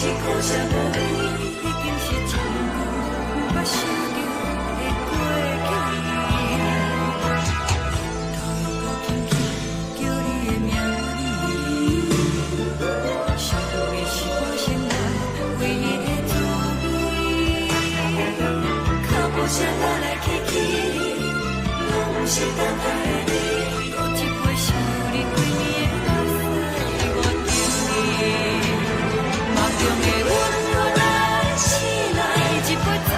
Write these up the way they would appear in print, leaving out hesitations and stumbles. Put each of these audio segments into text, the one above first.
是苦涩无味，已经是一句无法想着的过去。头又搁轻轻叫你的名字，想的是我生来唯一的滋味。脚步声来来去去，拢是等待的你，搁一杯想你几年的目屎，我着你。梦中的阮我来醒来，一杯走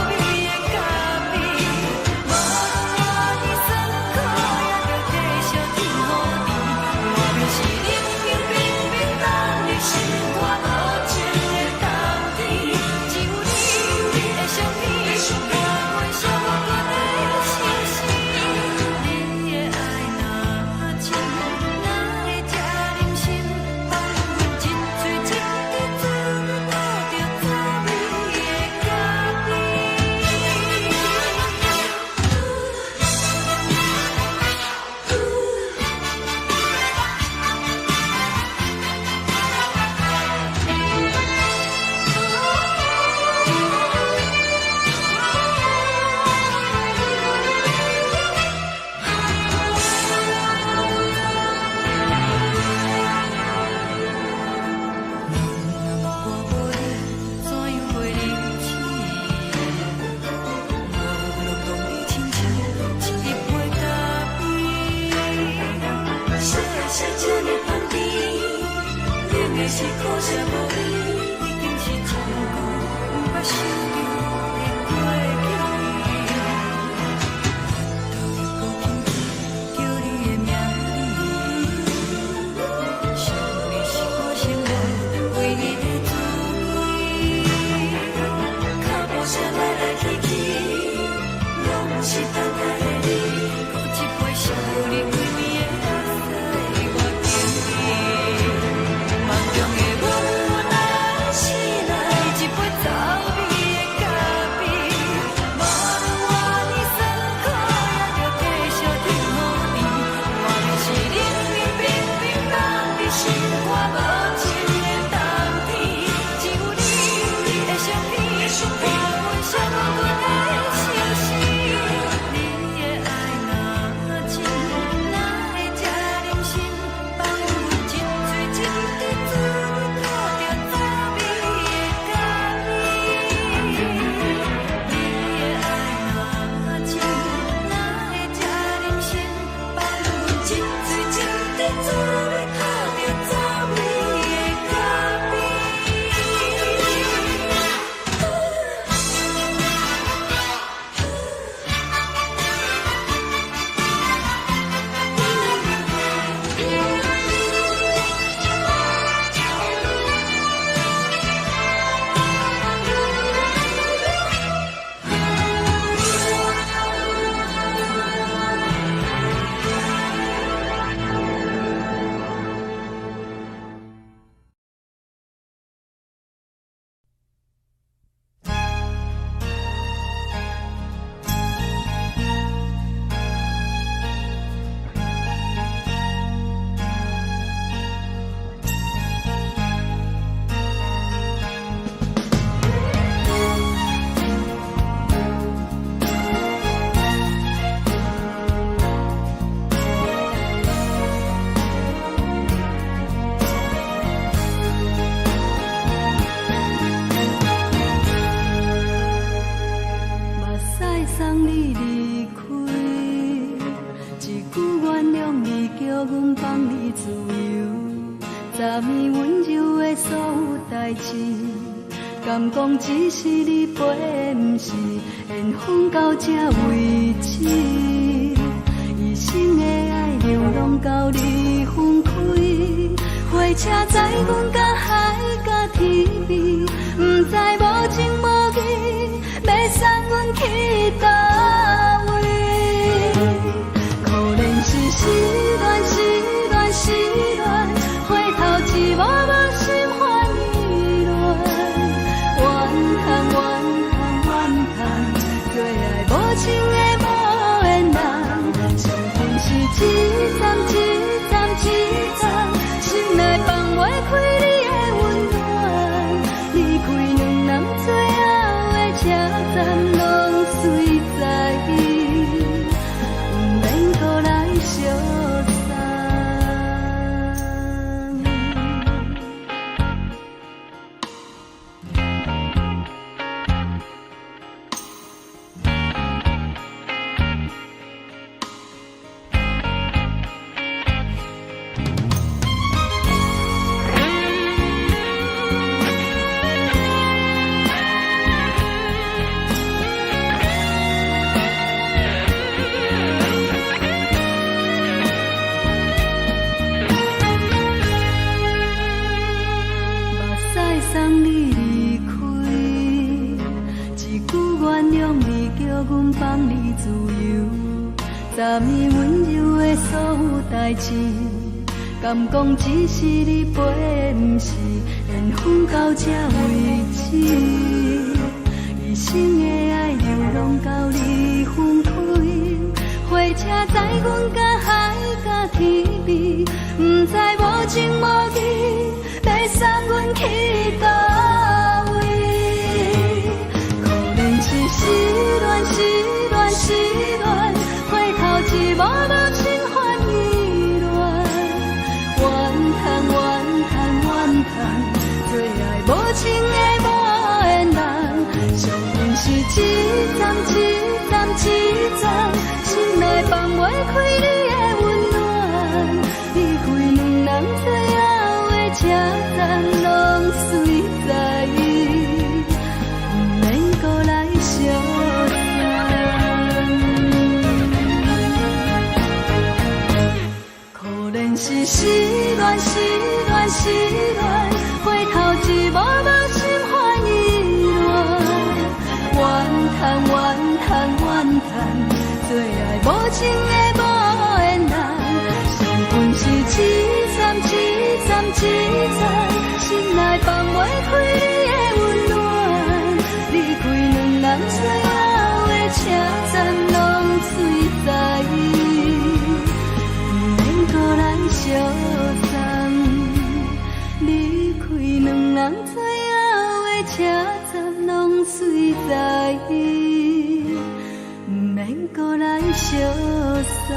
味的咖啡，无论我的酸苦，也着继续甜予你。我就是冷冷冰冰放入心肝无情的冬天，只有你的相片，我阮寂寞过的心事。你的爱若真，哪会这忍心放阮一嘴一滴滋味，倒着滋味的咖啡。我无你，怎样会离去？无路当你亲像一杯咖啡，小的小酒的旁边，饮的是苦涩无味，已经是一句无法想着的过去。头又搁轻轻叫你的名字，想的是我生来唯一的滋味。脚步声来来去去，拢是等待的你，搁一杯想你几年的目屎，我着你。梦中的阮我来醒来，一杯走味的咖啡，无论我的酸苦，也着继续甜予你。我就是冷冷冰冰放入心肝无情的冬天，只有你的相片，我阮寂寞过的心事。你的爱若真，哪会这忍心放阮一嘴一滴滋味，倒着滋味的咖啡。你的爱若真，哪会这忍心放阮一嘴一滴滋味，倒着滋味的咖啡。目屎送你离开，一句原谅你，叫阮放你自由，昨暝温柔的所有代志，敢讲只是你陪，不是缘分到这为止。一生的爱流浪到你分开，火车载阮甲海甲天边，不知无情无义，要送阮去倒位？可能是失恋，失恋，失恋，回头一幕幕心烦意乱，怨叹，怨叹，怨叹，最爱无情的无缘人，生命是一站一站一站，心内放袂开你的温暖。站拢随在伊，不免搁来相送。送你离开，一句原谅你，叫阮放你自由。昨暝温柔的所有代志，敢讲只是你陪，不是缘分到这为止。一生的爱流浪到你分开，火车载阮甲海甲天边，不知无情无义。要送阮去倒位？可能是失恋，失恋，失恋，回头一幕幕心烦意乱，怨叹，怨叹，怨叹，最爱无情的无缘人。上阮是一站，一站，一站，心内放袂开你的温暖，离开两人最后的车站拢随在伊，不免搁来相送。可能是失恋，失恋，失恋，回头一幕幕心烦意乱，怨叹，怨叹，怨叹，最爱无情的无缘人。上阮是一站，一站，一站。心内放袂开你的温暖，离开两人最后的车站拢随在伊，不免搁来相送。离开两人最后的车站拢随在伊，不免搁来相送。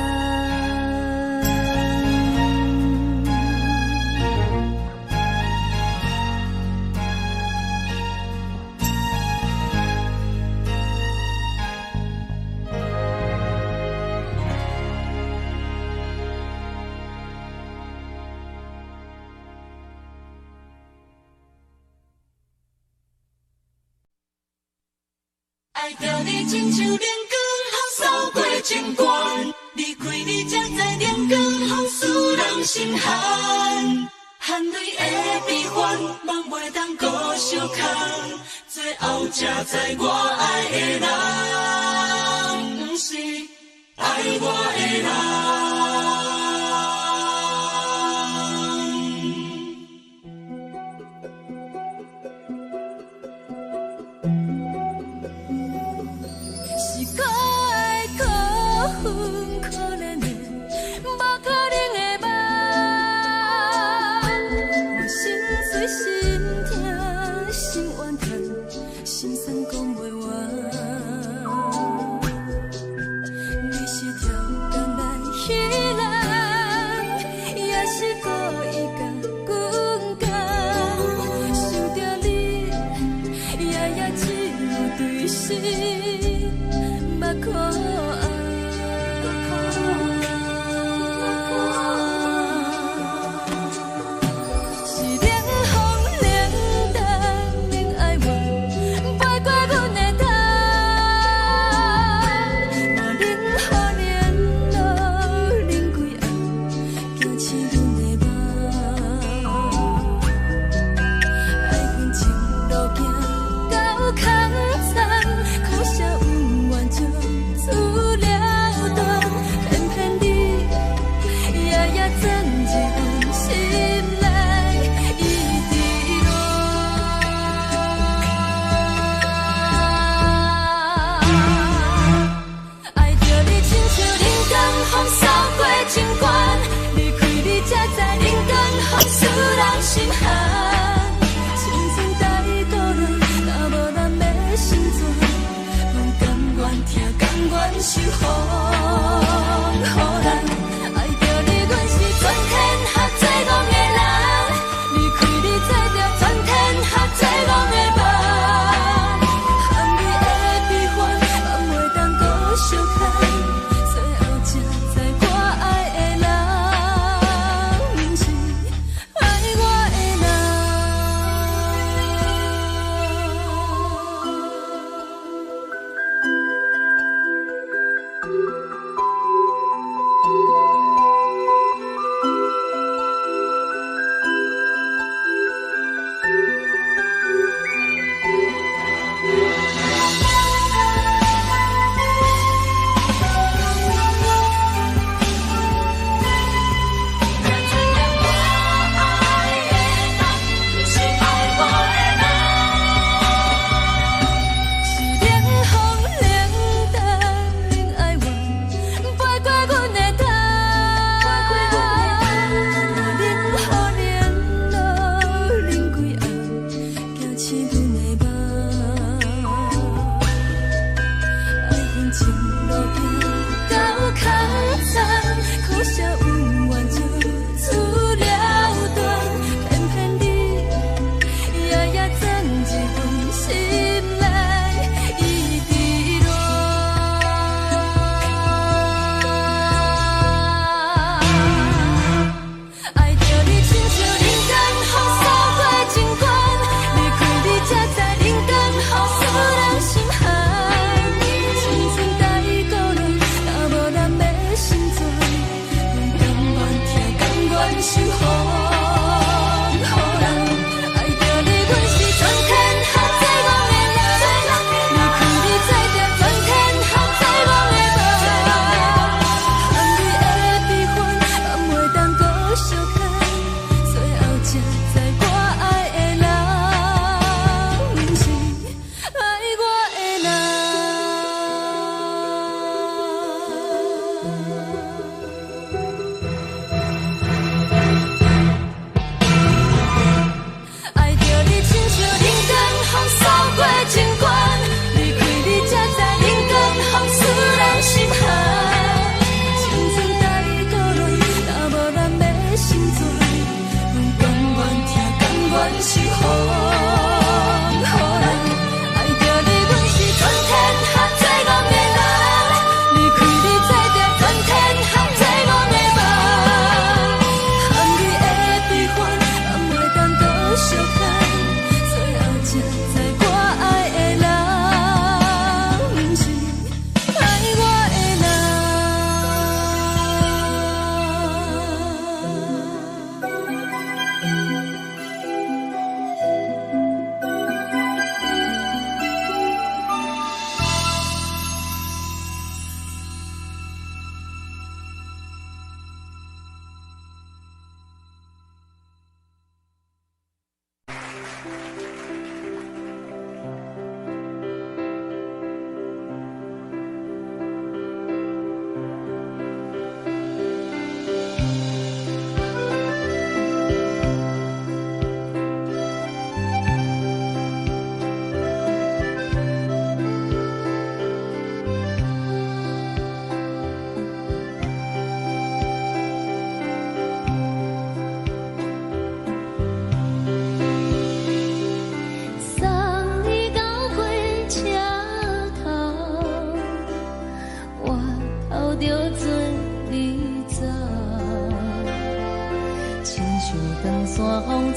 爱着你亲像连光风扫过情关，离开你才知连光风使人心寒。含泪的悲欢，望袂当搁相牵，最后才知我爱的人，不是爱我的人。守护，予人爱着你，阮是全天下最戆的人。离开你，做着全天下最戆的梦。含泪的悲欢，嘛袂当搁相牵。最后才知我爱的人，不是爱我的人。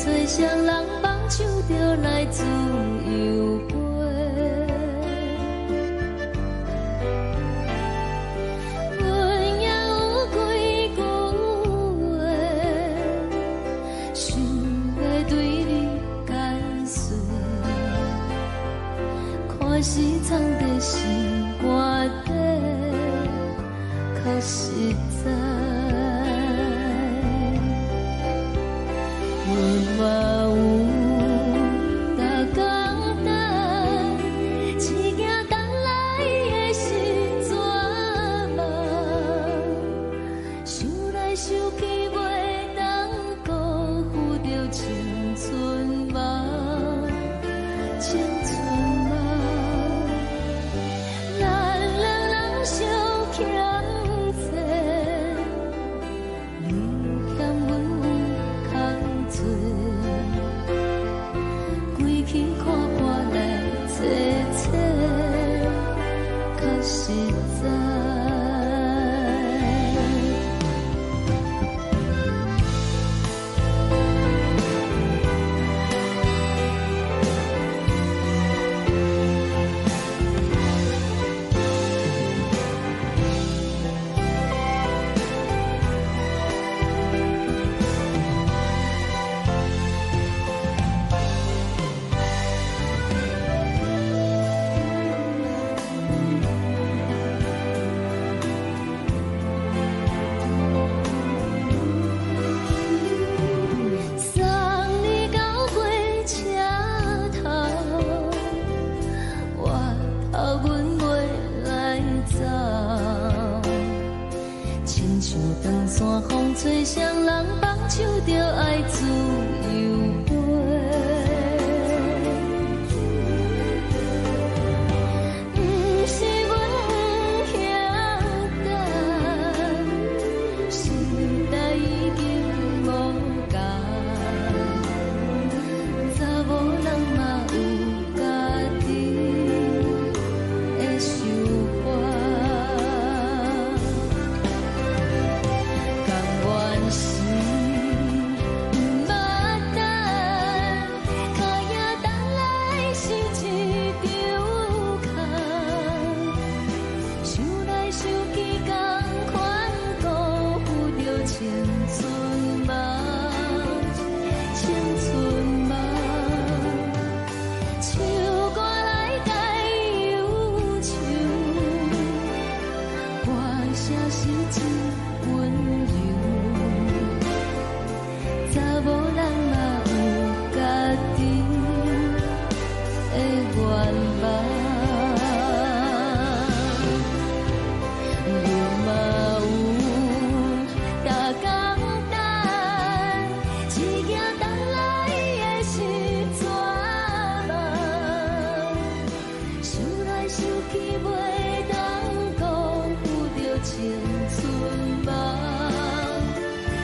吹双人梦唱着来自由飞，阮也有几句话，想要对你解释，可是藏在心肝底，较实在。 嘛有逐工等，一件等来的是怎梦？想来想去袂当辜负着青春梦，青春梦。咱两人相。阮袂来走。亲像长线风吹双人放手着爱自由飞。不是阮晓得，时代已经无同，查某人嘛有家己的想法。甘愿是不捌等，脚也等来是一场空。想来想去，同款辜负着青春梦，青春梦。唱歌来解忧愁，歌声是真温柔。查某人嘛有家己的愿望。路嘛有大港等，一件等来的是绝望。想来想去，袂当辜负着青春梦，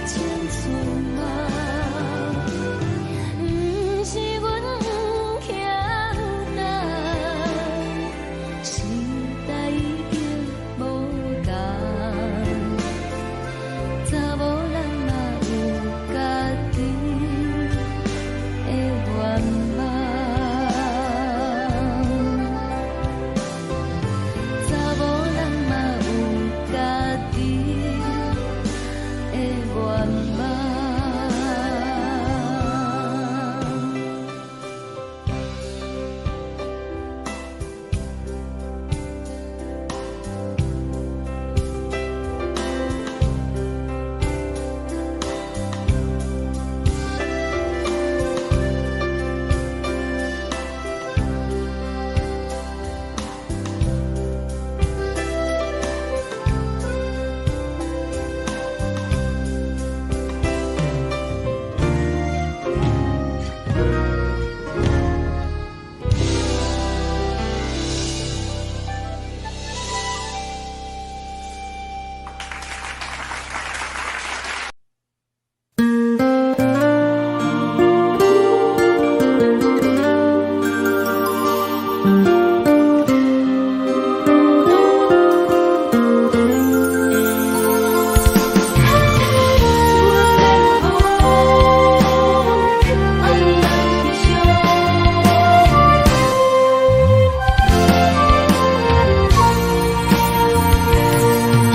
青春梦。不是阮晓得，时代已经无同，查某人嘛有家己的愿望。查某人嘛有家己的愿望。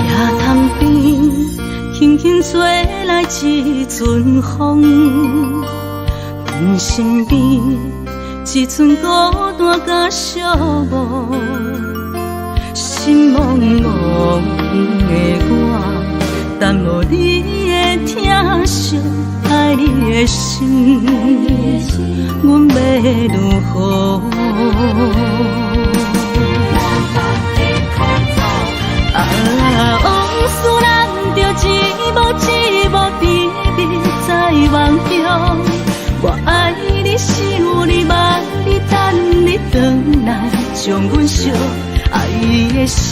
野潭边，轻轻吹来一阵风，阮身边一寸孤单甲寂寞，心茫茫的我，等无你的疼惜，爱你的心，阮要如何？往事人着一幕一幕甜蜜在梦中。我爱你，想你，望你，等你回来，将阮惜爱的心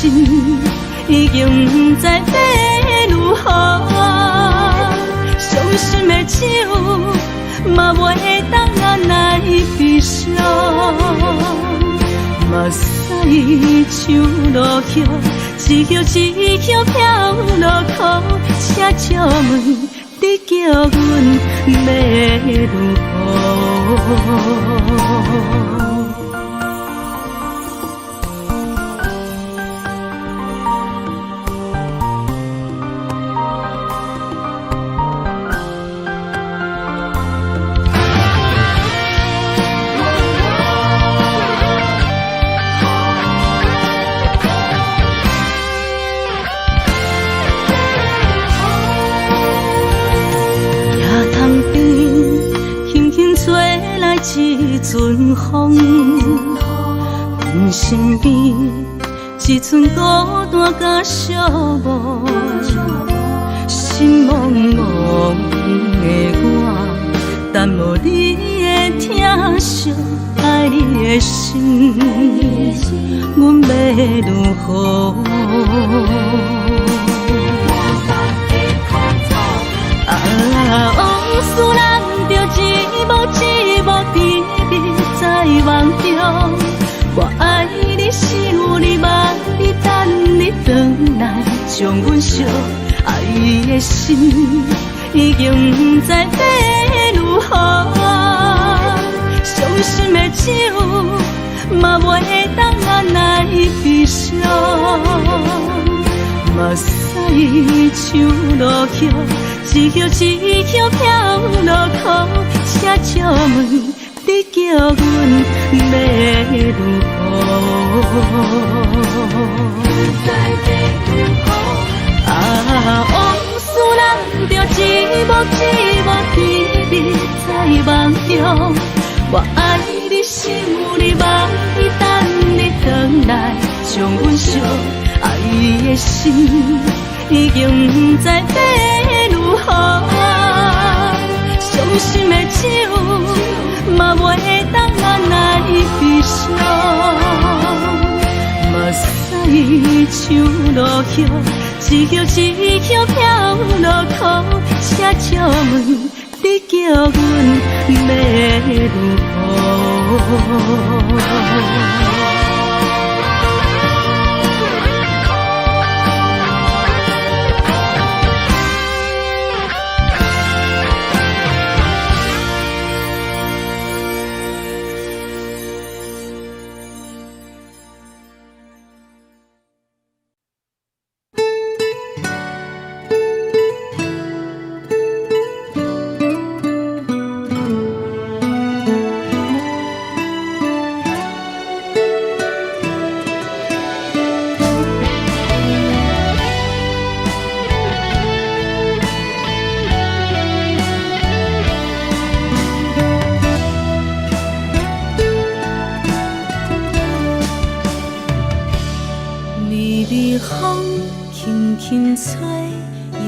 已经不知要如何。伤心的手嘛袂当按来悲伤。目屎像落叶，一叶一叶飘落土，车借问你叫阮要如何？一阵风，阮身边只剩孤单甲寂寞，心茫茫的我，等无你的疼惜，爱你的心，阮要如何？往事难着一幕一幕甜蜜在梦中，我爱你想你望你等你回来，将阮惜爱的心已经不知要如何，伤心的酒嘛袂当按来悲伤，目屎像落叶。一叶一叶飘落雨，请借问你叫阮要如何？往事难着一幕一幕甜蜜在梦中，我爱你想你望你等你回来，将阮惜爱的心已经不知要如何，伤心的酒嘛袂当按来悲伤，目屎像落叶，一叶一叶飘落雨，请借问你叫阮要如何？风轻轻吹，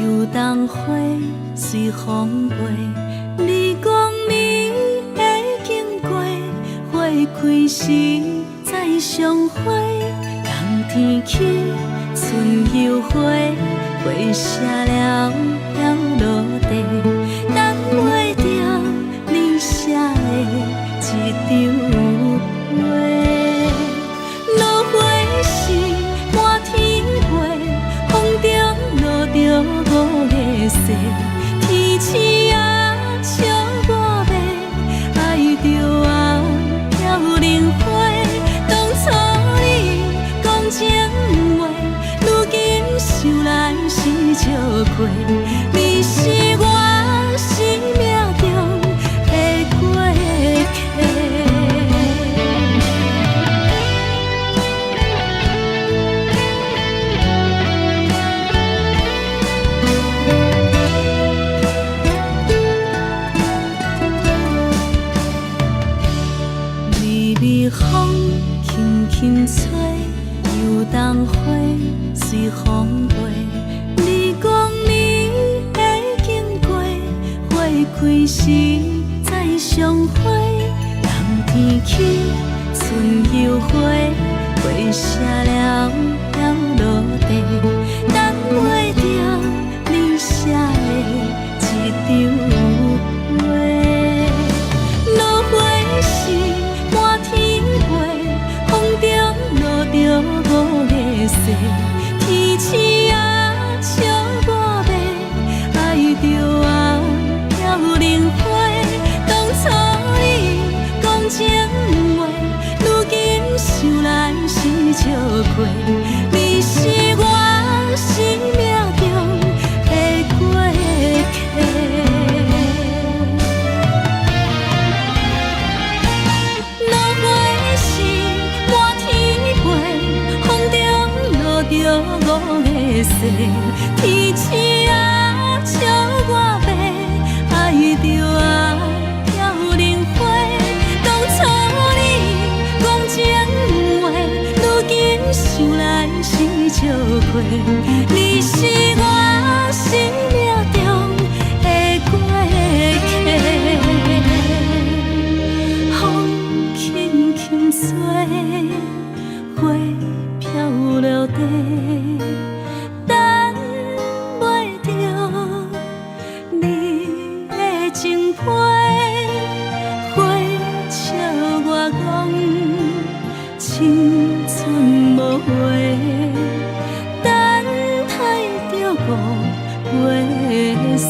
游动花随风飞。你讲你会经过，花开时再相会。冬天起，春又回，花谢了要落地，等袂着你写的一张画。落花时满天飞，风中落着五个色，天星啊笑我迷，爱着啊飘零花。当初你讲情话，如今想来是笑亏。你是我生命中的过客。微微风轻轻吹，游动花随风飞。你讲你会经过，花开时再相会。冬天起，春又回，花谢了要落地，等袂着你写的一张画。落花时满天飞，风中落着五个色，天星啊笑我迷，爱着啊飘零花。当初你讲情话，如今想来是笑亏。你是我生命中的过客。落花时满天飞，风中落着五个色，天星啊笑我迷，爱着啊飘零花。当初你讲情话，想来是笑亏，你是我生命中的过客。风轻轻吹，花飘落地，等袂着你的情批。花笑我讲青春无悔，等待着五月雪。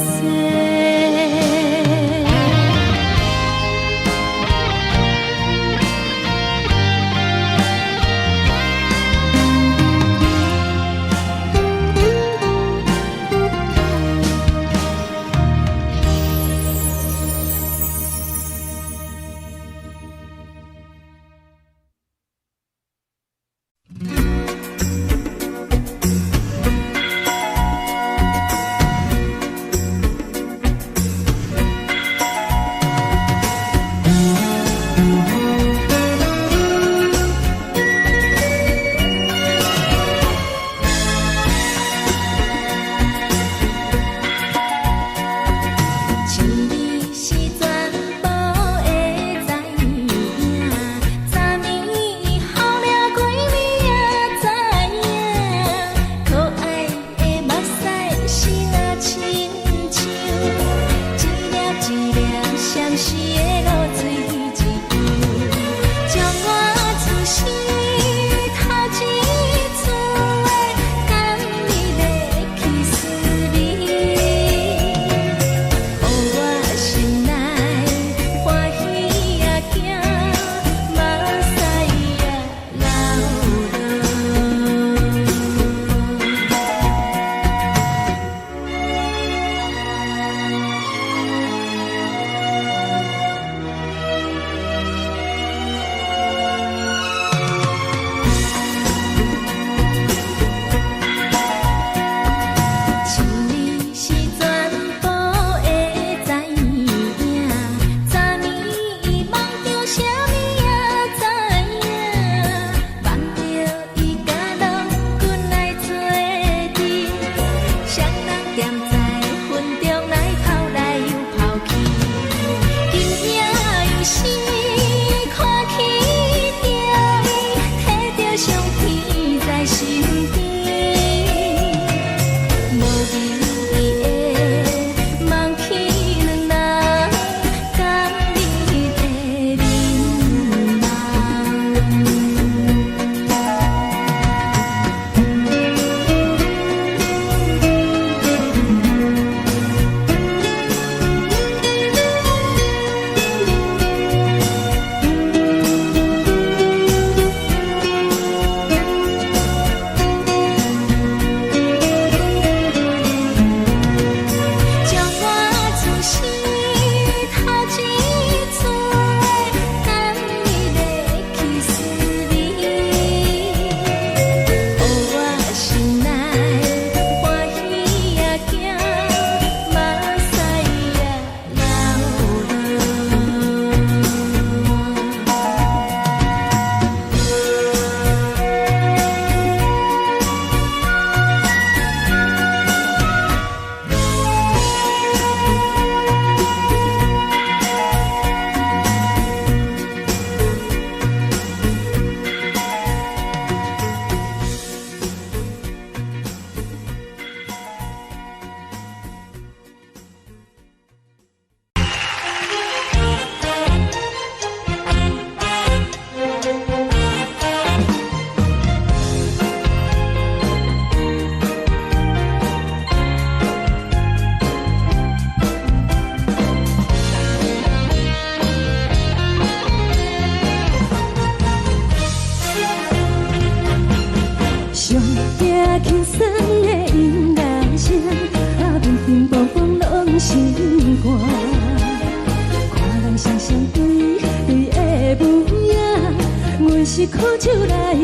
是苦酒来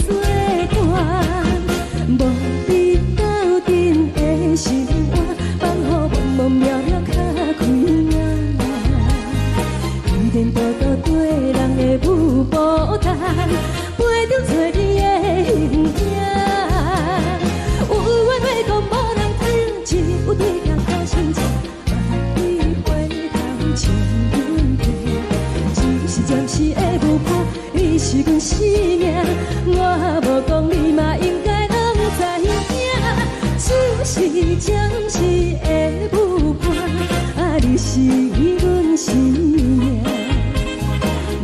作伴，无你斗阵的心肝，放乎茫茫渺渺较开眼。一颠倒倒对人的舞步弹，陪着做你的形是阮生命，我无讲你嘛应该拢知影，就是暂时的舞伴，啊，你是阮生命。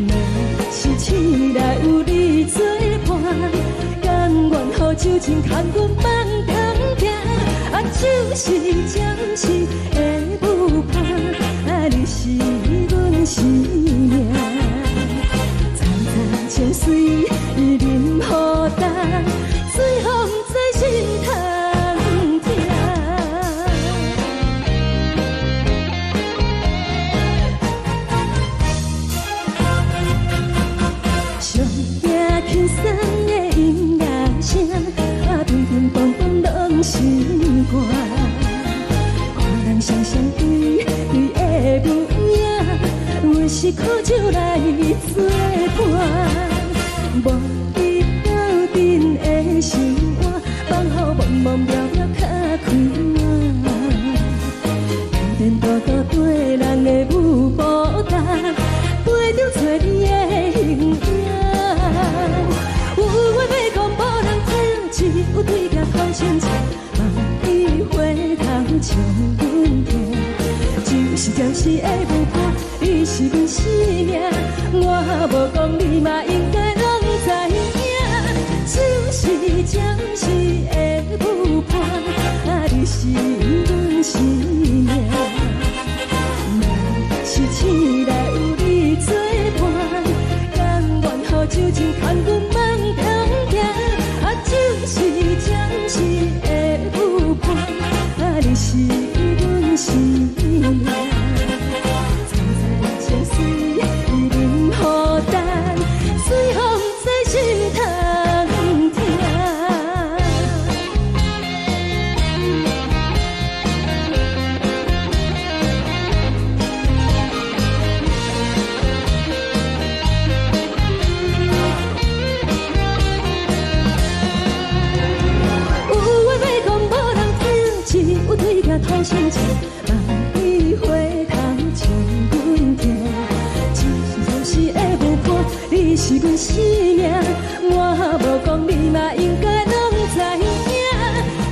若是醒来有你作伴，甘愿予酒精牵阮放长行，啊，就是暂时的舞伴，啊，你是阮生命。情水伊任何淡，水风在心通听。上惊轻松的音乐声，啊，乒乒乓乓拢心肝。看人双双对对的舞影，阮是苦酒来作伴。无伊斗阵的心肝，放予茫茫渺渺较开晏。颠颠倒倒对人的舞步踏，陪着找你的形影。有话要讲无人听，只有对镜头前笑，望伊回头将阮听。就是暂时的舞伴，你是阮生命，我无讲你嘛应该。就是暂时的舞伴，啊，你是阮生命。若是醒来有你作伴，甘愿予酒精牵阮放长行，啊，就是暂时的舞伴，啊，你是阮生命。站在情水伊任何淡，随风在心头。头先笑，望伊回头将阮听。就是暂时的舞伴，你是阮生命，我无讲你嘛应该拢知影。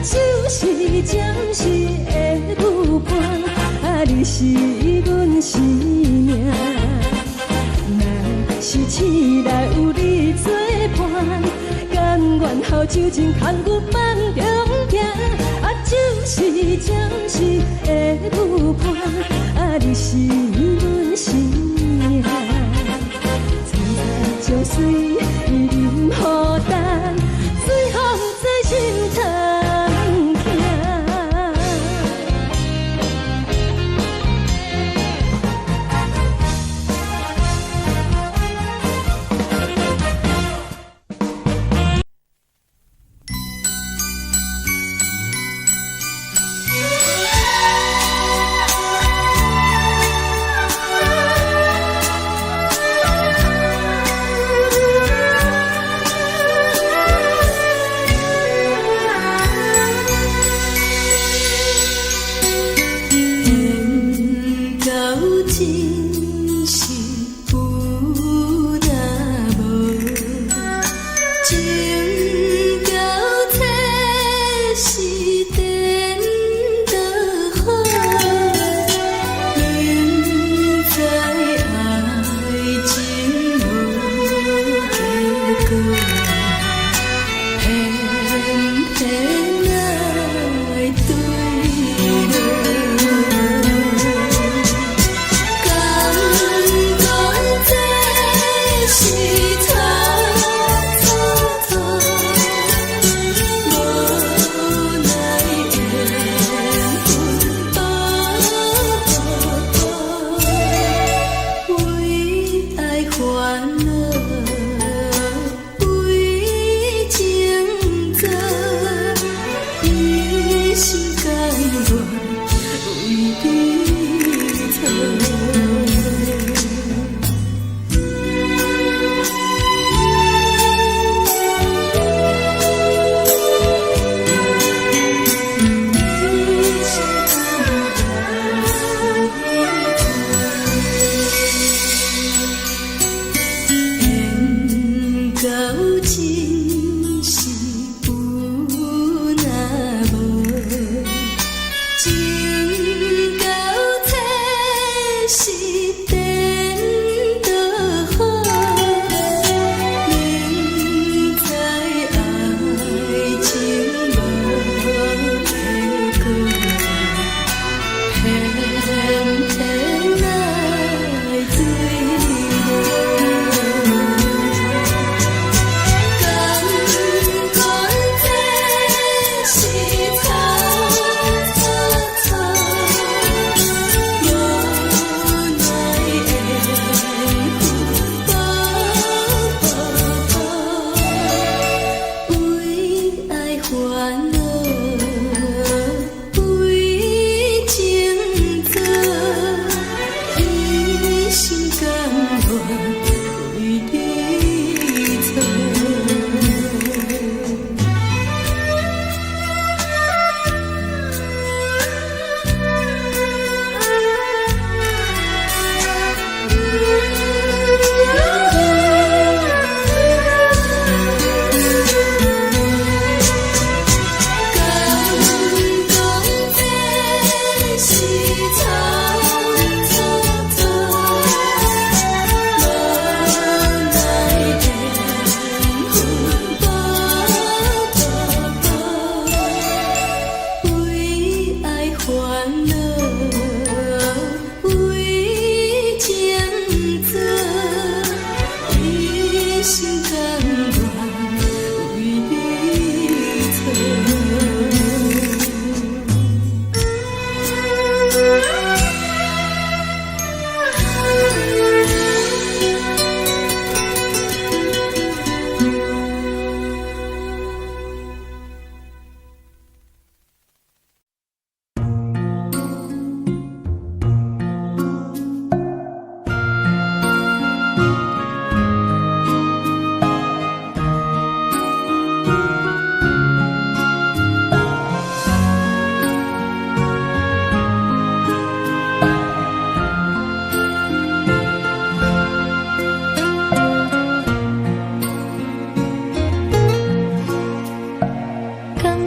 就是暂时的舞伴，啊，你是阮生命。若是醒来有你作伴，甘愿予酒精牵阮放长行。就是暂时的舞伴，啊，你是阮生命。站在情水伊任何淡，随风在心通听。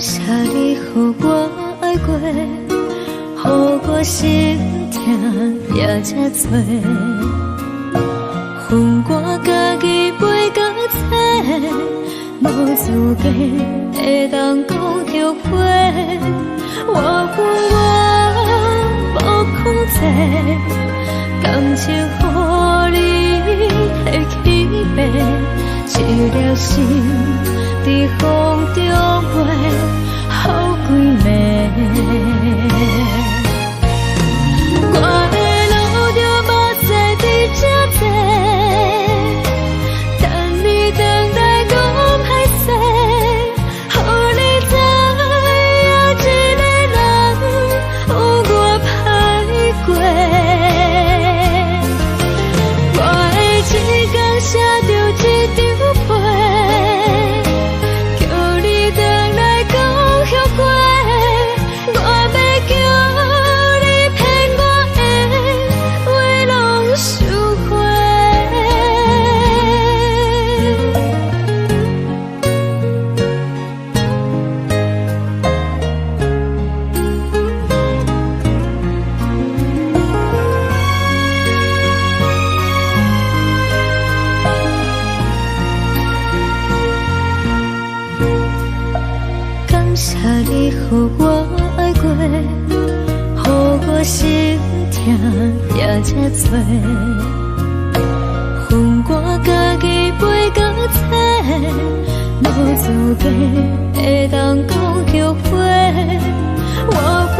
谢你予我爱过，予我心痛也这多，恨我家己袂到切，无资格会当讲后悔。我恨我无控制，感情予你提起白，一粒心在风中飞，好几暝。我的路就无再伫这多，等你等待讲歹势，予你知影一个人有我歹过。我的一天写着一张被，叫你回来讲后悔。我要叫你骗我的话拢收回。感谢你予我爱过，予我心痛也这多，恨我家己袂到切，无资格会当讲后悔。我恨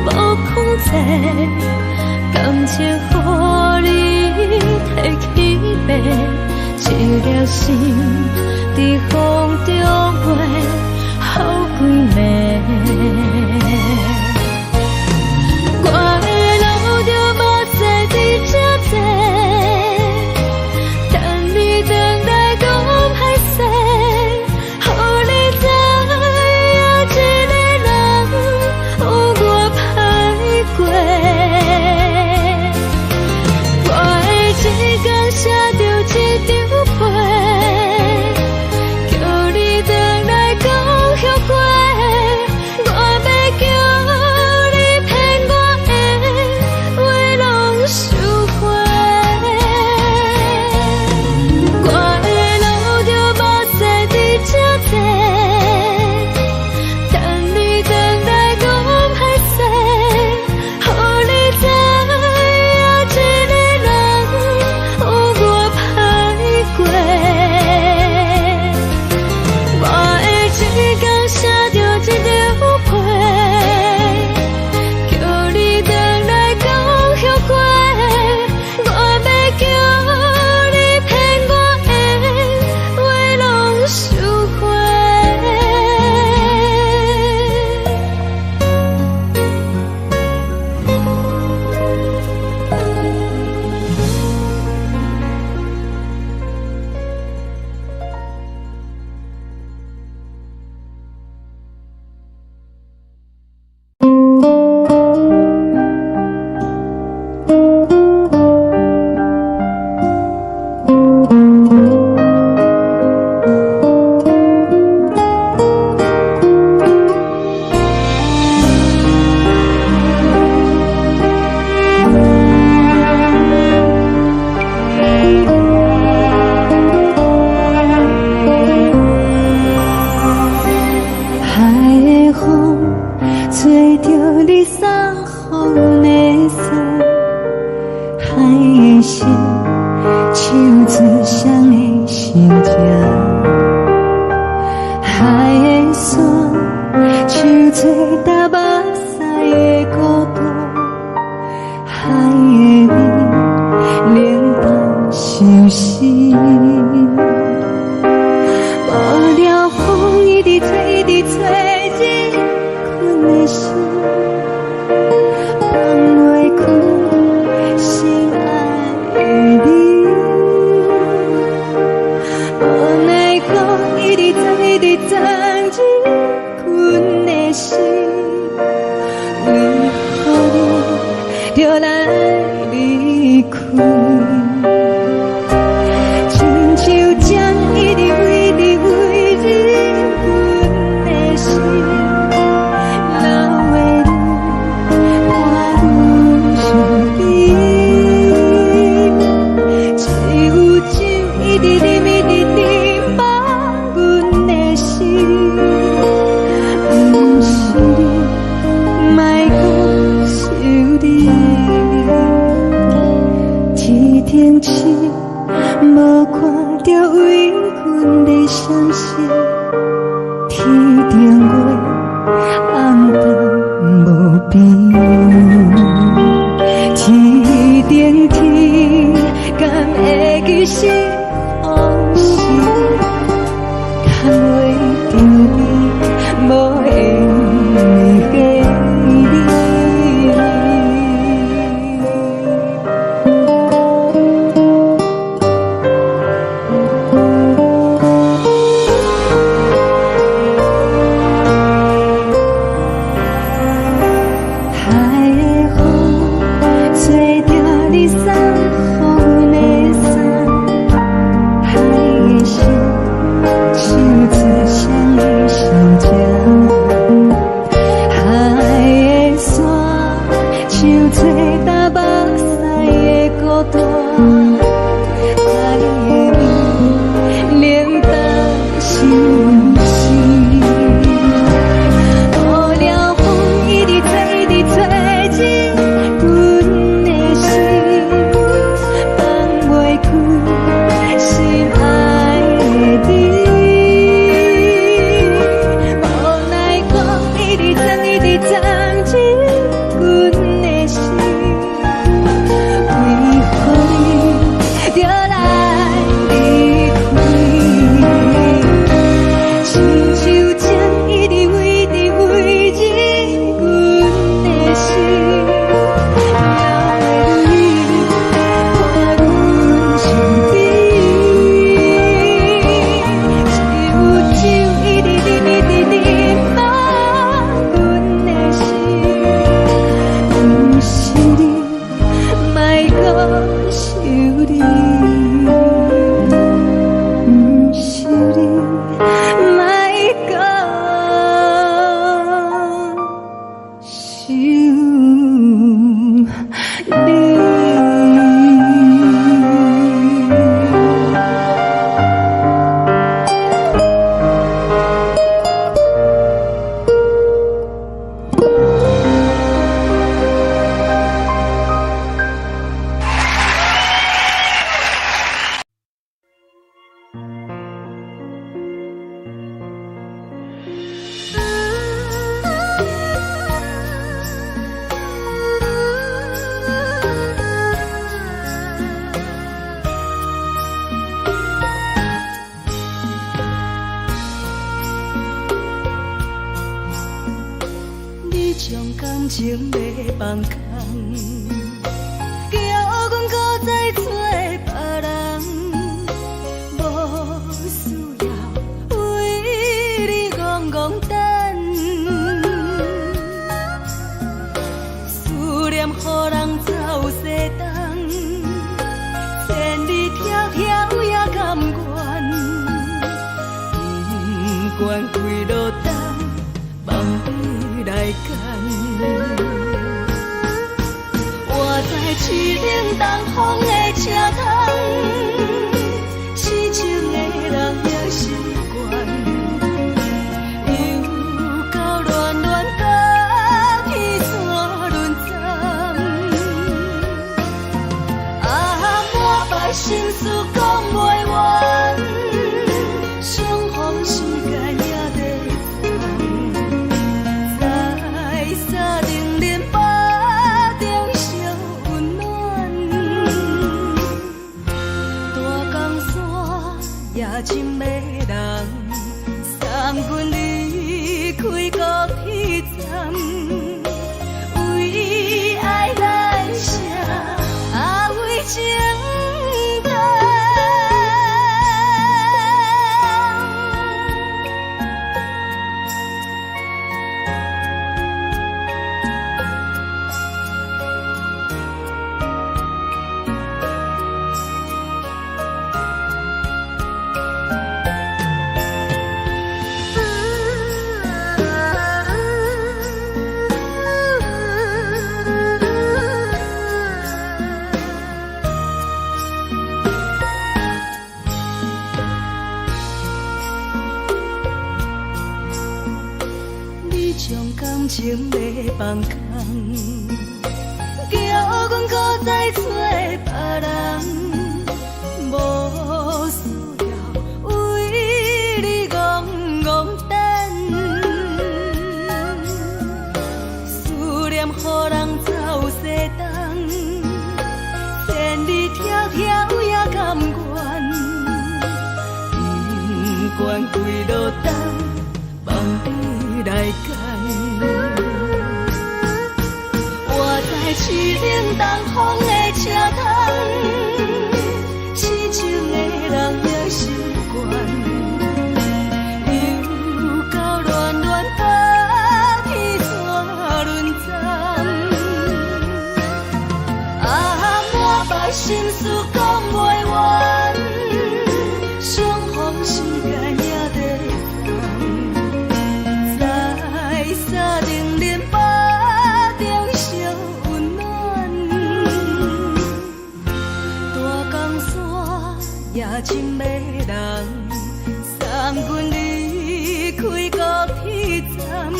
我无控制，感情予你提起白，一粒心在风中飞，好几暝。我的路就无再伫这多，等你等待讲歹势，予你知影一个人有我歹过。我的一天写着一张被，叫你回来讲后悔。我要叫你骗我的话拢收回。我的路就无再伫这多，等你等待讲歹势，予你知影一个人有我歹过。我的一天写着一张被，叫你回来讲后悔。我要叫你骗我的话拢收回。海的风吹着你送予的伞，海的心手指双的心痛，海的山手做搭目屎的孤独，海的你冷淡伤心。无聊风一直吹，一直吹，日困的心，放袂开心爱的你。无奈何一直走，一直走，日困的心，为何你就来离开？亲像将一直为你为日困。相信天顶月红淡无边，天顶天敢会记是往事，敢袂着你无缘给你。情要放空，叫阮搁再找别人，无需要为你戆戆等。思念予人走西东，千里迢迢也甘愿，不管开路灯，梦伊来干。我在市顶东风的车窗，痴情的人也习惯，又到乱乱甲天山轮藏。啊，满腹心事讲袂完，相逢时间也在藏，在沙定连巴中烧温暖。大江山也深的人，送阮离开高铁站，为爱来写为情长。将感情要放空，叫阮搁再找别人，无需要为为落单，梦伊来牵。我在市顶东风的车窗，痴情的人也心倦。心事讲袂完，相逢时间也在等，在沙丁林巴中相温暖。大江山也真迷人，三军离开高铁站，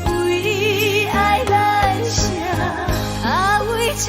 为爱来写，为情。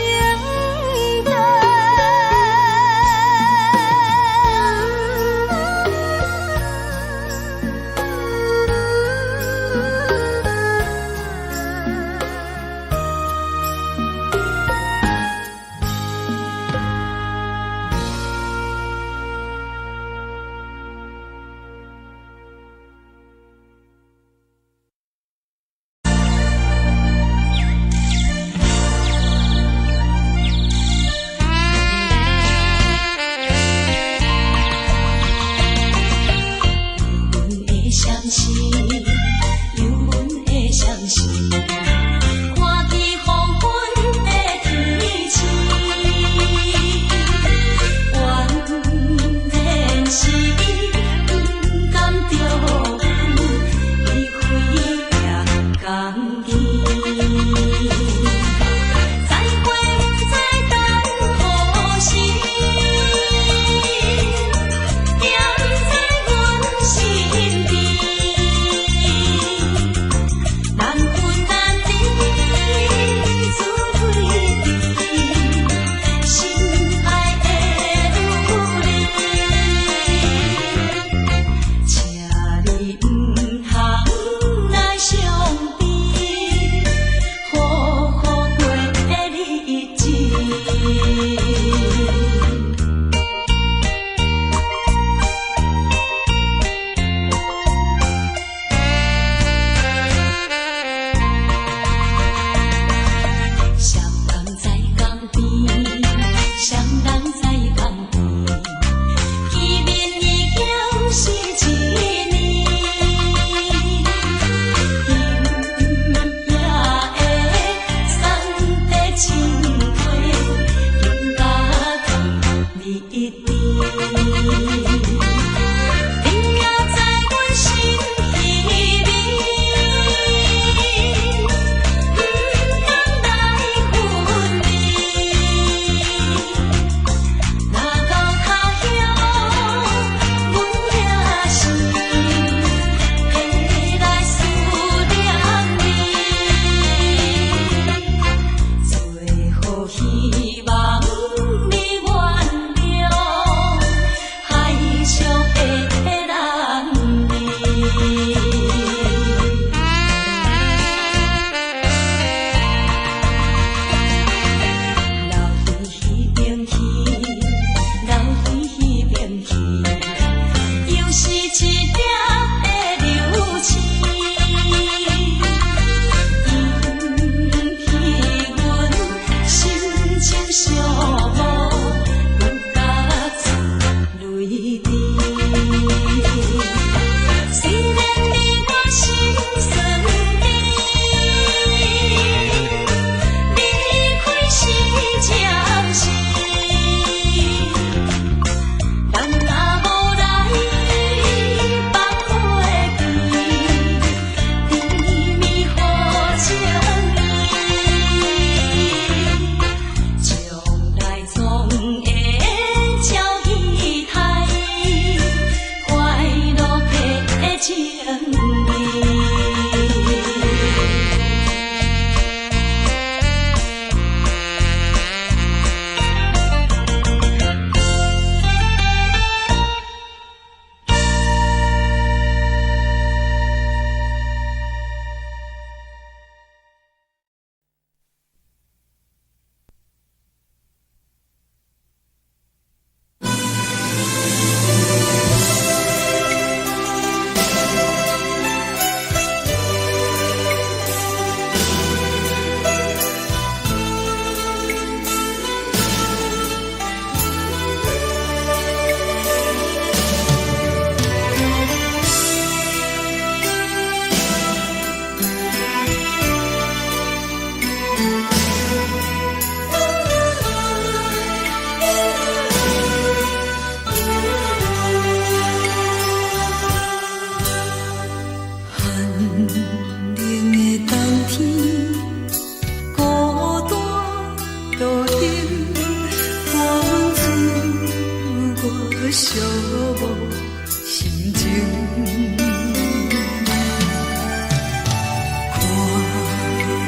看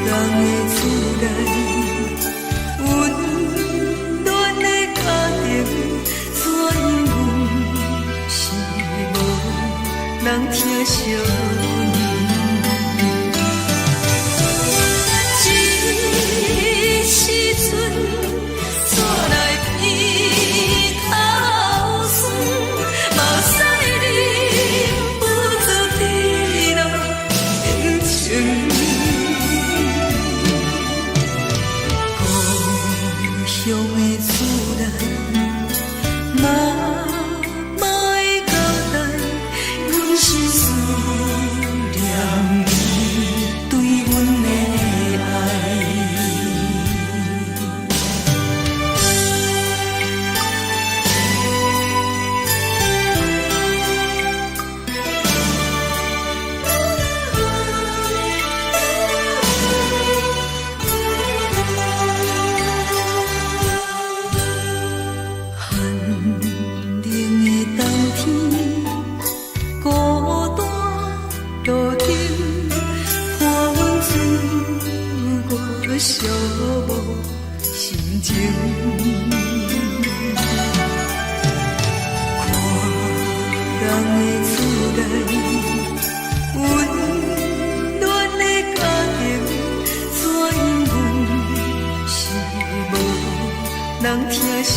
人的厝内温暖的家庭，怎因阮是无人疼惜？寂寞心情，看人的厝内温暖的家庭，怎因阮是无人疼惜？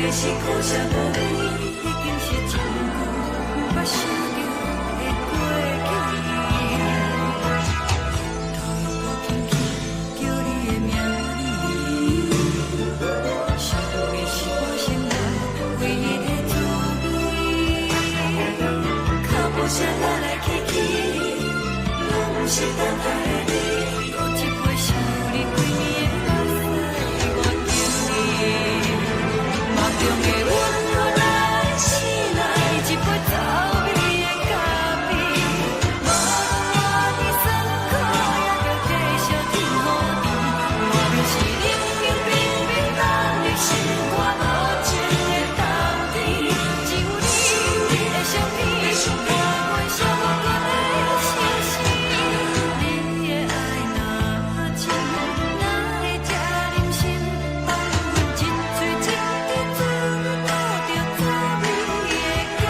的是苦涩无味，已经是真久毋捌想着的过去。头无轻轻叫你的名字，想的是我生来唯一的滋味。脚步声来来去去，拢是等待的你，有一杯想你几年的目屎，我敬你。梦中的阮我来醒来，一杯走味的咖啡，无论我的酸苦，也着继续甜予你。外面是冷冷冰冰冷的心肝无情的冬天，只有你的相片，我袂寂寞过的星星。你的爱若真，哪会这忍心放阮一嘴一滴水，倒着滋味的咖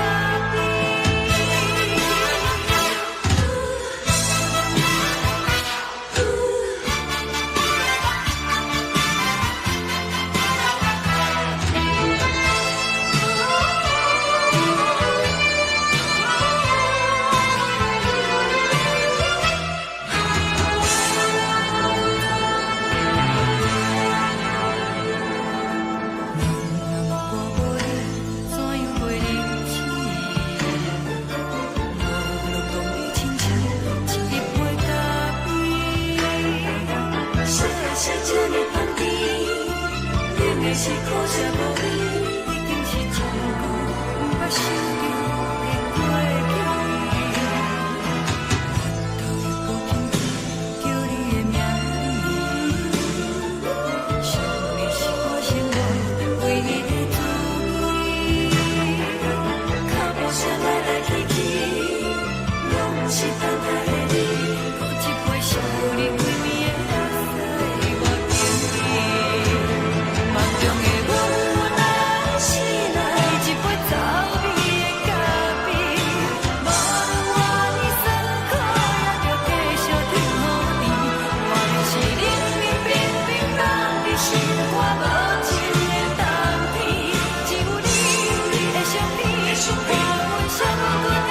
是苦涩无味，已经是真久毋捌想着的过去。头无轻轻叫你的名字，想的是我生来唯一的滋味。脚步声来来去去，拢是等待的你，有一杯想你几暝的目屎，我敬你。梦中的阮我来醒来，一杯走味的咖啡，无论我的酸苦，也着继续甜予你。外面是冷冷冰冰冷的心肝无情的冬天，只有你的相片，伴阮寂寞过的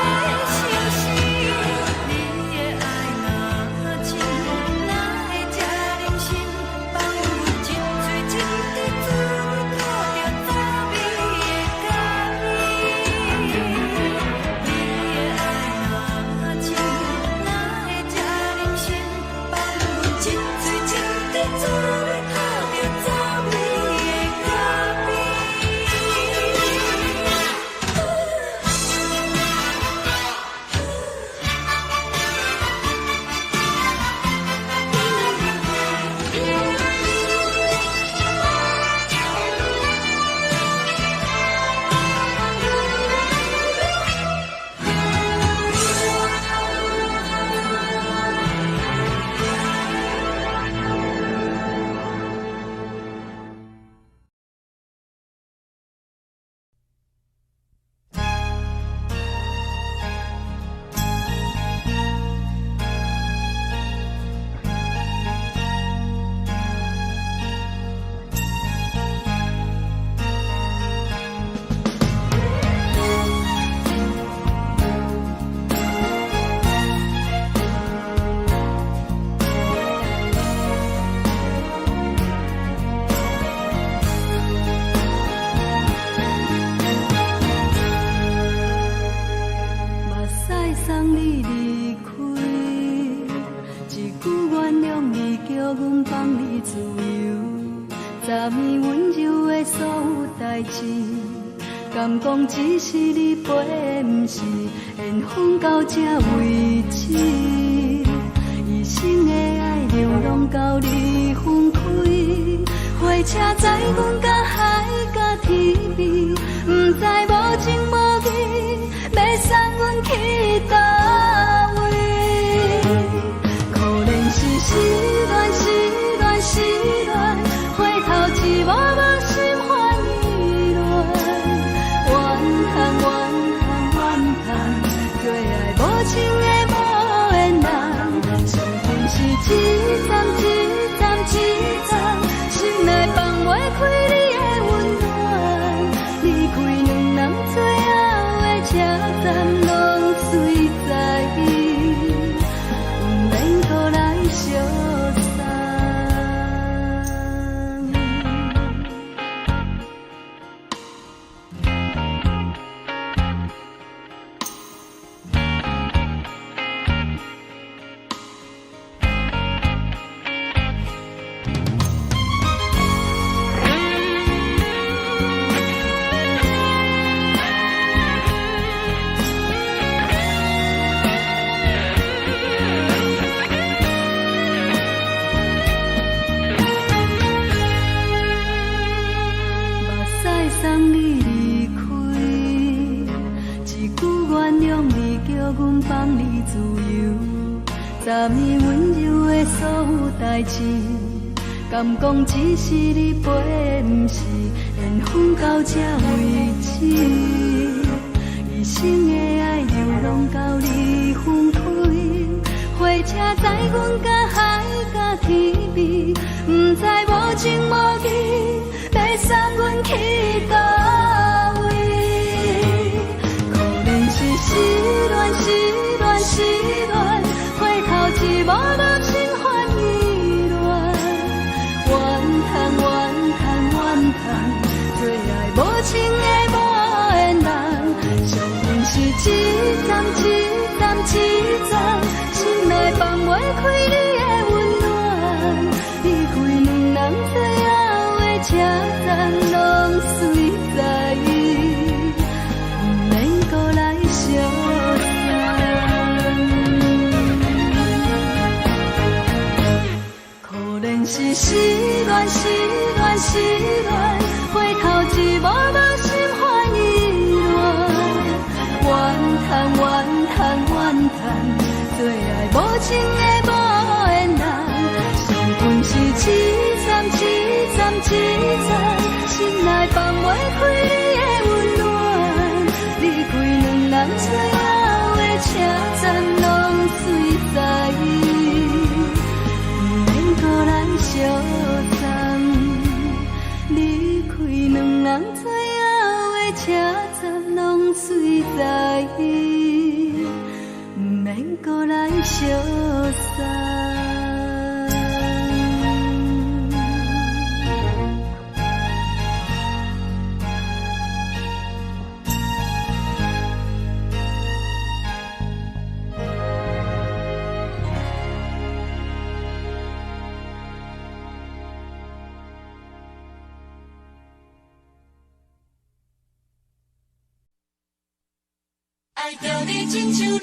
星星。你的爱若真，哪会这忍心放阮一嘴一滴水，倒着滋味的咖啡。你的爱若真，哪会这忍心放阮一嘴一滴水，倒着滋味的咖啡。目屎送你离开，一句原谅你，叫阮放你自由。昨暝温柔的所有代志，敢讲只是你陪，毋是缘分到这为止。一生的爱流浪到你分开，火车载阮甲海甲天边，毋知无情无义，要送阮去倒位？可能是失恋，失恋，失恋，回头一幕幕心烦意乱，怨恨，怨恨，怨恨，最爱无情的无缘人，伤痕是一站一站一站，心内放袂开你的。送你离开，一句原谅你，叫阮放你自由。昨暝温柔的所有代志，敢讲只是你陪，不是缘分到这为止。一生的爱流浪到你分开，火车载阮甲海甲天边，不知无情无义，要送阮去倒位？可能是失恋，失恋，失恋，回头一幕幕心烦意乱，怨叹，怨叹，怨叹，做爱无情的无缘人，上恨是一站一站一站，心内放袂开你的温暖，离开两人最后的车站，拢随在意，不免搁来相送。可能是失恋，失恋，失恋，回头一幕幕心烦意乱，怨叹，怨叹，怨叹，做爱无情的无缘人，上恨是一站一站一站，心内放袂开你的温暖，离开两人最后的车站，拢随在意，不免搁来相送。离开两人最后的车站，拢随在意，不免搁来相送。爱着你亲像阳光，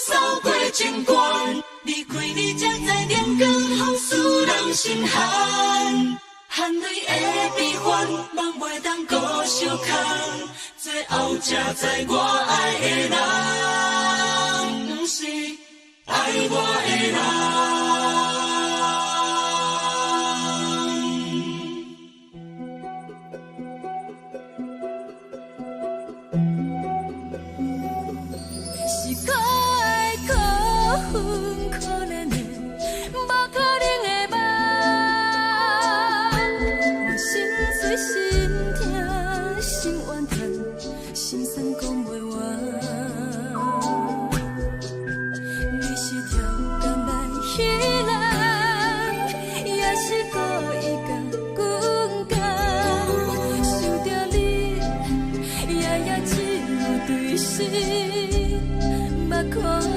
扫过情关，离开你才知阳光风使人心寒。含泪的悲欢，望袂当搁相牵，最后才知我爱的人，不是爱我的人。是可爱可恨可怜的，无可能的梦。我心碎心痛心怨叹，心酸讲袂完。你是挑工来彼人，也是故意甲阮讲，想着你夜夜只有对视。目眶红，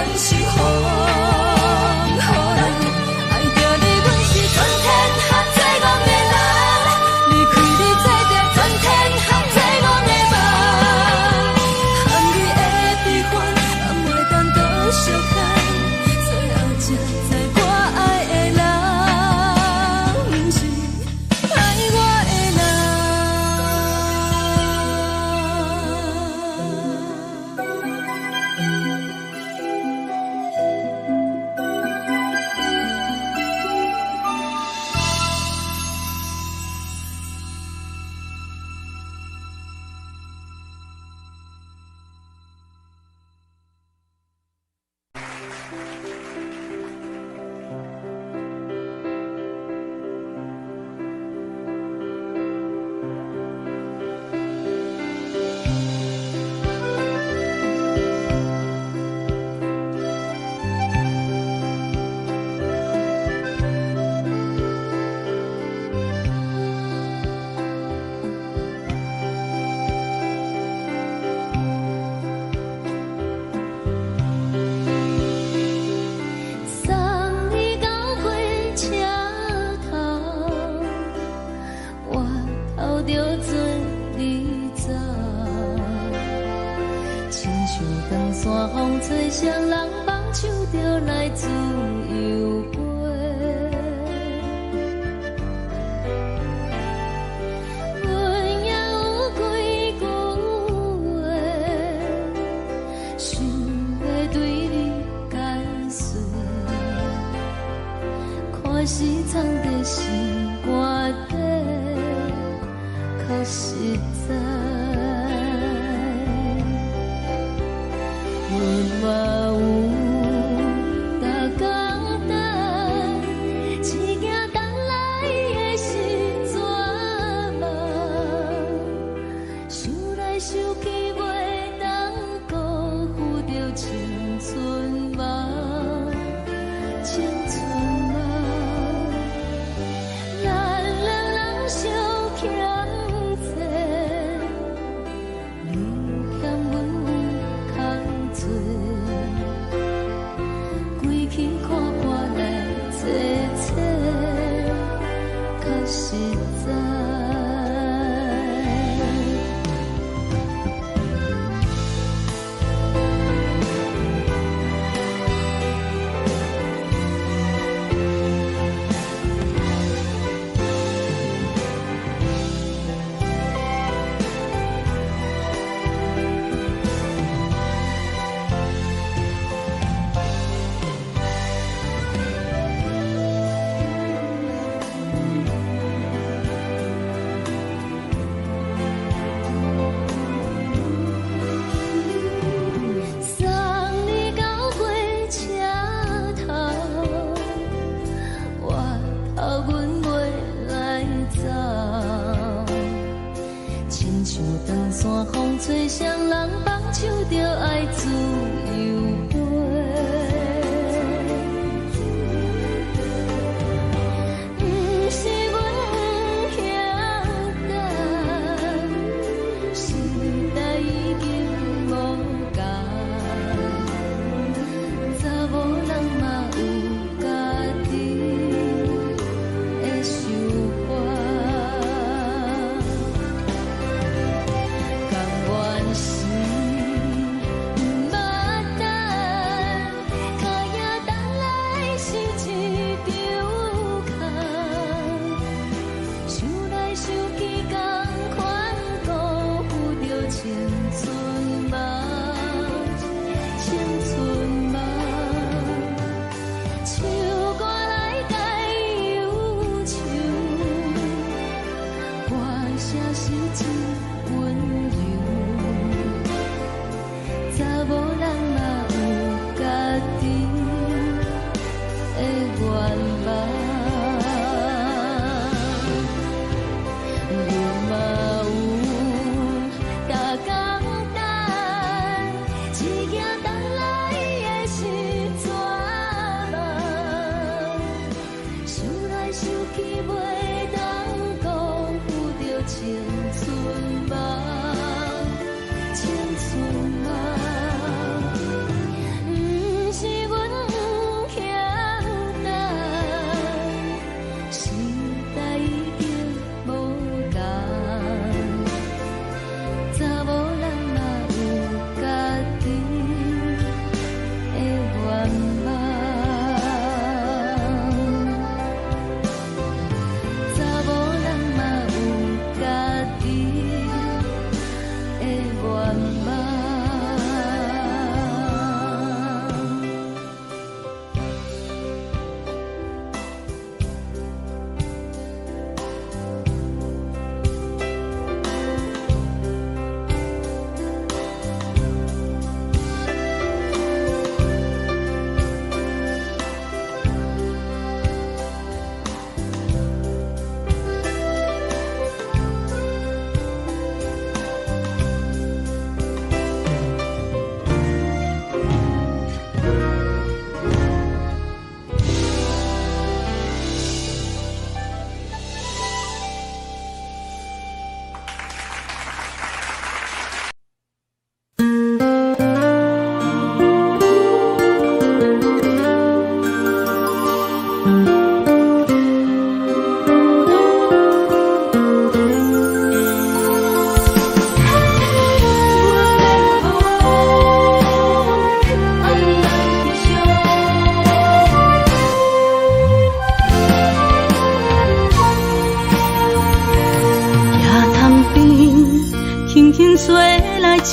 阮是风，予人爱着你，阮是全天下最戆的人，离开你做着全天下最戆的梦，含你的悲欢，也袂当多相看，最后才知我爱的人，不是爱我的人。送你到火车头，我头着准你走，亲像长山风吹双人梦，唱着来自由飞。阮也有几句话，想要对你解释。可是藏在心肝底，较实在。阮嘛有逐工等，只惊等来的是绝望，想来想去袂当辜负着青春梦，青春梦。咱两人相欠债，你欠阮空罪，归去看看来坐坐，较实在。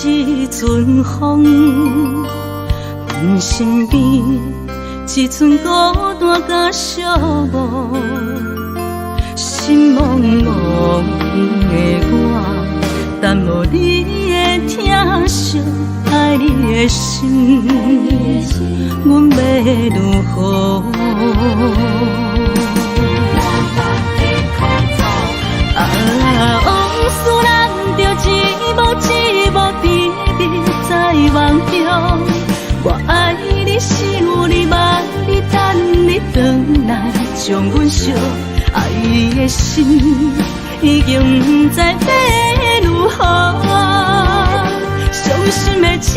一阵风，阮身边一寸孤单甲寂寞，心茫茫的我，等无你的疼惜，爱你的心，阮要如何？往事人着一幕一幕甜蜜在梦中。我爱你是有你梦，你等你回来，将阮惜爱的心已经不知要如何。伤心的手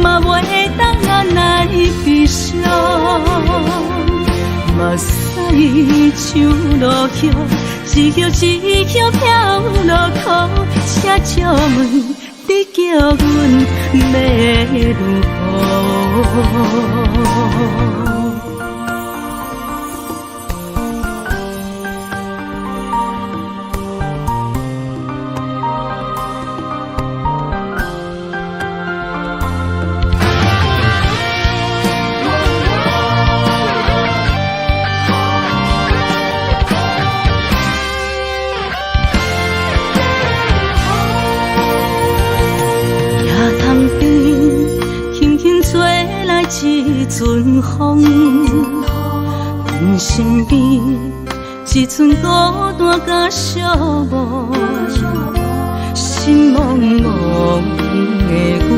嘛袂当按来悲伤。目屎像落叶，一叶一叶飘落雨，请借问你叫阮要如何？一阵风，阮身边一寸孤单甲寂寞，心茫茫的我，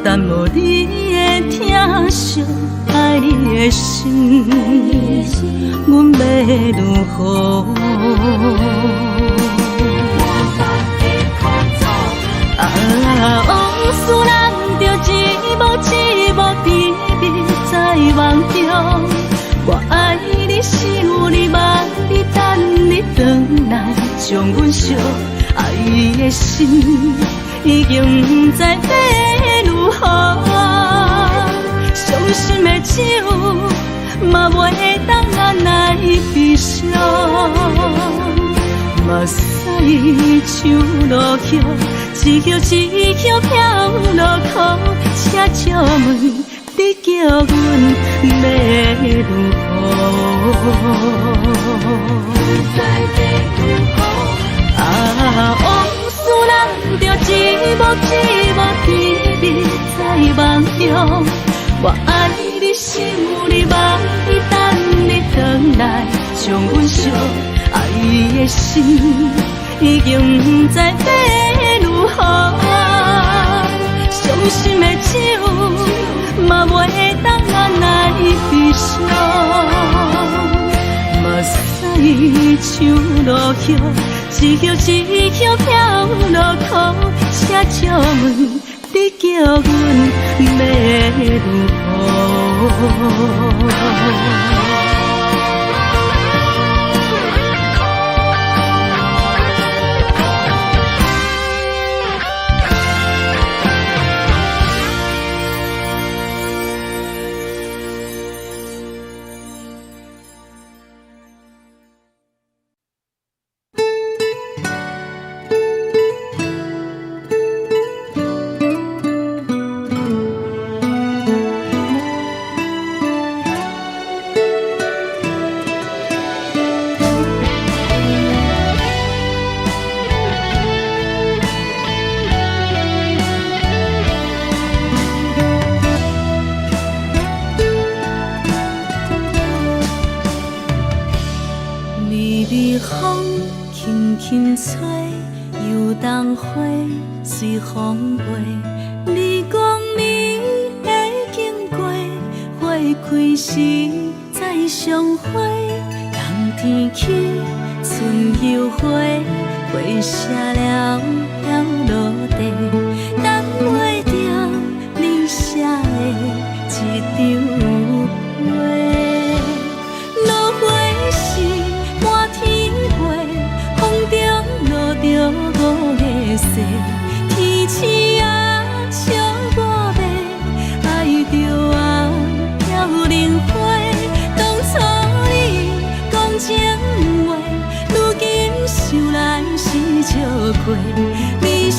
等无你的疼惜，爱你的心，阮要如何？往事人着一幕一幕甜蜜在梦中。我爱你是有你梦，你等你回来，将阮惜爱的心已经不知要如何。伤心的手嘛袂当按来悲伤。目屎像落叶，一叶一叶飘落雨，请借问你叫阮要如何？往事人着一幕一幕甜蜜在梦中。我爱你是有你梦，你等你回来，将阮惜爱的心已经不知要如何。伤心的手嘛袂当按来悲伤。目屎像落叶，一叶一叶飘落雨，请借问你叫阮要如何？随风飞，你讲你会经过，花开时再相会。冬天起，春又回，花谢了要落地，等袂着你写的一张画。落花是满天飞，风中落着五个色。天星啊，笑我袂爱着啊，飘零花。当初你讲情话，如今想来是笑亏。你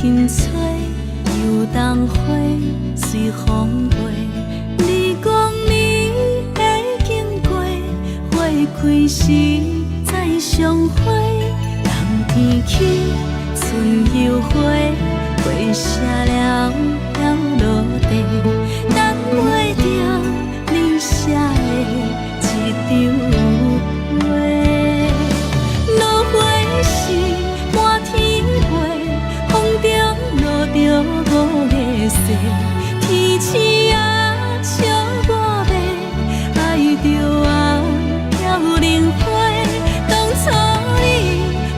轻吹，游东花随风飞。你讲你会经过，花开时再相会。人天起，春又花，花谢了落地，等袂着你写的一张画。落花时满天飞，风中落着五个色，天星啊笑我迷，爱着啊飘零花。当初你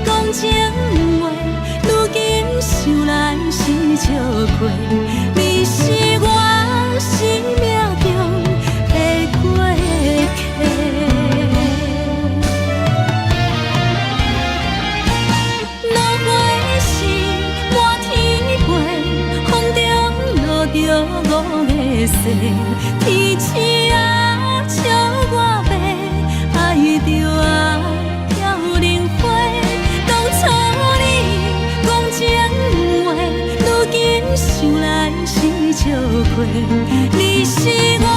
讲情话，如今想来是笑亏。你是我生命中的过客。落花时满天飞，风中落着五个色，天星啊笑我迷，爱着啊飘零花。当初你讲情话，如今想来是笑亏。你是我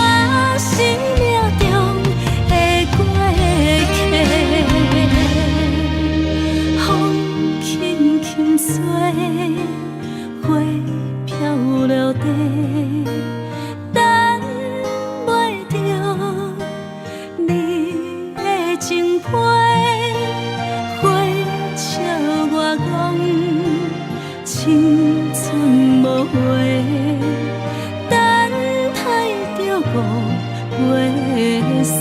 生命中的过客，风轻轻吹，花飘落地，等袂着你的情批。花笑我讲，青春无悔，等待着五月雪。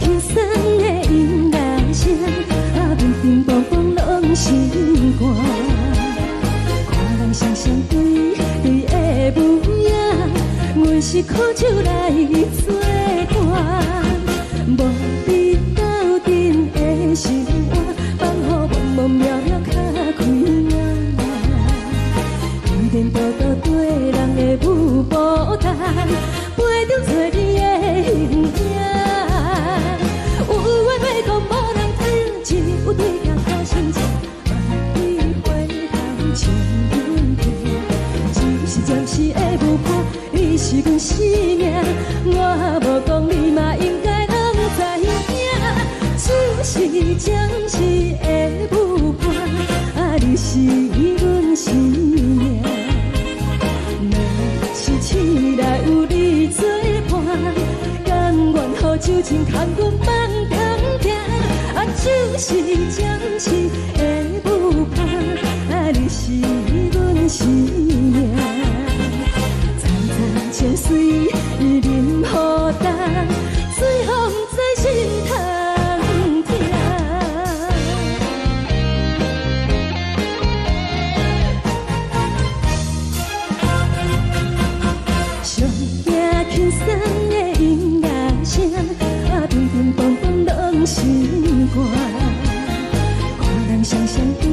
轻松的音乐声，乒乒乓乓拢心肝。看人双双对对的舞影，阮是苦酒来作伴。无你斗阵的心肝，放予茫茫渺渺较开眼。颠颠倒倒对人的舞步弹，陪着做你的形影。有话要讲无人听，只有对镜头心情，万里回头将阮听。就是暂时的舞伴，你是阮生命，我无讲你嘛应该拢知影。就是暂时的舞伴，你是阮生命。若是醒来有你作伴，甘愿予酒精牵阮放长行。就是暂时的舞伴，你是阮生命。层层泉水任雨淡，水风在心头听。上行轻松的音乐声，乒乒乓乓拢心肝。看人双双对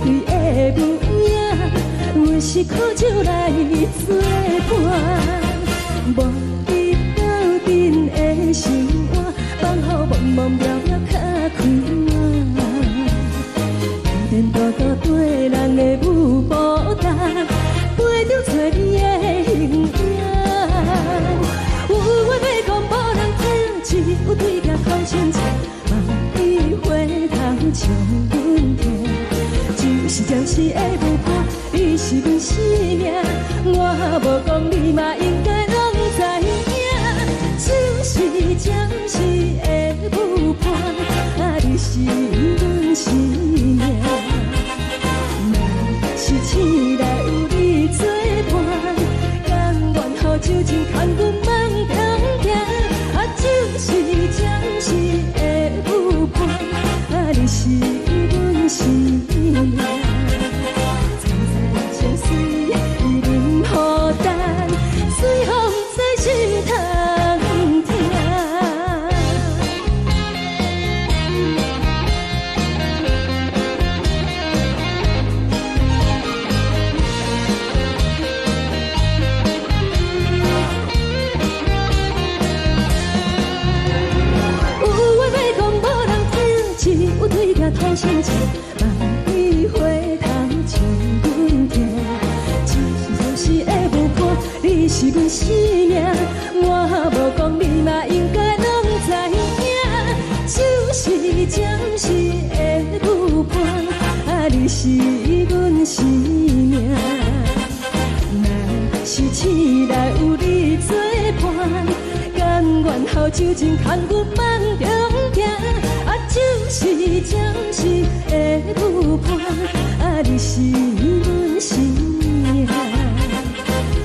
对的舞影，阮是苦酒来作伴。无你斗阵的心肝，放予茫茫渺渺较开眼。颠颠倒倒对人的舞步弹，陪着做你的形影。有话要讲无人听，只有对镜头心情，万里回头将阮听。就是暂时的舞伴，你是阮生命，我无讲你嘛应该拢知影。就是暂时的舞伴，你是阮生命。若是醒来有你作伴，甘愿予酒精牵阮放长行。就是暂时的舞伴，你是阮生命。层层泉水任雨淡，水风在心头听。对镜头心情，万里回头将阮听。就是暂时的舞伴，你是阮生命，我无讲你嘛应该拢知影。就是暂时的舞伴，你是阮生命。若是醒来有你作伴，甘愿予酒精牵阮放长行。就是暂时的舞伴，你是阮生命。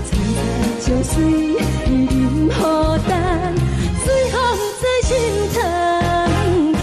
层层泉水任雨淡，水风在心头听。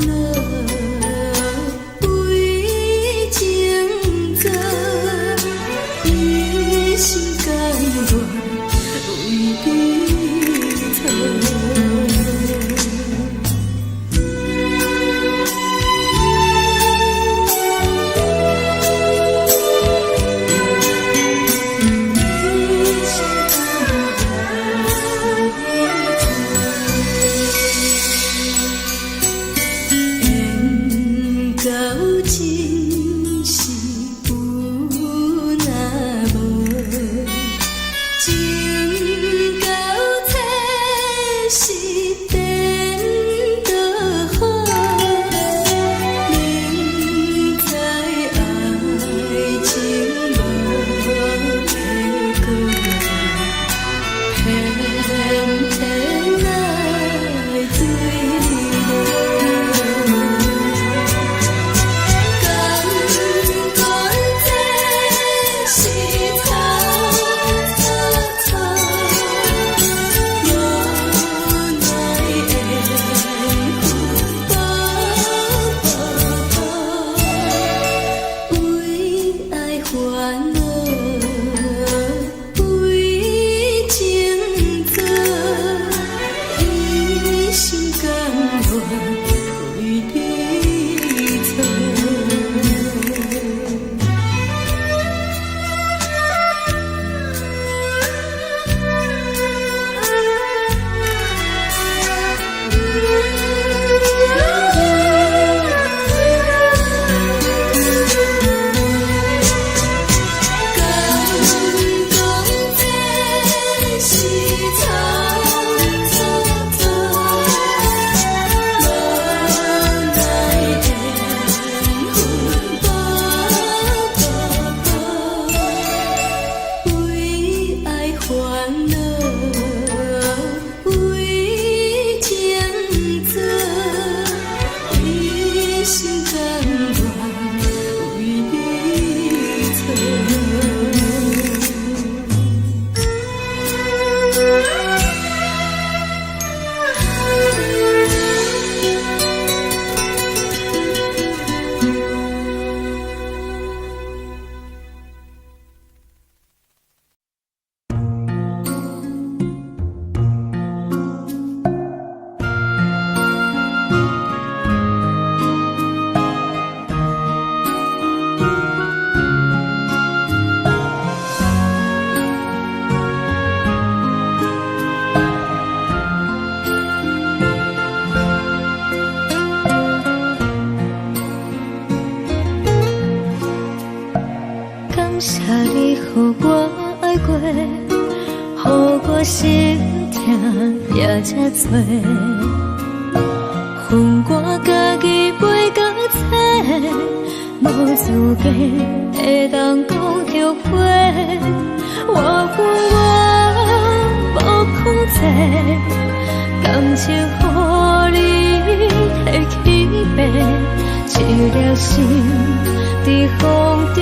恼，为情做，一心甘愿为你错。心痛也这多，恨我家己袂到切，无资格会当讲后悔。我无控制，感情予你提起飞，一粒心伫风中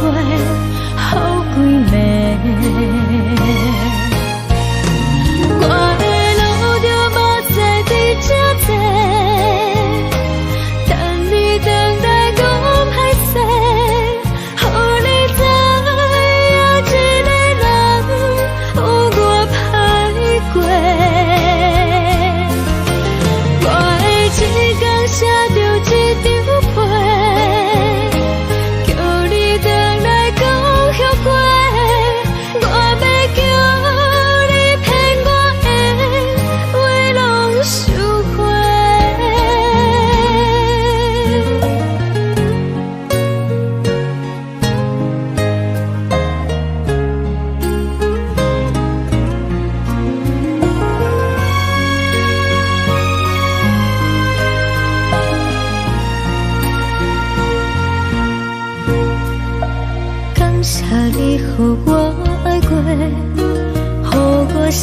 飞，好几暝。我的路就无再伫这多，等你等待讲歹势，予你知影一个人有我歹过。我的一天写着一张被，叫你等来讲后悔。我要叫你骗我的话拢收回。感谢你予我爱过，予我心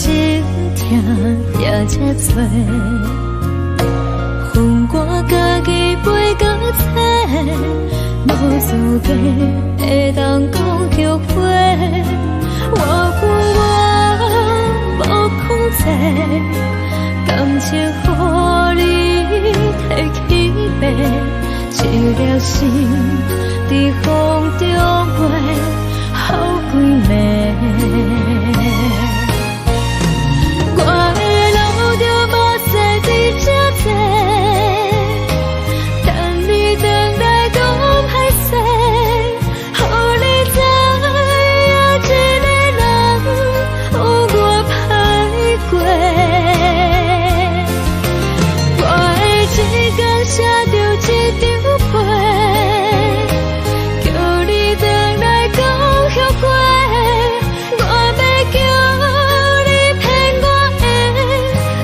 痛也这多，恨我家己袂到切，无资格会当讲后悔。我无控制，感情予你提起一粒心在风中飞，好几暝。我的路就无西伫这多，等你回来讲歹势，予你知影一个人有我歹过。我的一天写着一张被，叫你回来讲后悔。我要叫你骗我的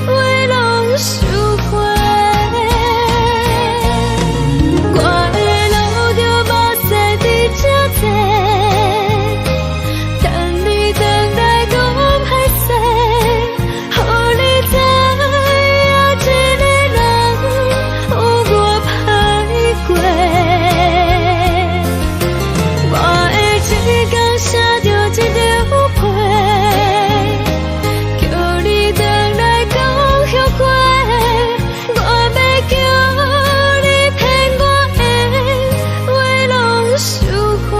话拢收回。我的路就无西伫这多，等你回来讲歹势，予你知影一个人有我歹过。我的一天写着一张被，叫你回来讲后悔。我要叫你骗我的话拢收回。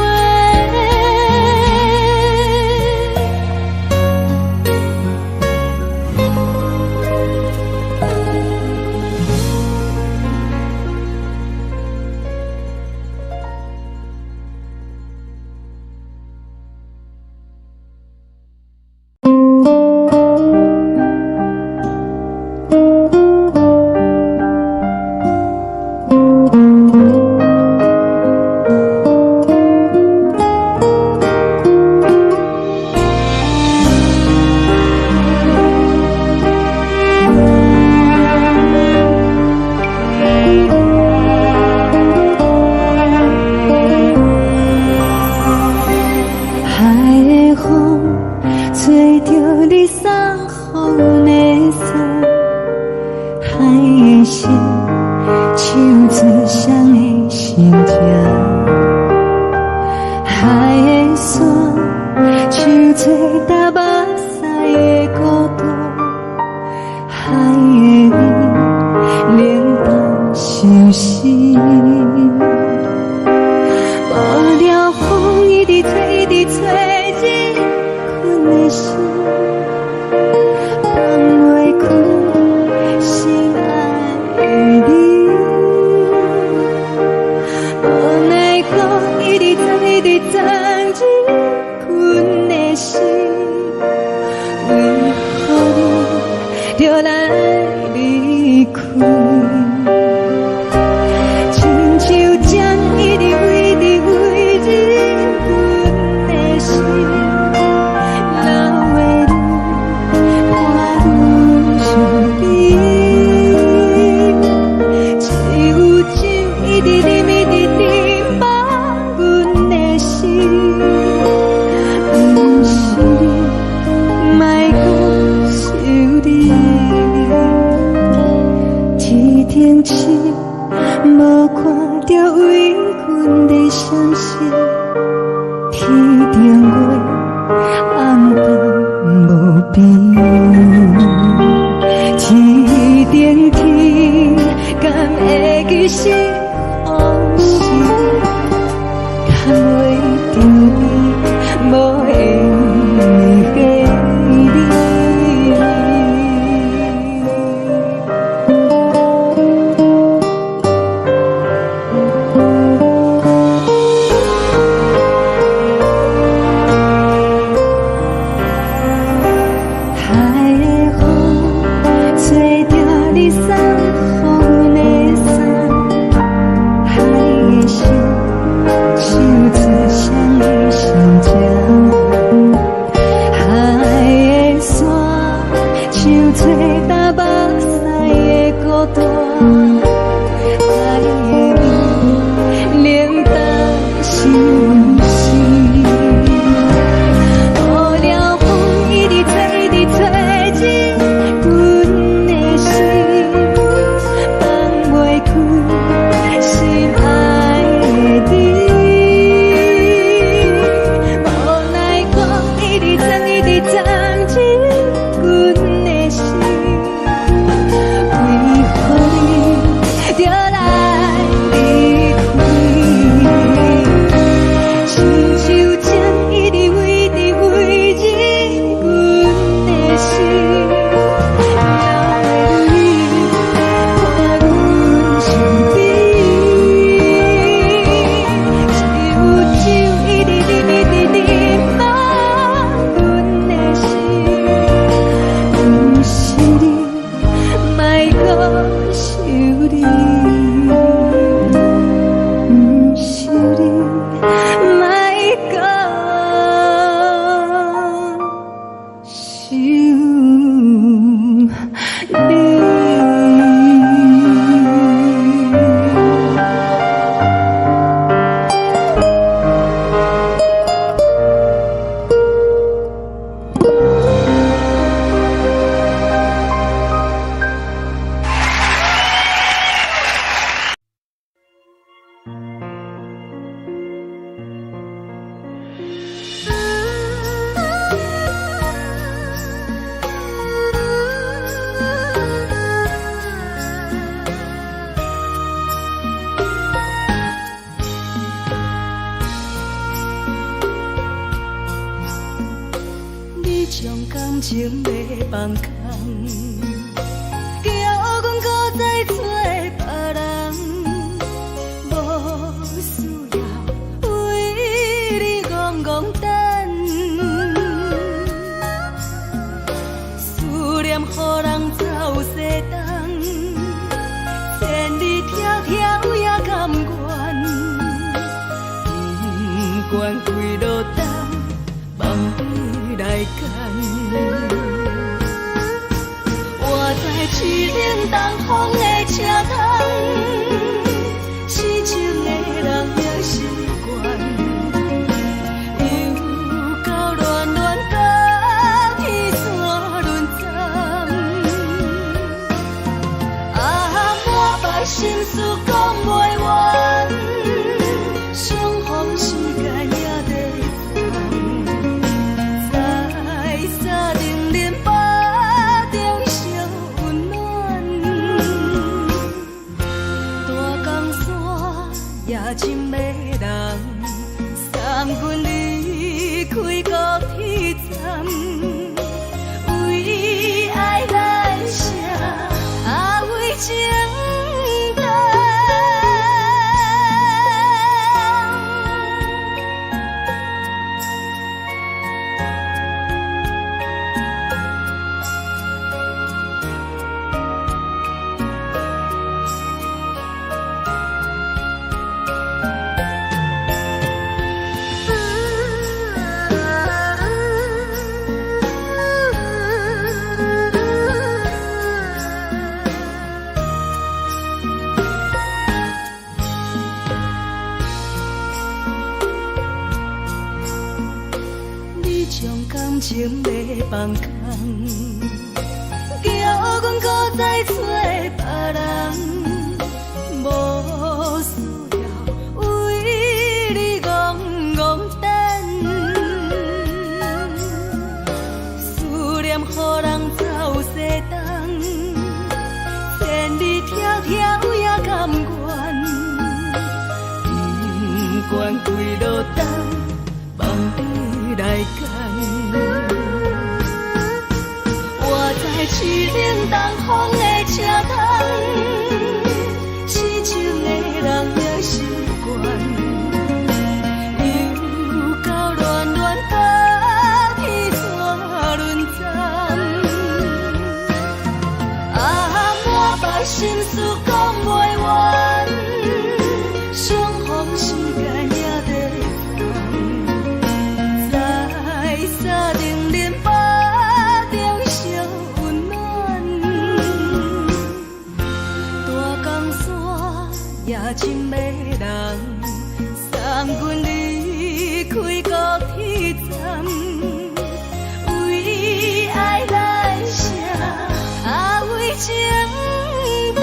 海的风吹着你送风的伞，海的心唱出双的心情，海的山唱出搭目屎的孤独，海的你冷淡伤心。无聊风一直吹，一直吹进困的心，放袂开心爱的你。无奈何一直藏，一直藏进困的心，为何你就来离开？亲像针一直围伫围进阮的心，流的泪伴阮伤悲，只有酒一直啉，一直啉饱阮的心，不是你，莫讲想你。一天起，无看到为阮的伤心，天顶月暗淡无边，一顶天敢会记是往事，敢袂着你无缘给你。感情要放空，叫阮搁再找别人，无需要为你戆戆等。思念予人走西东，千里迢迢也甘愿，不管几路灯，梦你来牵。我在市顶东风的车窗，痴情的人也习惯，又到乱乱甲天山轮站。啊，满腹心事讲袂完，相逢时间也在转，在沙定林巴中相温暖。大江山也真迷人，送阮离开高铁站，为爱来写，为情等。你将感情要放空，叫阮搁再找别人，无需要为你戆戆等。思念予人走西东，千里迢迢也甘愿，不管几路灯，梦你来牵。我在市顶东风的车窗，痴情的人也习惯，又到乱乱甲天山轮站。啊，满腹心事讲袂完，相逢时间也在转，在沙定林巴中相温暖。大江山也真迷人，送阮离开高铁站，为爱来写，为情等。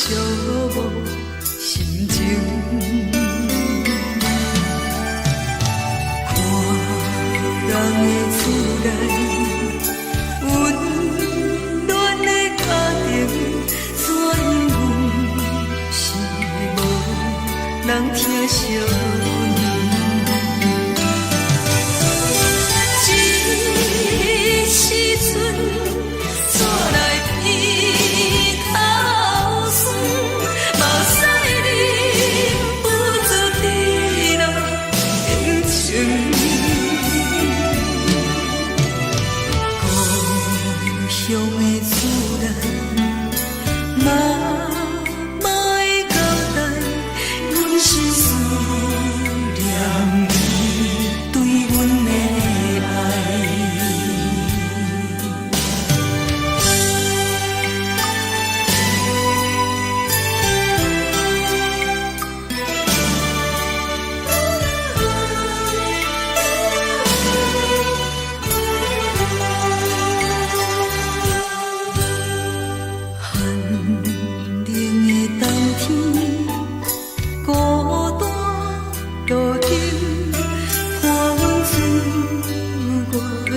寂无心情。看人的厝内温暖的家庭，怎样是无人疼惜。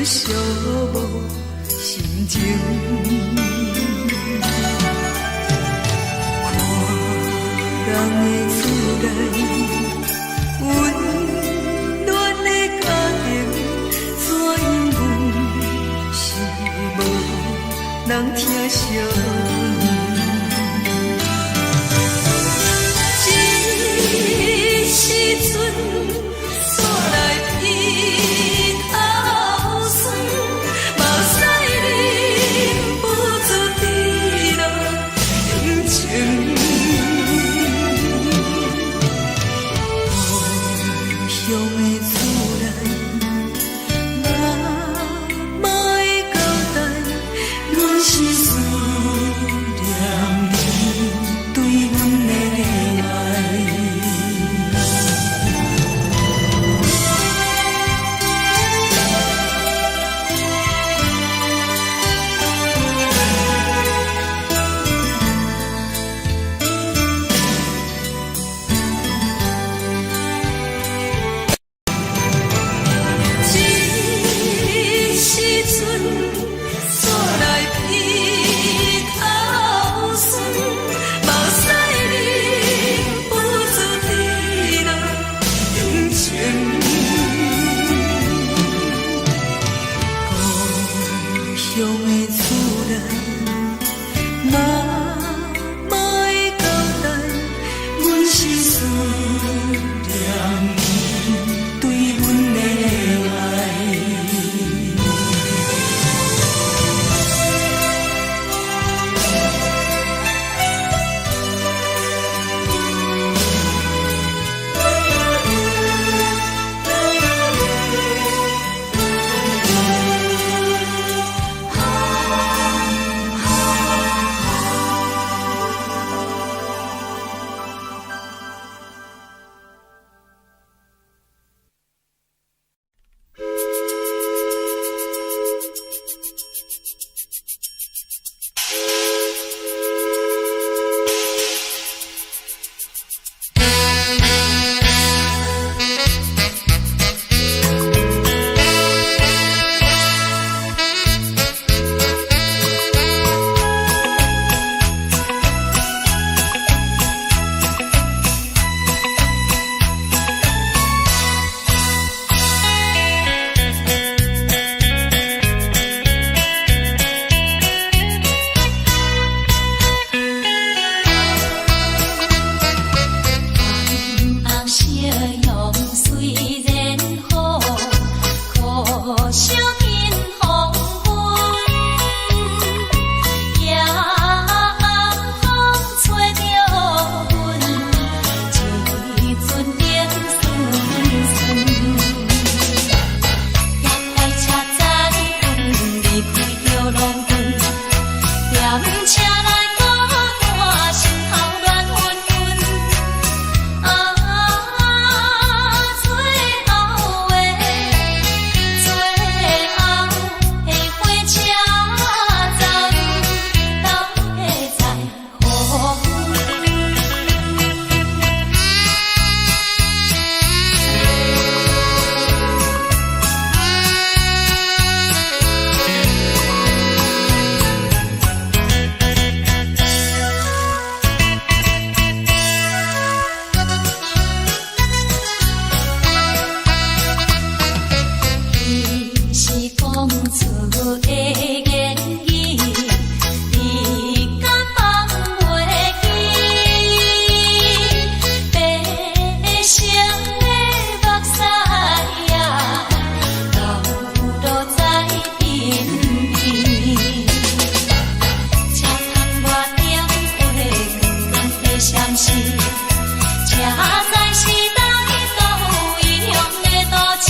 寂无心情，看人的厝内温暖的家庭，怎样是无人疼惜。一时阵煞来伊头酸，目屎忍不住滴落眼睛。故乡的厝内，妈妈的交代，阮是思相思，这才是咱都异乡的都市。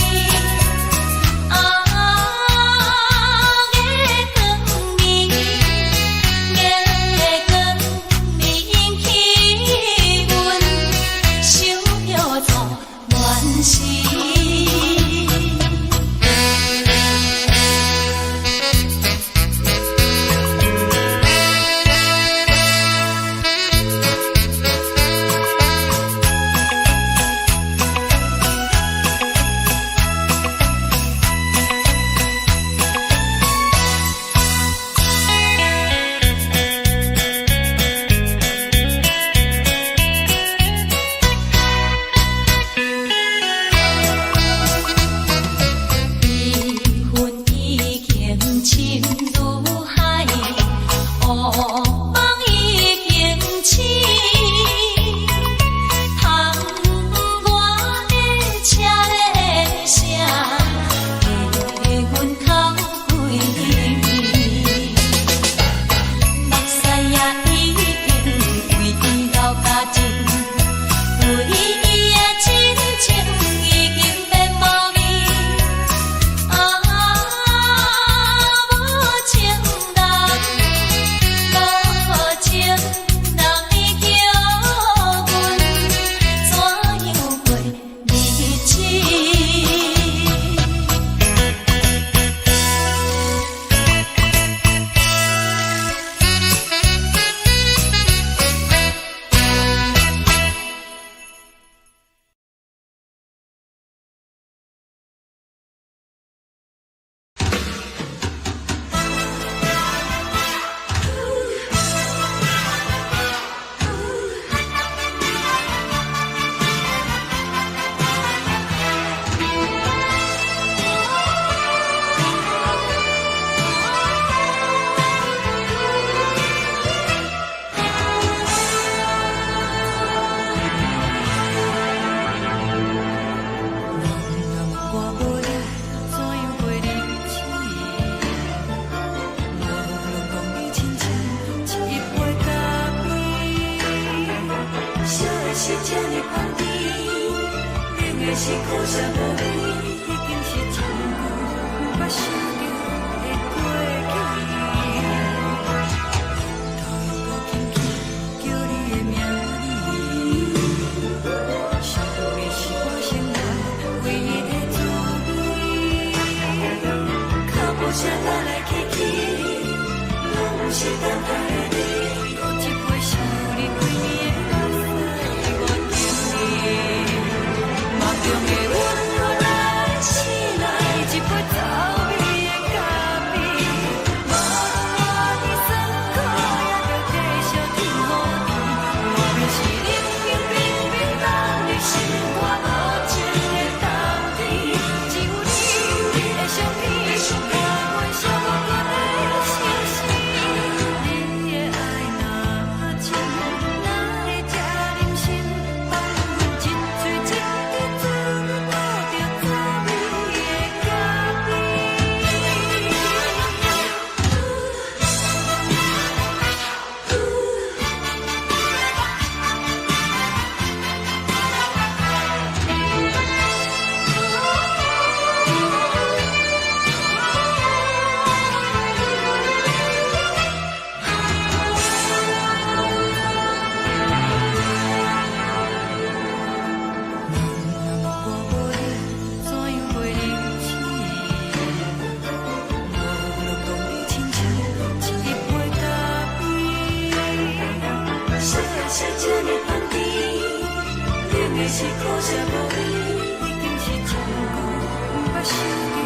是苦涩无味，已经是一句捌想着的过去。头又搁轻轻叫你的名字，想你是我生活唯一的滋味。脚步声来来去去，拢是等待的你。搁一杯想你几年的泪水，我等你。梦中的温柔来醒来，一杯走味的咖啡，无论我的酸苦，也着继续甜乎甜。外面是冷冰冰冰冷的心肝，无情的冬天，只有你的相片，伴阮寂寞过的心事。你的爱若深，哪会这忍心放阮一嘴一滴珠？是这呢香甜，冷的是苦涩无味，已经是一句捌想着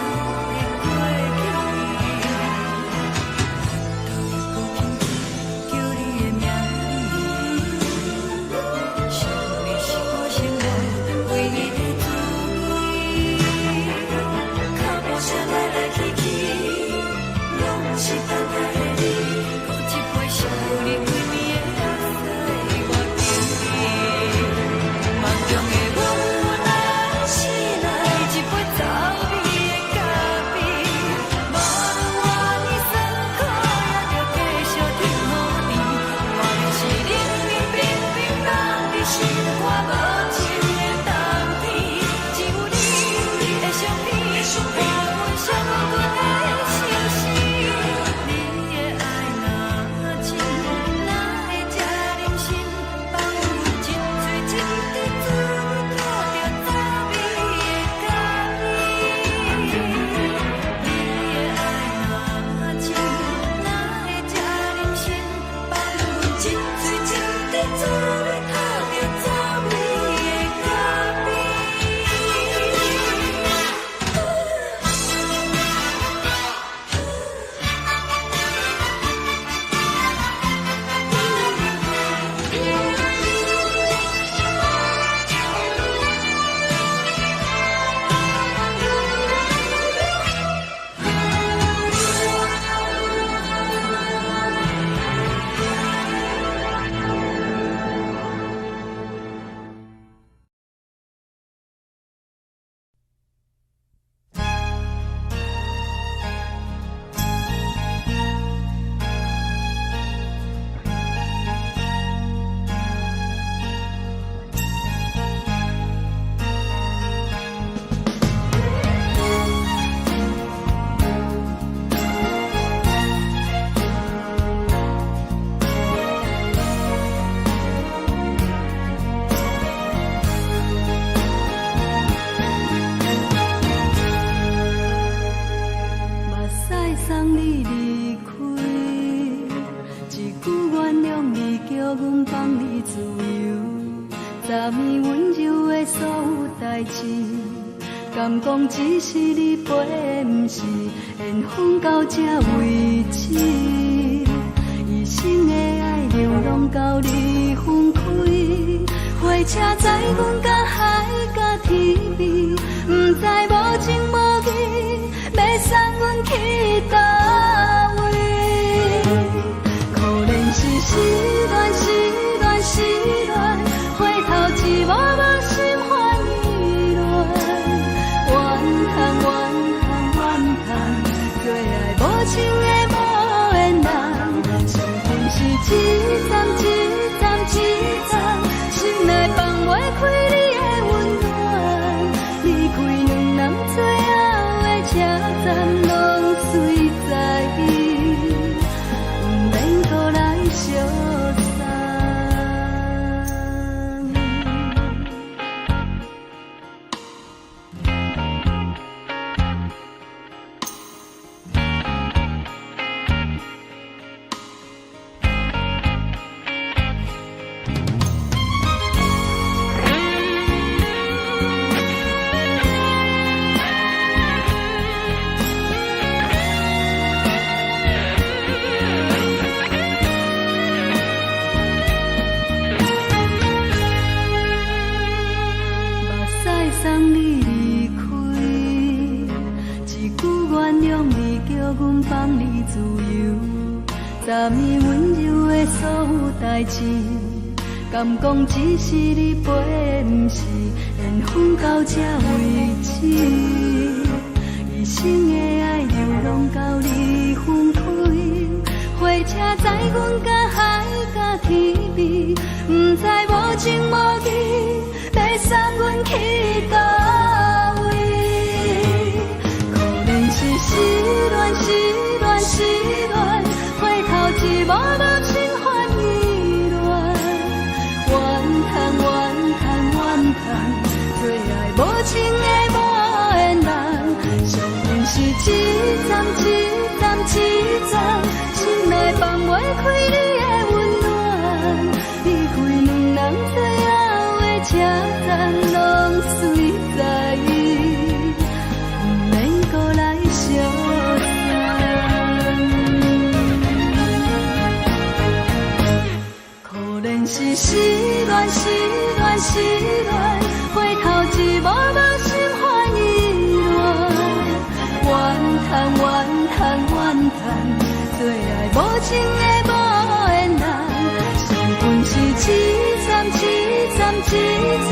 的过去。头又搁轻轻叫你的名字，想你是我生活唯一的滋味。脚步声来来去去，拢是等待的你，搁一杯想你几年的泪水。梦中的温柔来醒来，一杯走味的你自由，昨暝温柔的所有代志，敢讲只是你陪，不是缘分到这为止。一生的爱流浪到你分开，火车载阮到海甲天边，不知无情无义，要送阮去倒位？可怜是失恋，失恋，失恋，回头一幕幕心烦意乱，怨叹，怨叹，怨叹，最爱无情的无缘人，伤痕是一站一站一站，心内放袂开你的温暖，离开两人最后的车站，拢随在不免搁来相送。送你离开，一句原谅你，叫阮放你自由。昨暝温柔的所有代志，敢讲只是你陪，不是缘分到这为止。一生的爱流浪到你分开，火车载阮到海甲天边，不知无情无义，要送阮去倒位？可怜是失恋，失恋，失恋，回头一幕幕心烦意乱，怨叹，怨叹，怨叹，最爱无情的无缘人，伤痕是一站一站一站，心内放袂开你的温暖，离开两人最后的车站，拢随在不免搁来相送。可怜是失恋，失恋，失恋，回头一幕幕心烦意乱，怨叹，怨叹，怨叹，最爱无情的无缘人，伤痕是一站一站一站，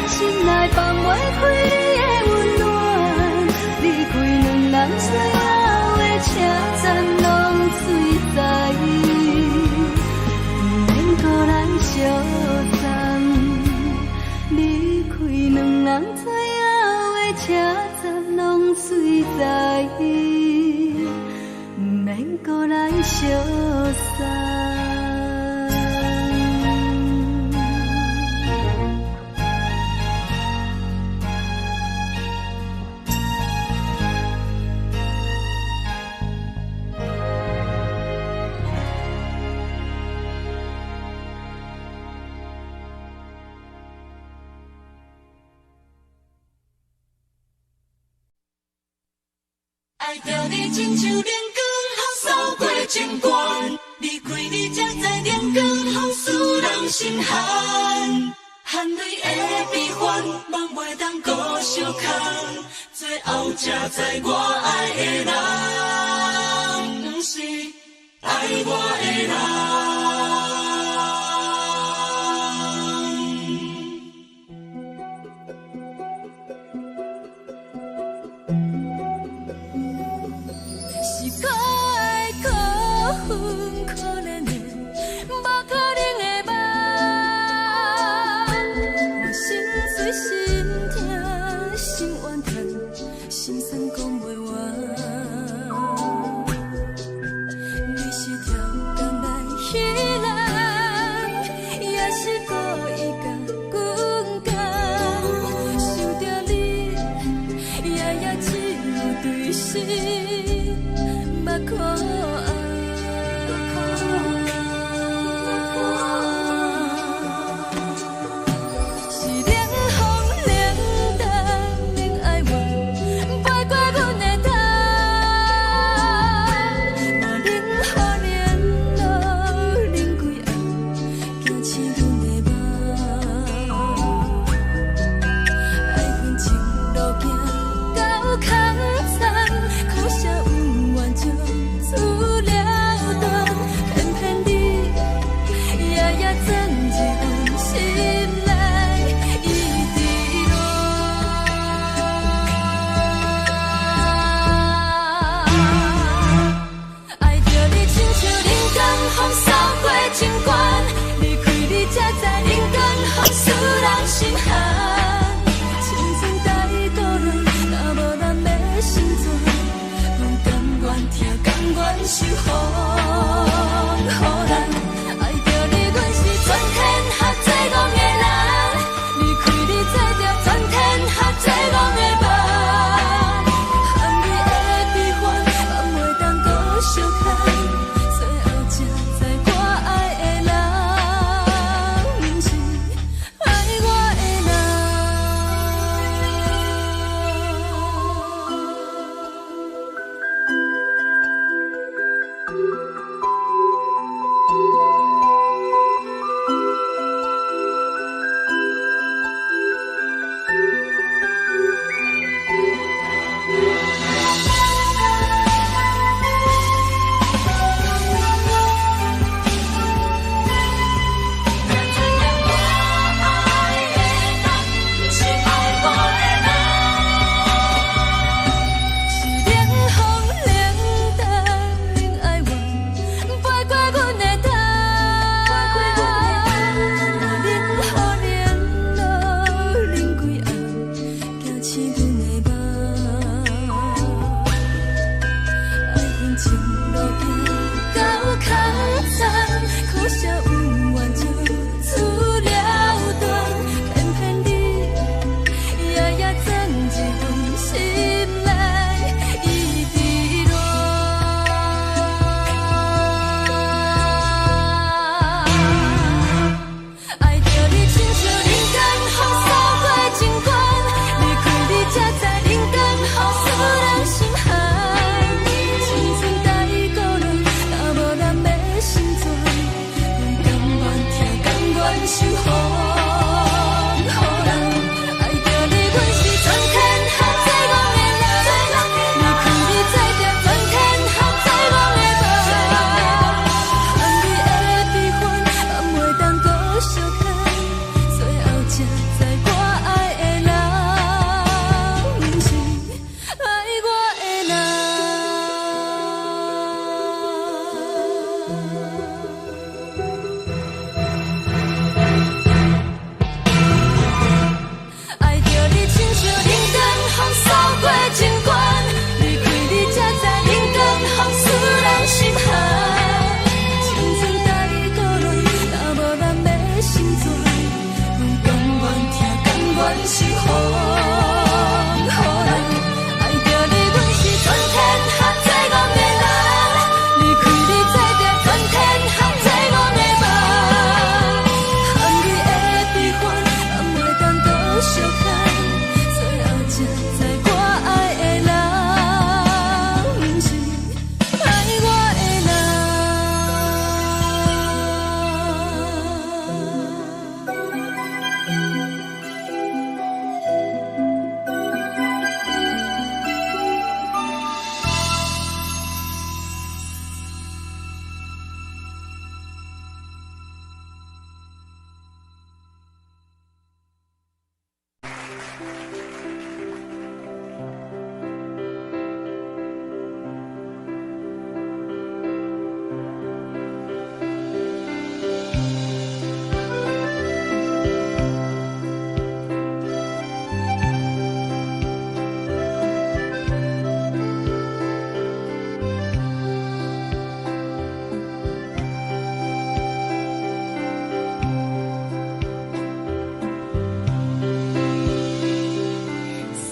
心内放袂开你的温暖，离开两人最后的车站，拢随在不免搁来相送。离开两人最后的车站，拢随在不免搁来相送。爱着你亲像阳光透扫过情关，离开你才知阳光风使人心寒。含泪的悲欢，望袂当搁相牵，最后才知我爱的人，不是爱我的人。是可爱可恨可怜的，无可能的梦。我心碎心痛心怨叹，心酸讲袂完。你是条工来。甘愿听，甘愿是风，予人爱着你，阮是全天下最戆的人，离开你做阵全天下最戆的梦，含泪的悲欢，也袂当搁相牵，最后才知我爱的人，不是爱我的人。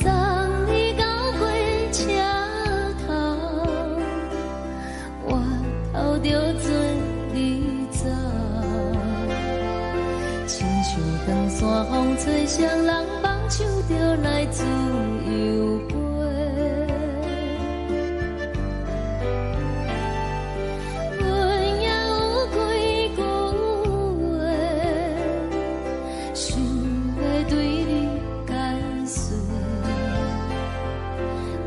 送你到火车头，我头着准你走，亲像长山风吹双人放手着来自由飞。阮也有几句话，想要对你解释，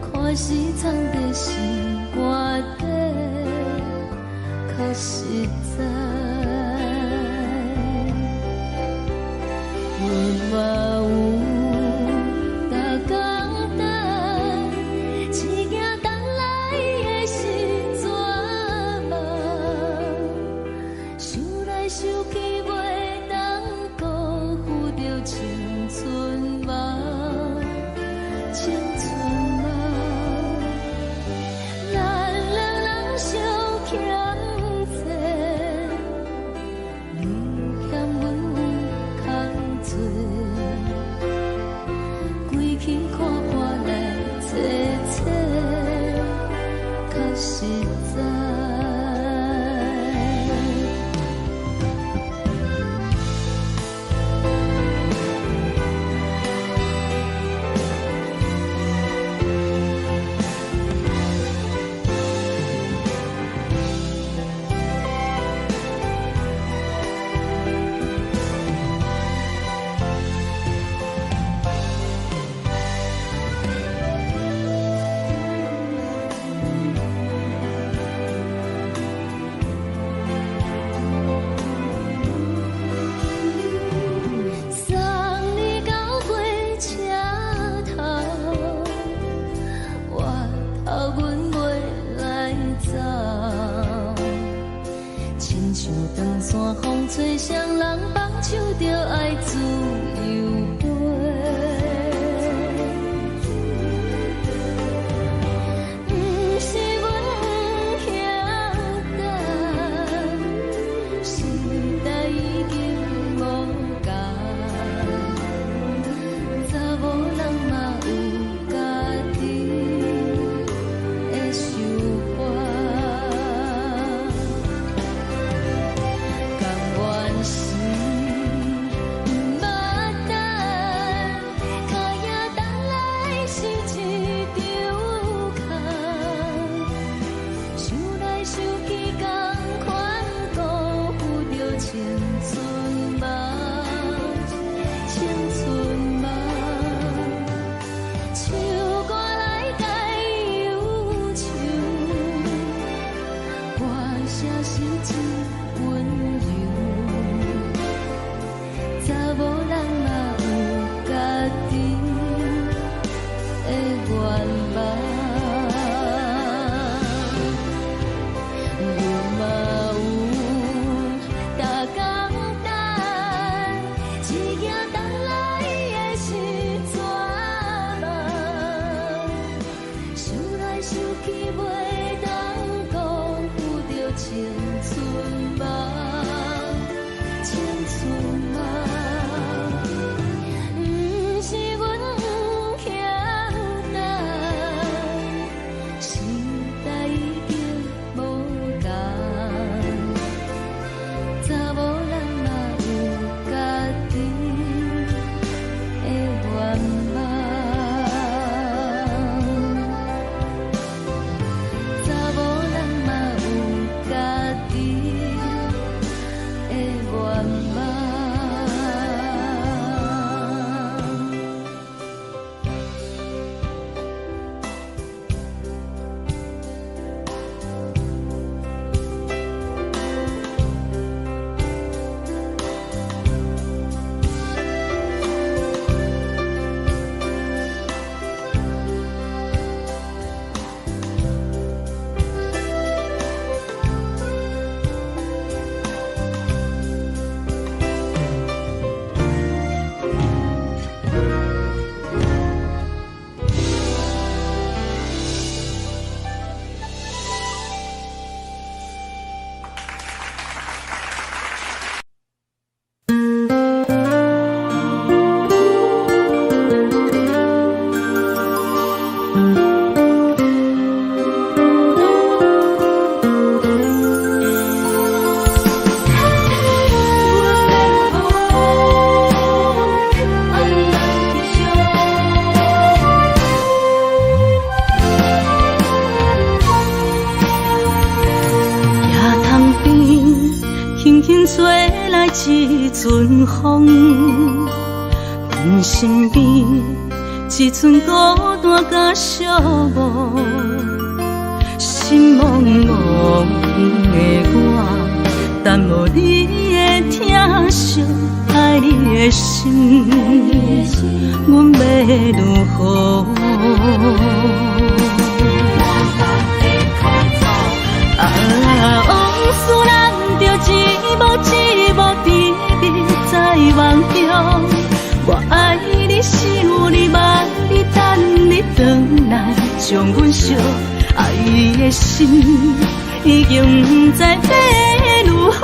可是藏在心肝底，较实在。阮嘛有大简单，一件等来的是绝望，想来想去袂当辜负着青春梦，青春梦。咱两人相欠债，你欠阮空罪，归去看看来坐坐，较实在。送你到火车头，我头阮袂来走，亲像长山风吹双人放手着爱自由飞。不是阮不晓等，时代已经无共，查某人嘛有家己的想法，甘愿是阮身边只剩孤单甲寂寞，心茫茫的我，等无你的疼惜，爱你的心，阮要如何？往事咱着一幕一幕甜蜜在梦中。我爱你，想你，望你，等你回来，将阮惜爱的心，已经不知要如何。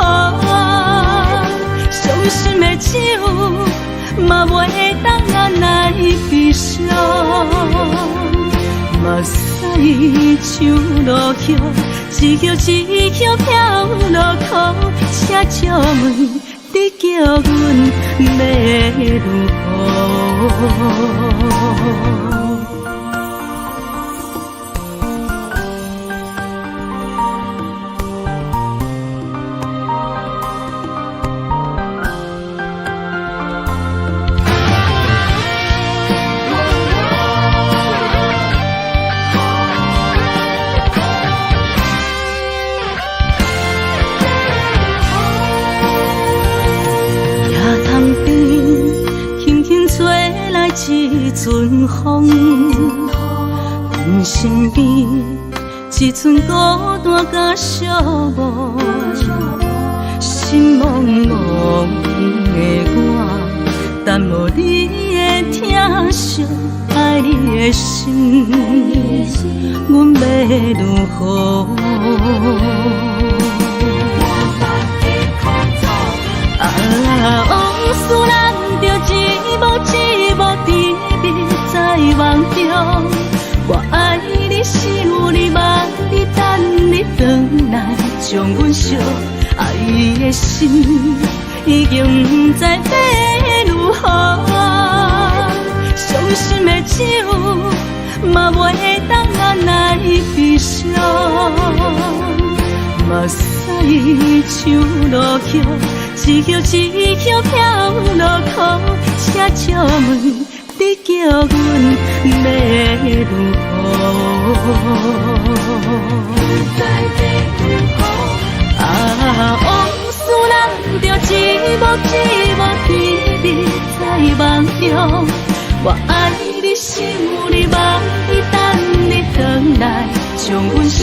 伤心的手，嘛袂当按来悲伤。目屎像落雨，一曲一曲飘落雨，请借问。你叫阮要如何？一阵风，阮身边只剩孤单甲寂寞，心茫茫的我，等无你的疼惜，爱你的心，阮要如何？往事咱着一幕一幕甜蜜在梦中。我爱你，想你，望你，等你回来，将阮惜爱的心，已经不知要如何。伤心的手，嘛袂当按来悲伤。目屎像落雨，一曲一曲飘落雨，请借问你叫阮要如何？往事咱着一幕一幕甜蜜在梦中。我爱你，想你，望你，等你回来，将阮惜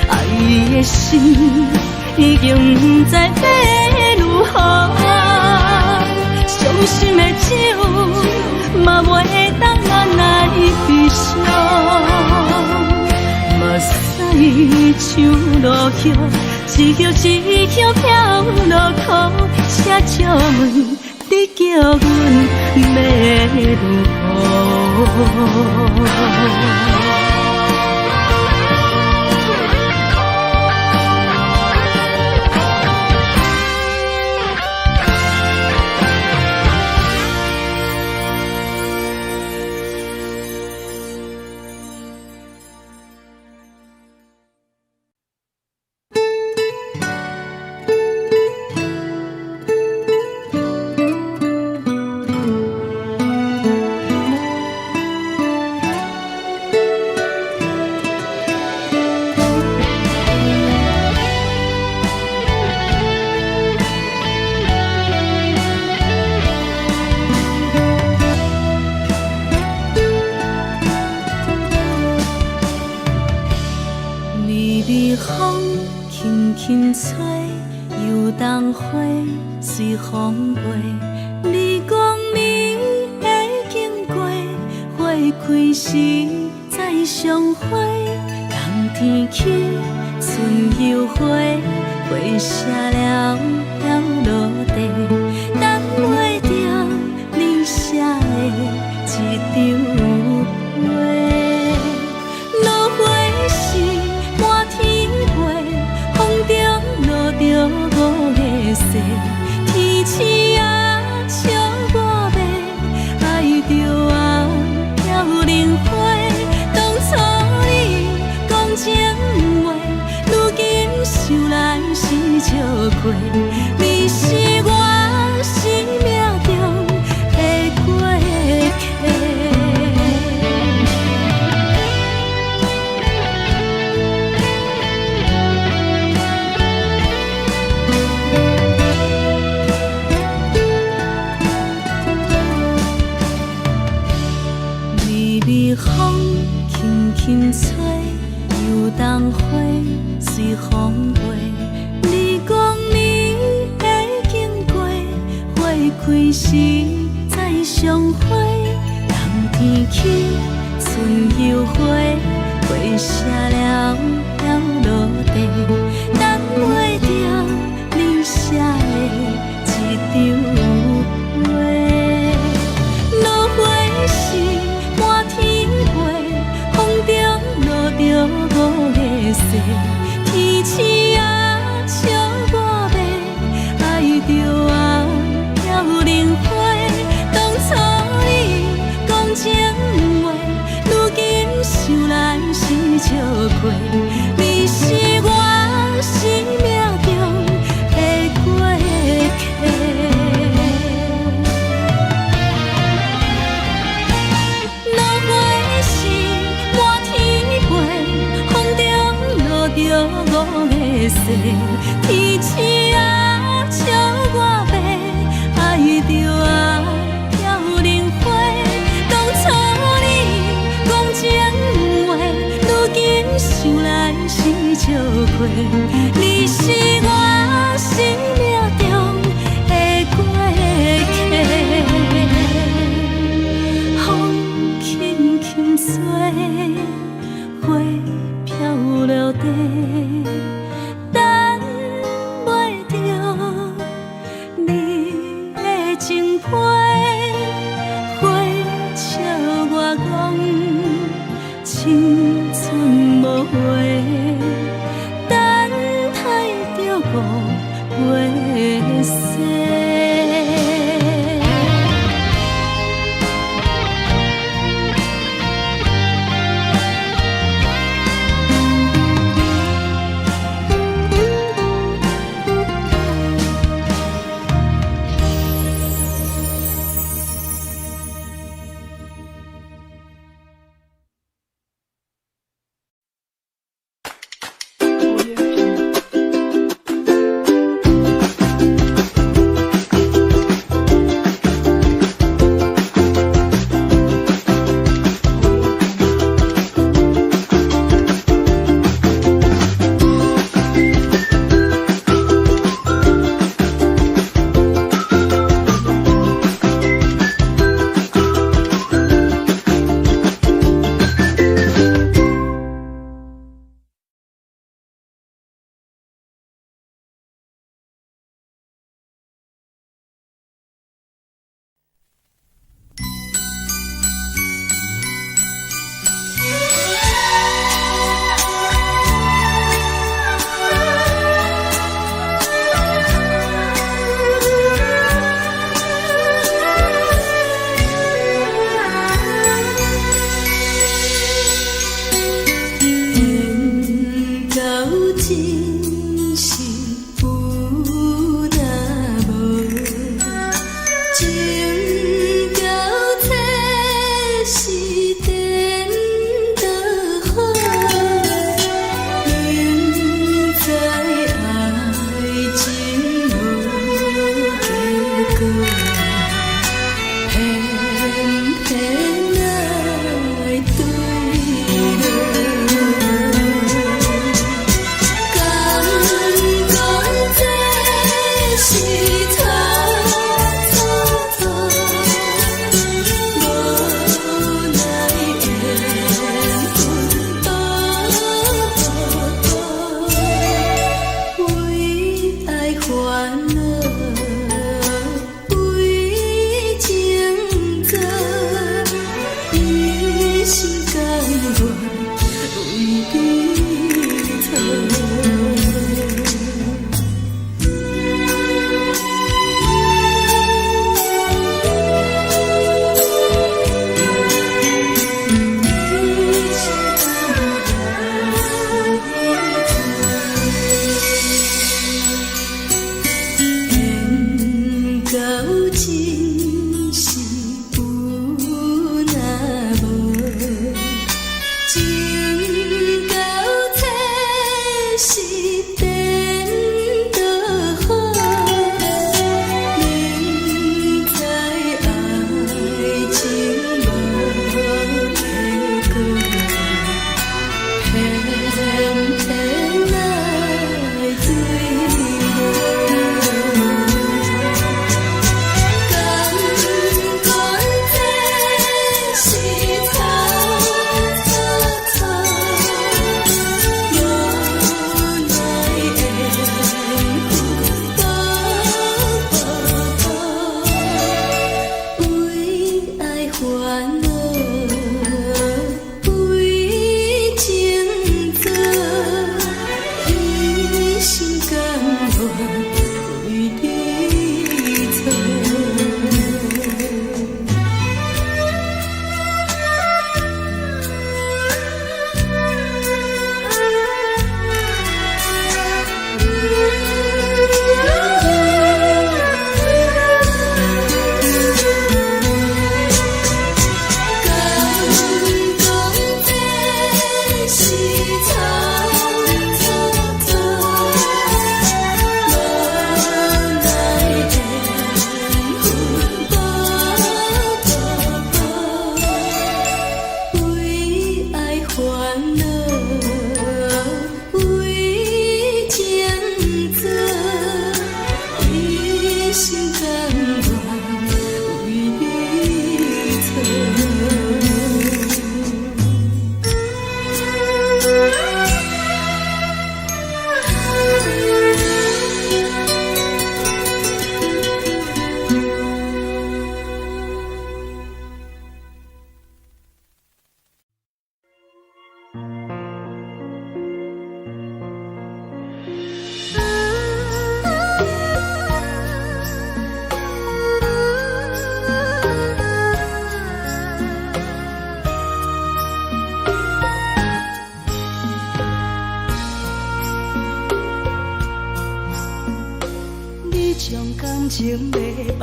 爱的心，已经不知要如何。伤心的手，嘛袂当按来悲伤。目屎像落雨，一曲一曲飘落雨，请借问你叫阮要如何？随风飞，你讲你会经过，花开时再相会。冬天起，春又花，花谢了要落地，等袂着你写的一张画。落花时满天飞，风中落着五个色。天星啊，笑我迷，爱着啊飘零花。当初你讲情话，如今想来是笑过。你是我生命中的过客。相会，人天起，春又花，花谢了飘落地，等袂着你写的一张画。落花是满天飞，风中落着五个色，天星啊笑我迷，爱着啊飘零花。当初你讲情话，如今想来是笑亏。你是我生命中的过客。落花是满天飞，风中落着五个色，天星啊笑我迷，爱着啊飘零花。当初你讲情话，如今想来是笑亏。你是我生命中的过客，风轻轻吹，花飘落地，等袂着你的情批。花笑我讲，青春无悔，等待着五月雪。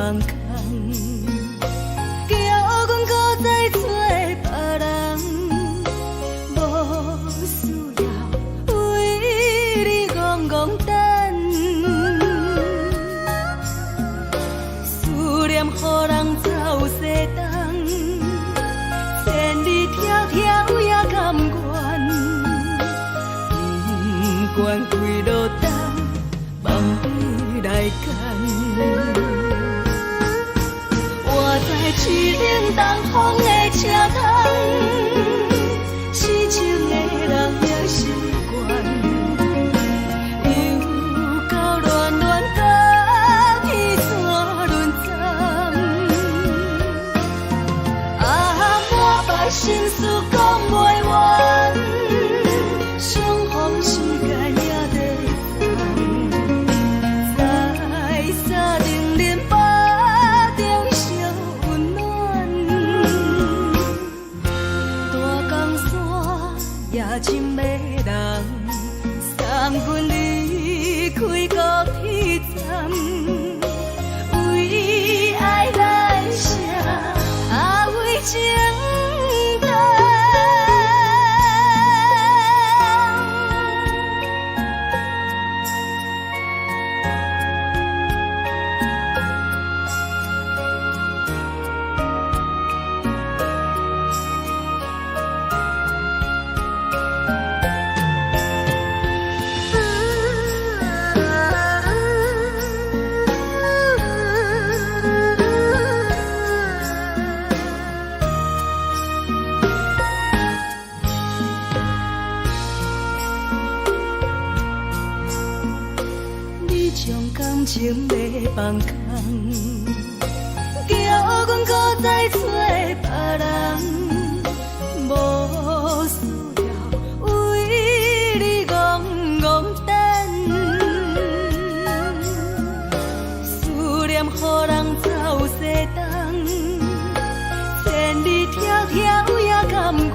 放空，叫阮搁再做别人，无需要为你戆戆等，思念予人走西东，千里迢迢也甘愿，不管几落冬，望你来干。我在市顶东风的车窗，痴情的人也习惯，又到乱乱甲彼山论斩。满腹心事讲袂完，相逢时间也在等，在沙丁林巴中相温暖。大江山也真迷人，送阮离开高铁站，为爱来写为情。感情要放空，叫阮搁再做别人，无需要为你戆戆等，思念予人走西东，千里迢迢也甘愿，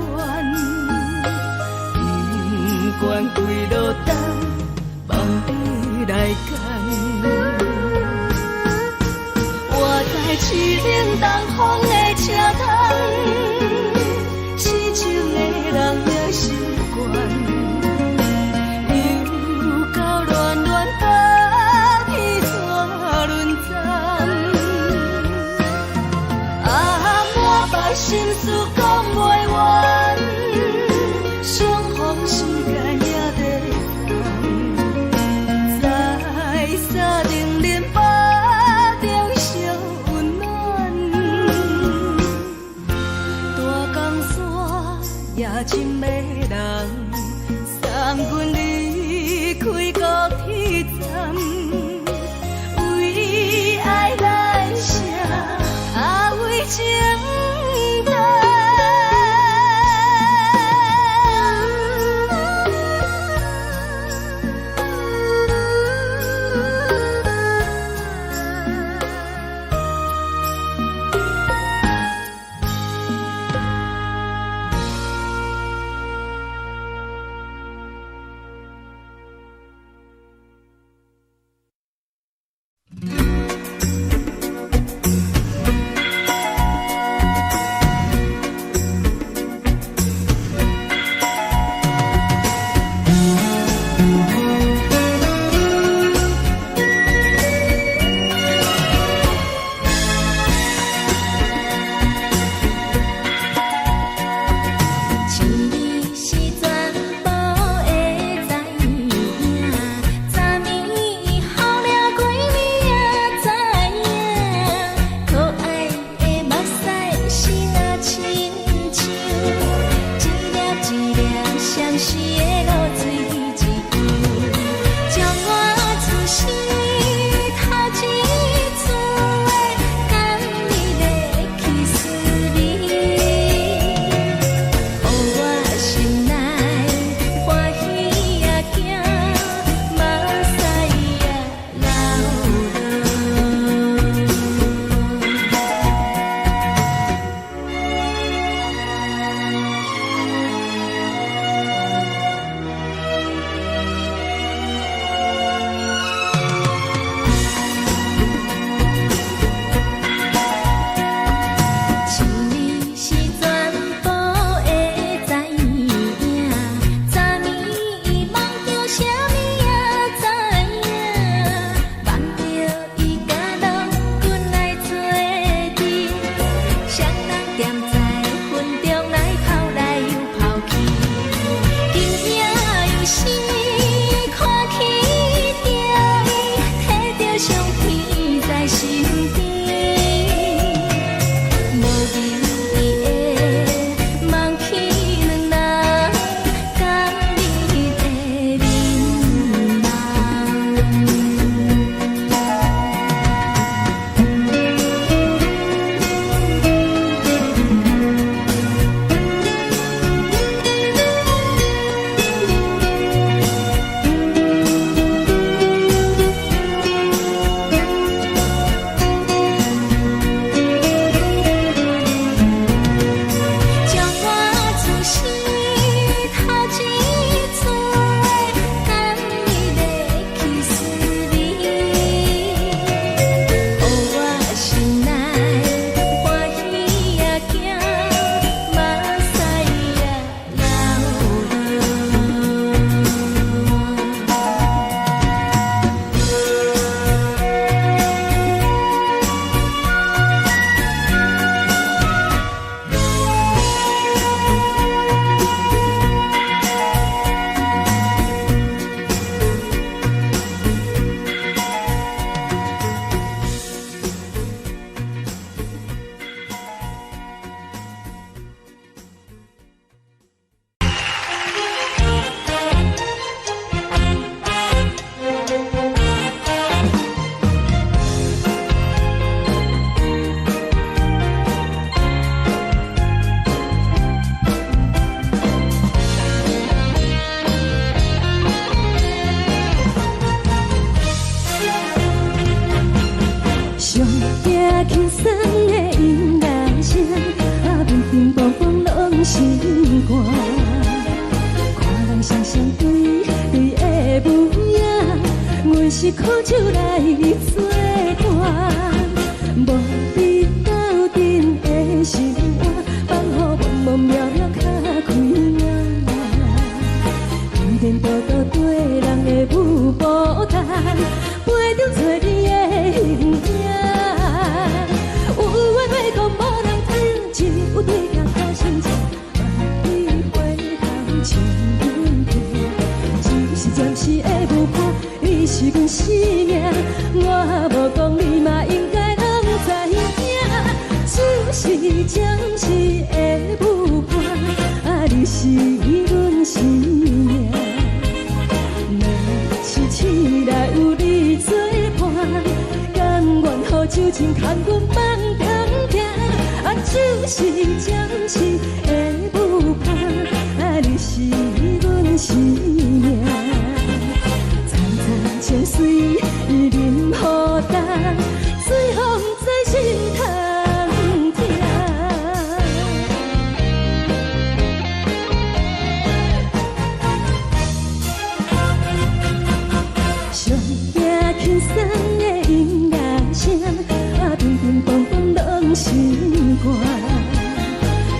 不管几落冬，望你来干。我在市顶东风的车窗，痴情的人也习惯，又到乱乱甲彼山论斩。满腹心事讲袂完，相逢时间也在等，在沙丁林巴中相温暖。大江山也真迷人，送阮离开高铁站，为爱来写为情。暂时的舞伴，你是阮生命。若是醒来有你作伴，甘愿予酒精牵阮放长行。就是暂时的舞伴，你是阮生命。层层情水任何担，随风在心头听。上惊轻松的音乐声，乒乒乓乓拢心肝。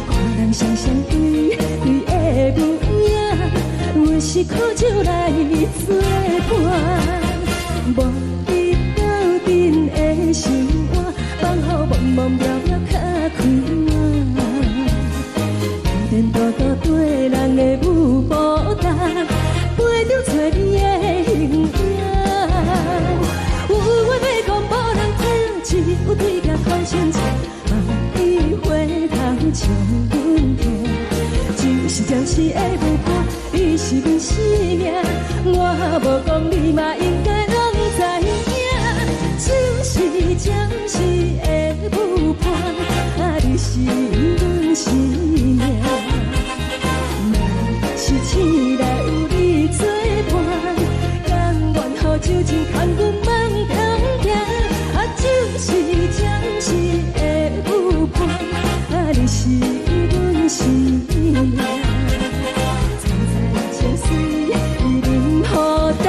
看人双双对对的舞影，阮是苦酒来作伴。无你斗阵的心肝，放予茫茫渺渺较开晏。颠颠倒倒对人的舞步踏，陪着找你的形影。有话要讲无人听，只有对镜看清楚，梦里回头将阮听。就是暂时的舞伴，你是阮生命。我无讲你嘛应该拢知影，就是暂时的舞伴，你是阮生命。若是醒来有你作伴，甘愿予酒精牵阮放长行。就是暂时的舞伴，你是阮生命。层层情水任何担，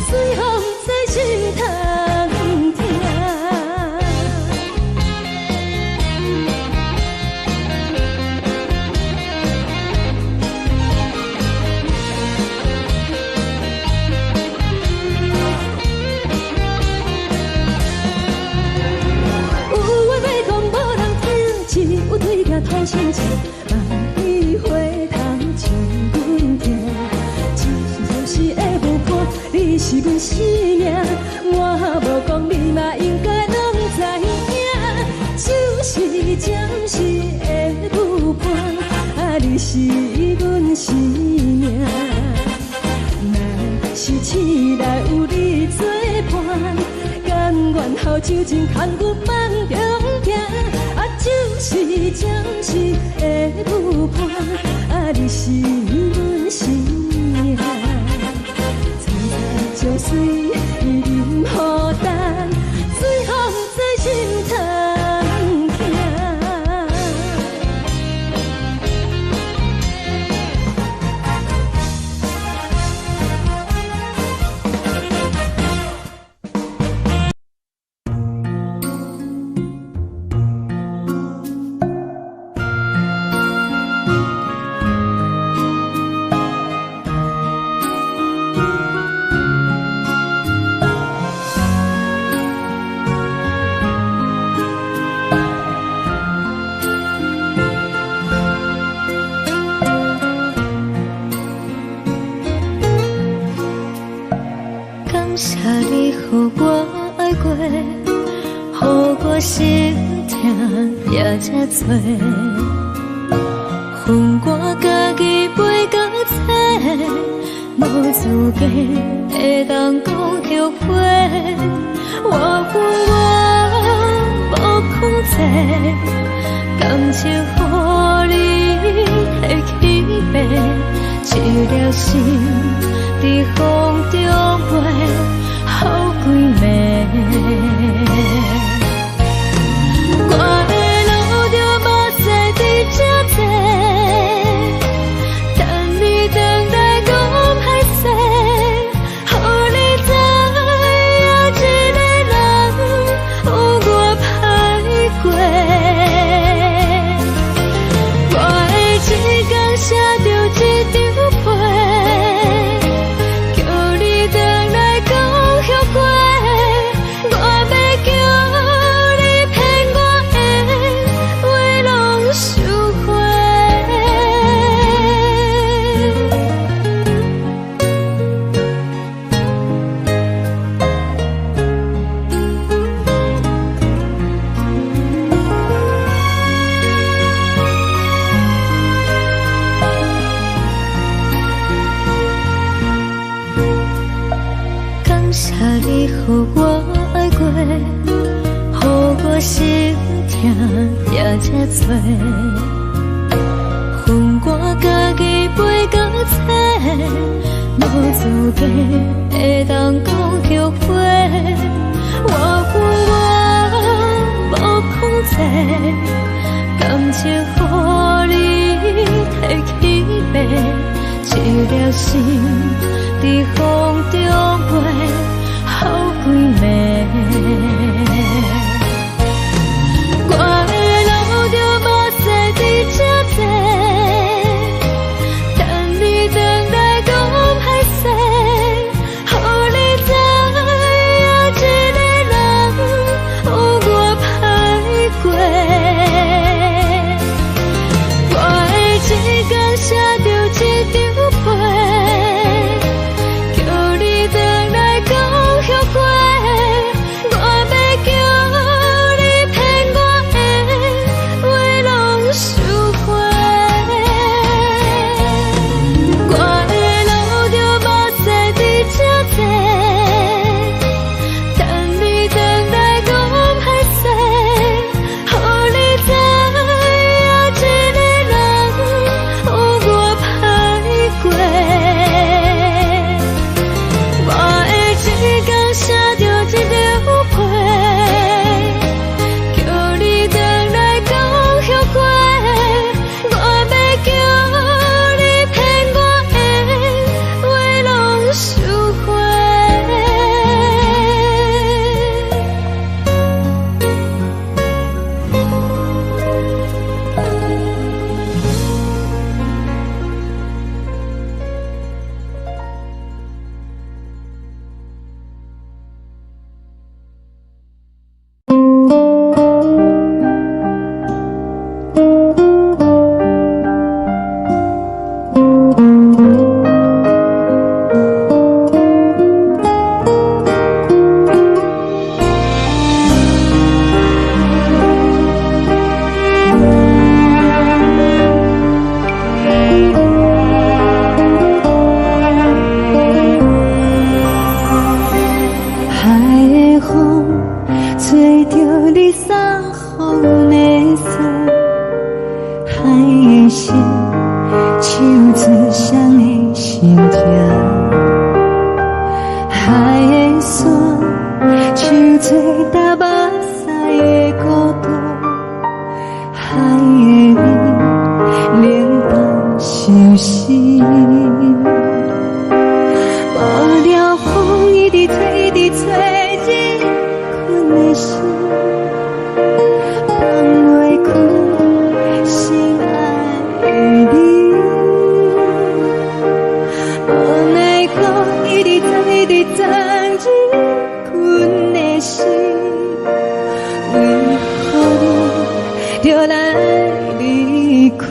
随风在心头听。有对镜看清楚，梦里回头将阮听。就是暂时的舞伴，你是阮生命。我无讲你嘛应该拢知影，就是暂时的舞伴，你是阮生命。若是醒来有你作伴，甘愿予酒精牵阮放长行。就是暂时的舞伴，你是阮生命。层层情水任何担，随风在心头听。谢你予我爱过，予我心痛也这多，分我家己陪到底，无资格会当讲后悔。我无控制，感情予你的起飞，一条心在风中飞。好几暝，我的路着目屎伫这多，等你回来讲歹势，予你知影一个人有我歹过。我的一天写着一张被，叫也这多，分我家己飞到切，无资格会当讲后悔。我无控制，感情予你提起白，一粒心在风中飞，好几暝。我的路就无西伫这多，等你回来讲歹势，予你知影一个人有我歹过。我的一天写着一张被，叫你回来讲后悔。我要叫你骗我的话拢收回。我的路就无西伫这多，等你回来讲歹势，予你知影一个人有我歹过。我的一天写着一张被，叫你回来讲后悔。我要叫你骗我的话拢收回。海的风吹着你送予的伞，海的心手指双的心痛，海的山手吹打目屎的孤独，海的你冷淡伤心。无聊风一直吹，一直吹，日困的心，放袂开心爱你。无奈何一直藏，一直藏，日困的心，为何你就来离开？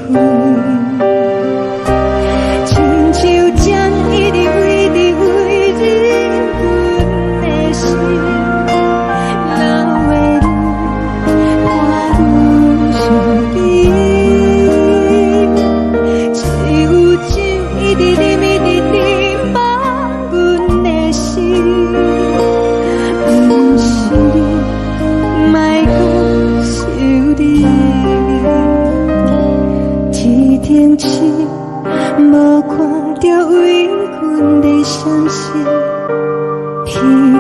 亲像针一直为你为日困的心，流的泪我愈想你，只有酒一直啉一直啉饱阮的心，不是你，莫讲想你，一定是无看到为阮的伤心，天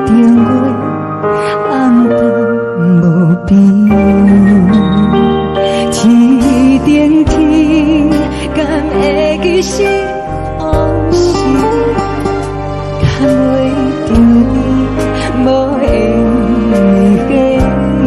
顶月暗淡无边，天顶天敢会记是往事，敢袂着你无缘给你。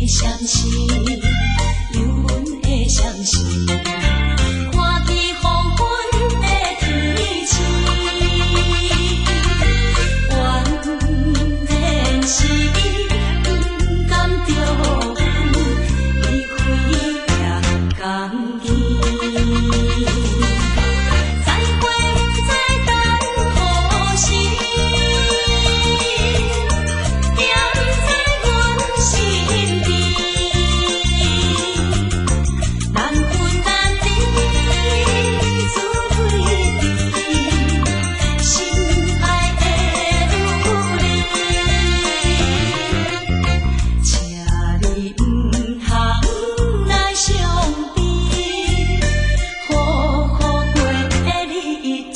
的相思，有阮的相思。看起黄昏的天气，原然是不甘着阮离开夜港边。再会不再等何时？踮在阮身边，难分难离，自对比，心爱的女儿，请你不通来伤悲，好好过日子。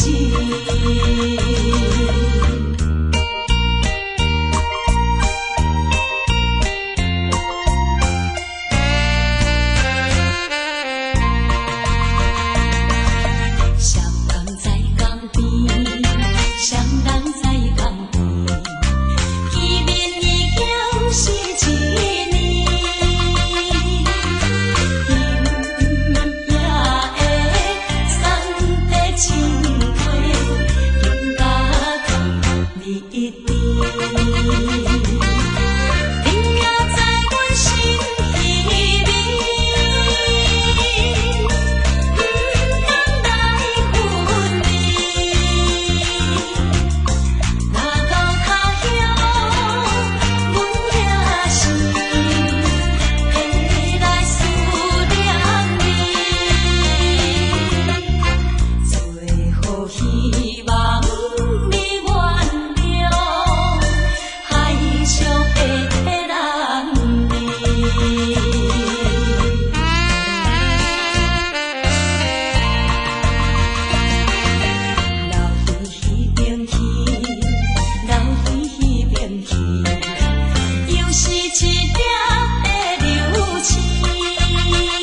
双人在江边，双人在江边，见面已经是一年。今夜的山的青花，应甲同你一边。你也在阮心里面，不敢来分离。若到他乡，阮也是会来思念你。最后希望你原谅海上的人儿。流回迄边去，流回迄边去，又是一粒的流星，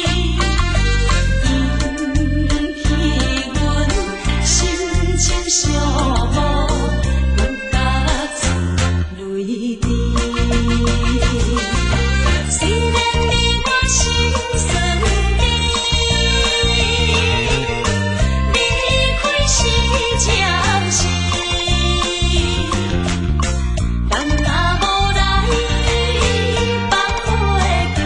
引起阮心情伤无，阮甲出泪滴。虽然你我心酸离，离开是暂时，但若无来放花期，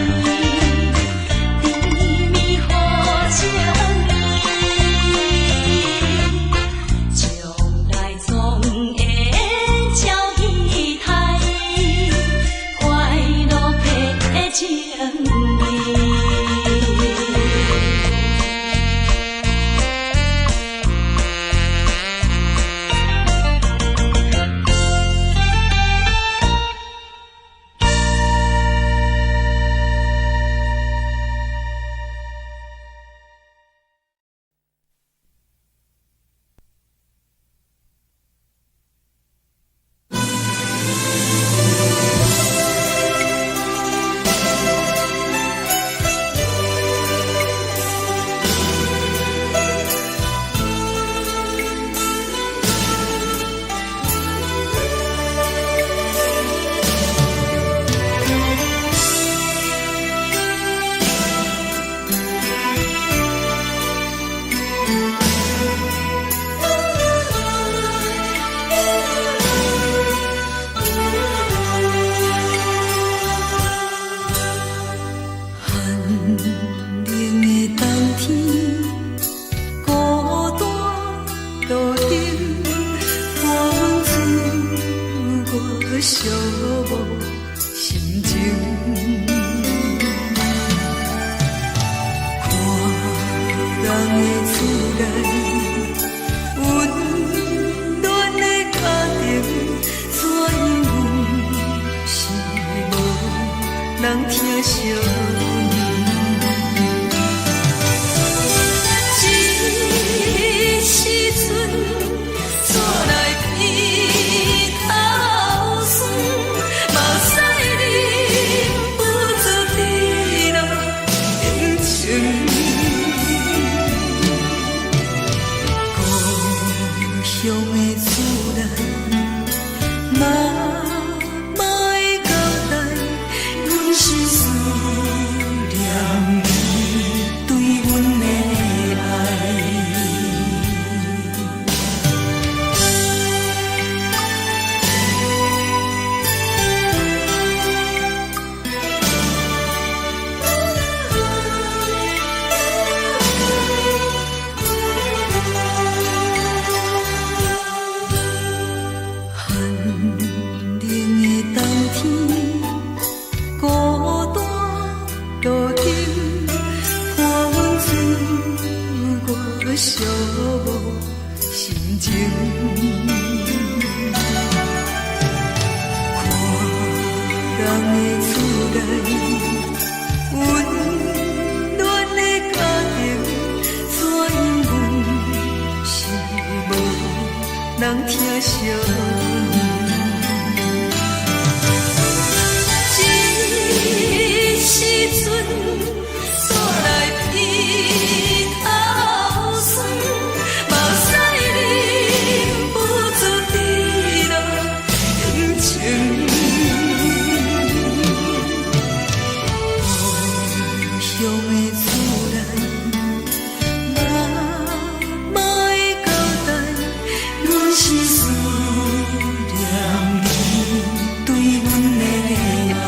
甜蜜好情意，将来总会照仪态，快乐的情意。寂寞心情，看人的厝内温暖的家庭，怎样是无人疼惜。是思乡的厝内，莫会交代，阮是思念你对阮的爱。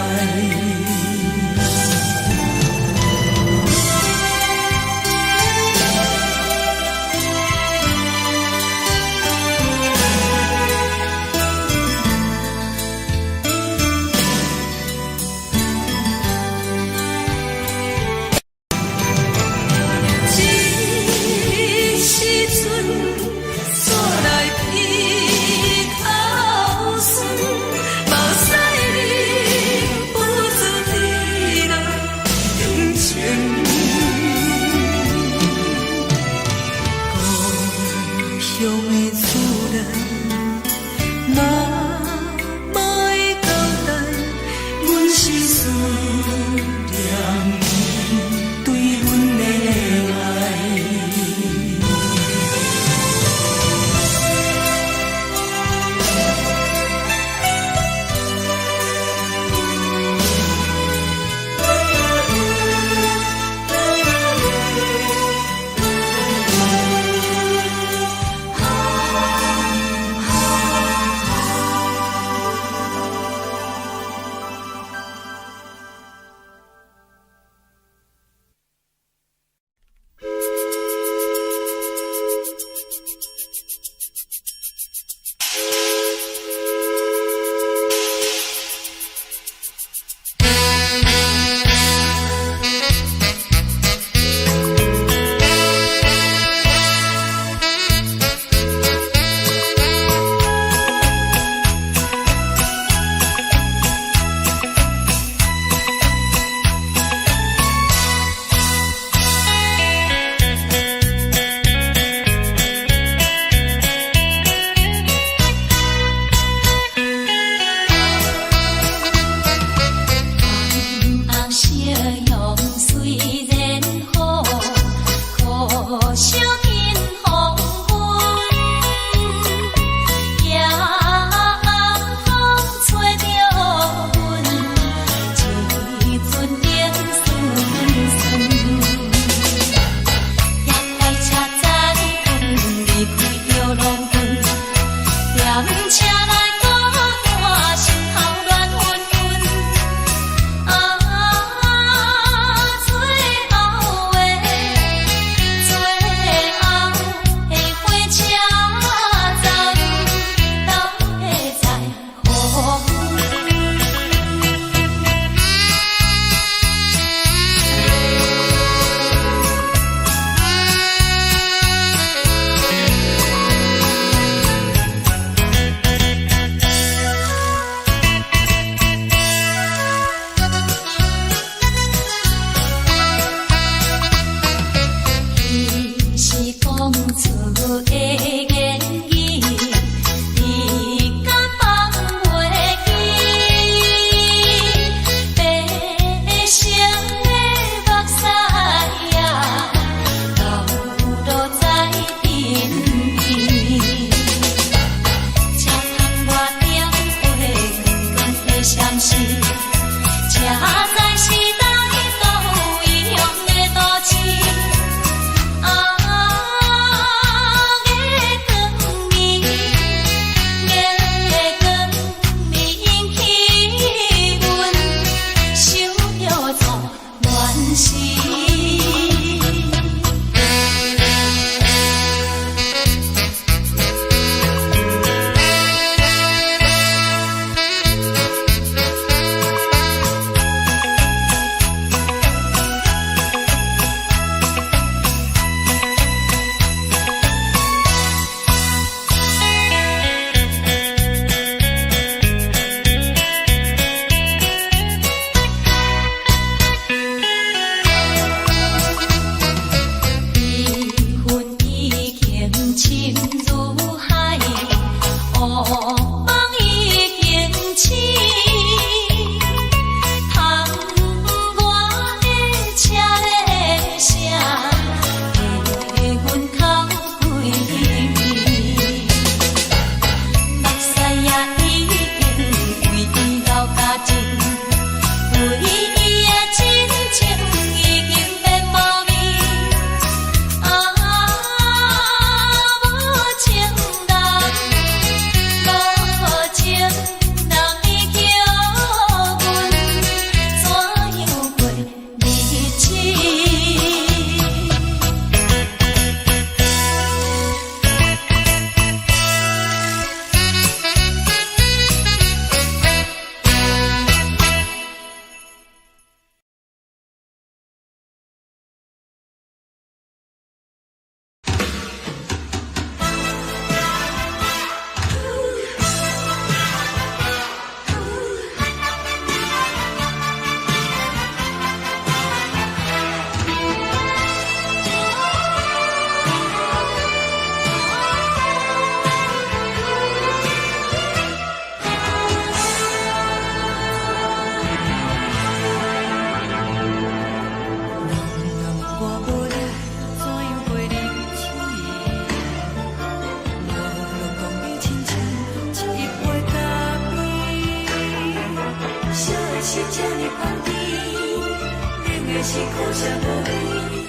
是苦涩无味，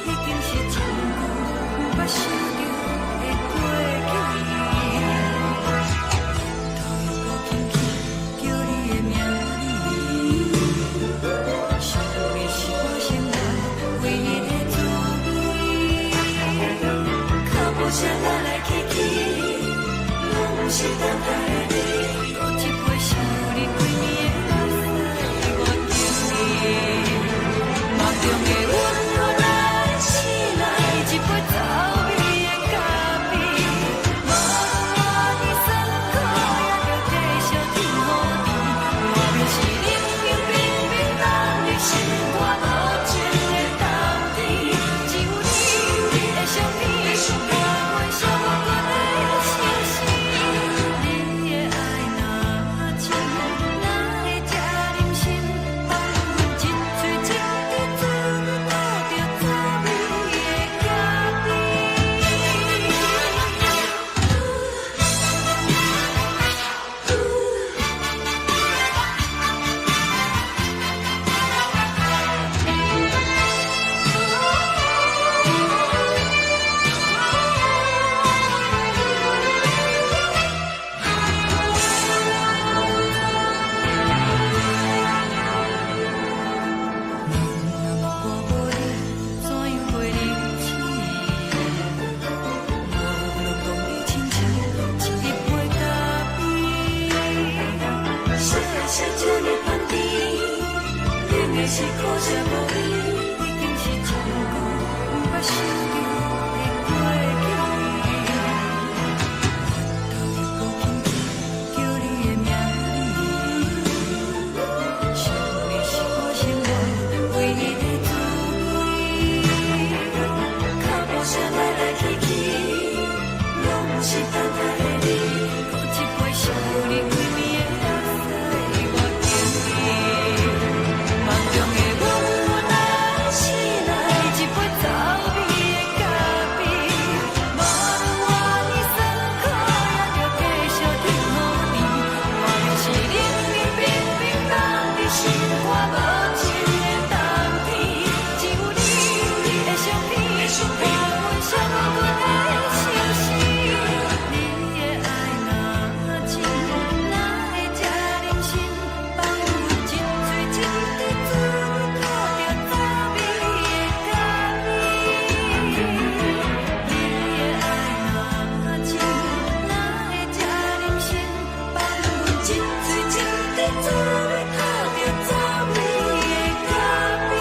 已经是真久无法想着的过去。头又搁轻轻叫你的名字，想的是我心内唯一的滋味。脚步声来来去去，拢是等待的你。搁一杯想你几年的目屎，我敬你。梦中的阮我来醒来，一杯走味的咖啡。无论你酸苦，也着继续甜乎甜。我明是冷冷冰冰当你心肝无情的冬天。只有你的相片，我袂伤我的心事。你的爱若真，哪会这忍心？放阮一嘴一滴水，倒着滋味的咖啡。我无你，怎样袂离弃？无路讲你亲像一杯咖啡，小的小酒你放甜，冷的是苦涩无味，已经是真久无法想着的过去。头又搁轻轻叫你的名字，想的是我心内唯一的滋味。脚步声来来去去，拢是等待的你。搁一杯想你几暝的目屎，我敬你。梦中的阮我来醒来，一杯走味的咖啡。无论我你酸苦，也着继续甜乎甜。我明是冷冷冰冰当你心肝无情的冬天。只有你的相片，我袂伤我的心事。你的爱若真，哪会这忍心？放阮一嘴一滴水，倒着滋味的咖啡。你的爱若真，哪会这忍心？放阮一嘴一滴水，倒着滋味的咖啡。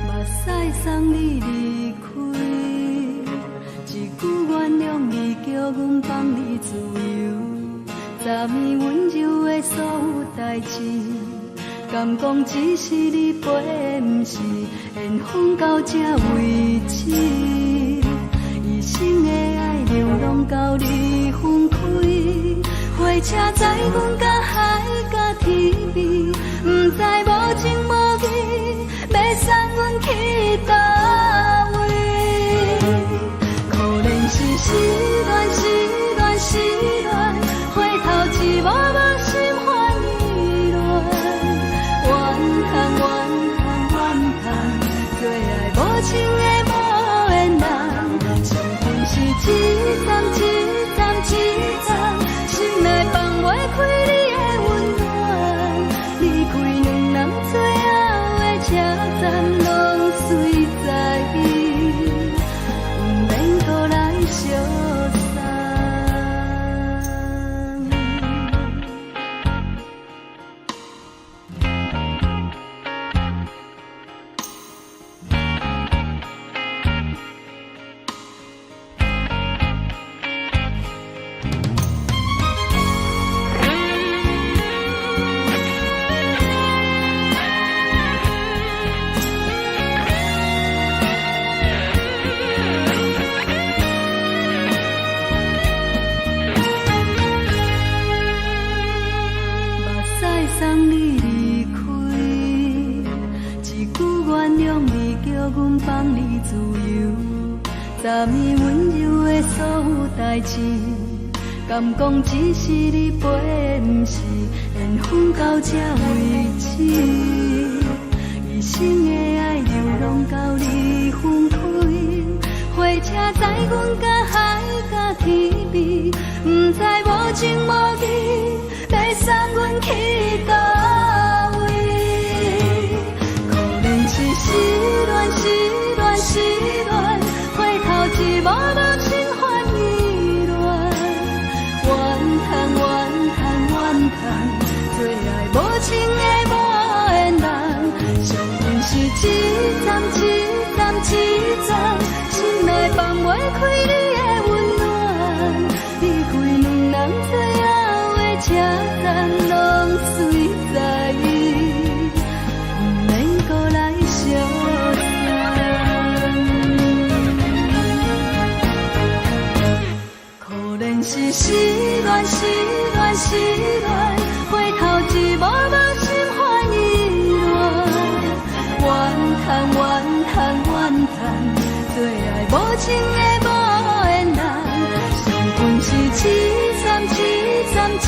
目屎送你离开，一句原谅你，叫阮放你自由。昨暝温柔的所有代志，敢讲只是你陪，不是缘分到这为止。一生的爱流浪到你分开，火车载阮甲海甲天边，不知无情无义，要送阮去倒位？可能是失恋，失恋，失恋，回头一幕幕心烦意乱，怨叹，怨叹，怨叹，最爱无情的无缘人，情份是一站一站一站，心内放袂开你的温暖。送你离开，一句原谅你，叫阮放你自由。昨暝温柔的所有代志，敢讲只是你陪，不是缘分到这为止。一生的爱流浪到你分开，火车载阮甲海甲天边，不知无情无义，要送阮去倒位？可能是失恋，失恋，失恋，回头一幕幕心烦意乱，怨叹，怨叹，怨叹，最爱无情的无缘人，上阮是一站一站一站，心内放袂开你的温暖，离开两人最后的车站，拢随在伊，不免搁来相送。可能是失恋，失恋，失恋，回头一幕幕心烦意乱，怨叹，怨叹，怨叹，最爱无情的无缘人，上阮是一站一站一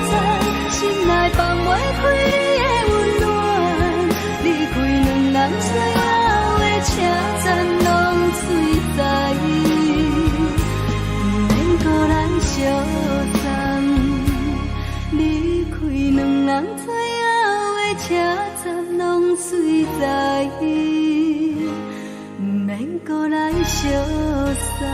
站，心内放袂开你的温暖，离开两人最后的车站，拢随在伊，不免搁来相送。离开两人最后的车站，拢随在伊，不免搁来相送。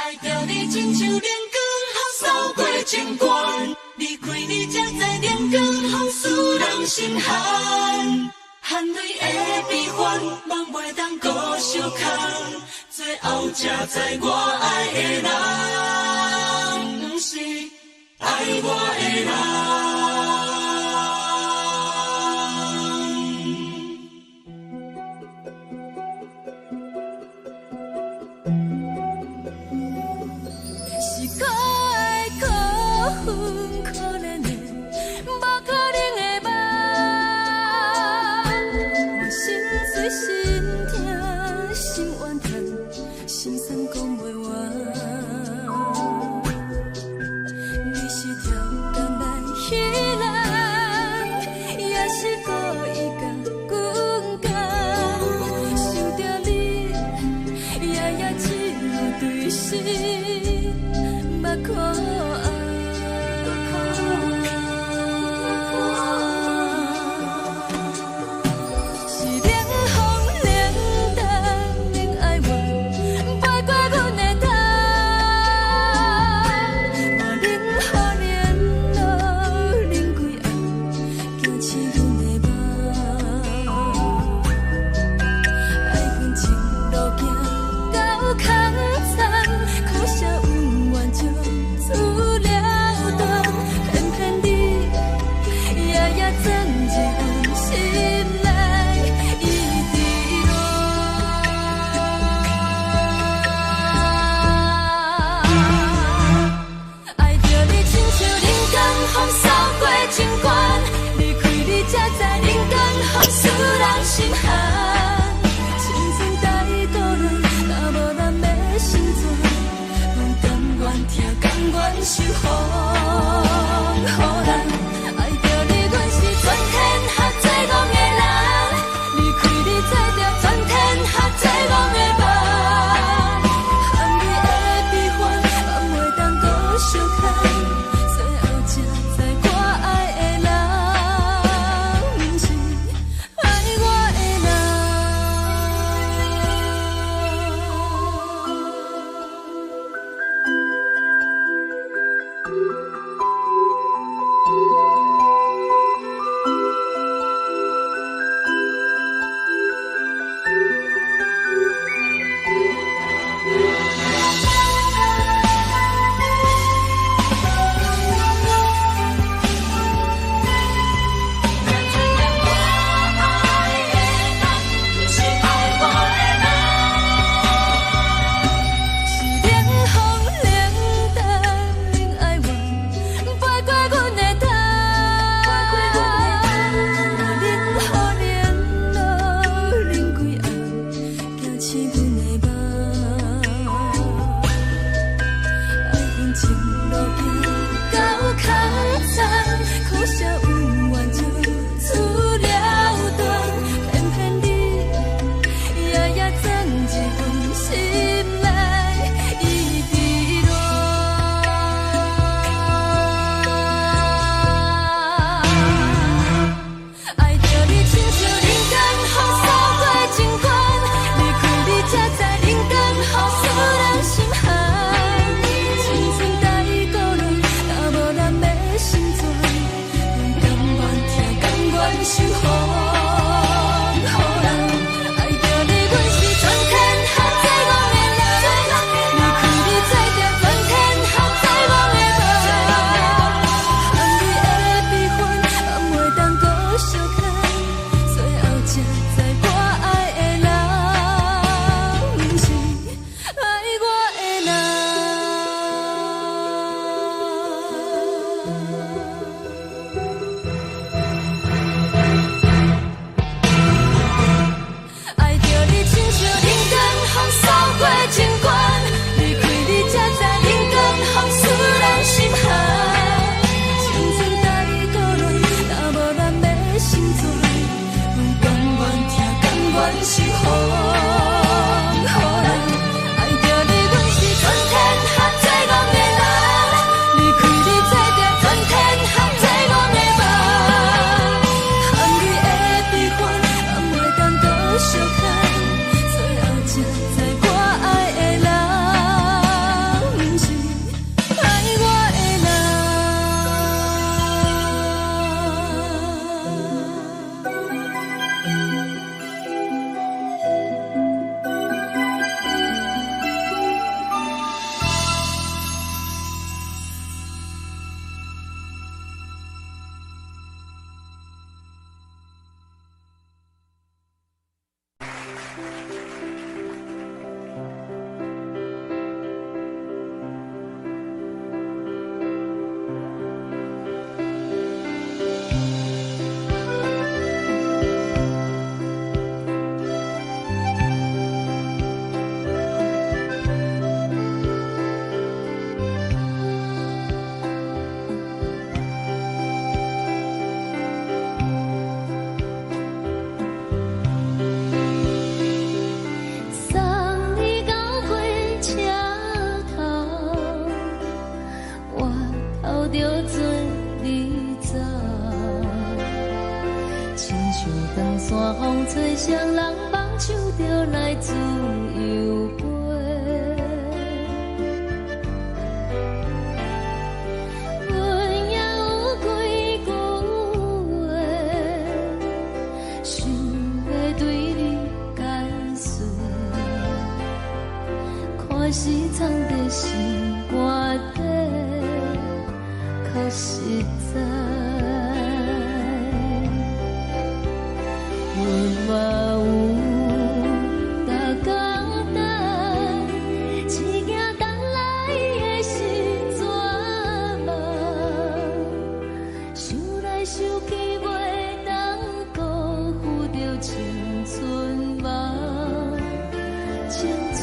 爱着你亲像阳光，扫过情关，离开你才知阳光风使人心寒。含泪的悲欢，望袂当搁相牵，最后才知我爱的人，不是爱我的人。是可爱可恨可怜的，无可能的梦。我心碎心痛心怨叹，心酸讲袂完。你是挑工来彼人，也是故意甲阮讲，想着你夜夜只有对视。目眶红，就来自由飞。阮也有几句话，想要对你解释，可是藏在心肝底，较实在。阮嘛有逐工等，只惊等来的时阵嘛，想来想去袂当辜负着青春嘛，青春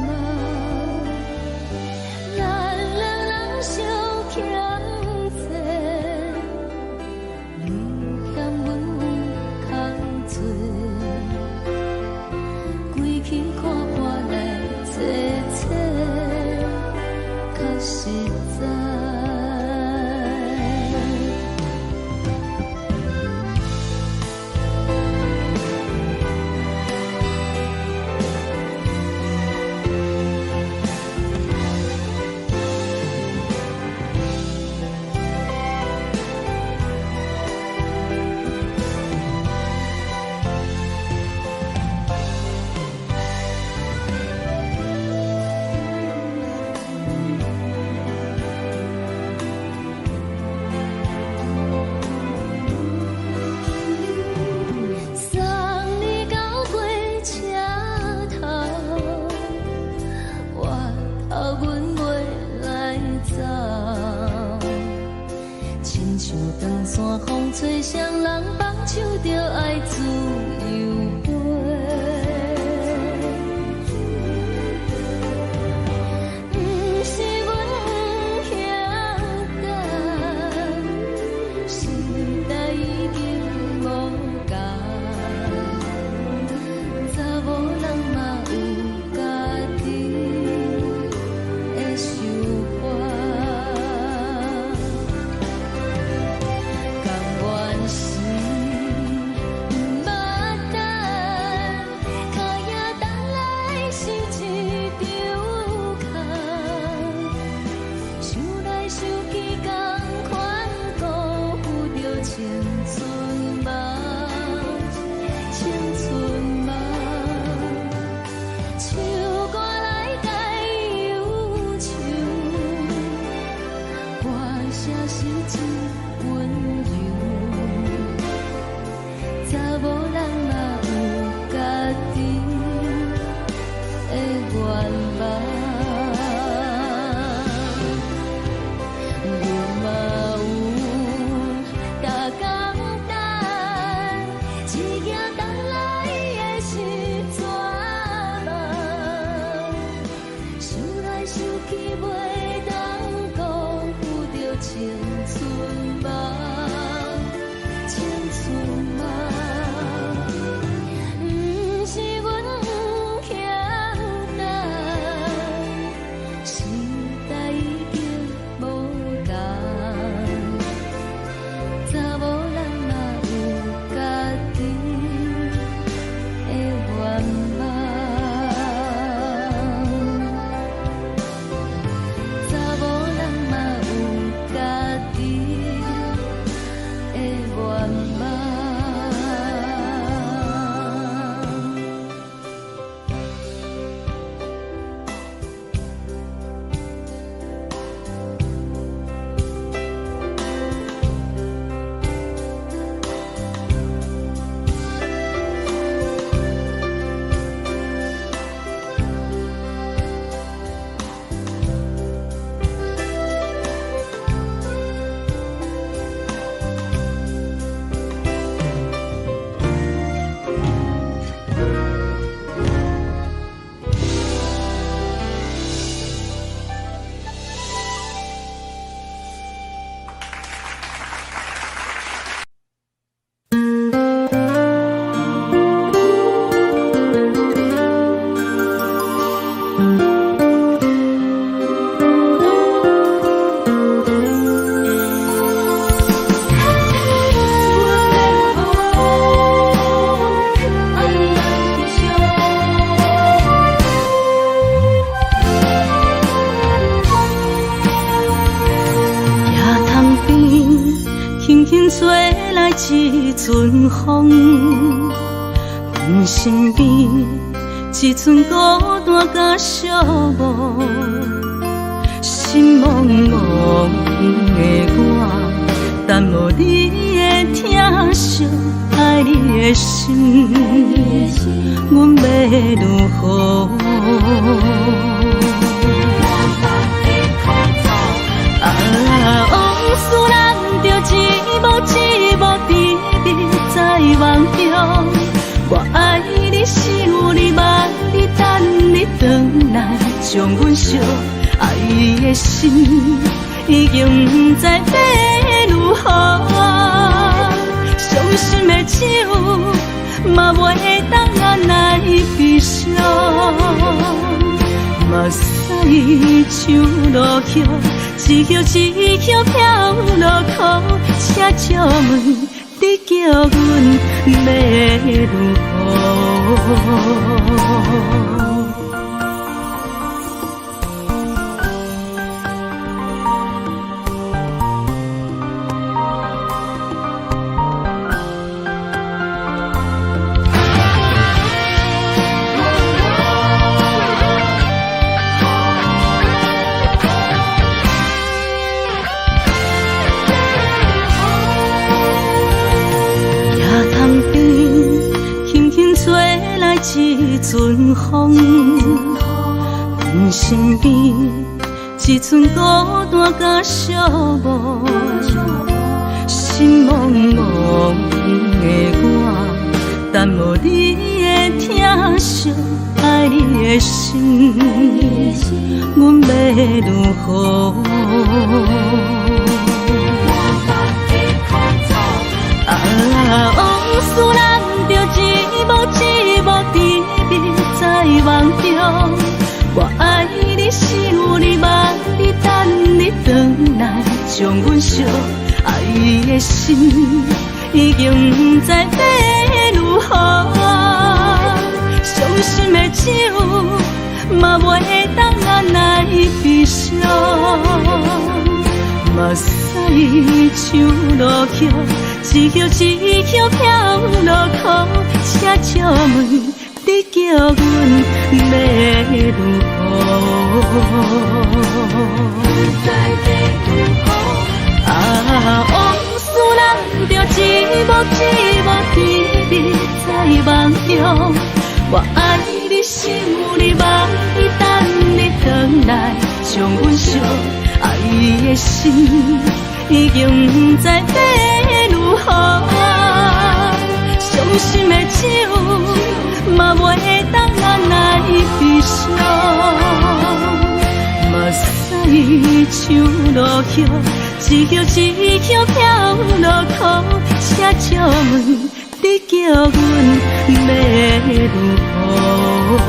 嘛，咱两人相欠债，一阵风，阮身边一寸孤单甲寂寞，心茫茫的我，等无你的疼惜，爱你的心，阮要如何？往事人着一幕一幕甜蜜在梦中。我爱你，想你，望你，等你回来，将阮惜爱的心已经不知要如何。伤心的手嘛袂当按来悲伤。目屎像落叶，一叶一叶飘落雨，请借问你叫阮要如何？一阵风，阮身边一寸孤单甲寂寞，心茫茫的我，等无你的疼惜，爱你的心，阮要如何？往事人着一幕一幕甜蜜在梦中。我爱你，想你，望你，等你回来，将阮惜爱的心已经不知要如何。伤心的手嘛袂当按来悲伤。目屎像落叶，一叶一叶飘落雨，请借问你叫阮要如何？往事人着一幕一幕甜蜜在梦中。我爱你，想你，望你，等你回来，将阮惜爱的心已经不知要如何。伤心的手嘛袂当按来悲伤。目屎像落叶，一叶一叶飘落雨，请借问你叫阮要如何？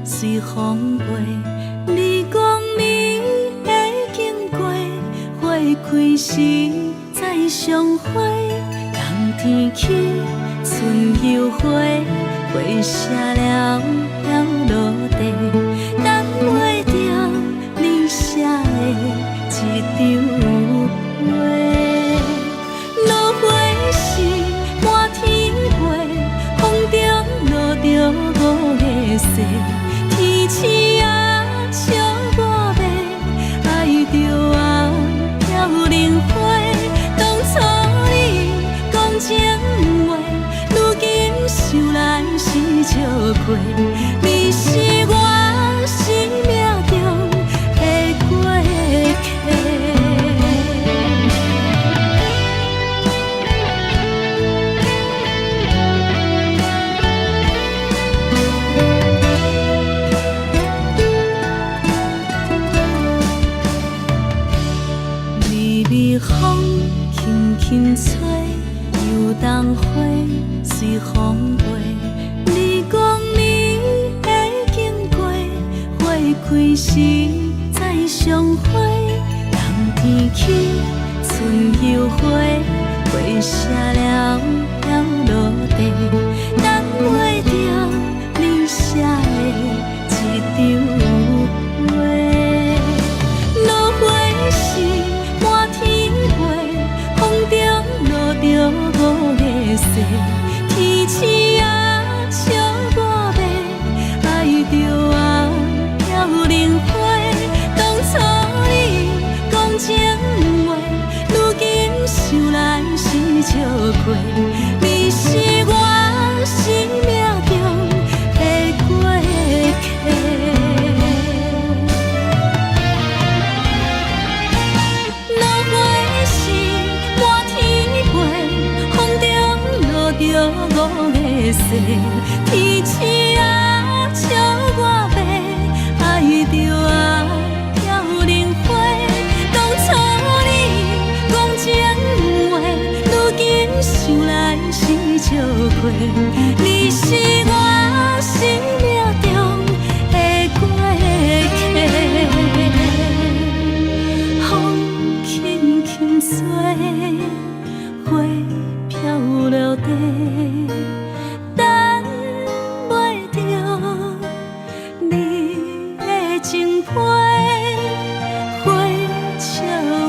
随风飞，你讲你会经过，花开时再相会。冬天起，春又回，花谢了要落地，等袂着你写的一张画。落花时满天飞，风中落着五个色。天星啊，笑我迷，爱着啊，飘零花。当初你讲情话，如今想来是笑亏。你是我。微风轻轻吹，游动花随风飞。你讲你会经过，花开时再相会。人天起，春又花，花谢了了落地，等袂着你写的一张画。落花时满天飞，风中落着五个色，天星啊笑我迷，爱着啊飘零花。当初你讲情话，如今想来是笑过，你是我生命中的过客。落花时满天飞，风中落着五个色，天星啊笑我迷，爱着啊飘零花。当初你讲情话，如今想来是笑过，你是我生命中的过客。风轻轻吹，花飘落地，等袂着你的情批。花笑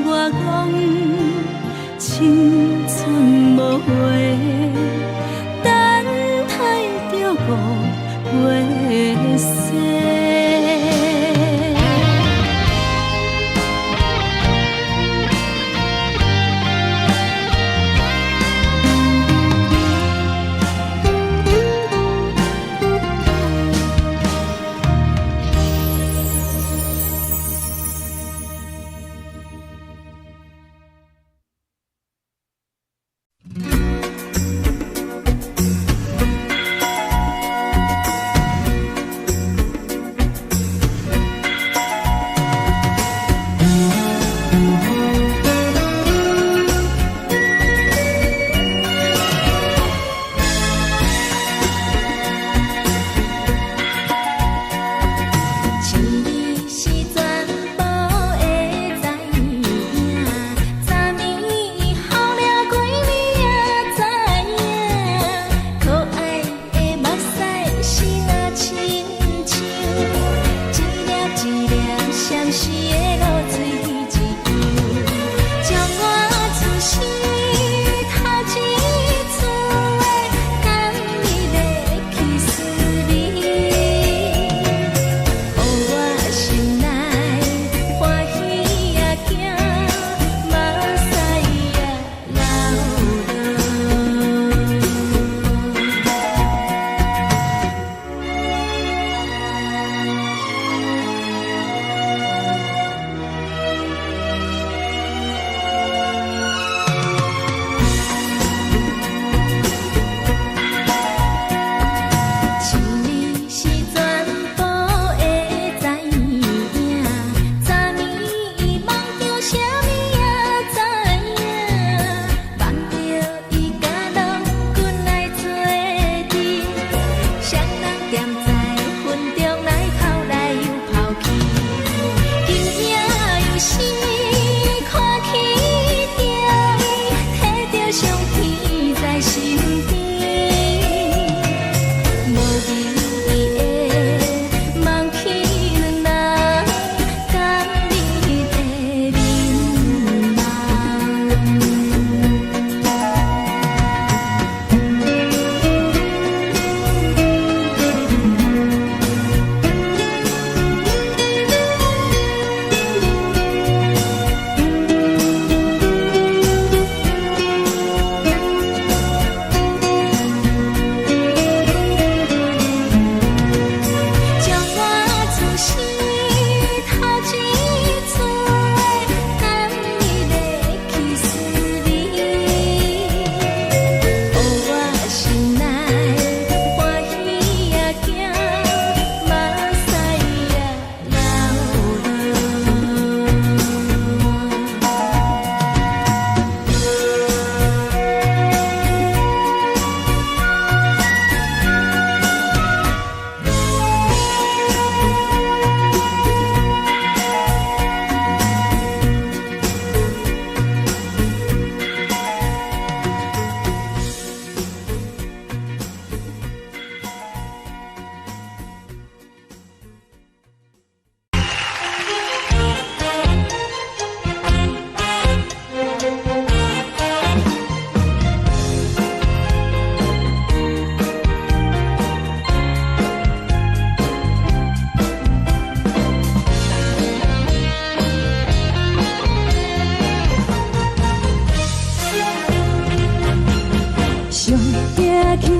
我讲青春无话，等待着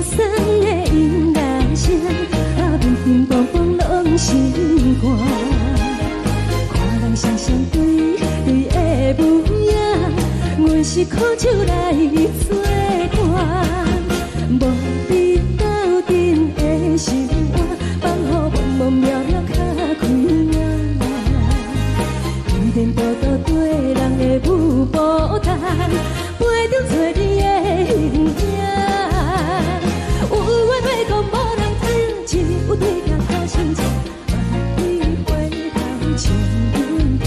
轻松的音乐声，乒乒乓乓拢心肝。看人双双对对的舞影，阮是苦酒来作伴。无你斗阵的心肝，放予茫茫渺渺较开眼。颠颠倒倒对人的舞步动，陪着做你的形影。有话要讲无人听，只有对镜头心情，万里回头将阮听。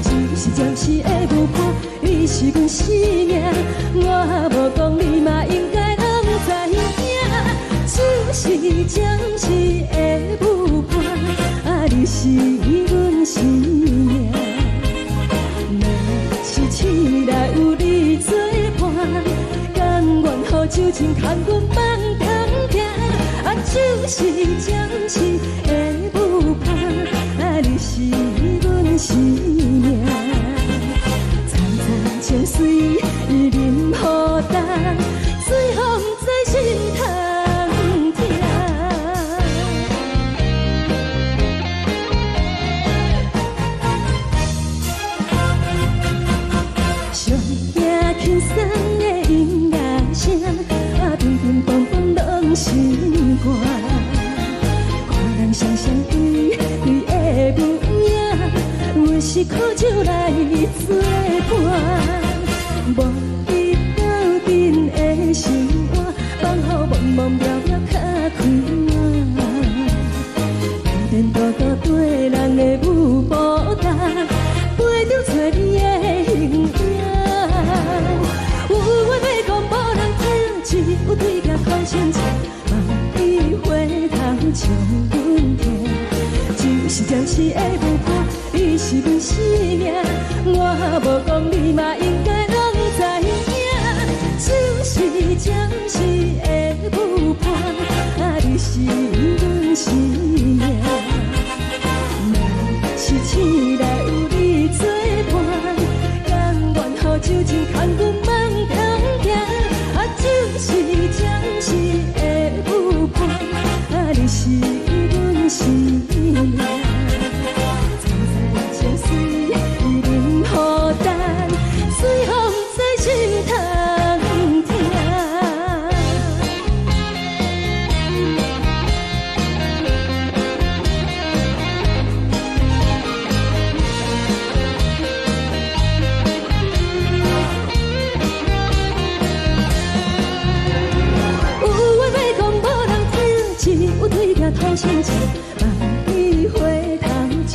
就是暂时的舞伴，你是阮生命，我无讲你嘛应该拢知影。就是暂时的舞伴，你是阮生命。是醒来有你作伴，甘愿予酒精牵阮梦中行。就是暂时的舞伴，你是阮生命。层层情水任何重，随风在心头听。上行轻松的音乐声，乒乒乓乓拢心肝。看人双双对对的舞影，阮是苦酒来作伴。无你斗阵的心肝，放予茫茫渺渺较开眼。颠颠倒倒对人的舞步动，陪着做你的形影。有话要讲无人听，只有对镜看心情，万里回头将阮听。就是暂时的舞伴，你是阮生命，我无讲你嘛应该拢知影。就是暂时的舞伴，你是阮生命。若是醒来有你作伴，甘愿予酒精牵阮梦中行。就是暂时的舞伴，你是阮生命。层层情水任何重，随风在心头听。对镜头心情，万里回头将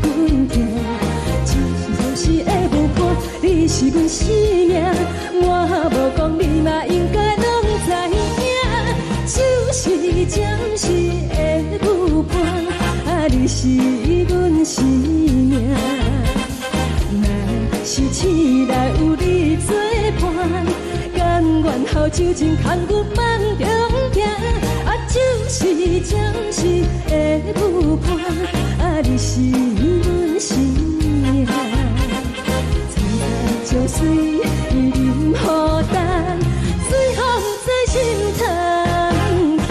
阮听。就是暂时的舞伴，你是阮生命，我无讲你嘛应该拢知影。就是暂时的舞伴，你是阮生命。若是醒来有你作伴，甘愿予酒精牵阮梦中行。就是暂时的舞伴，你是阮生命。层层情水任何重，随风在心头听。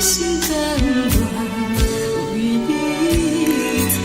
心甘愿为你错。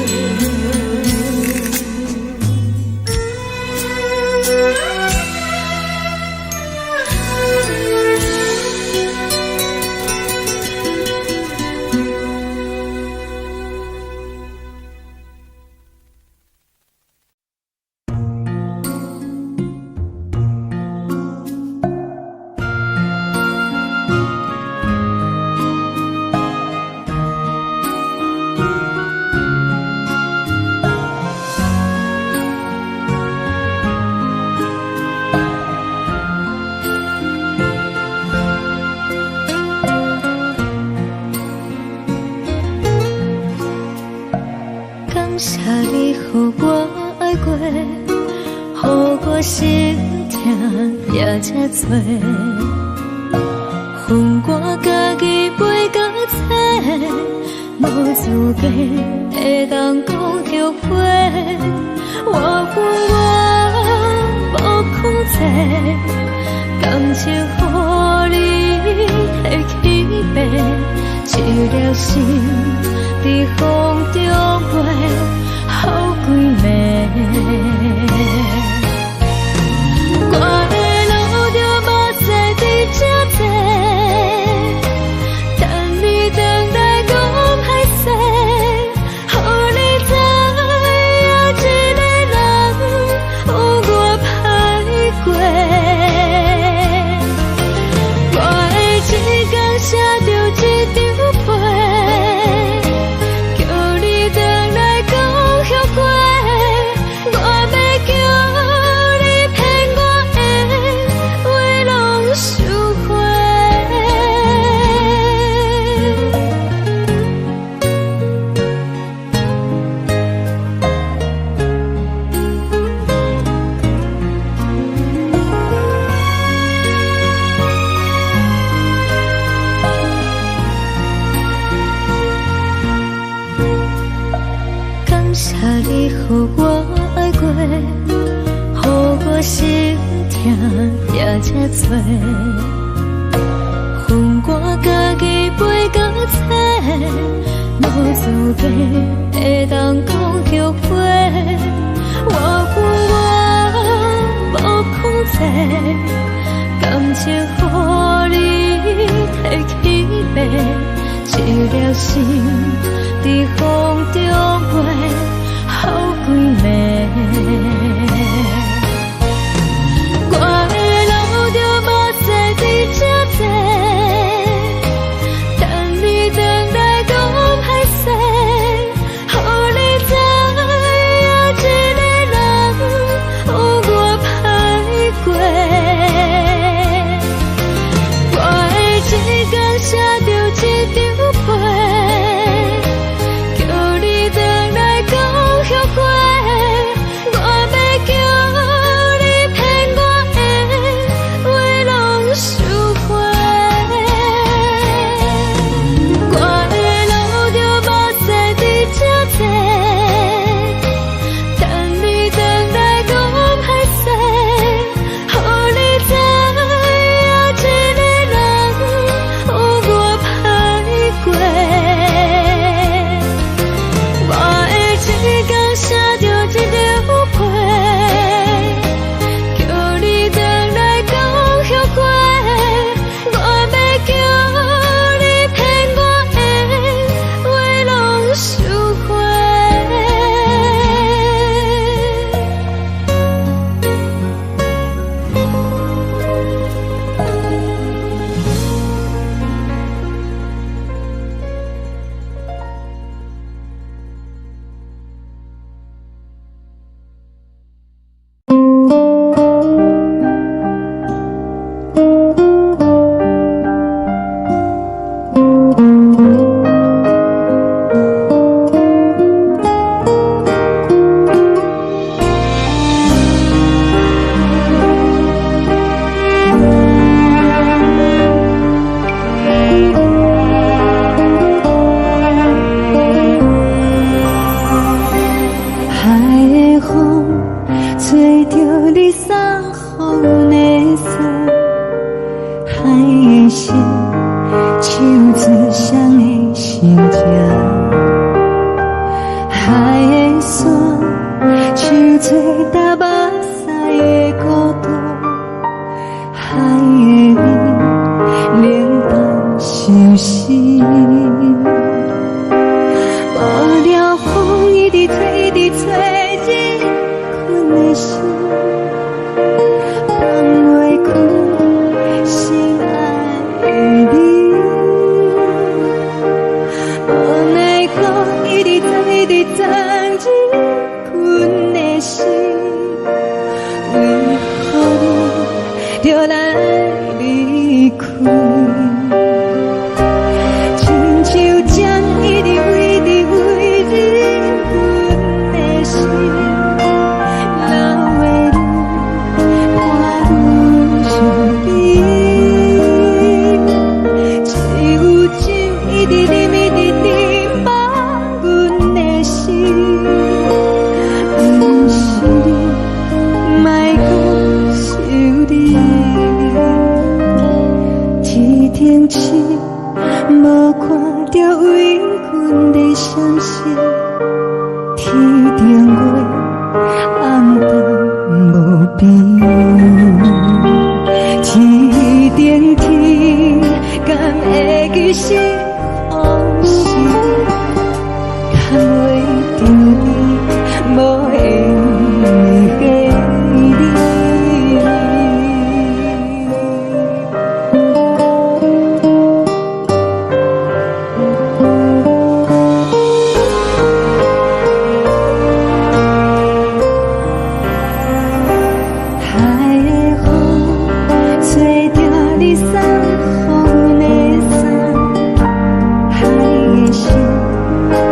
感谢你，予我爱过，予我心痛也这多，恨我家己袂到切，无资格会当讲后悔。我恨我无控制，感情予你提起白，一条心在风中飞，好几暝。我的路着目屎在这多，等你等待讲歹势，予你知影一个人有我歹过。我的一天写着一张被，叫你回来讲后悔。我要叫你骗我的话拢收回。感谢你，予我爱过，予我心痛也这多，恨我家己袂到切，无资格会当讲后悔。我恨我无控制，感情予你提起白，一条心在风中飞，好几暝。我的路着目屎在这多，等你等待讲歹势，予你知影一个人有我歹过。我的一天写着一张被，叫你回来讲后悔。我要自双的心情。海的山，像做搭目屎的孤独，海的味，冷淡伤心。无聊风一直吹，一直吹，日困的心，放袂开心爱的你。无奈我一直等，一直等，日困的心，为何你就来离开？亲像针一直为，一直为，日困的心，流的泪，伴阮伤悲。只有酒一直啉，一直啉，放阮的心。不是你，莫搁想你。天顶星，无看到为阮的闪烁。天顶月，暗淡无边。天顶天，敢会记是往事？敢袂着你，无缘的你。海的风，吹着你送风的伞。海的心，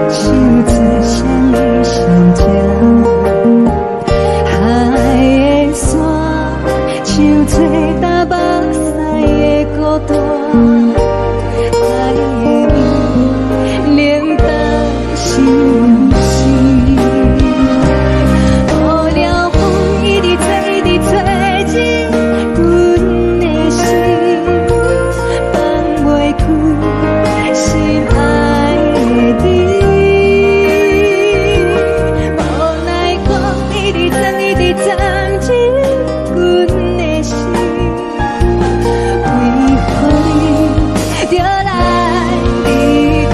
像自双的心情。海的山，像做搭目屎的孤单。海的味，冷淡伤心。无聊风一直吹，一直吹，日阮的心，放袂开心爱的你。无奈我一直等，一直等，日阮的心，为何你就来离开？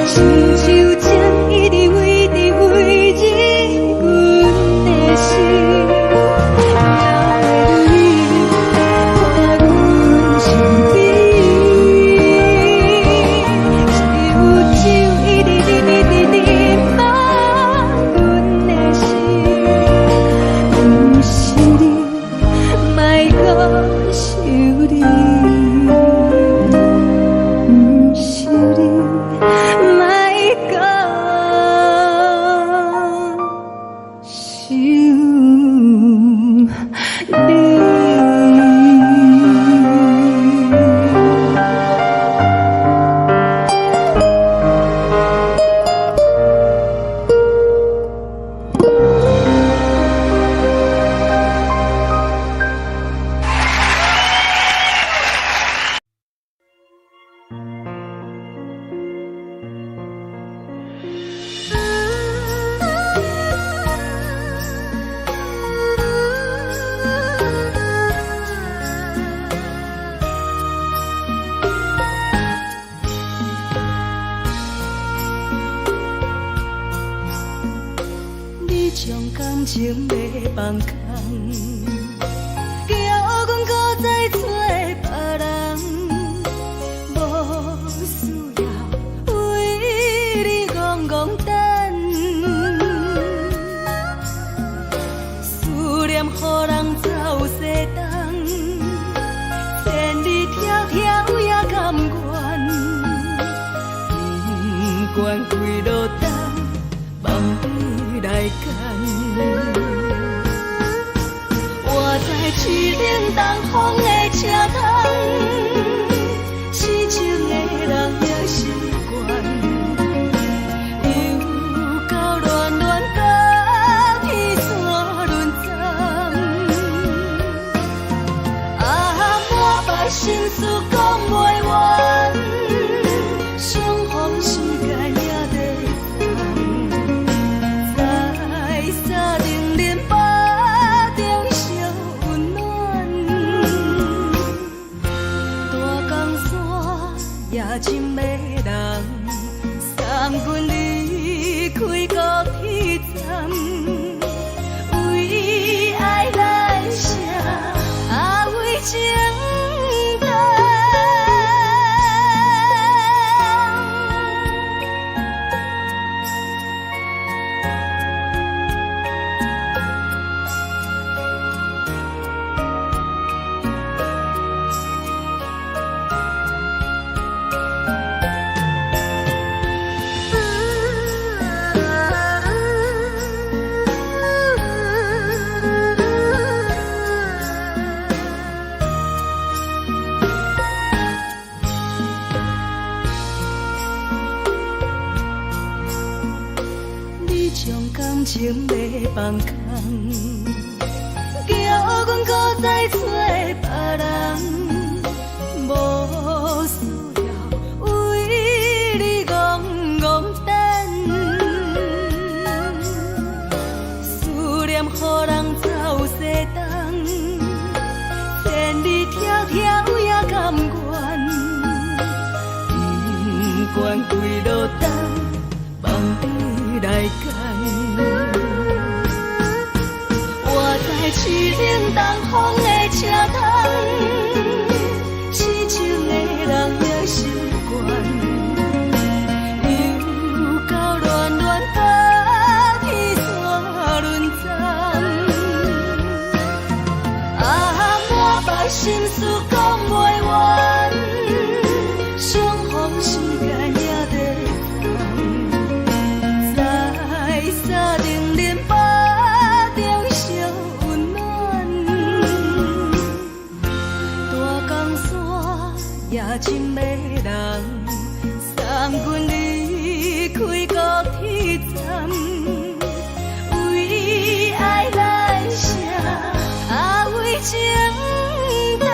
亲像针一直为，一直为，日阮的心，流的泪，伴阮伤悲。只有酒一直啉，一直啉，放阮的心。不是你，莫搁想你。不是你，莫搁想你。你将感情要放空，叫阮搁再找别人，无需要为你戆戆等。思念予人走西东，千里迢迢也甘愿，不管几路灯，梦伊来干。我在市顶东风的车窗，痴情的人也习惯，又到乱乱甲天山轮站。啊，满腹心事讲。也真迷人，送阮离开高铁站，为爱来生，为情重。感情要放空，叫阮搁再找别人，无需要为你戆戆等，思念予人走西东，千里迢迢也甘愿，不管几路灯，望你来干。我在痴冷东风的车窗，痴情的人也心倦，又到乱乱把天山轮站，满腹心事讲袂完，相逢时间也在等，在沙定林巴中相温暖，大江山也真迷人，送阮离开高铁站，为爱来生，为情重。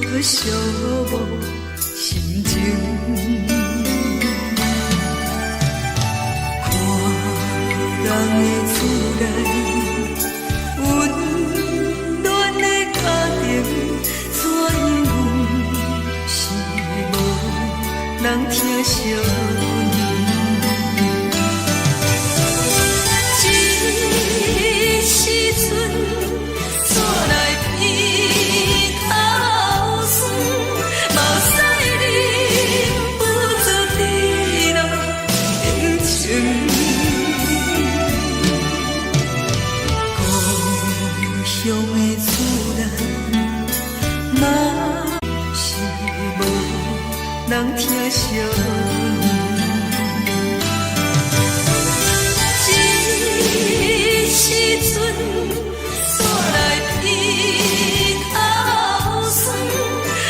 着寂寞心情。看人的厝内温暖的家庭，怎样是无人疼惜你？这时阵厝内鼻头酸，嘛使你不知地老人情。故乡的厝内，嘛是无人疼惜你。这时阵厝内鼻头酸，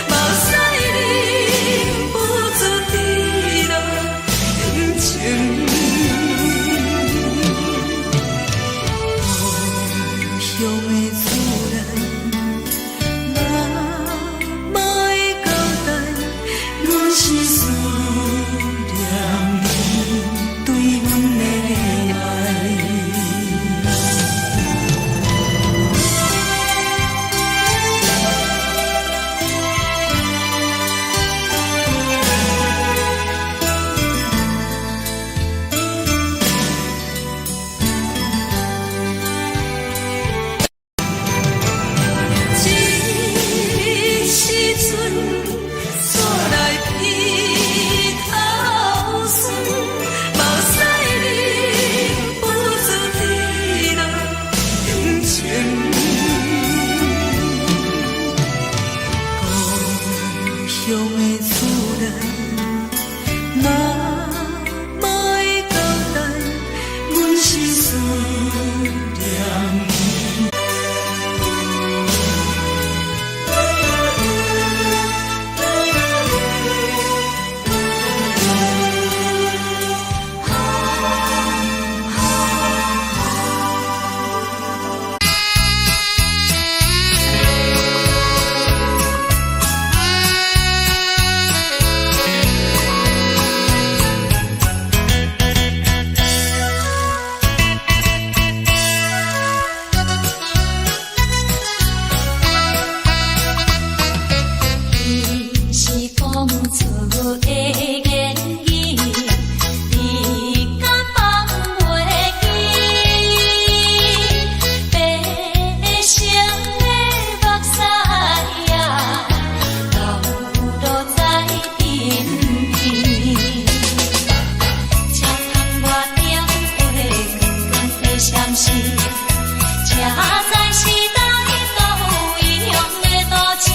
嘛使你不知地老人情。故乡的厝内，嘛会交代，阮是思念你对阮的爱。这时阵厝内鼻头酸，嘛使你不知地老人情。故乡的厝内，嘛会交代，阮是思念你。是讲厝的言语，你敢放袂记？白成的目屎呀，流落在身边。车窗外点火光的闪烁，车载时代都异样的都市。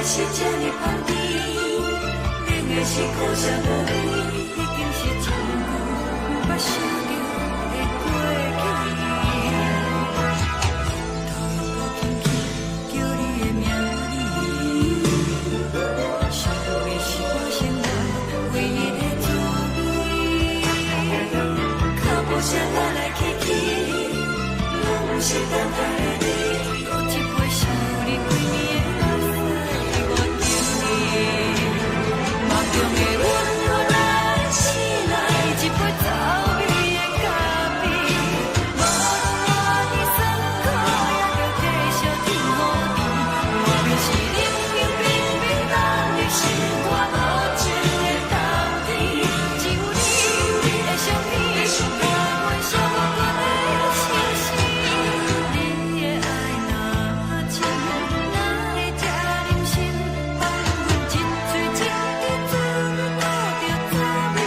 是这呢放甜，冷的是苦涩无味，已经是一句不捌想着的过去。头又轻轻叫你的名字，想的是我心内唯一的。是等待的你。有一杯想你几年的泪水，我敬你。梦中的阮落来醒来，一杯走味的咖啡。无论我的酸苦，也着继续甜乎甜。外面是冷冷冰冰冷的心肝，无情的冬天。只有你的相片，我阮寂寞过的心事。你的爱若真，哪会这忍心？放阮一嘴一滴水，倒着滋味的咖啡。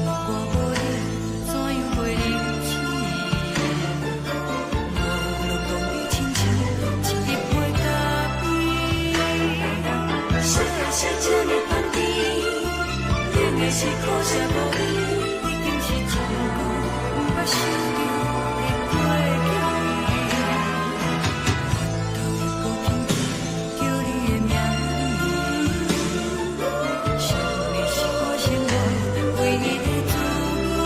我无你，怎样袂离去？无论讲你亲像一杯咖啡。小小这呢放甜，冷的是苦涩无味。已经是一句不捌想着的过去。头一个轻轻叫你的名字，想你是我生活唯一的滋味。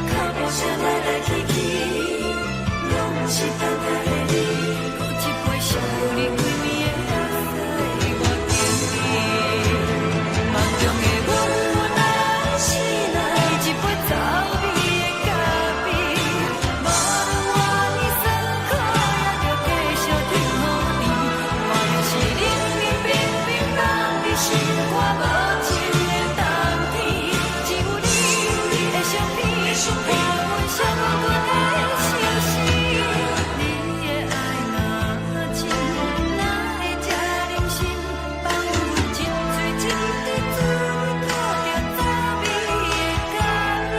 脚步声来来去去，拢是等待的你。有一杯想你几暝的泪水，我敬你。梦中的阮落来醒来，一杯走味的咖啡。无论我的酸苦，也着继续甜乎甜。外面是冷冷冰冰冷的心肝，无情的冬天。只有你的相片，我阮寂寞过的心事。你的爱若真，哪会这忍心？放阮一嘴一滴水，倒着滋味的咖啡。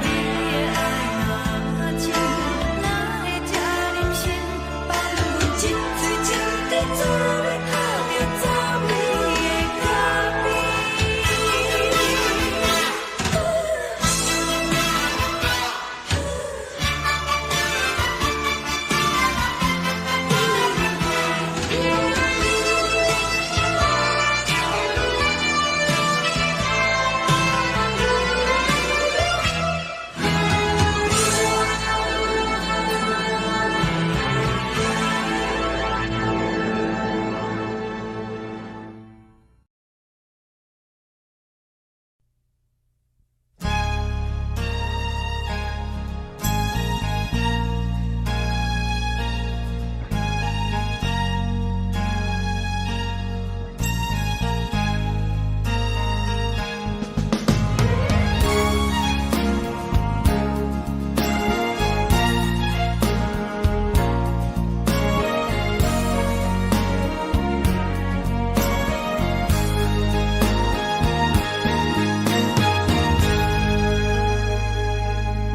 你的爱若真，哪会这忍心？放阮一嘴一滴水，倒着滋味的咖啡。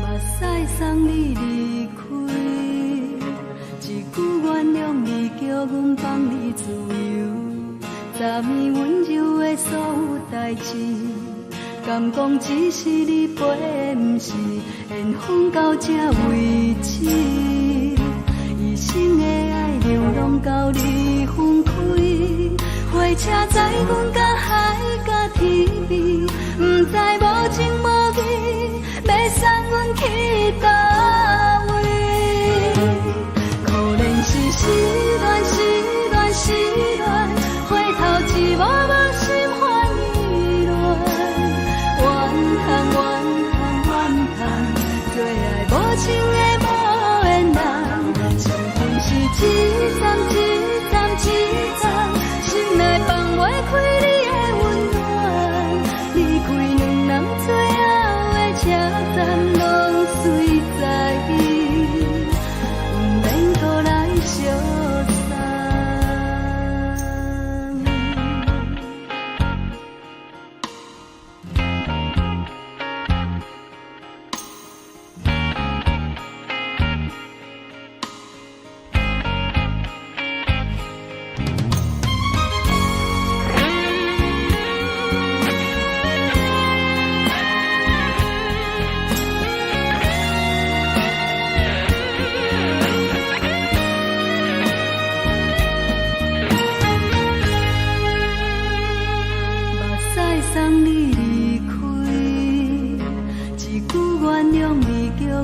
目屎送你离开，一句原谅你，叫阮放你自由。昨暝温柔的所有代志，敢讲只是你陪，不是缘分到这为止。一生的爱流浪到你分开，火车载阮甲海甲天边，不知无情无义，要送阮去倒位？可能是失恋，失恋，失恋，回头一幕幕心烦意乱，怨叹，怨叹，怨叹，最爱无情的无缘人，情份是一站一站一站，心内放袂开你的温暖，离开两人最后的车站，拢随在伊，不免搁来相送。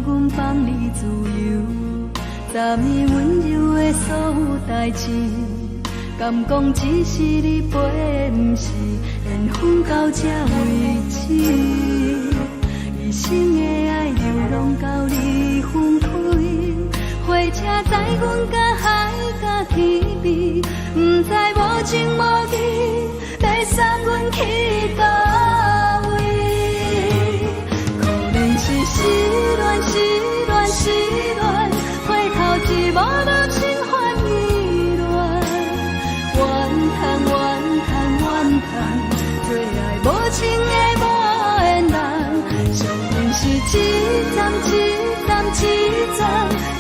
阮放你自由，昨暝温柔的所有代志，敢讲只是你陪，不是缘分到这为止。一生的爱流浪到你分开，火车载阮甲海甲天边，不知无情无义，要送阮去倒位？可能是失恋，失恋，失恋，回头一幕幕心烦意乱，怨叹，怨叹，怨叹，最爱无情的无缘人，上恨是一站一站一站，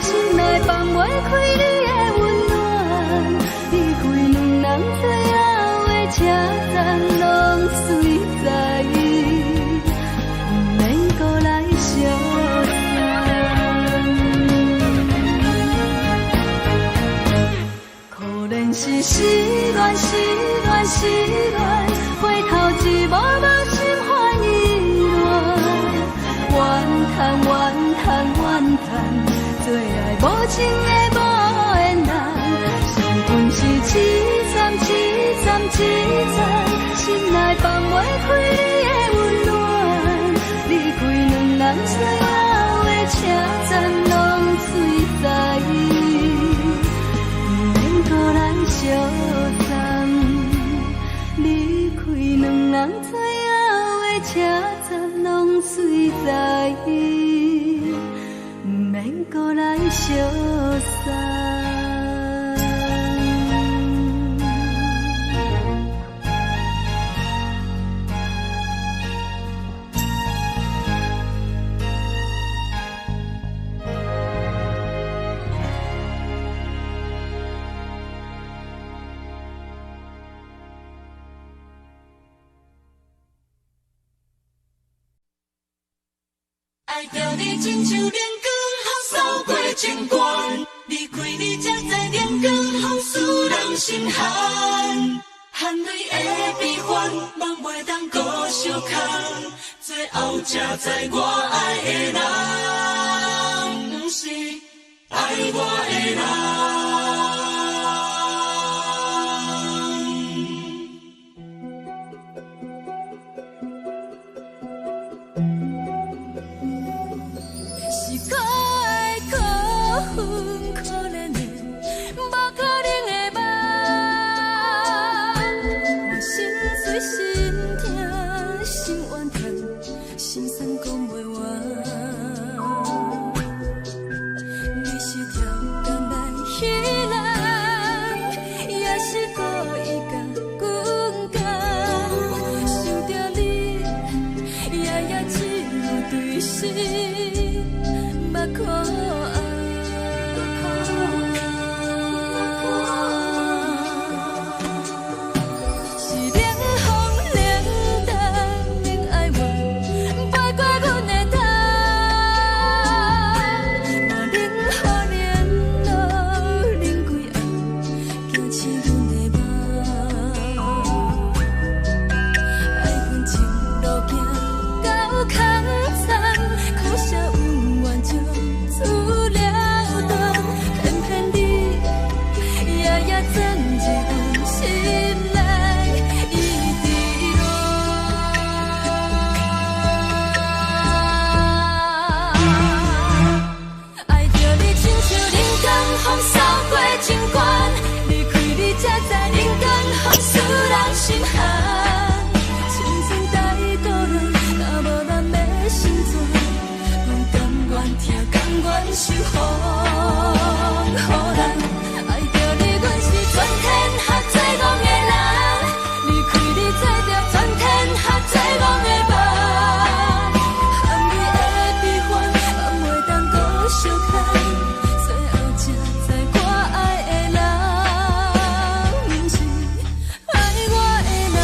心内放袂开你的温暖，离开两人最后的车站，拢随在伊，不免搁来相可能是失恋，失恋，失恋，回头一幕幕心烦意乱，怨叹，怨叹，怨叹，最爱无情的无缘人，上恨是一站一站一站，心内放袂开你的温暖，离开两人最后的车站，拢随在伊，不免搁来相送。离开两人最后的车站，拢随在伊，不免搁来相送。爱着你亲像阳光，雨扫过情关。离开你才知阳光风使人心寒。含泪的悲欢，望袂当搁相牵。最后才知我爱的人，不是爱我的人。是可爱可恨可怜的，无可能的梦。我心碎心痛心怨叹，心酸讲袂完。你是条工来彼人，也是故意甲阮讲，想着你夜夜只有对视。目眶是冷风冷淡冷爱我，飞过阮的头，嘛冷雨冷落冷几暗，惊醒阮的梦。爱阮情路行到空残，苦涩有怨就出了断，偏偏你夜夜钻入阮心内，一直乱。爱着你亲像冷光风扫过情关，离开你才知冷光风使人心寒。青春带倒落，若无咱要心酸。甘愿听，甘愿受风雨人。爱着你，阮是全天下最戆的人。离开你，做着全天下最戆的梦。含泪的悲欢，望袂当搁相牵。最后才知我爱的人，不是爱我的人。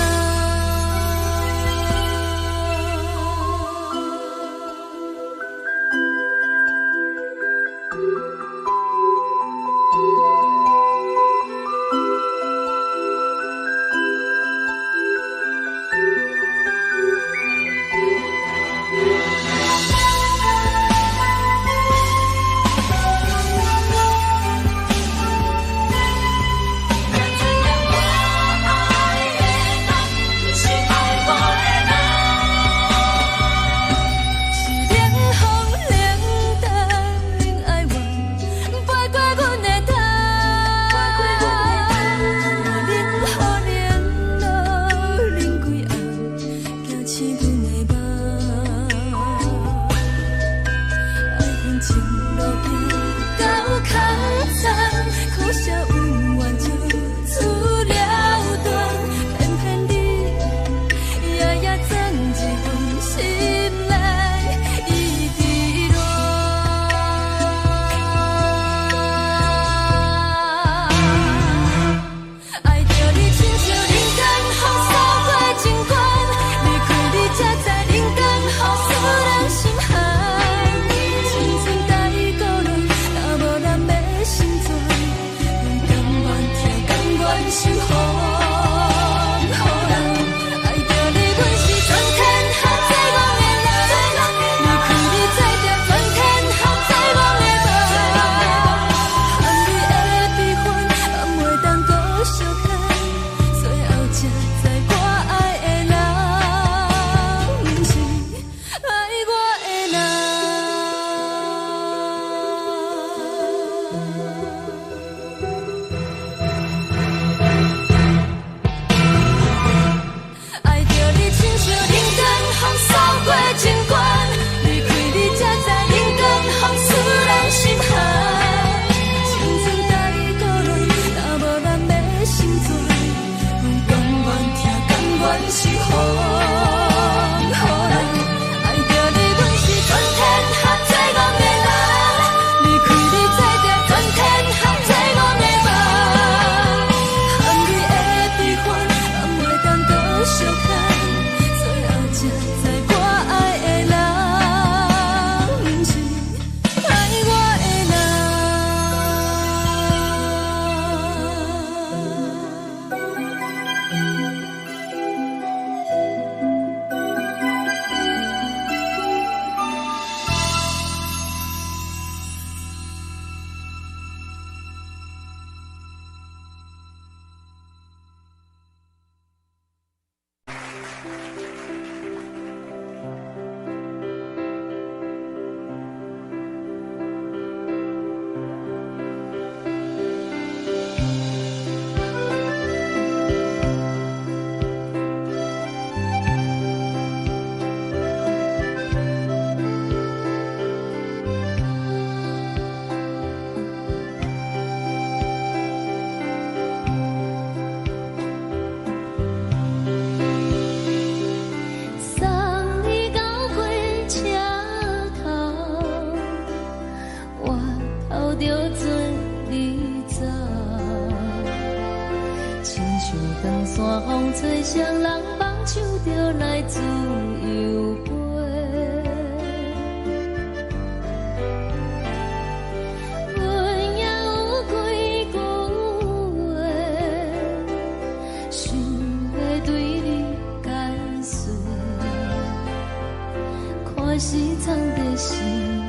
我是藏在心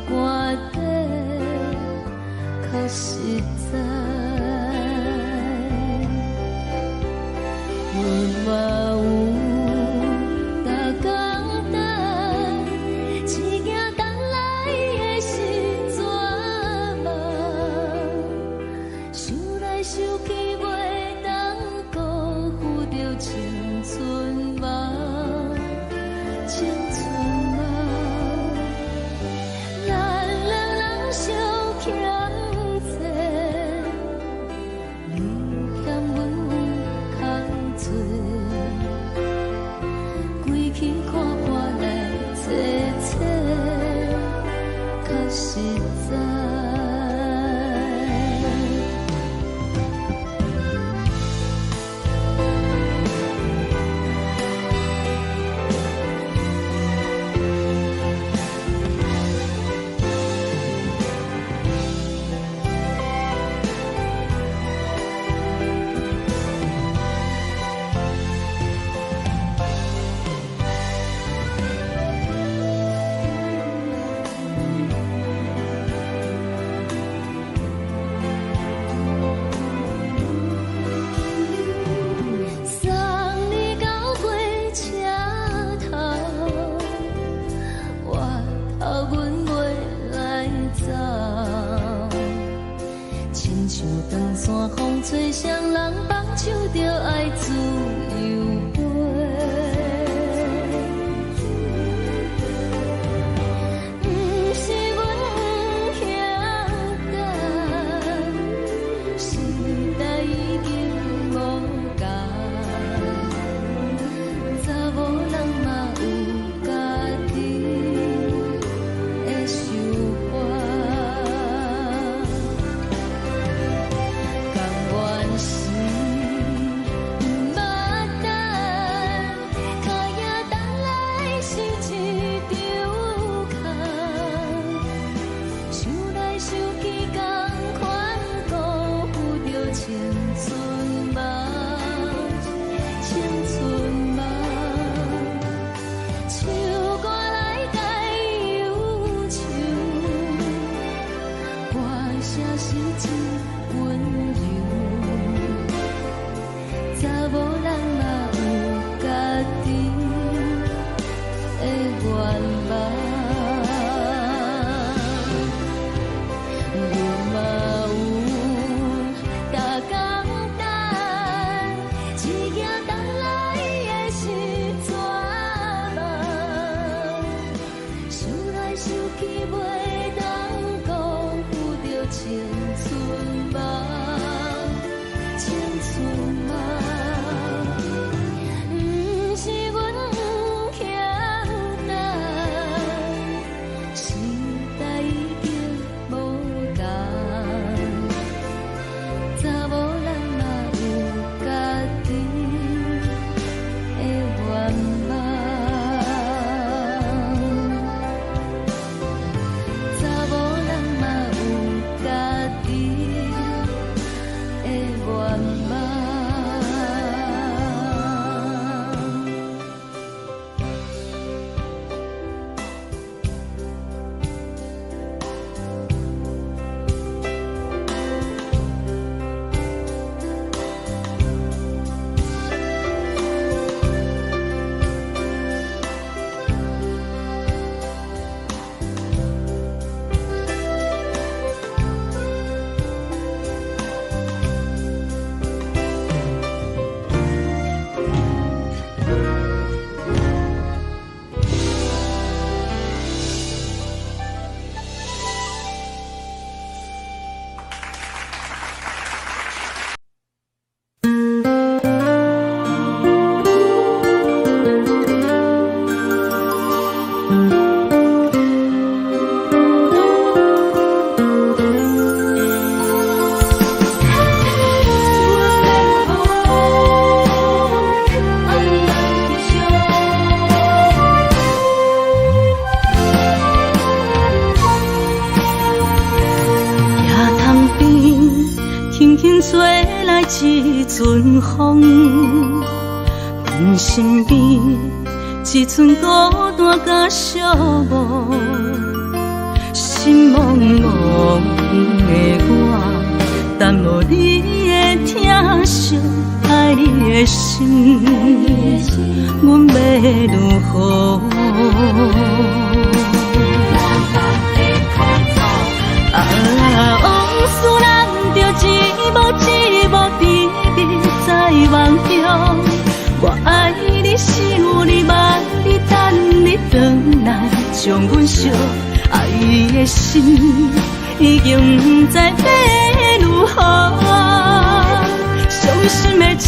肝底，较实在。阮嘛有逐工等，一件等来的时阵嘛，想来想去袂当辜负着青春嘛。青春啊，咱两人相欠债，你欠阮空罪，归去看看来坐坐，较实在。风吹双人放手着爱自由飞，不是阮不晓等，时代已经无同，查某人嘛有家己的想法。吹来一阵风，阮身边一寸孤单甲寂寞，心茫茫的我，等无你的疼惜，爱你的心，阮要如何？往事咱着一幕一幕甜蜜在梦中。我爱你，想你，望你，等你回来，将阮惜爱的心已经不知要如何。伤心的手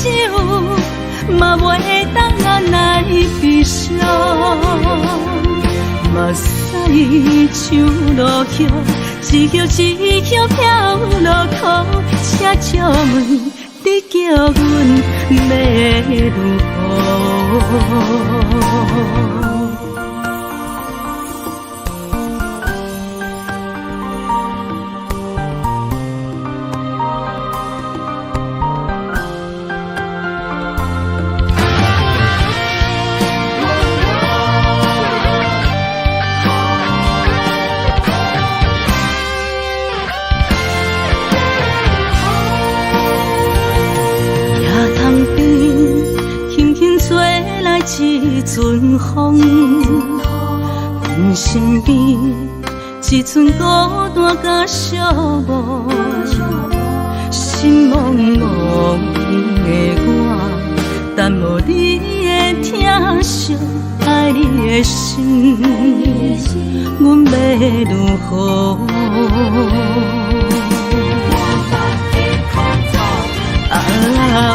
嘛袂当按来悲伤，目屎像落雨，一曲一曲飘落雨，请借问你叫阮要如何？一阵风，阮身边一寸孤单甲寂寞，心茫茫的我，等无你的疼惜，爱你的心，阮要如何？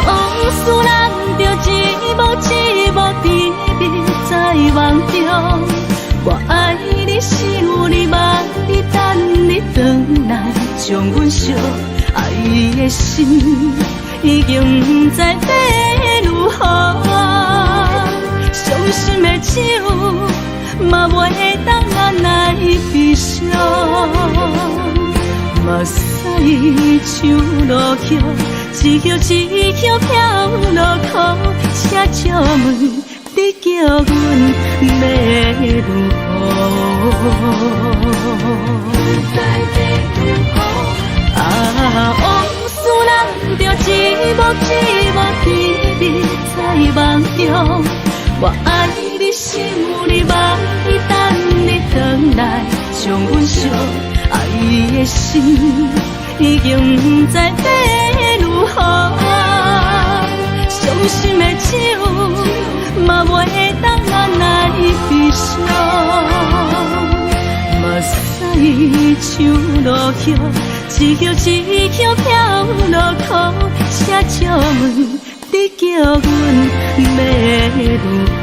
往事咱着一幕一幕甜蜜在梦中。我爱你，想你，望你，等你回来，将阮惜爱的心已经不知要如何。伤心的手嘛袂当按来悲伤，目屎像落雨，一曲一曲飘落雨，请借问你叫阮要如何？往事咱着一幕一幕甜蜜在梦中。我爱你，想你，望你，等你回来，将阮惜爱的心已经不知要如何。伤心的手嘛袂当按来悲伤，目屎像落雨，一曲一曲飘落雨，请借问你叫阮要如何？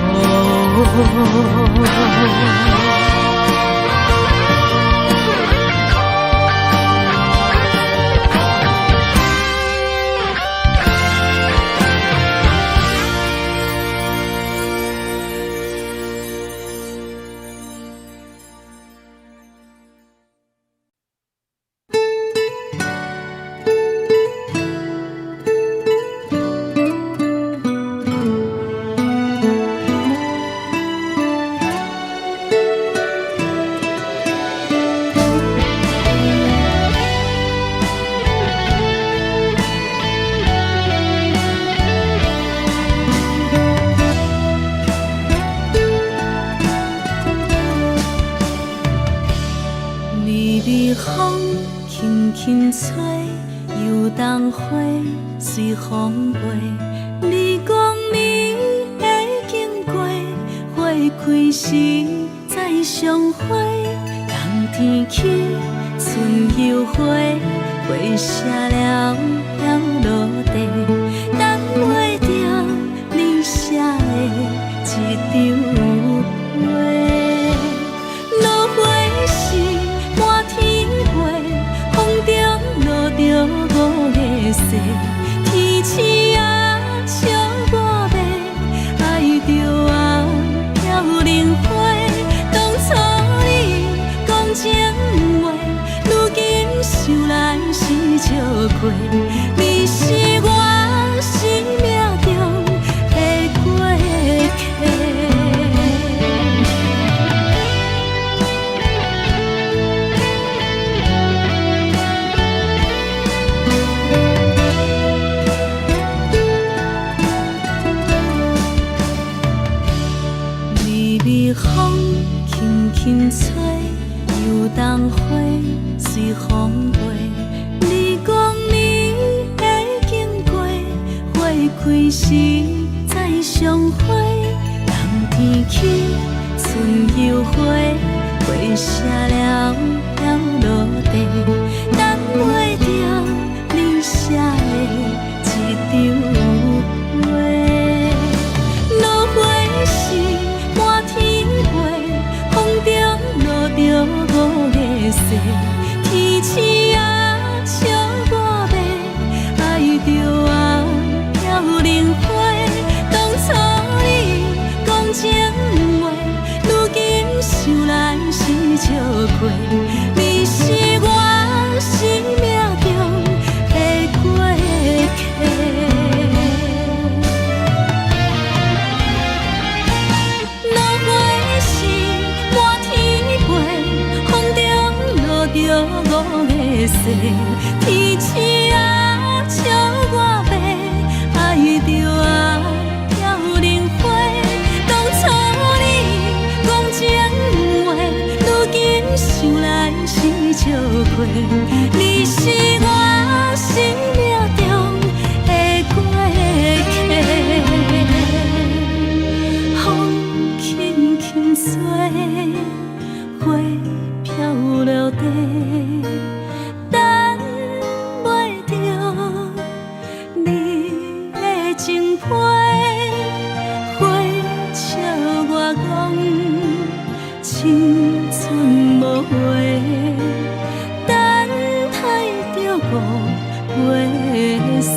随风飞，你讲你会经过，花开时再相会。冬天起，春又花，花谢了飘落地，等袂着你写的一张画。落花时满天飞，风中落着五个色。天星啊，笑我袂爱着啊，飘零花。当初你讲情话，如今想来是笑过。你是我生命中的过客。有当花随风飞，你讲你会经过，花开时再相会。冬天起，春又回，花谢了要落地，等袂着你写的一张画。落花时满天飞，风中落着五个色，天星啊笑我迷，爱着啊飘零花。当初你讲情话，如今想来是笑过，你是我生命中的过客。落花时满天飞，风中落着五个色，天星啊笑我迷，爱着啊飘零花。当初你讲情话，如今想来是笑过，你是我生命中的过客。风轻轻吹，花飘落地，等袂着你的情批。花笑我讲青春无悔，等待着五月色。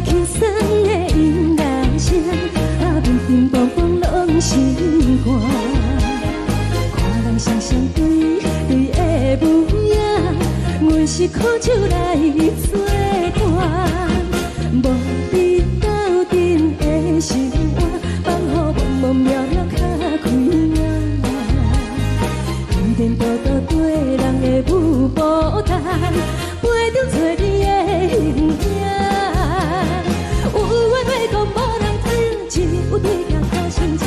轻松的音乐声，乒乒乓乓拢心肝。看人双双对对的舞影，阮是苦酒来作伴。无伫斗阵的生活，放予茫茫渺渺较开眼。颠颠倒倒对人的舞步弹，陪着做你的形影。有话要讲无人听，只有对镜头心情，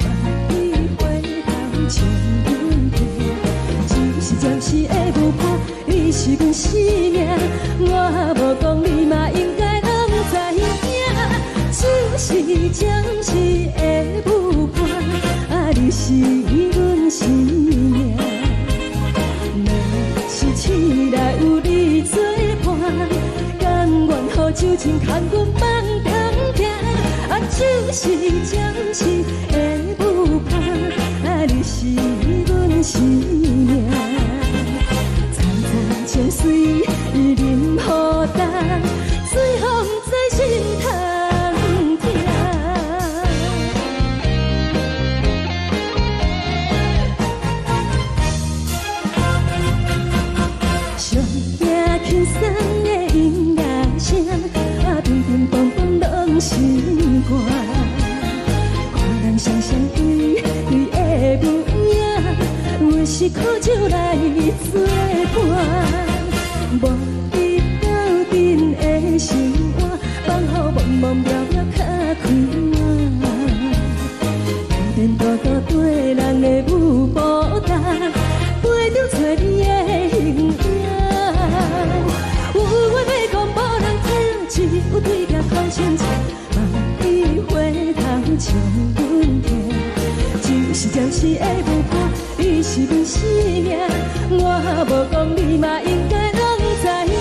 万里回头像阮听。就是暂时的舞伴，你是阮生命，我无讲你嘛应该拢知影。就是暂时的舞伴，你是阮生命。若是醒来有你作伴，甘愿予酒精牵阮梦中行。就是暂时的舞伴，你是阮生命。层层情水任何淡，随风在心头。轻松的音乐声，乒乒乓乓拢心肝。看人双双对对的舞影，阮是苦酒来作伴。无伫斗阵的生活，放予茫茫渺渺较开眼。颠颠倒倒对人的舞步弹，陪着做你的形影。有话要讲无人听，只有对镜头心情，万里回头像阮听。就是暂时的舞伴，你是阮生命，我无讲你嘛应该拢知影。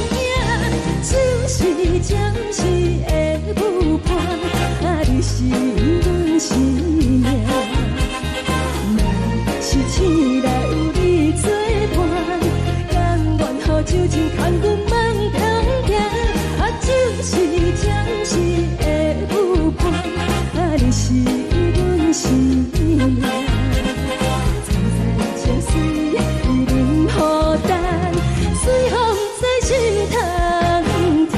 就是暂时的舞伴，你是阮生命。若是醒来有你作伴，甘愿予酒精牵阮梦中行。就是暂时的舞伴，你是阮生命。层层情水任何淡，随风在心头听。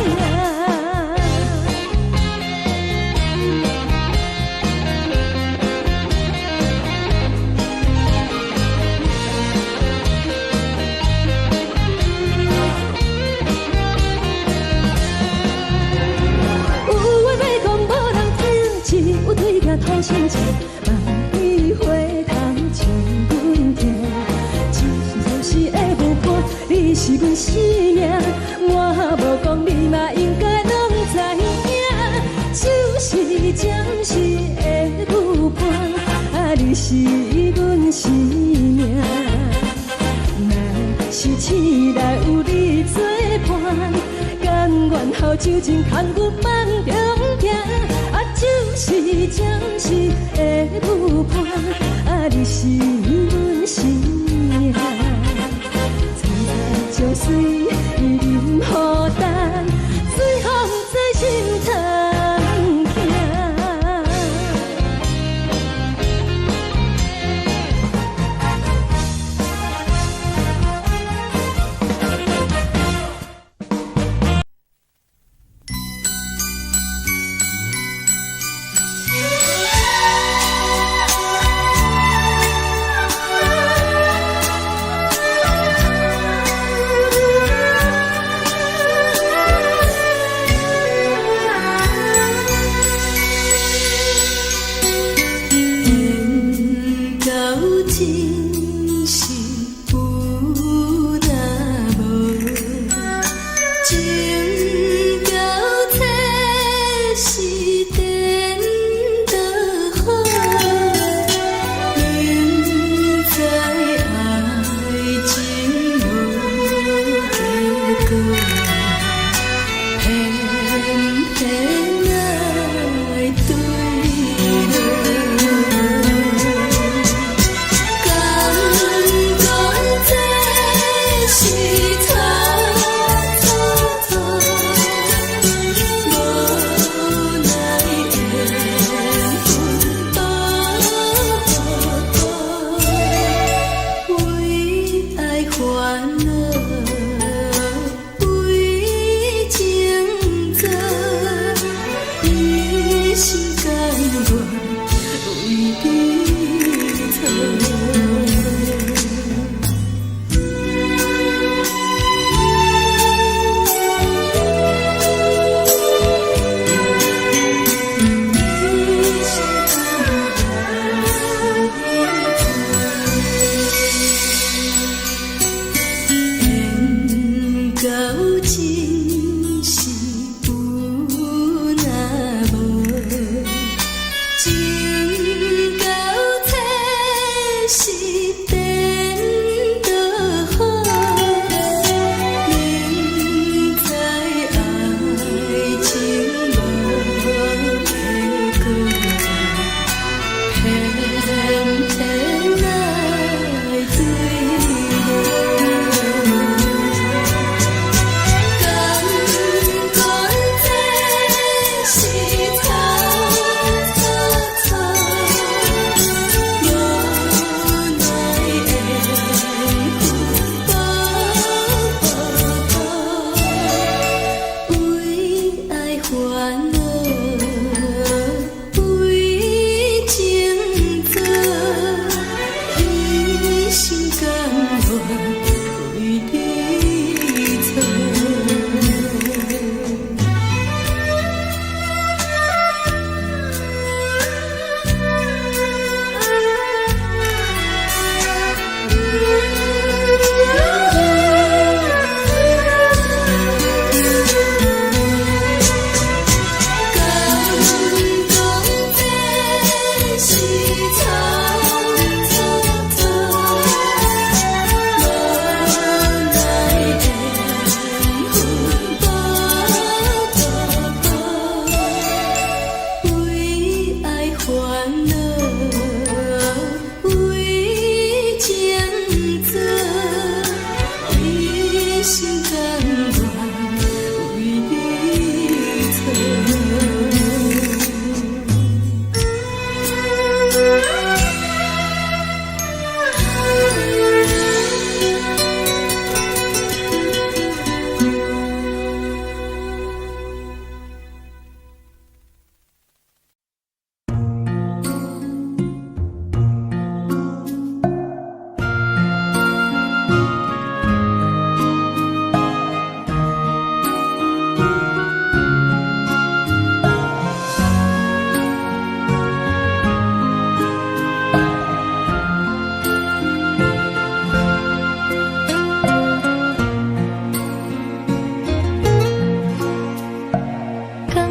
有对镜头心情，万里回头像阮听。就是暂时的舞伴，你是阮生命，我无讲你嘛应该拢知影。就是暂时的舞伴，你是阮生命。若是醒来有你作伴，甘愿予酒精牵阮梦中行。就是暂时的舞伴，你是阮生命。层层情水任何淡，随风在心头行。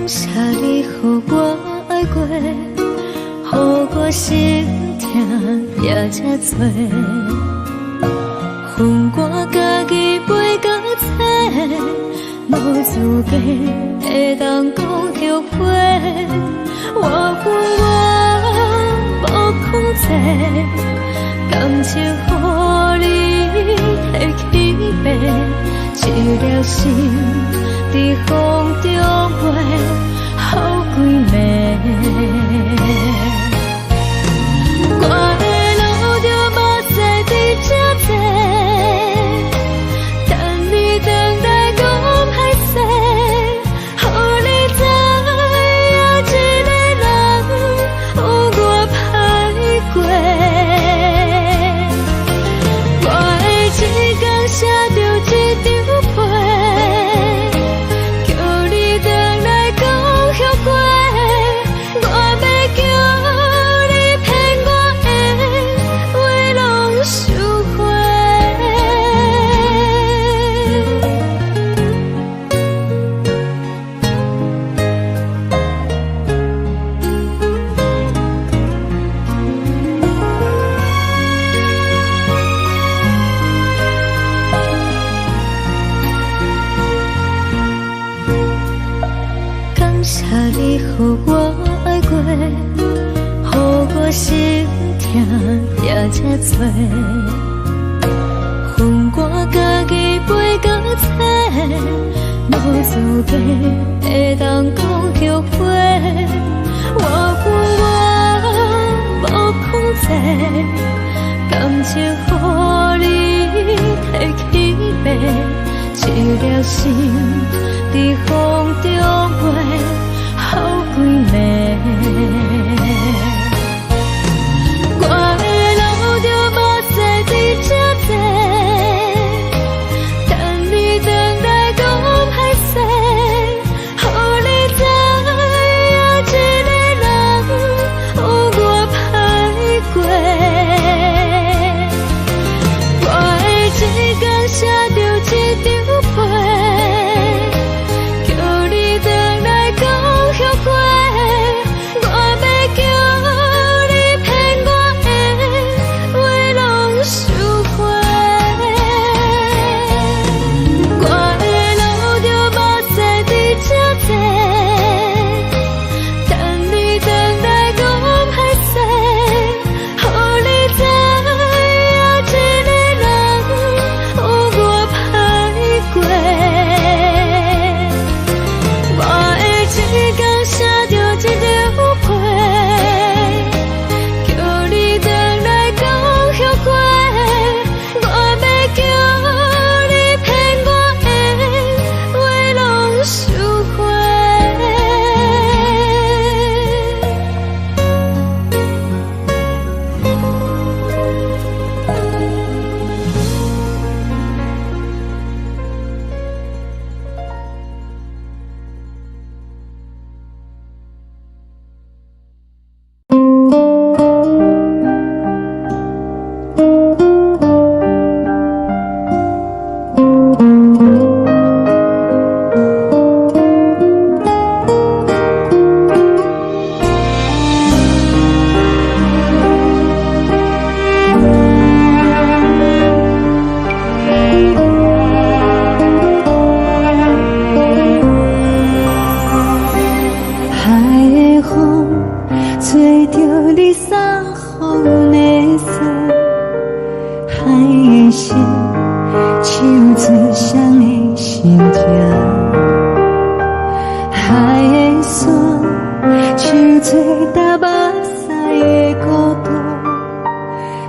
谢你，予我爱过，予我心痛也这多。恨我家己袂到切，无资格会当讲后悔。我无控制，感情予你提起飞，一粒心在风中飞，好几暝。我的路着目屎在这多，等你回来讲歹势，予你知影一个人有我歹过。我的一天写着一张被，叫你回来讲后悔。我要叫你骗我的话拢收回。感谢你，予我爱过，予我心痛也这多。恨我家己袂到切，无资格会当讲后悔。我无控制，感情予你提起飞，一粒心在风中飞，好几暝。我的路着目屎在这多，等你回来讲歹势，予你知影一个人有我歹过。我的一天写着一张被，叫你回来讲后悔。我要叫你骗我的话拢收回。我的路着目屎在这多，等你回来讲歹势，予你知影一个人有我歹过。我的一天写着一张被，叫你回来讲后悔。我要叫你骗我的话拢收回。海的风吹着你送风的伞，海的心唱出双的心痛，海的山唱出打目屎的孤独，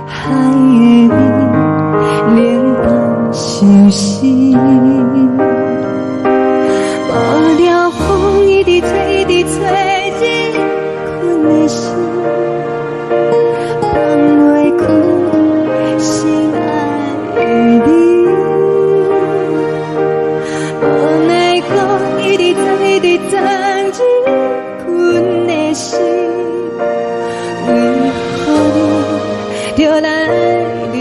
海的你冷淡伤心。无聊风一直吹，一直吹，日困的心，放袂开心爱的你。无奈风一直吹，一直吹，日困的心，为何你就来离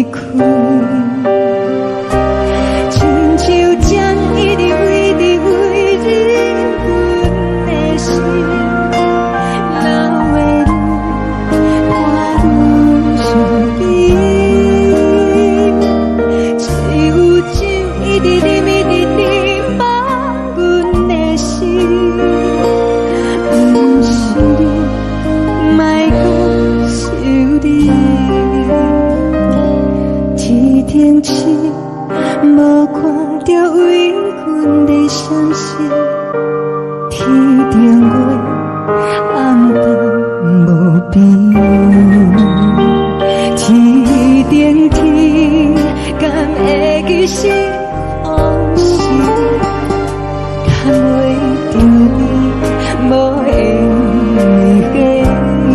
开？亲像针一直为日困。无缘的你。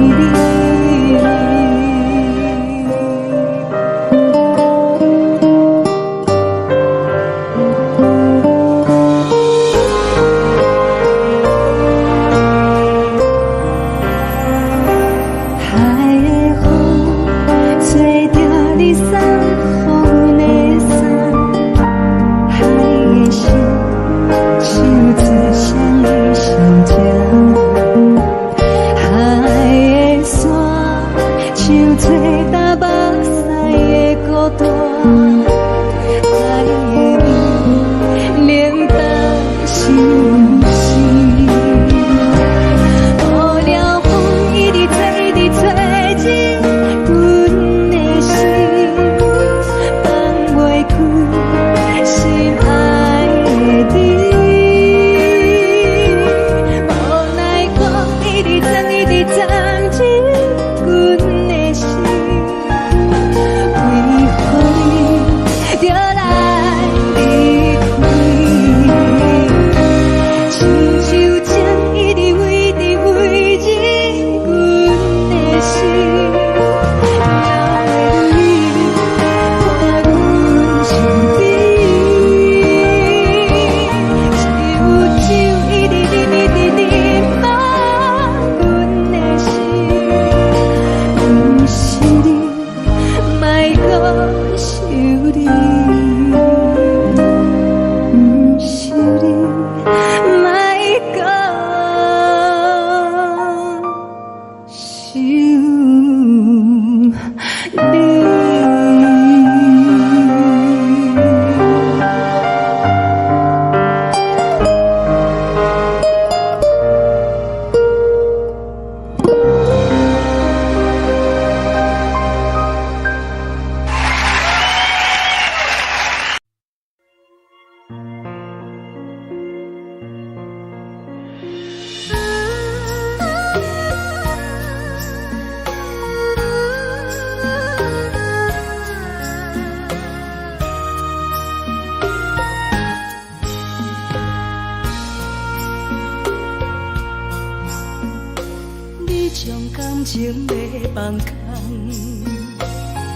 将感情要放空，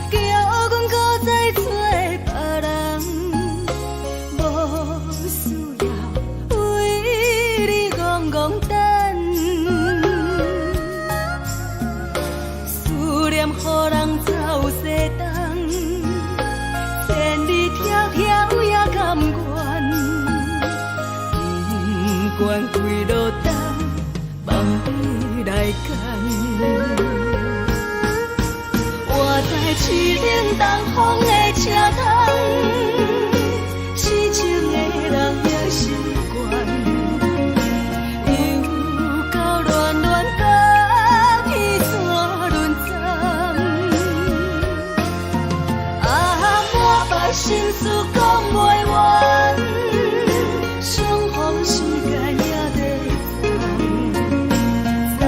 叫阮搁再找别人，无需要为你戆戆等，思念予人走西东，千里迢迢也甘愿，不管几路东，望你来干。我在市顶东风的车窗，痴情的人也习惯，又到乱乱甲彼山论战。满腹心事讲袂完，相逢时间也在等。在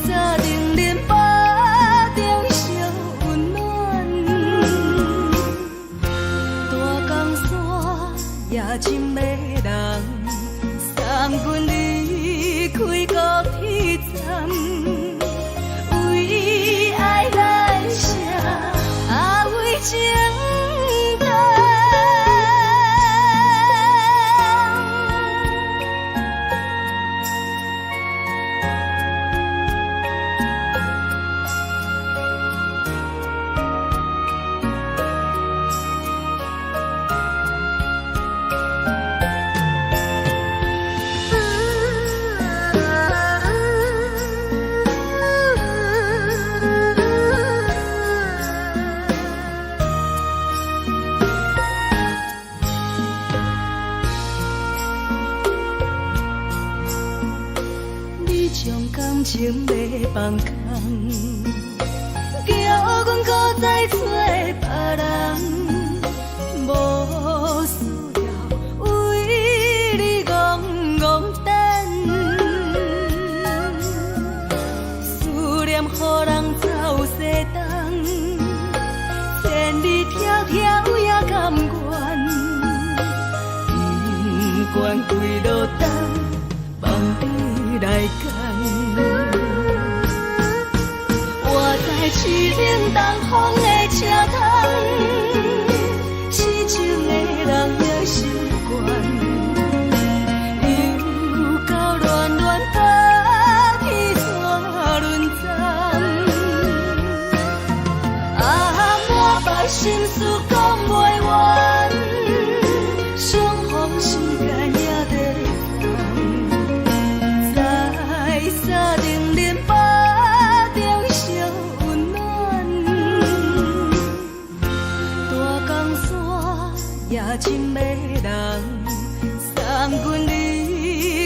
沙定连巴中烧温暖，大江山夜深的人，送阮离开高铁站，为爱来写为情长。将感情要放空，叫阮搁再找别人，无需要为你戆戆等，思念予人走西东，千里迢迢也甘愿，不管几路东。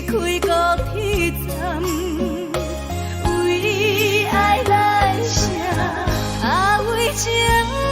开高铁站，为爱来城，啊为情重。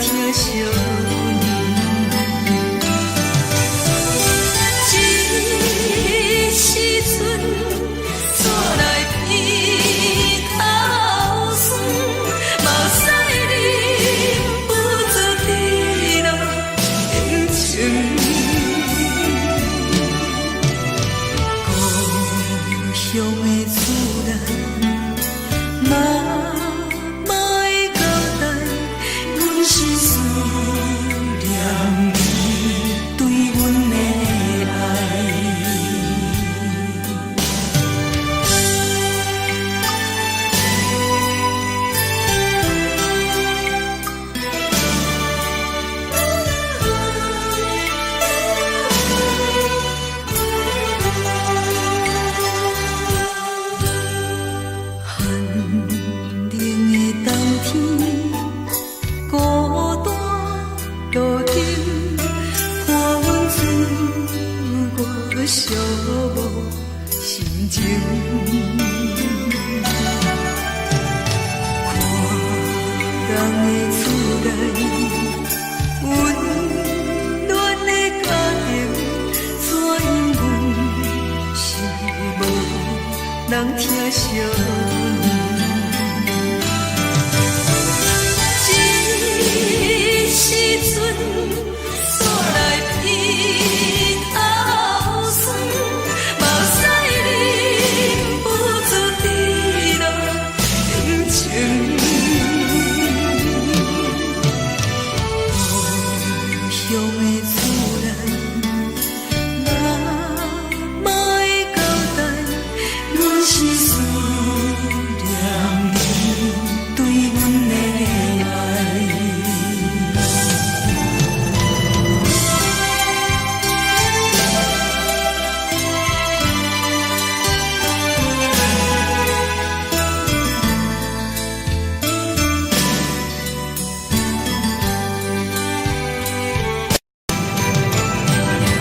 疼惜你。这时阵怎来鼻头酸，嘛使你不知地老情情。故乡的厝内，嘛莫会交代，阮是思念你对阮的爱。寒冷的冬天，孤单路灯，看阮自我寂寞心情。看人的厝内，温暖的家庭，怎因阮是无人疼惜你？这时阵怎来鼻头酸，嘛使你不知地老情情。故乡的厝内，嘛莫会交代，阮是思念你对阮的爱。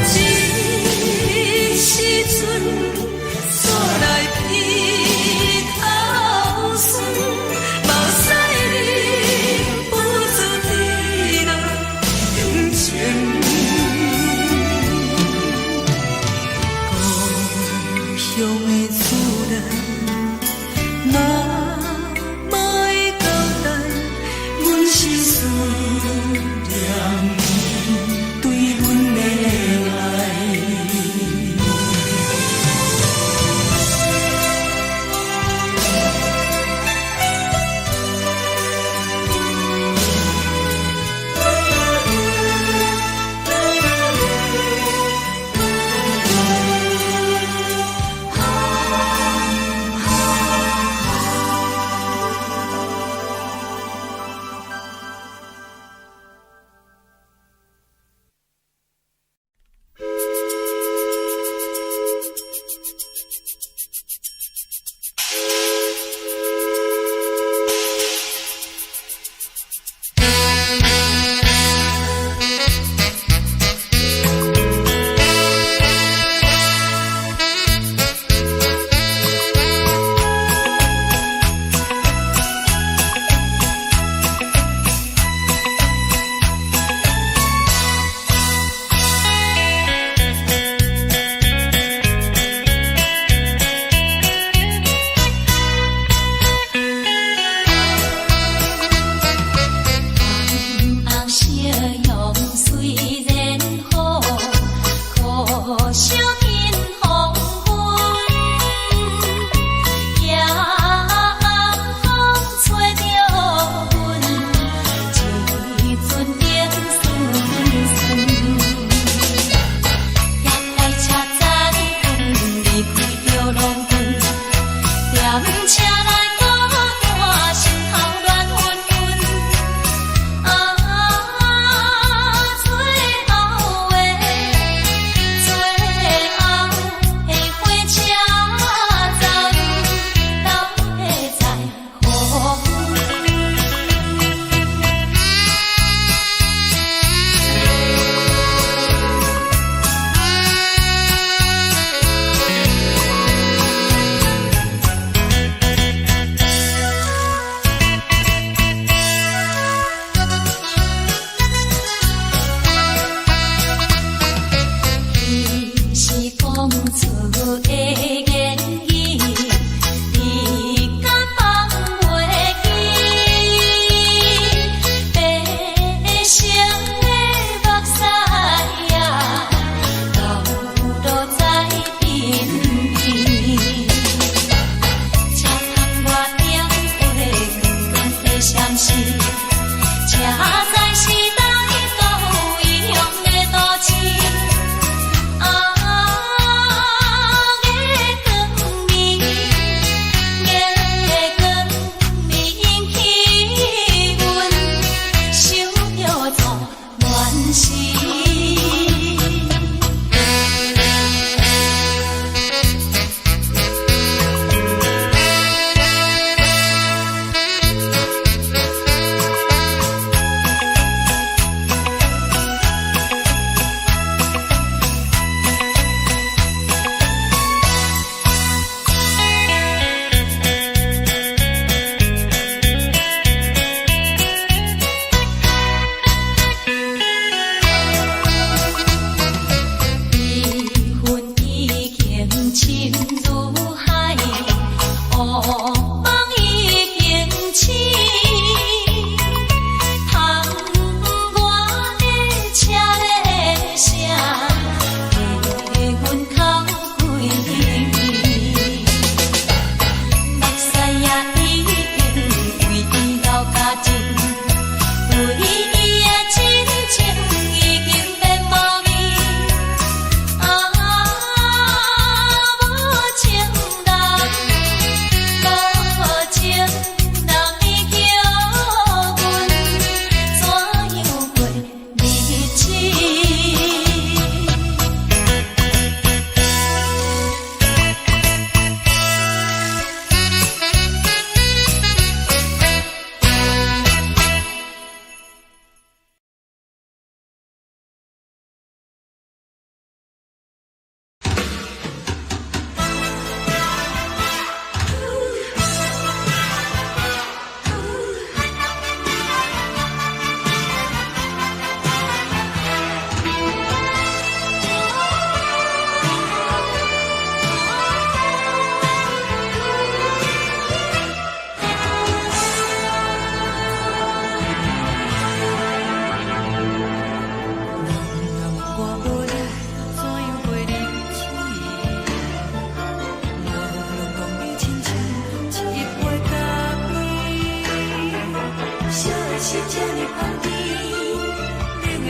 这时阵怎来鼻头酸，嘛使你不知地老情情。故乡的厝内，嘛莫会交代，阮是思念你对阮的爱。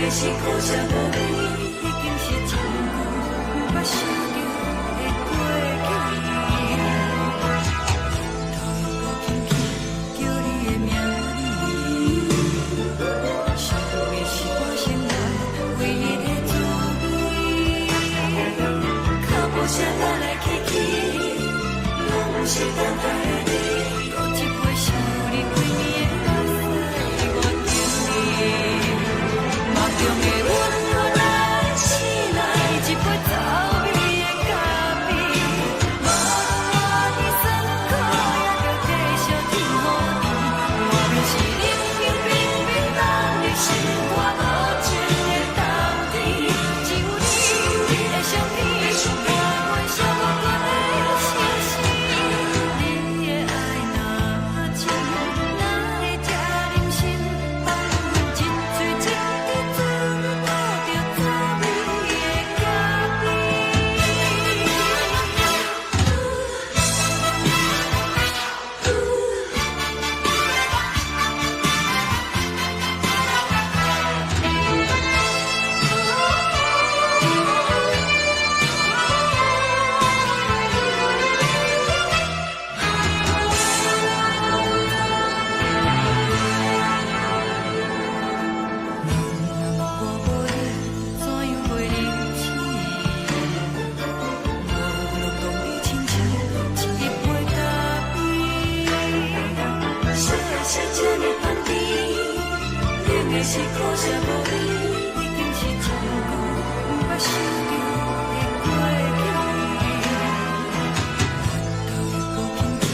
的是苦涩无味，已经是真久无法想着的过去。头又搁轻轻叫你的名字，想的是我心内唯一的滋味。脚步声来来去去，拢是等待的你，搁一杯想你几年的泪水，我等你。梦中的阮原来醒来一杯走味的咖啡，无论我的酸苦，也着继续甜予你。我便是冷冷冰冰放入心肝无情的冬天，只有你的相片，我袂想我过的心事。你的爱若真，哪会这忍心放阮一嘴一滴水，倒着滋味的咖啡。怎样袂冷起？无路当你亲像一杯咖啡，小的是这么香甜，冷的是苦涩无味，已经是真久无法想着的过去。头又搁轻轻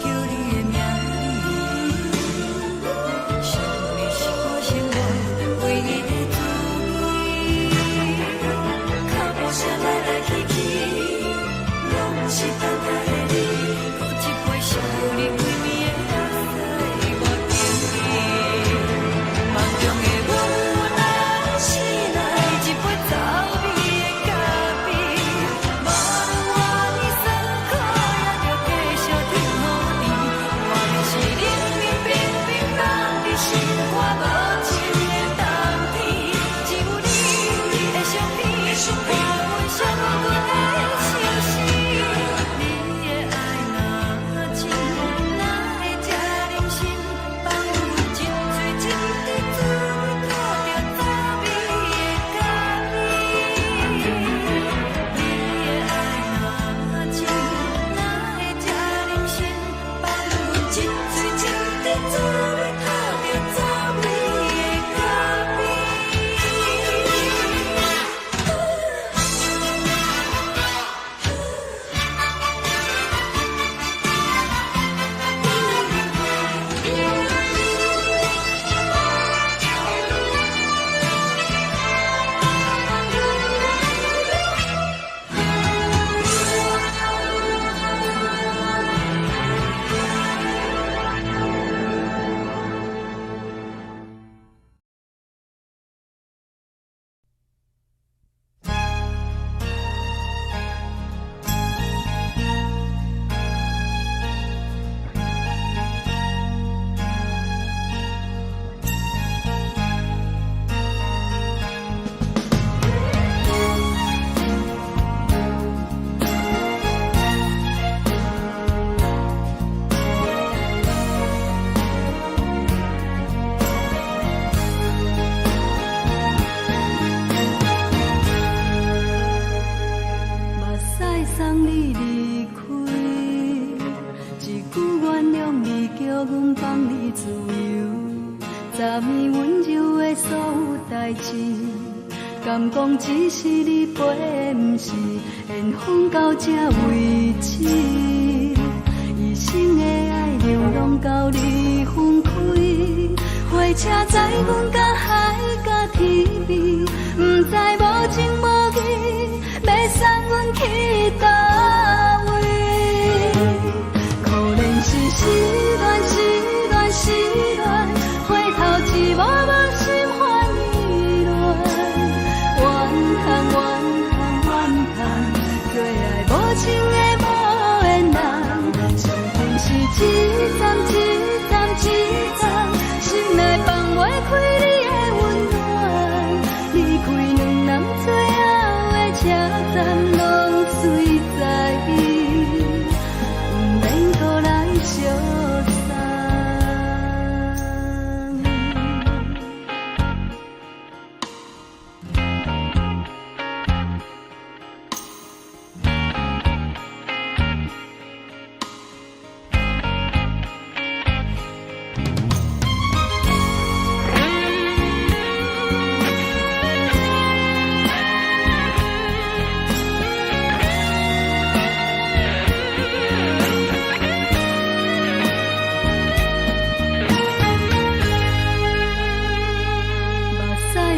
叫你的名字，想的是我心内唯一的滋味。脚步声来来去去，拢是等待的你，搁一杯想你几暝的泪水，我等你。梦中的阮原来醒来一杯走味的咖啡，无论我的酸苦，也着继续甜予你。我便是冷冷冰冰放入心肝无情的冬天，只有你的相片，我袂想我过的心事。你的爱若真，哪会这忍心放阮一嘴一滴水，倒着滋味的咖啡。你的爱若真，哪会这忍心放阮一嘴一滴水，倒着滋味的咖啡。目屎送你离开，一句原谅你，叫阮放你自由。昨暝温柔的所有代志，敢讲只是你陪，不是缘分到这为止。一生的爱流浪到你分开，火车载阮甲海甲天边，不知无情无义，要送阮去倒位？可能是失恋，失恋，失恋，回头一幕幕心烦意乱，怨恨，怨恨，怨恨，最爱无情的无缘人，注定是一站一站一站，心内放袂开你的。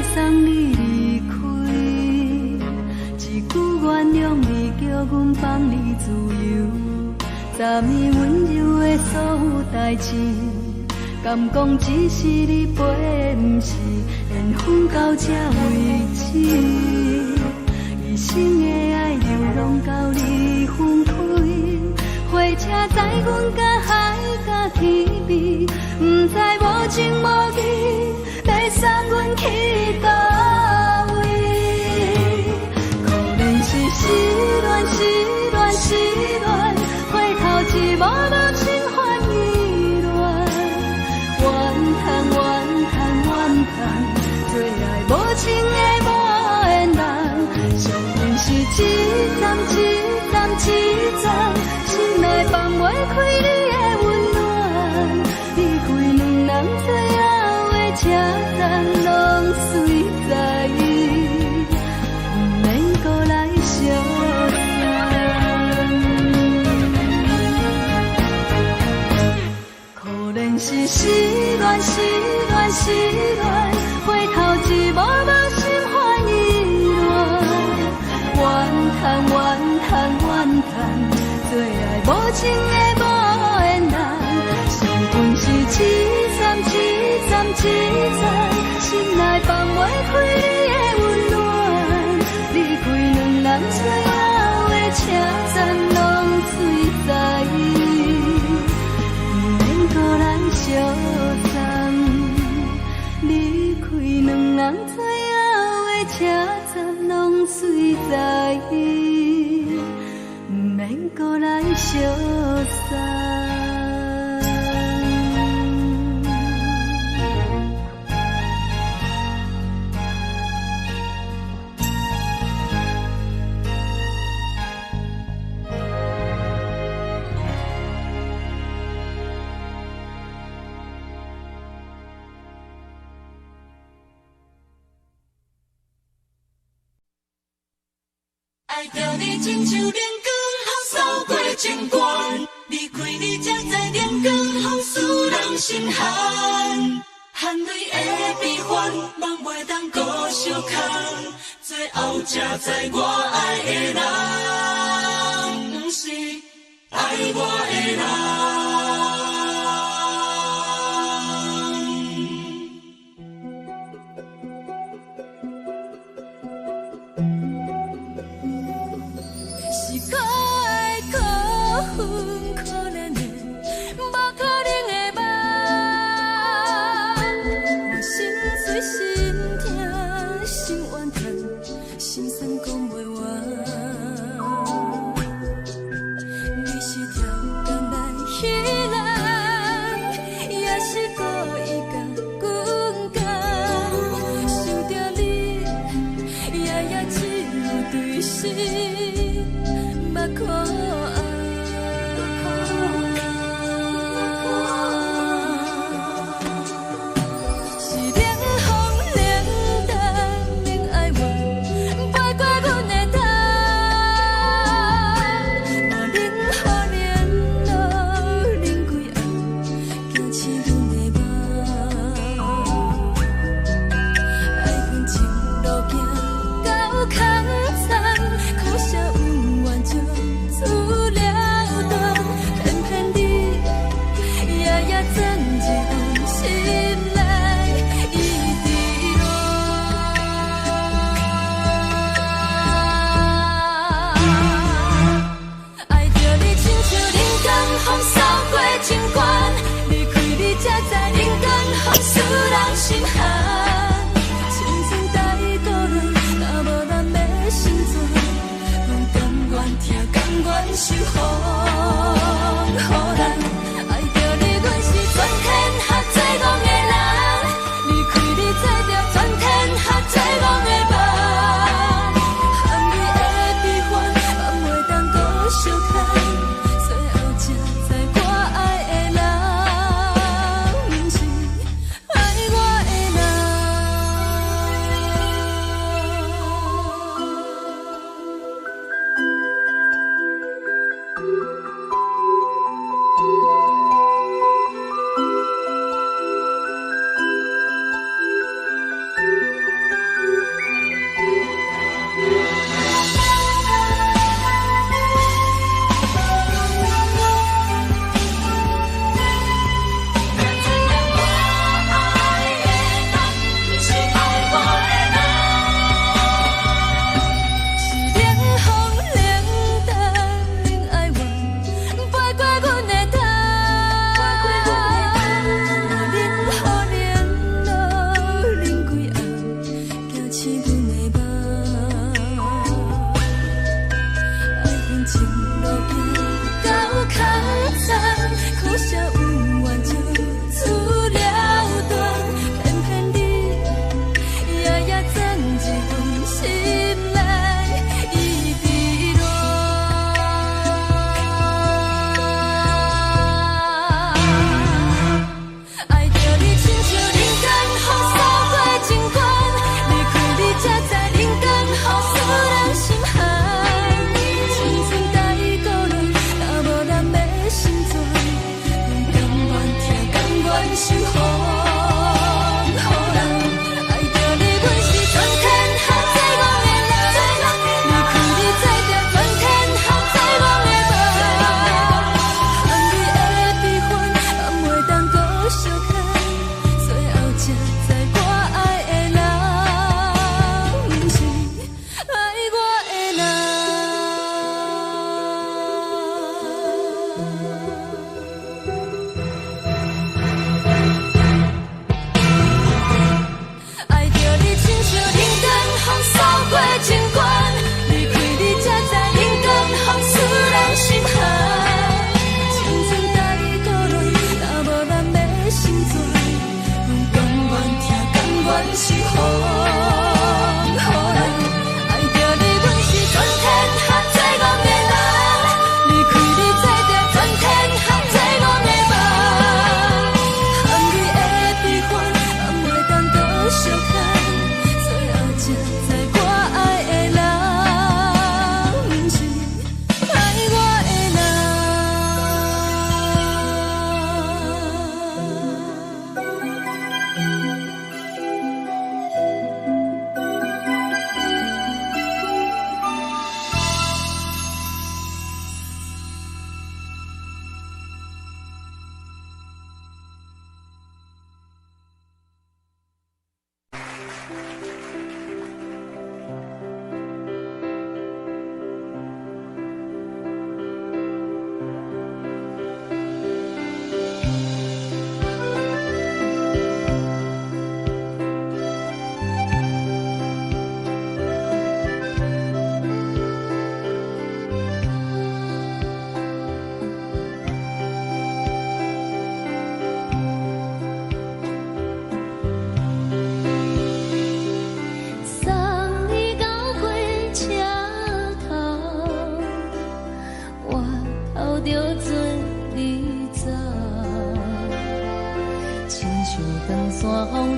袂送你离开，一句原谅你，叫阮放你自由。昨暝温柔的所有代志，敢讲只是你陪，不是缘分到这为止。一生的爱流浪到你分开，火车载阮甲海甲天边，不知无情无义，要送阮去倒位？可能是失恋，失恋，失恋，回头一无人心烦意乱，怨叹，怨叹，怨叹，最爱无情的无缘人，上悬是一站一站一站，心内放袂开你的温暖，离开两人最后的车站，拢随在意，不免搁来相送。可能是失恋，失恋，失恋，回头一无人心烦意乱，怨叹，怨叹，怨叹，最爱无情的无缘人，上悬是一站一站一站，心内放袂开你的温暖，离开两人最后的车站，拢随在意，不免搁来相送。离开两人最后的车站，拢随在意，不免搁来相送。爱着你亲像阳光，扫过情关，离开你才知阳光风使人心寒。含泪的悲欢，望袂当搁相牵，最后才知我爱的人，不是爱我的人。是可爱可恨可怜的，无可能的梦。我心碎心痛心怨叹，心酸讲袂完。你是条甘来彼。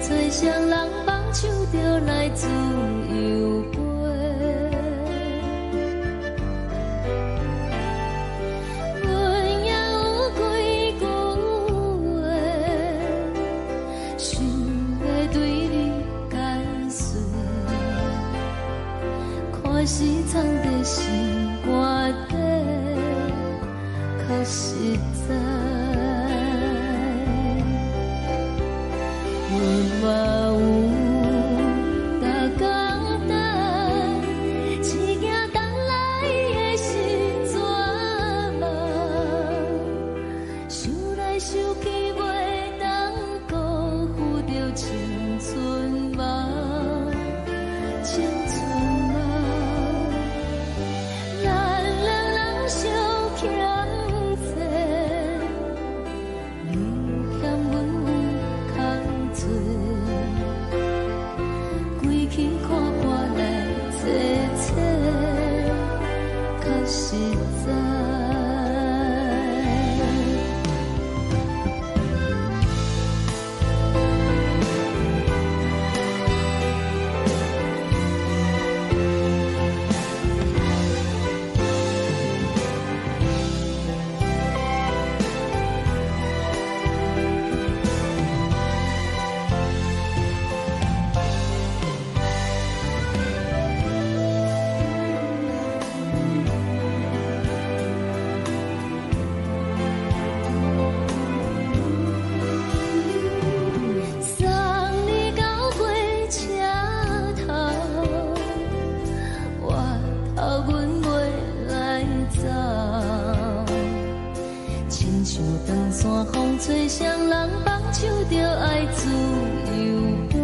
吹双人放手就来自由飞，阮也有几句话，想要对你解释，可是藏在心肝底，较实在。我有逐天等，只惊等来的是绝望，想来想去袂当辜负着青春梦，青春梦，咱两人相欠债，你欠阮有空做。归去看破来坐坐，较实在。吹双人放手就爱自由飞，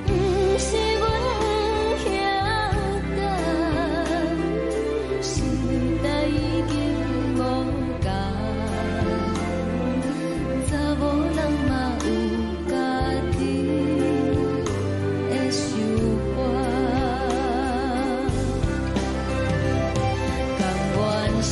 不是阮不晓等，时代已经无同，查某人嘛有家己的想法。是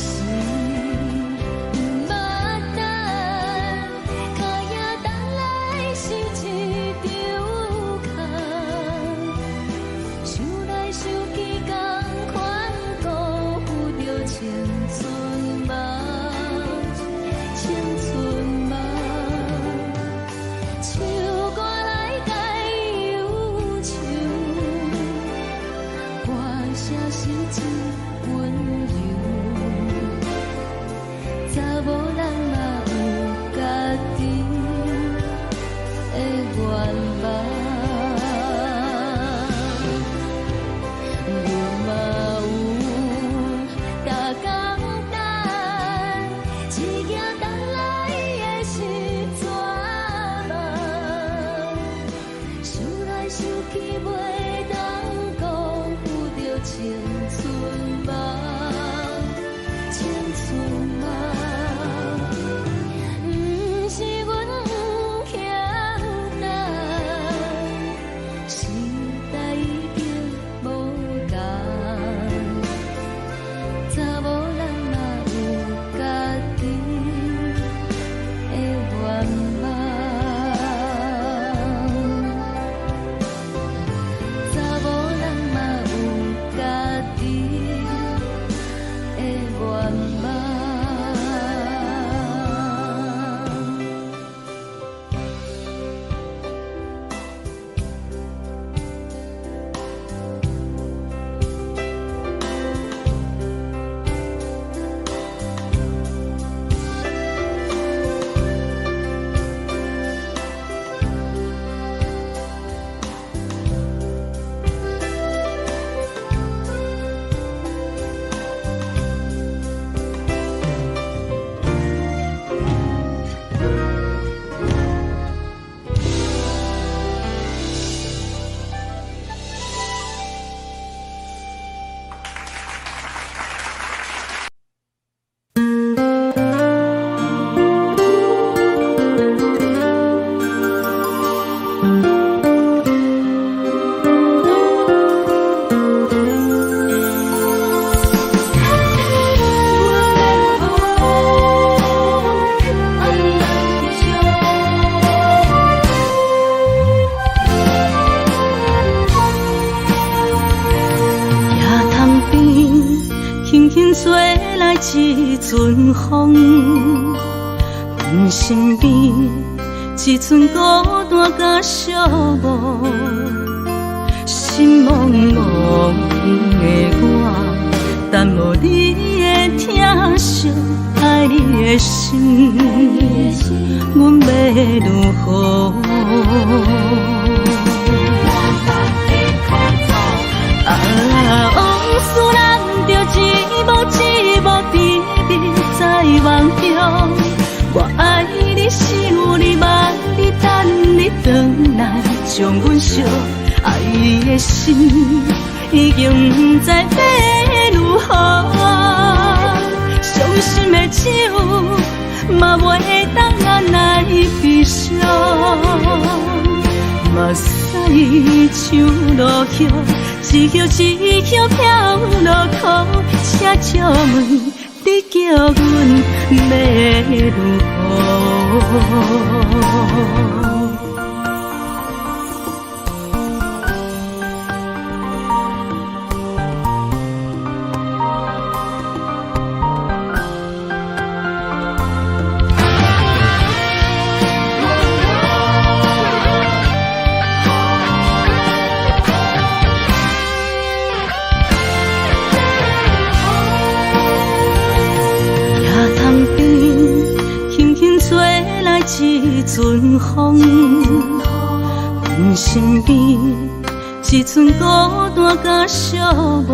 一阵风，阮身边一寸孤单甲寂寞，心茫茫的我，等无你的疼惜，爱你的心，阮要如何？往事人着一幕一幕甜蜜在梦中。我爱你，想你，望你，等你回来，将阮惜爱的心已经不知要如何。伤心的手嘛袂当按来悲伤，目屎像落叶。一叶一叶飘落雨，请借问你叫阮要如何？一阵风，阮身边一寸孤单甲寂寞，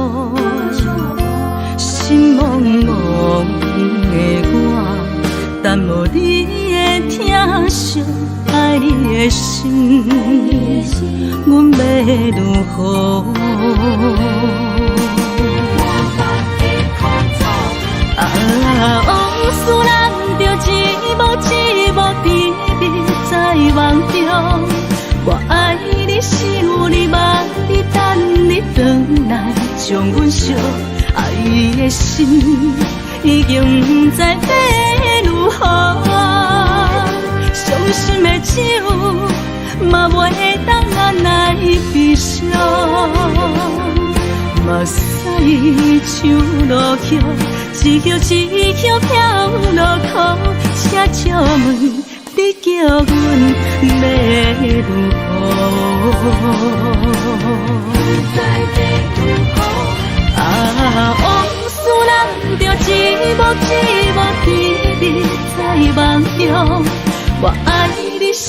心茫茫的我，等无你的疼惜，爱你的心，阮要如何？往事人着一幕一幕甜蜜在梦中。我爱你，想你，望你，等你回来，将阮惜爱的心已经不知要如何。伤心的手嘛袂当按来悲伤，目屎像落叶。一叶一叶飘落雨，请借问你叫阮要如何？往事人着一幕一幕甜蜜在梦中。我爱你，想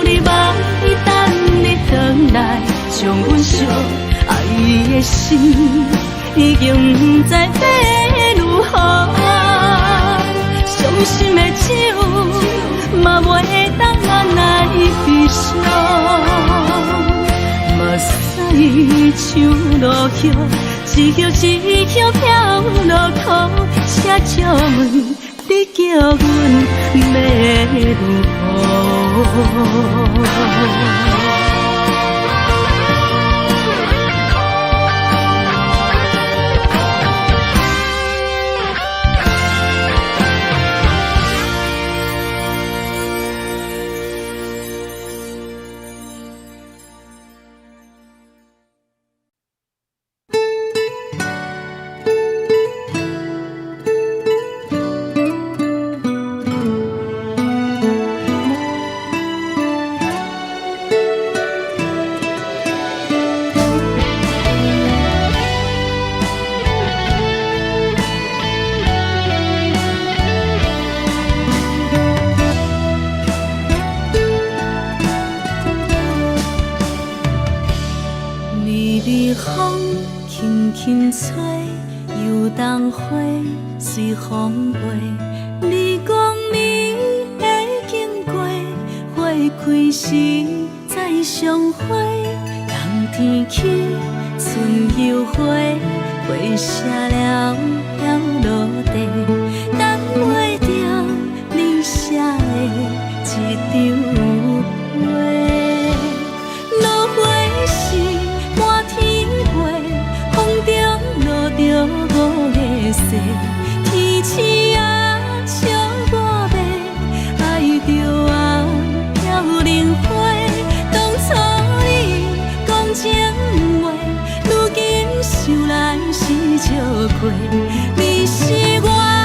你，望你，等你回来，将阮惜爱的心已经不知要如何。伤心的手嘛袂当按来悲伤，目屎像落叶，一叶一叶飘落雨，请借问你叫阮要如何？随风飞，你讲你会经过，花开时再相会。冬天起，春又回，花谢了飘落地，等袂着你写的一张画。落花时满天飞，风中落着五个色。天星啊，笑我迷，爱着红飘零花。当初你讲情话，如今想来是笑过。你是我。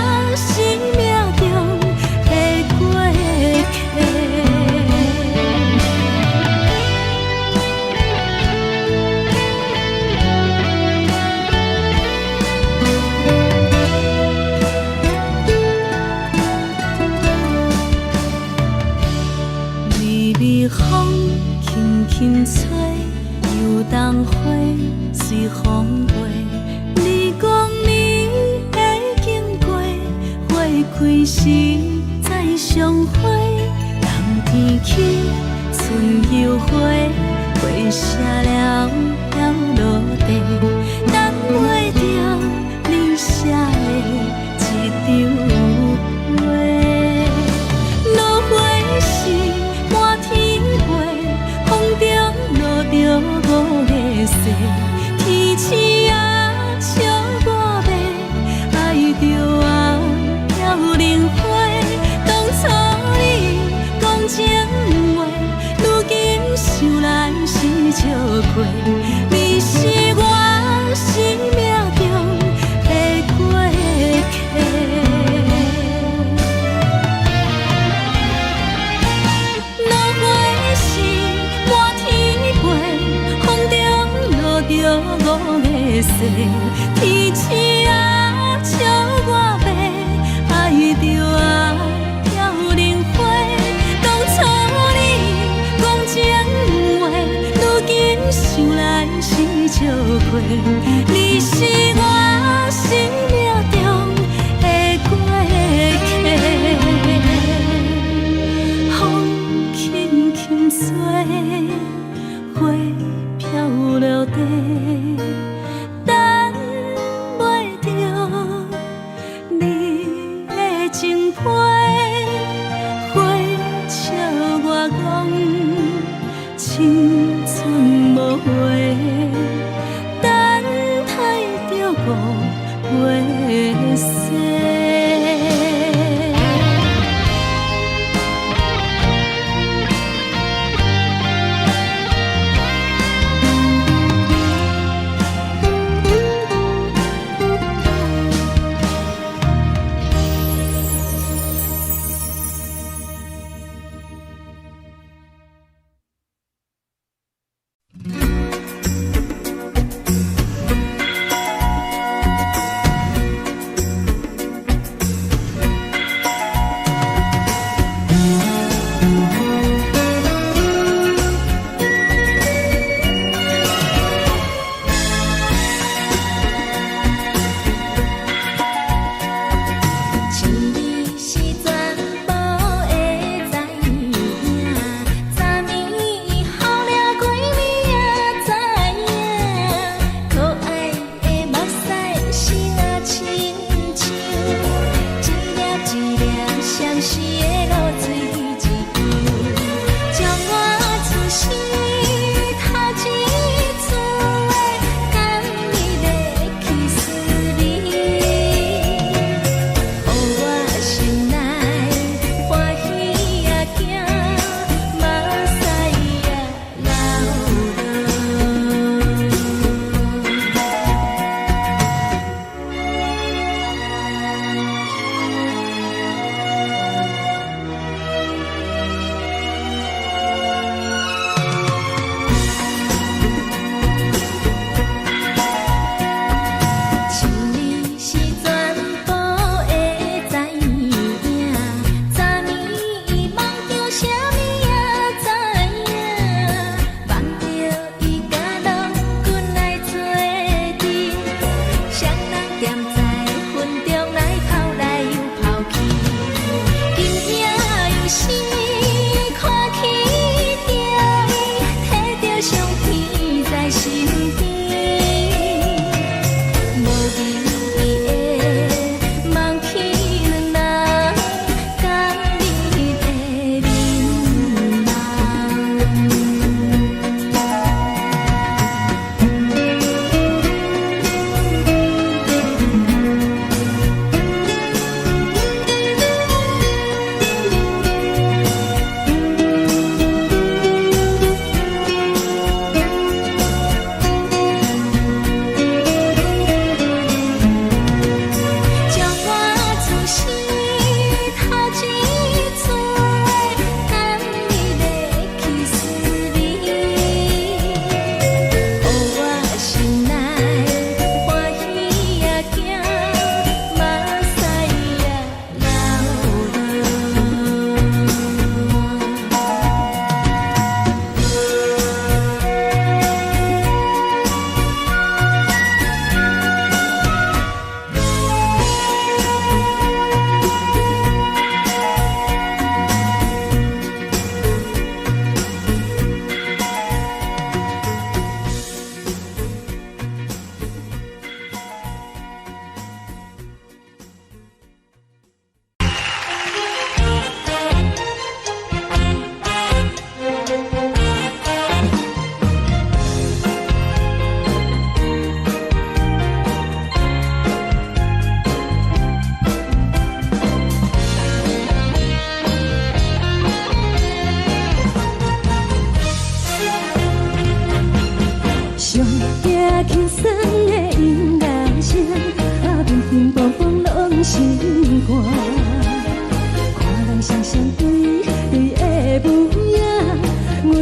微风轻轻吹，游动花随风飞。你讲你会经过，花开时再相会。冬天起，春又回，花谢了要落地，等袂着你写的一张话。落花时满天飞，风中落着五个色，天星啊笑我迷，爱着啊飘零花。当初你讲情话，如今想来是笑过。你是我生命中的过客。落花时满天飞，风中落着五个色，天星啊笑我迷，爱着啊飘零花。当初你讲情话，如今想来是笑过。你是我生命中的过客。风轻轻吹，花飘落地，等袂着你的情批。花笑我讲青春无回，等待着五月雪。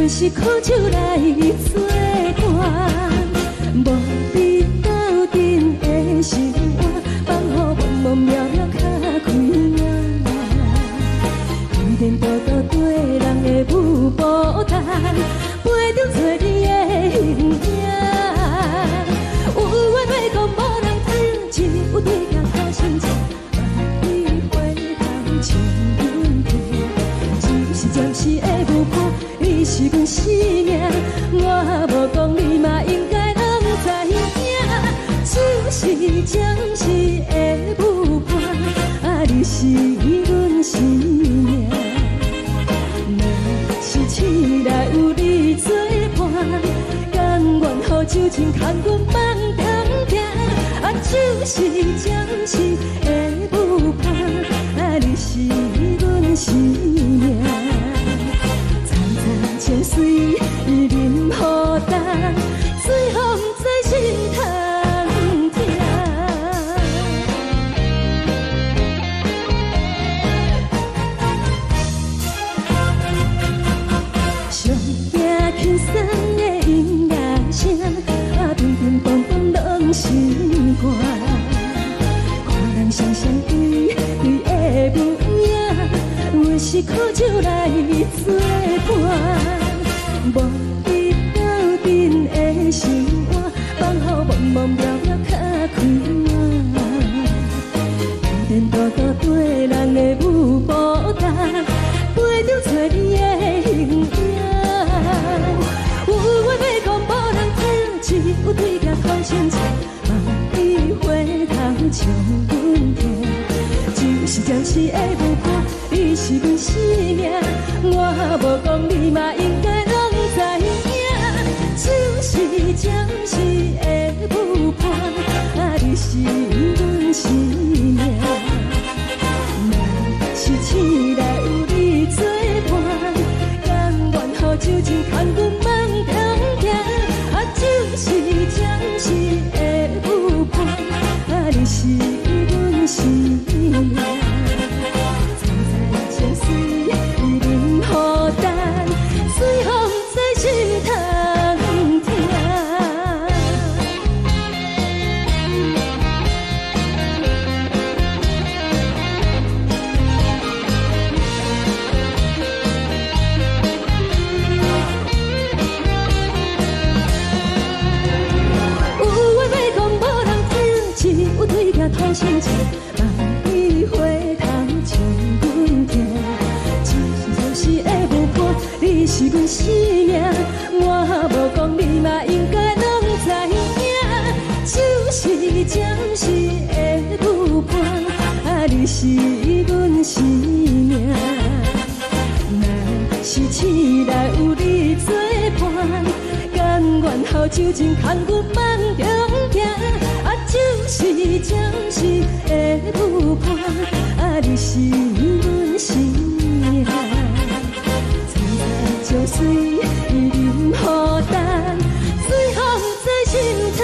阮是苦酒来作伴，无伫斗阵的生活，放予茫茫渺渺较开眼。颠颠倒倒对人的舞步弹，陪着做你的形影。有话要讲无人听，只有对镜头心情，万里回头像阮听。就是暂时的舞伴，你是阮生命，我无讲你嘛应该拢知影。就是暂时的舞伴，你是阮生命。若是醒来有你作伴，甘愿予酒精牵阮梦中行。就是暂时的舞伴，你是阮生命。层层情水任何等，水风在心头疼。上惊轻松的音乐声，乒乒乓乓拢心肝。看人双双对对的舞影，阮是苦酒来作伴。无伫斗阵的生活，放予茫茫渺渺较开眼。颠颠倒倒对人的舞步弹，陪着做你的形影。有话要讲无人听，只有对镜头心情，万里回头像阮听。就是暂时的舞伴，你是阮生命，我无讲你嘛应该拢知影。就是暂时的舞伴，你是阮生命。若是醒来有你作伴，甘愿予酒精牵阮梦中行。就是暂时的舞伴，你是阮生命。层层情水任何等，水风在心头疼。有话要讲无人听，只有对镜头心情，万里回头像阮听。就是暂时的舞伴，你是阮生命，我无讲你嘛应该拢知影。就是暂时的舞伴，你是阮生命。若是醒来有你作伴，甘愿予酒精牵阮梦中行。就是暂时的舞伴，你是阮生命。层层情水任何等，水风在心头疼。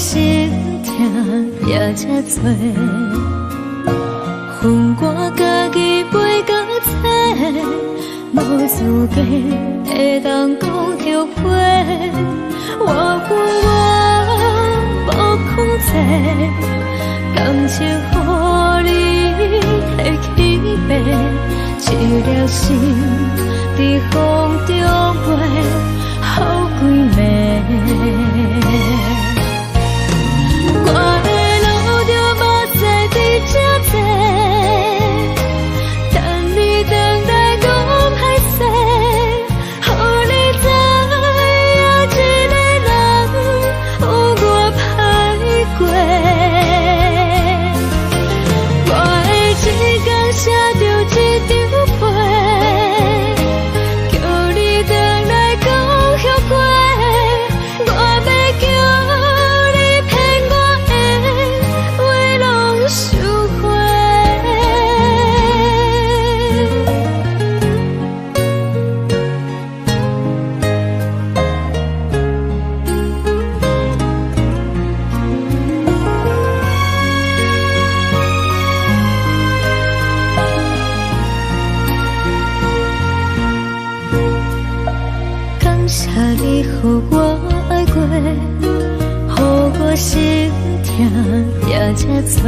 心痛也才多，恨我家己袂到切，无资格会当讲后悔。我无控制，感情予你的起飞，一粒心在风中飞，好几暝。我的路着目屎在这多，等你等待讲歹势，予你知影一个人有我歹过。我的一天写着一张被，叫你等来讲后悔。我要叫你骗我的话拢收回。感谢你予我爱过，予我心痛也才多，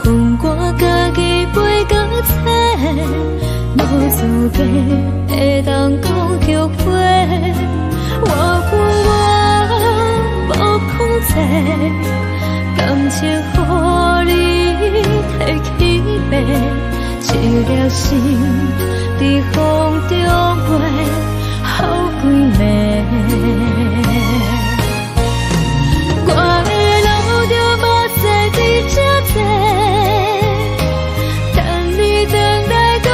恨我家己袂到切，无资格会当讲后悔。我无控制，感情予你的起飞，一粒心在风中飞，好几暝。我的路着目屎在这多，等你等待讲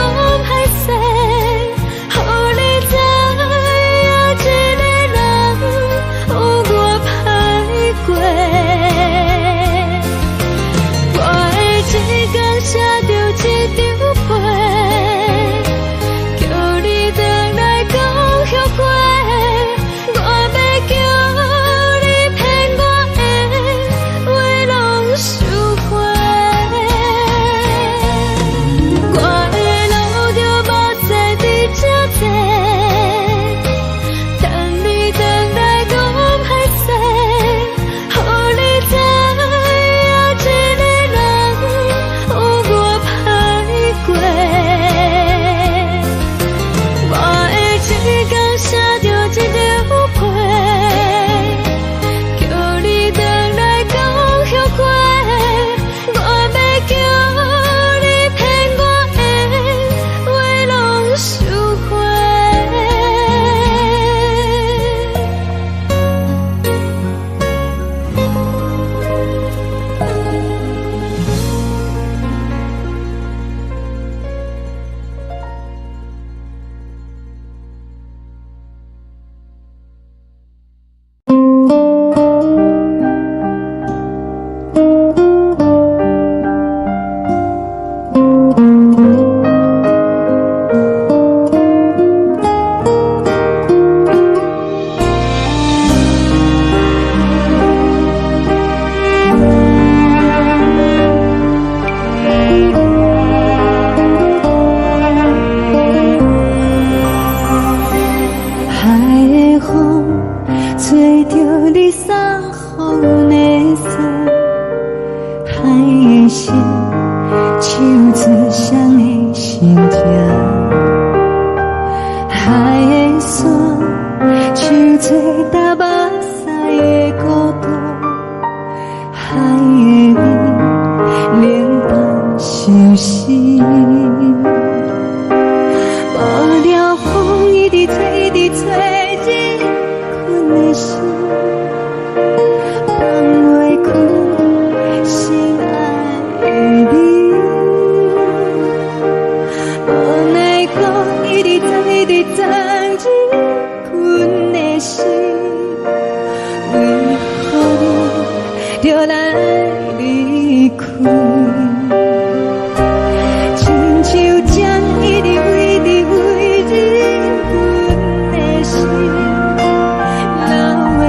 歹势，予你知影一个人有我歹过。我的一天写着一张被，叫你等来讲后悔。我要叫你骗我的话拢收回。我的路着目屎在这多，等你等来讲歹势，予你知影一个人有我歹过。我的一天写着一张被，叫你等来讲后悔。我要叫你骗我的话拢收回。海的风吹着你送风的伞，海的心唱出双的心痛，海的山唱出搭目屎的孤独，海的味冷淡伤心。无聊风一直吹，一直吹，日困的心，放袂开心爱的你。无奈风一直吹，一直吹，日困的心，为何你就来离开？亲像将一直为你为日困的心，流的泪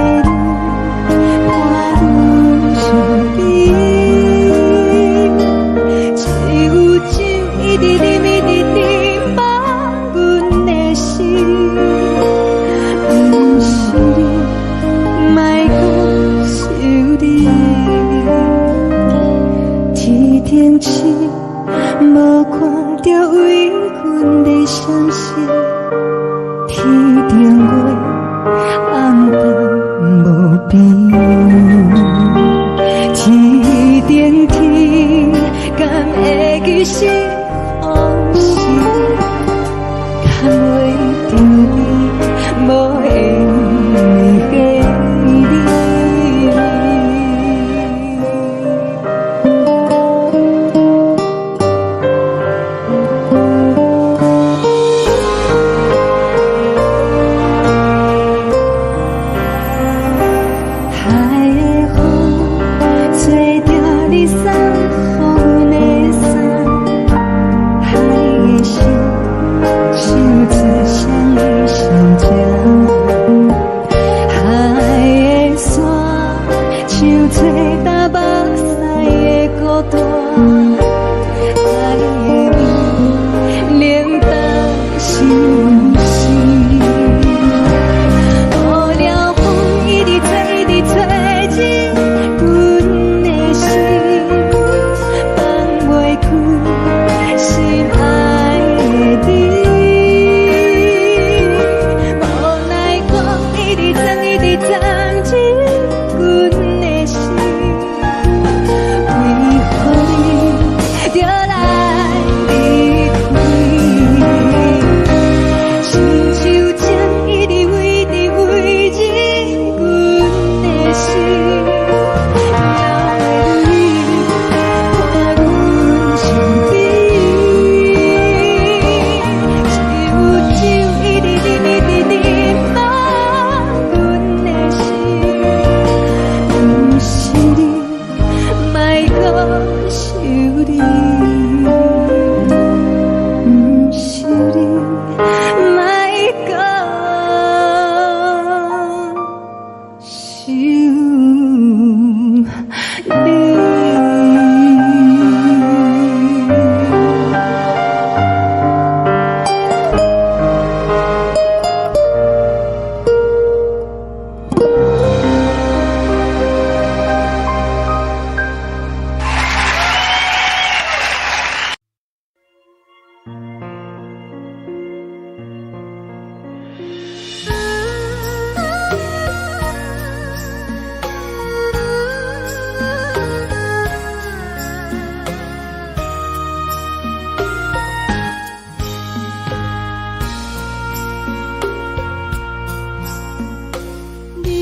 你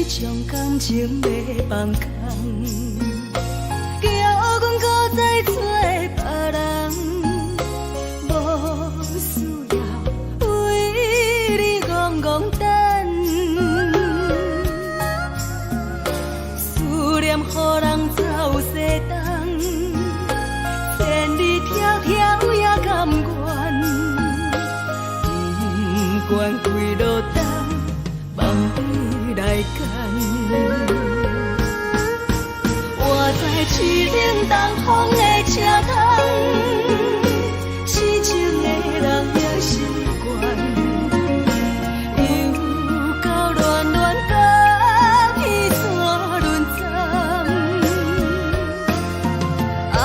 将感情要放空，叫阮搁再找别人，无需要为你戆戆等，思念予人走西东，千里迢迢也甘愿，不管几路灯，望你来干。我在市顶东风的车窗，痴情的人也习惯，又到乱乱甲彼山论站，满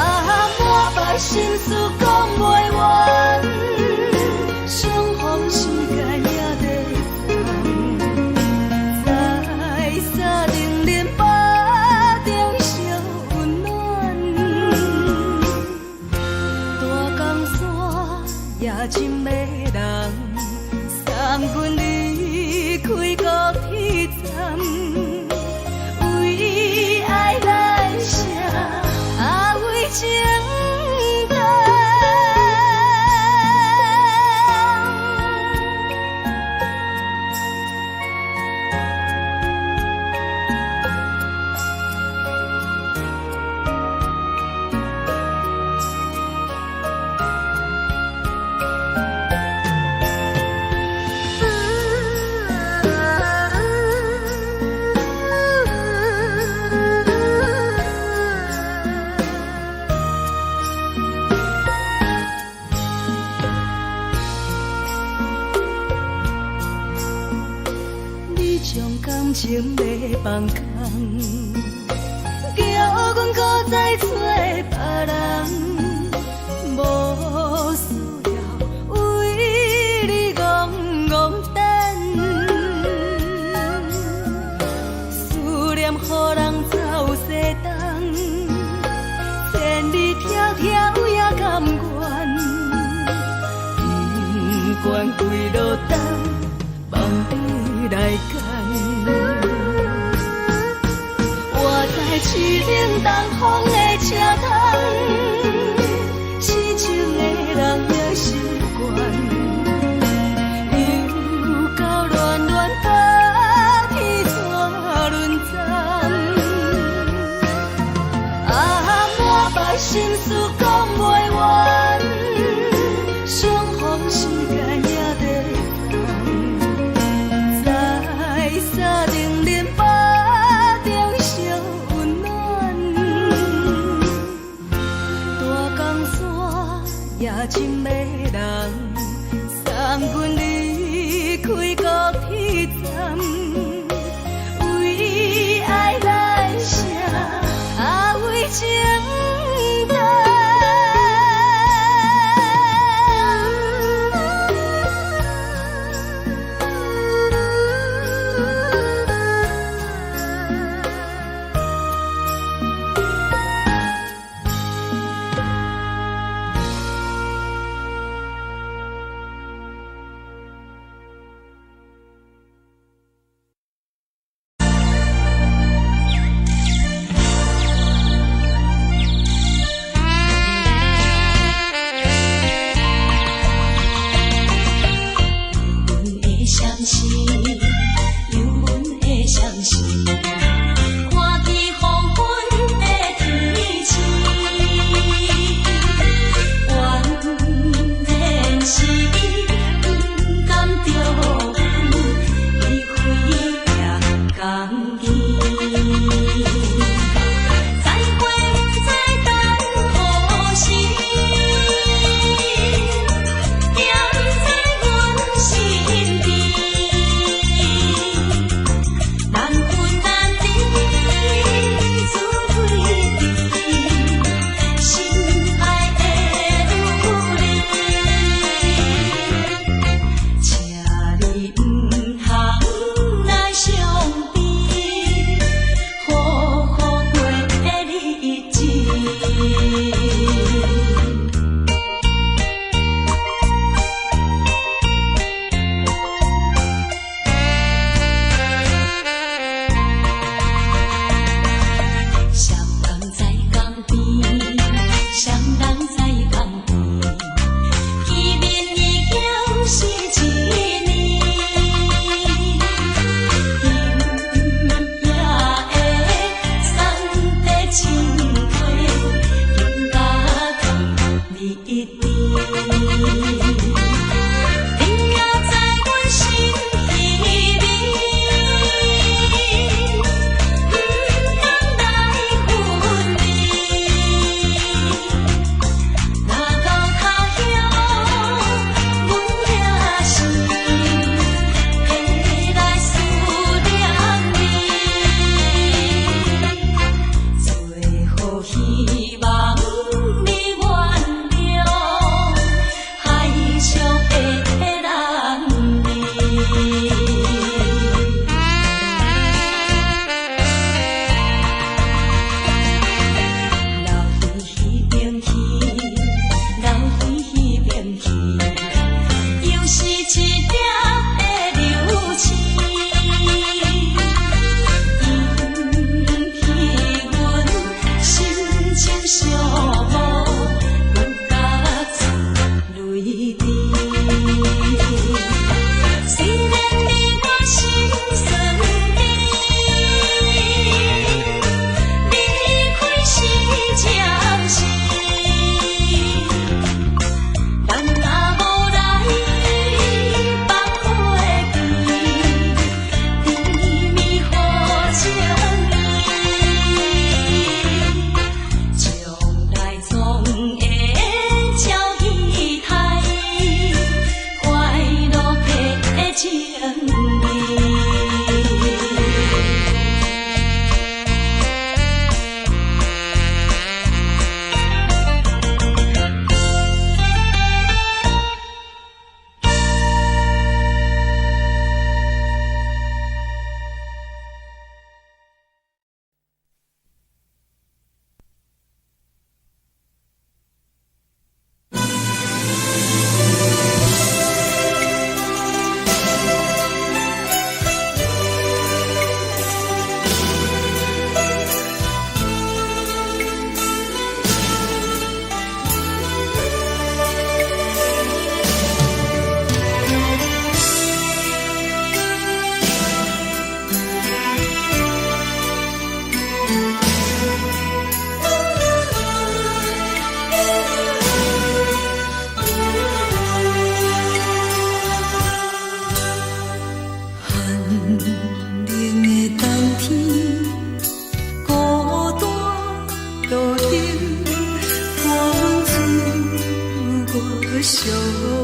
腹心事讲袂完，相逢时间也在等。在沙定林巴中烧温暖，大江山也真迷人，送阮离开高铁站，为爱来写为情长。你将感情要放空，叫阮搁再找别人，无需要为你戆戆等，思念予人走西东，千里迢迢也甘愿，不管几路灯，望你来干。我在市顶东风的车窗，痴情的人也习惯，又到乱乱甲彼山论站，满腹心事讲袂完，相逢时间也在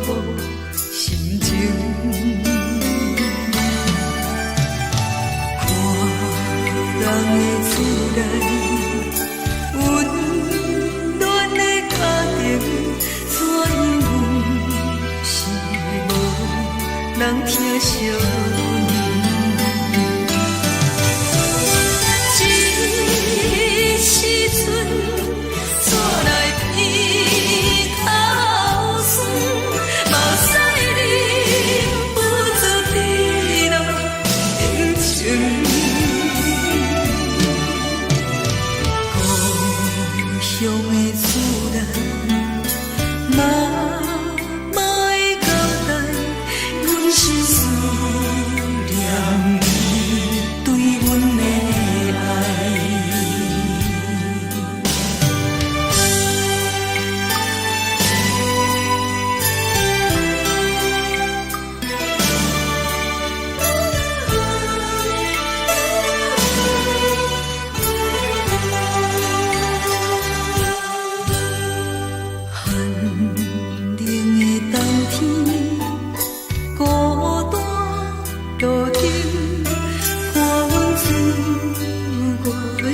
无心情。看人的厝内温暖的家庭，怎因阮是无人疼惜？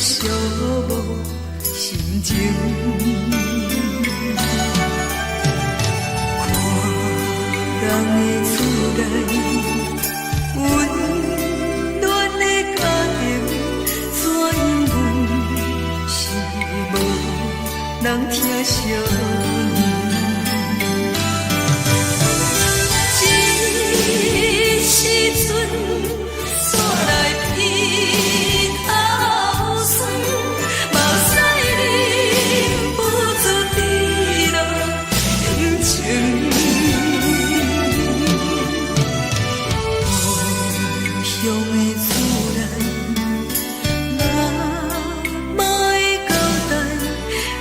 寂无心情，看人的厝内温暖的家庭，怎因阮是无人疼惜？一时阵煞来鼻头酸，目屎忍不住滴落眼睛。故乡的厝内，若莫会交代，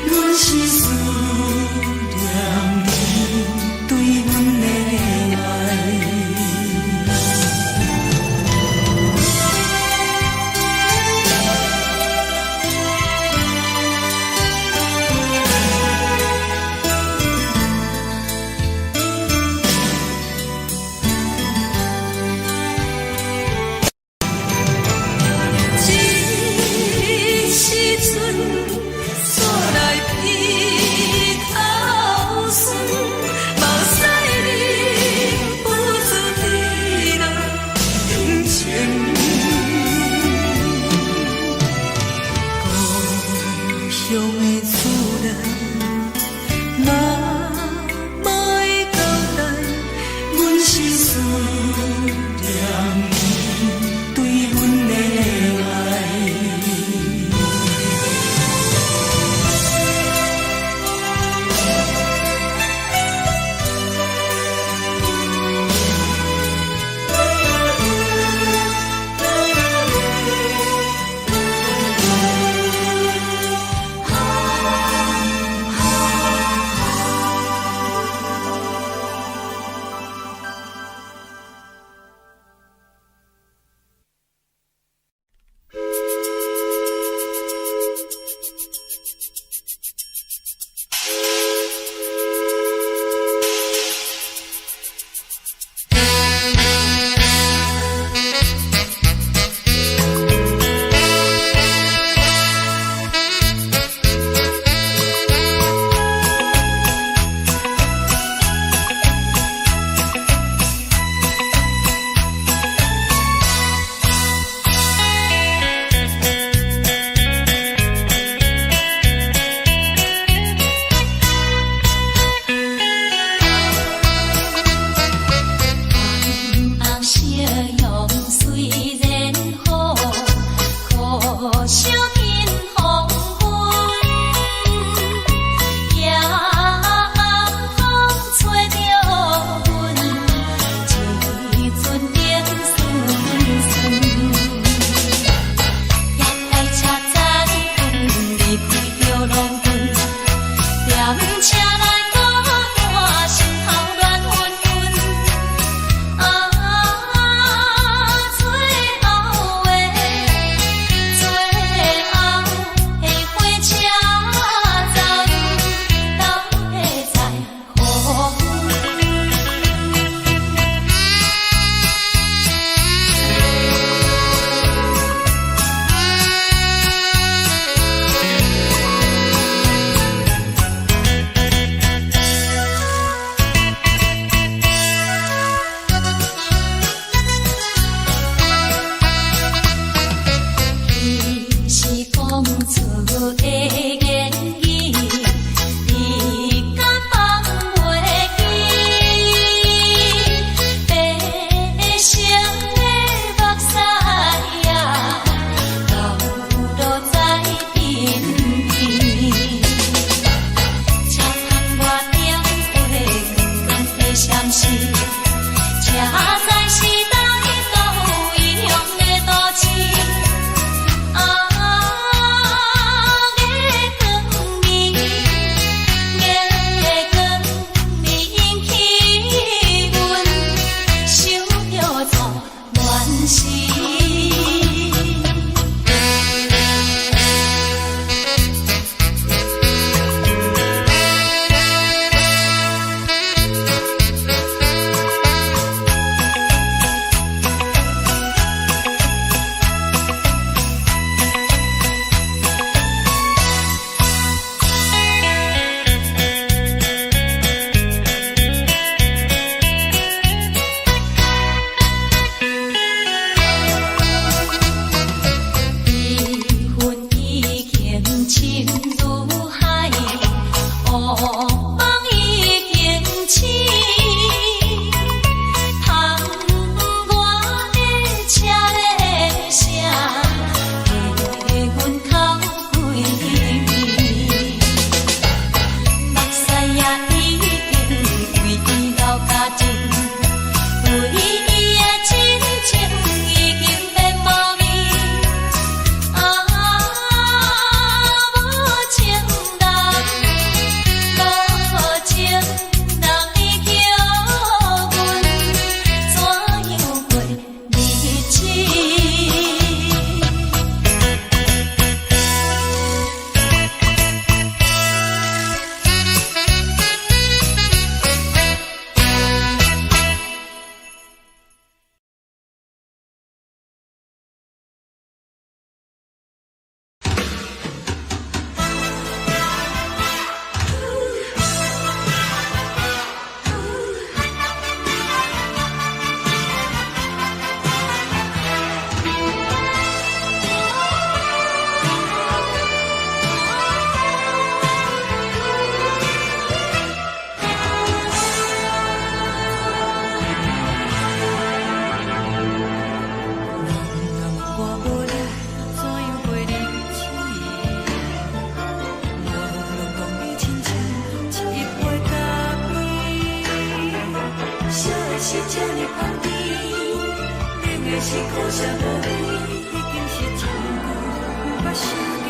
阮是思闪烁，车载时代都异样的都市。是苦涩无味，已经是真久毋捌想着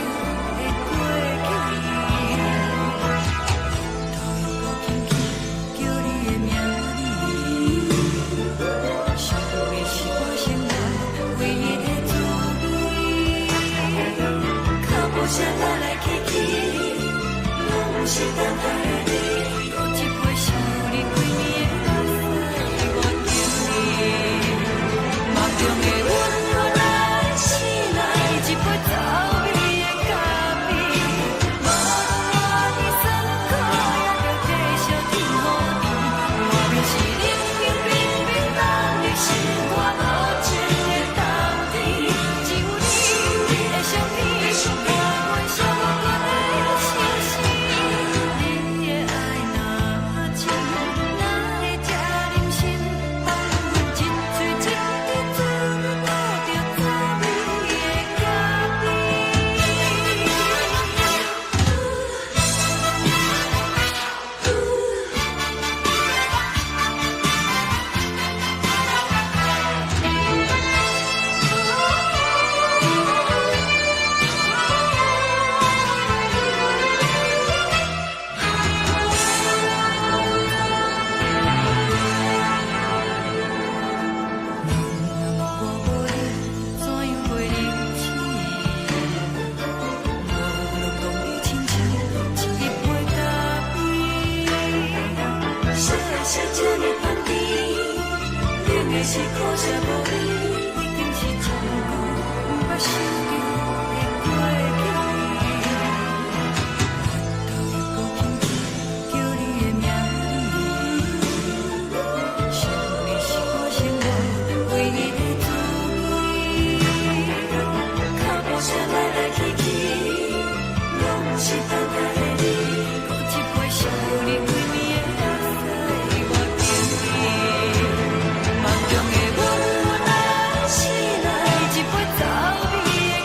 的过去。头又轻轻叫你的名字，想的是我心内唯一的滋味。脚步声来来去去，拢是等待的你，有一杯想你几年的泪，我等你。梦中的阮，我来醒来，一杯走味的咖啡，无论我的酸苦，也着继续甜予你。我便是冷冷冰冰冷的心肝，无情的冬天，只有你的相片，伴阮相伴的星星。你的爱若真，哪会这忍心放阮一嘴一滴水，倒着走味的咖啡。我无你，怎样袂忍起？无论讲你亲像一杯咖啡，说的是这么香甜，冷的是苦涩无味，已经是真久毋捌想着的过去。头又轻轻叫你的名字，想你是我心内唯一的滋味。脚步声来来去去，拢是等待的你，有一杯想你几年的水，我等你。梦中的阮，我来醒来，一杯走味的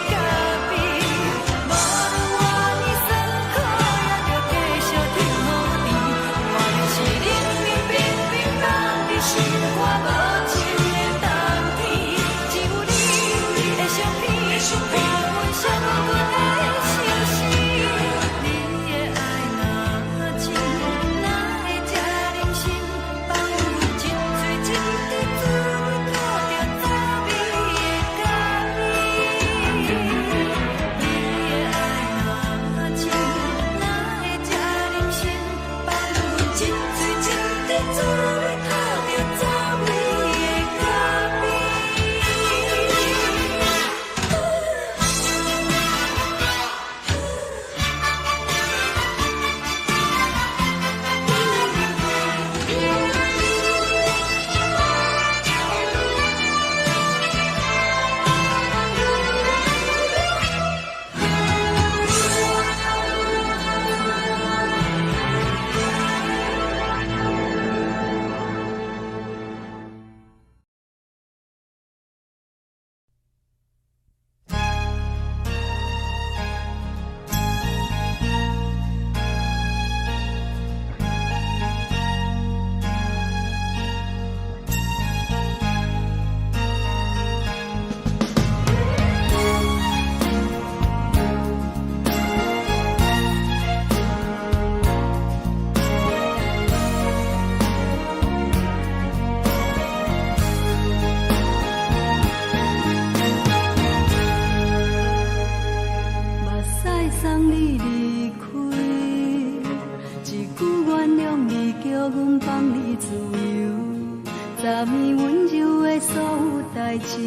昨暝温柔的所有代志，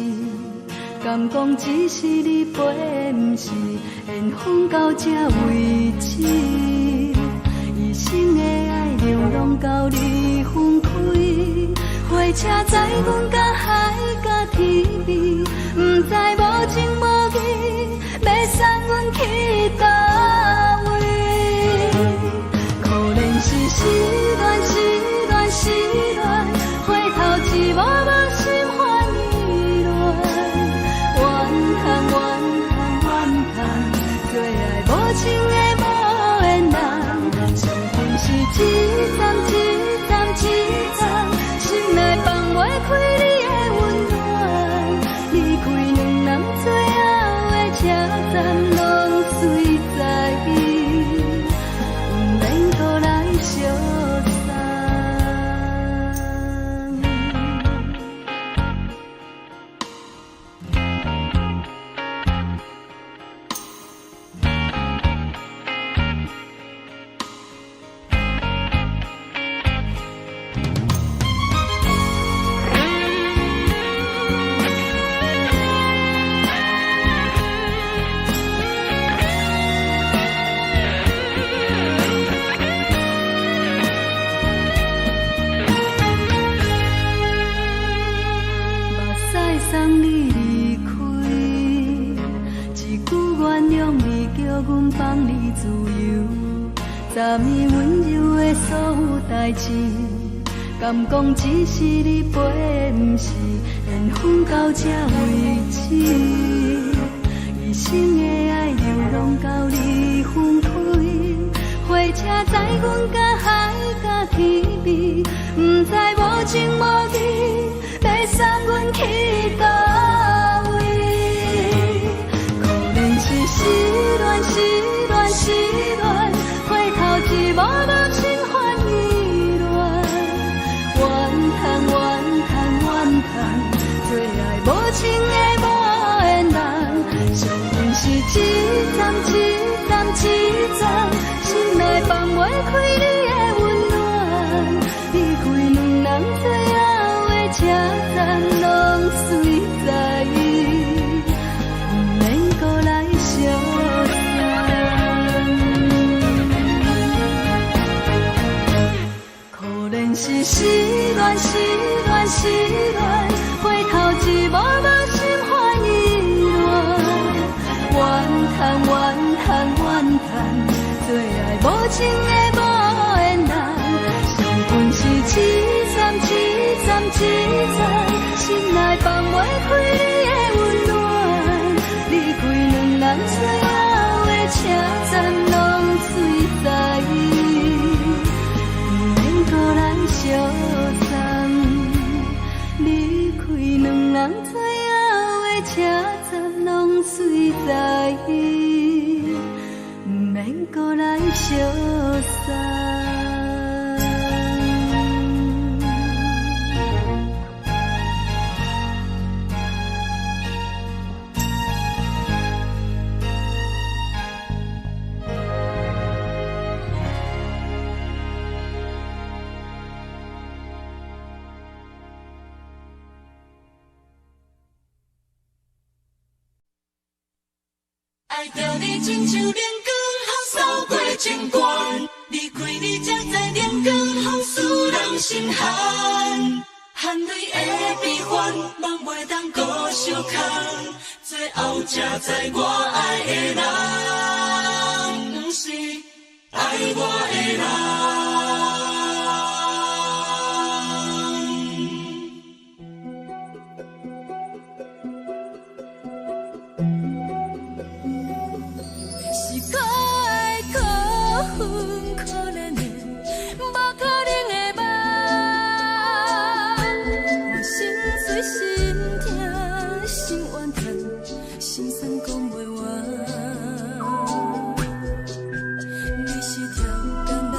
敢讲只是你陪，不是缘分到这为止。一生的爱流浪到你分开，火车载阮甲海甲天边，不知无情无义，要送阮去倒位？可怜是失恋，失恋，失恋，回头一幕幕心烦意乱，怨叹，怨叹，怨叹，最爱无情的无缘人，伤痕是一站一站一站，心内放袂开你的温暖，离开两人最后的车站，拢随在伊，不免搁来相送。送你离开，一句原谅你，叫阮放你自由。昨暝温柔的所有代志，敢讲只是你陪，不是缘分到这为止。一生的爱流浪到你分开，火车载阮甲海甲天边，不知无情无义，要送阮去倒位？可怜是失恋，失恋，失恋，回头一幕幕心烦意乱，怨叹，怨叹，怨叹，最爱无情的无缘人，伤痕是一站一站一站，心内放袂开你的温暖，离开两人最后的车站，拢随在伊，不免搁来相送。可怜是失恋，失恋，失恋，回头一幕幕心烦意乱，怨叹，怨叹，怨叹，最爱无情的无缘人，伤痕是一站一站一站，心内放袂开你的温暖，离开两人最后的车站，拢随在伊，不免搁来相送。离开两人最后的车站，拢随在伊，不免搁来相送。爱着你亲像阳光，扫过情关，离开你才知阳光风使人心寒。含泪的悲欢，望袂当搁相牵，最后才知我爱的人，不是爱我的人。是可爱可恨可怜的，无可能的梦。我心碎心痛心怨叹，心酸讲袂完。你是条甘来。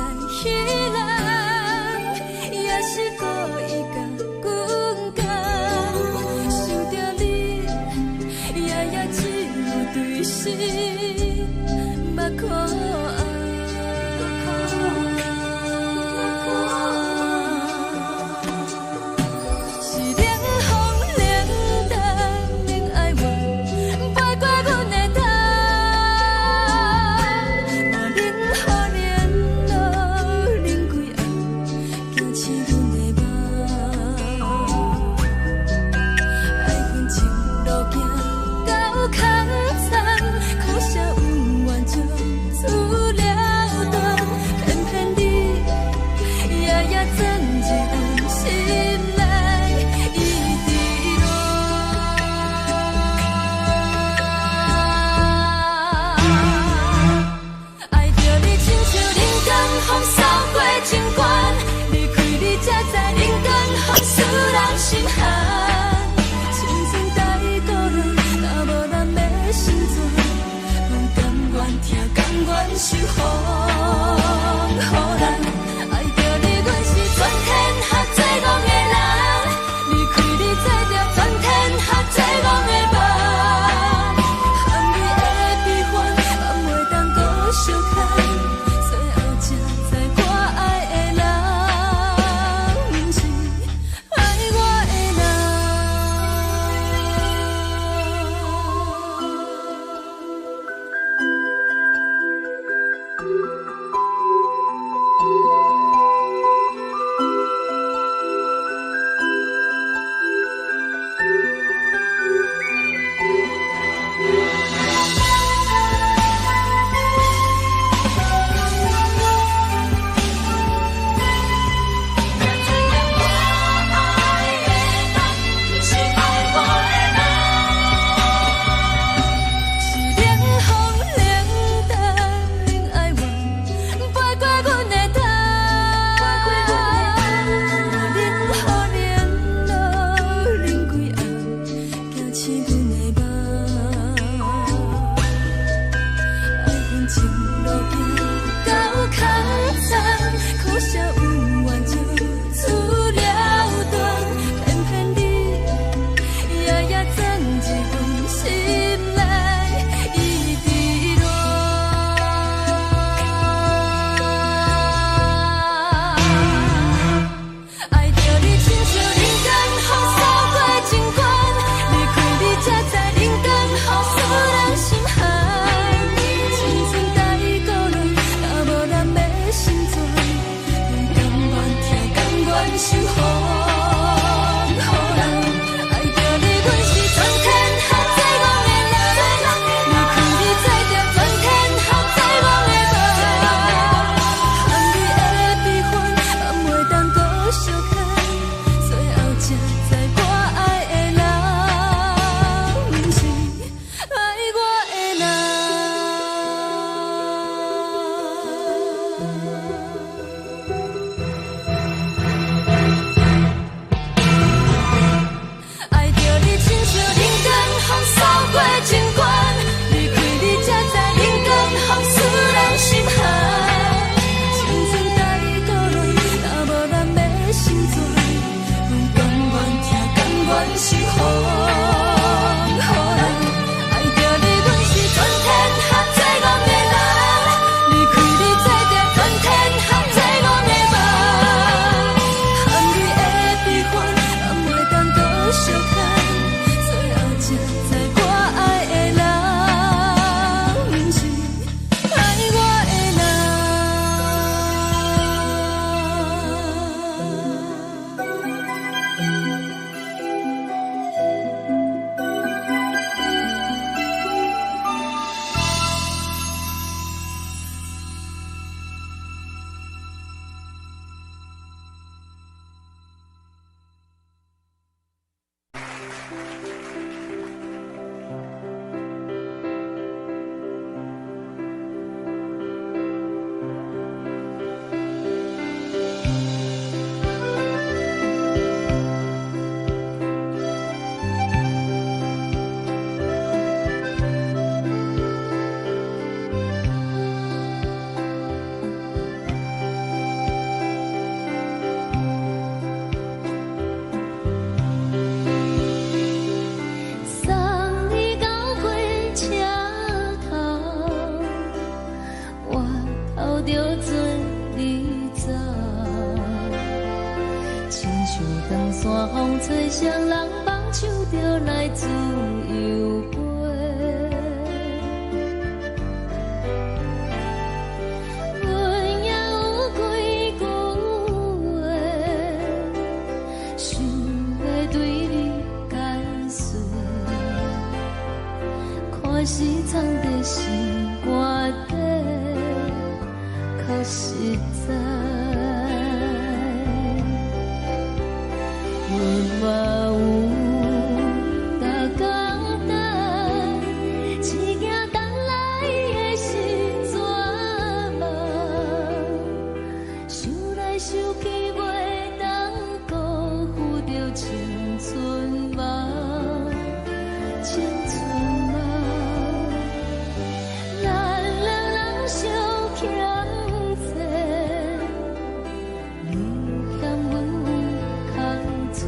风吹双人放手就来自由飞。阮也有几句话，想要对你解释，看是藏在心肝底，较实在。阮嘛有逐工等，只惊等来的是绝望，想来想去袂当辜负着青春梦，青春梦。咱两人相欠债，你欠阮空做。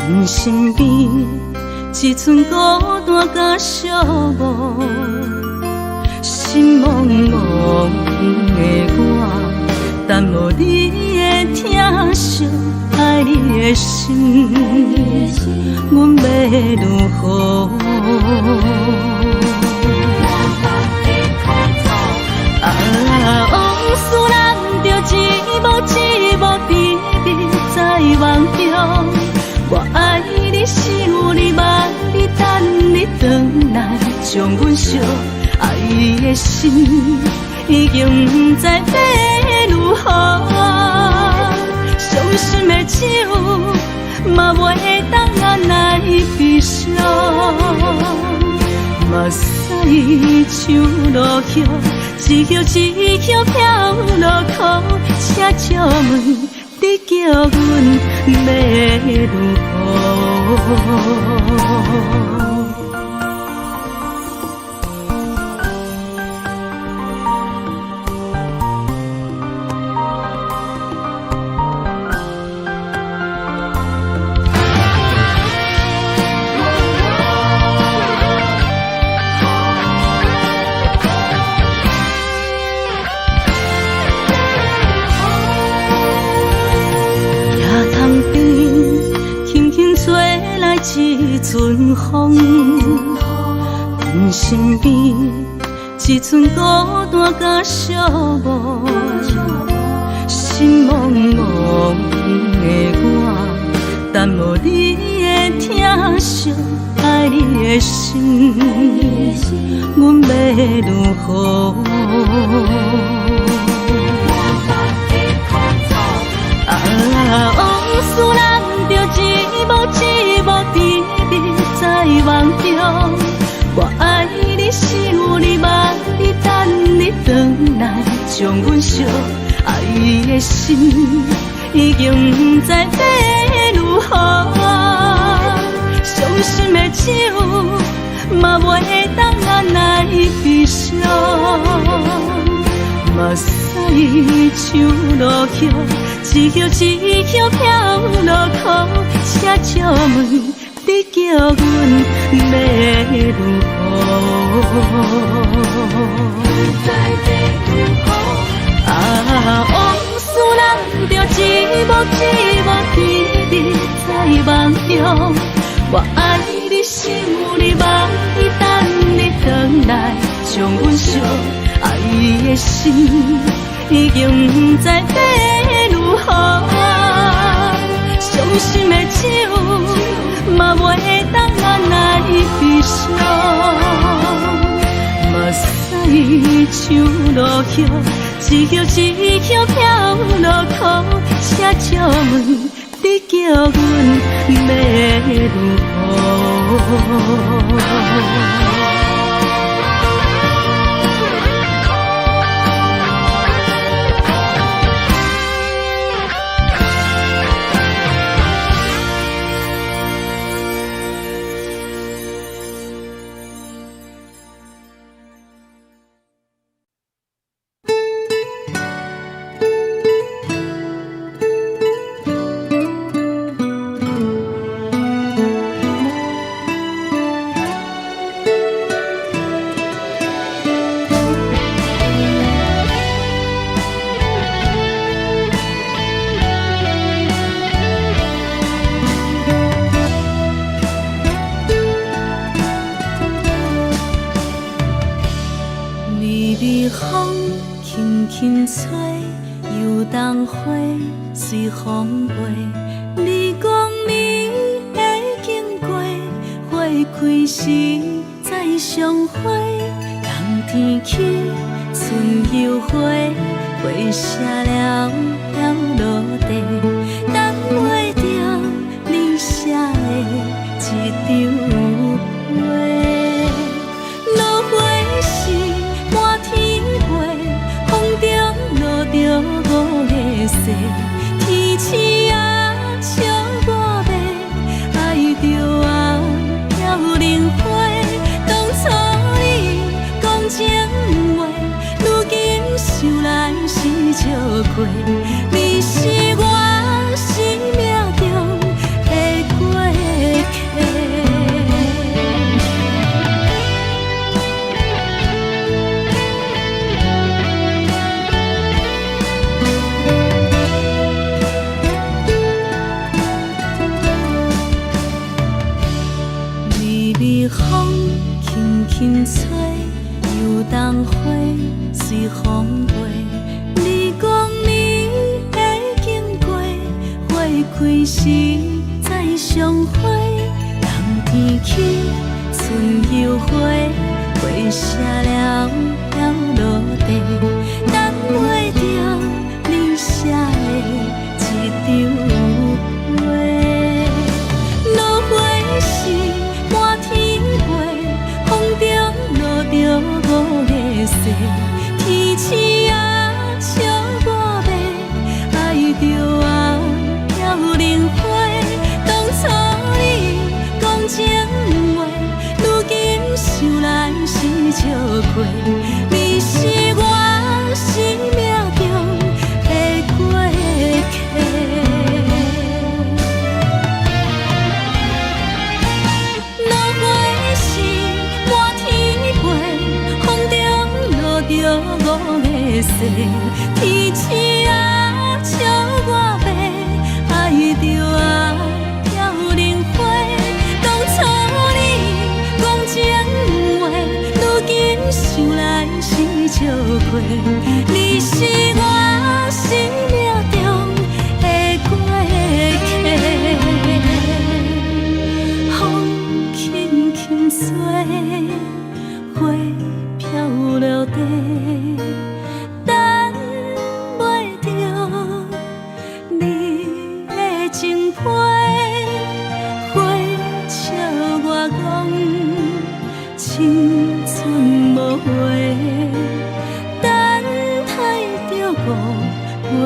阮身边只剩孤单甲寂寞，心茫茫的我，等无你的疼惜，爱你的心，阮要如何？往事人着一幕一幕甜蜜在梦中。我爱你，想你，望你，等你回来，将阮惜爱的心已经不知要如何。伤心的手嘛袂当按来悲伤，目屎像落雨，一曲一曲飘落雨，请借问你叫阮要如何？一阵风，阮身边只剩孤单甲寂寞，心茫茫的我，等无你的疼惜，爱你的心，阮要如何？往事人着一幕一幕甜蜜在梦中。我爱你，想你，望你，等你回来，将阮惜爱的心已经不知要如何。伤心的手嘛袂当按来悲伤，目屎像落雨，一曲一曲飘落雨，请借问你叫阮要如何？往事人着一幕一幕甜蜜在梦中。我爱你，想你，望你，等你回来，将阮惜爱的心已经不知要如何。伤心的手嘛袂当按来悲伤，目屎像落雨，一曲一曲飘落雨，请借问你叫阮要如何？随风飞，你讲你会经过，花开时再相会。冬天起，春又回，花谢了飘落地，等袂着你写的一张画。落花时满天飞，风中落着五个色。天星啊，笑我袂爱着啊，飘零花。当初你讲情话，如今想来是笑过。你是我生命中的过。轻吹，游东花随风飞。你讲你会经过，花开时再相会。冬天起，春又花，花谢了飘落地，等袂着你写的一张话。落花时满天飞，风中落着五个色，天星啊笑我迷，爱着啊飘零花。当初你讲情话，如今想来是笑过。你是我生命中的过客。落花时满天飞，风中落着五个色，天星啊笑我迷，爱着啊飘零花。当初你讲情话，如今想来是笑过。你是我生命中的过客，风轻轻吹，花飘落地，等袂着你的情批。花笑我讲青春无悔，等待着五月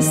雪。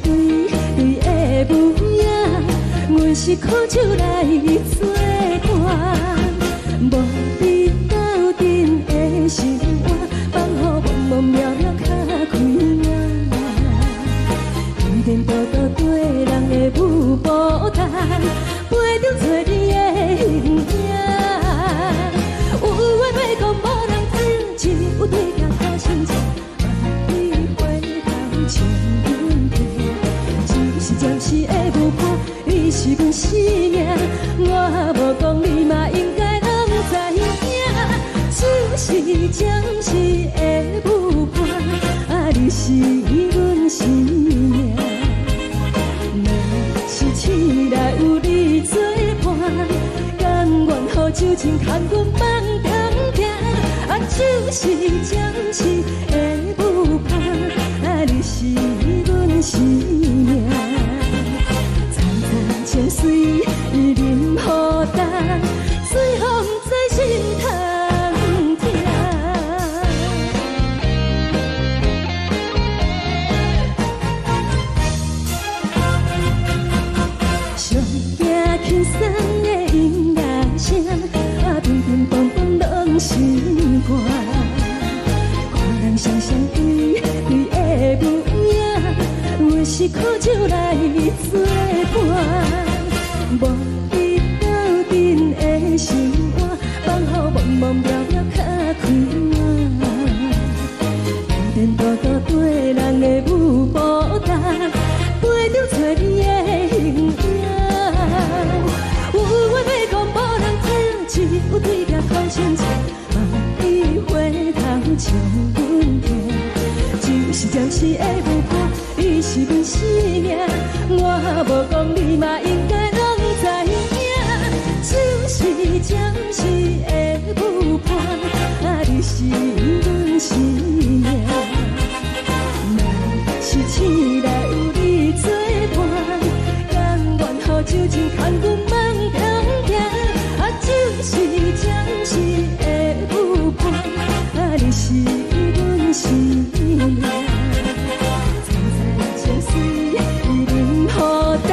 对对的舞影，阮是苦酒来作伴。无你斗阵的生活，放予茫茫渺渺较开眼。颠颠倒倒对人的舞步弹，陪着做你的形影。有话要讲无人知，只有对镜头心情。你回头像阮家，就是暂时的舞伴，你是阮生命。我无讲你嘛应该拢知影，就是暂时的舞伴，你是阮生命。若是醒来有你作伴，甘愿予酒精牵阮梦中行，就是暂时的舞伴，你是阮生命。层层情水任何等，随风在心头听。上惊轻松的音乐声，乒乒乓乓拢心肝。看人双双对对的舞影，阮是苦酒来作伴。无你斗阵的生活，放予茫茫渺渺较开眼。颠颠倒倒对人的舞步弹，陪着做你的形影。有话要讲无人知，只有对镜头心情。你回头像阮家，就是暂时的舞伴，你是阮生命。我无讲你嘛应该拢知影，就是暂时的舞伴，你是阮生命。若是醒来有你作伴，甘愿予酒精牵阮梦中行，就是暂时的舞伴，你是阮生命。层层情水任何等，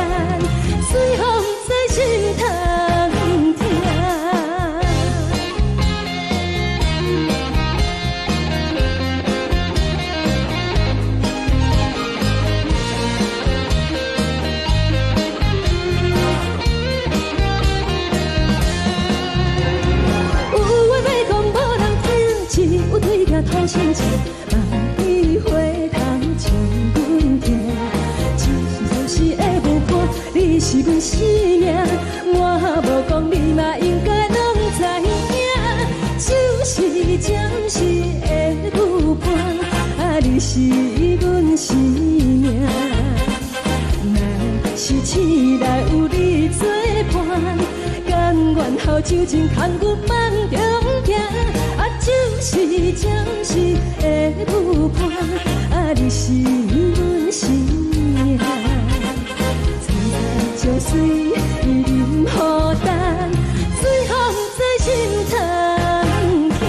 随风在心头听。有话要讲无人知，只有对镜头心情。你回头像阮家，就是暂时的舞伴，你是阮生命。我无讲你嘛应该拢知影，就是暂时的舞伴，你是阮生命。若是醒来有你作伴，甘愿予酒精牵阮梦中行，就是暂时的舞伴，你是阮生命。层层情水任何等，随风在心头听。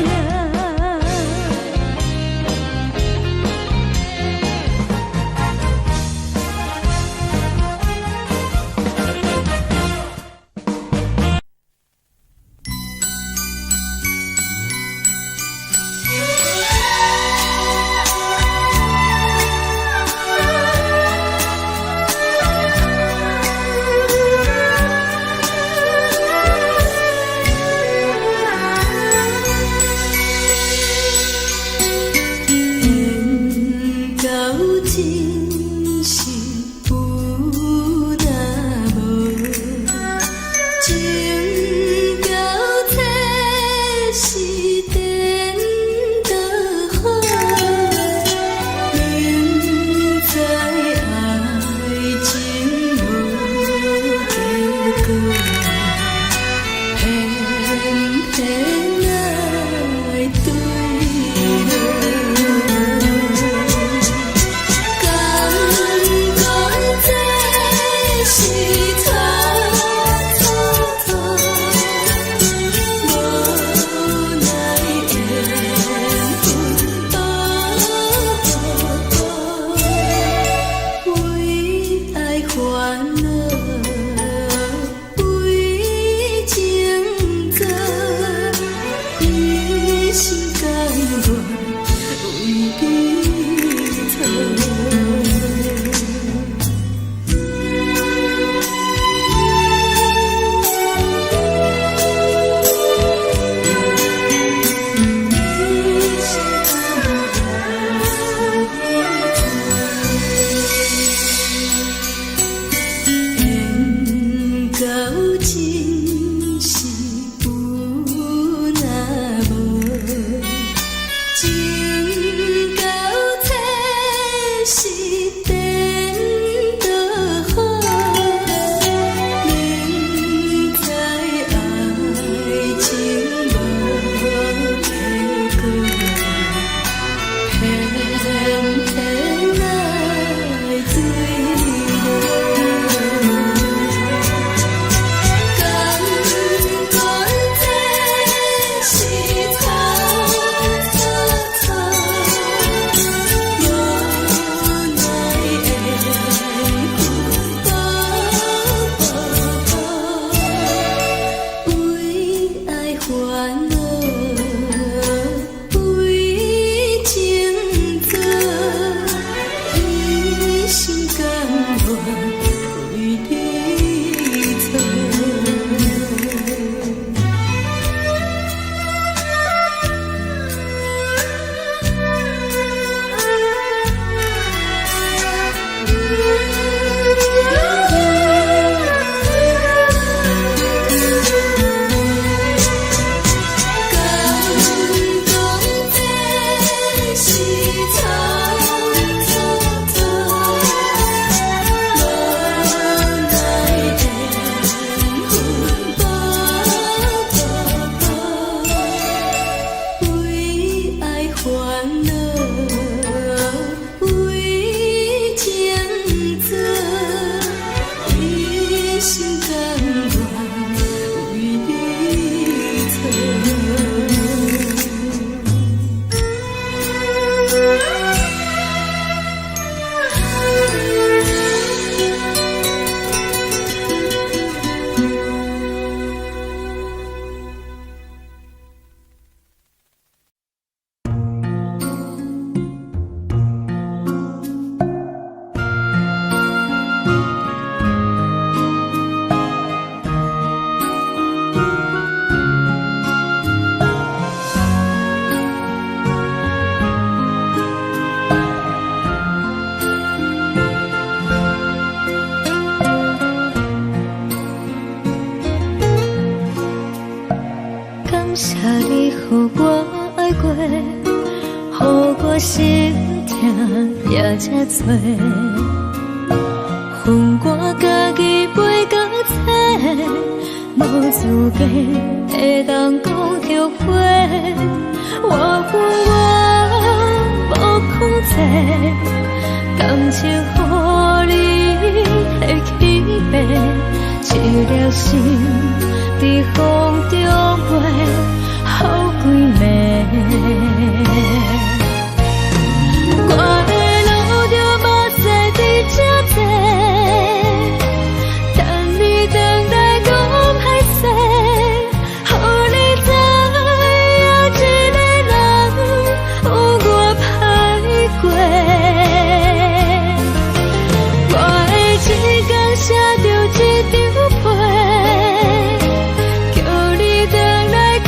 恼，为情做，一心甘愿为你错。谢你，予我爱过，予我心痛也这多，恨我家己袂到切，无资格会当讲后悔。我无控制，感情予你会起飞，一粒心在风中飞。好几暝，我的路着目屎在这多，等你等待讲歹势，予你知影一个人有我歹过。我的一天写着一张被，叫你回来讲。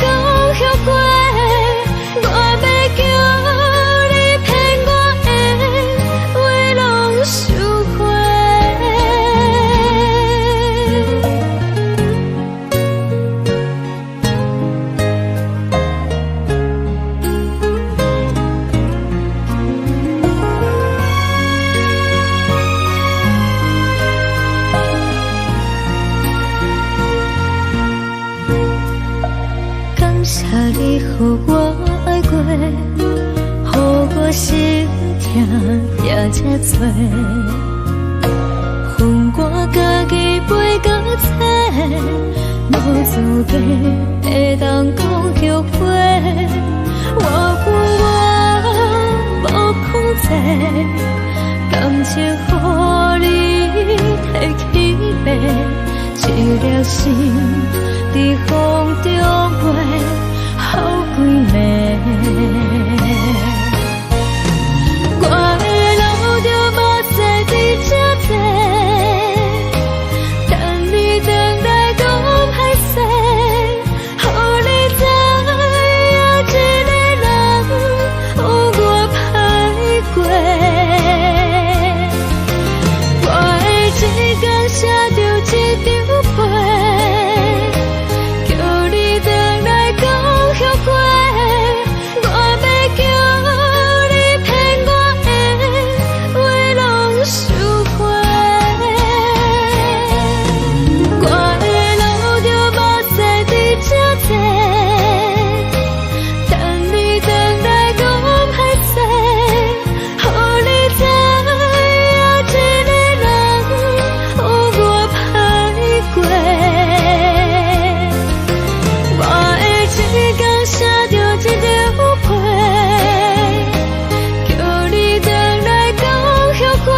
谢你，予我爱过，予我心痛也这多，恨我家己袂到切，无资格会当讲后悔。我无控制，感情予你提起。心，在风中飞，好几暝。我的路就无西伫这多，等你回来讲歹势，予你知影一个人有我歹过。我的一天写着一张被，叫你回来讲后悔。我要叫你骗我的话拢收回。我的路就无西伫这多，等你回来讲歹势，予你知影一个人有我歹过。我的一天写着一张被，叫你回来讲后悔。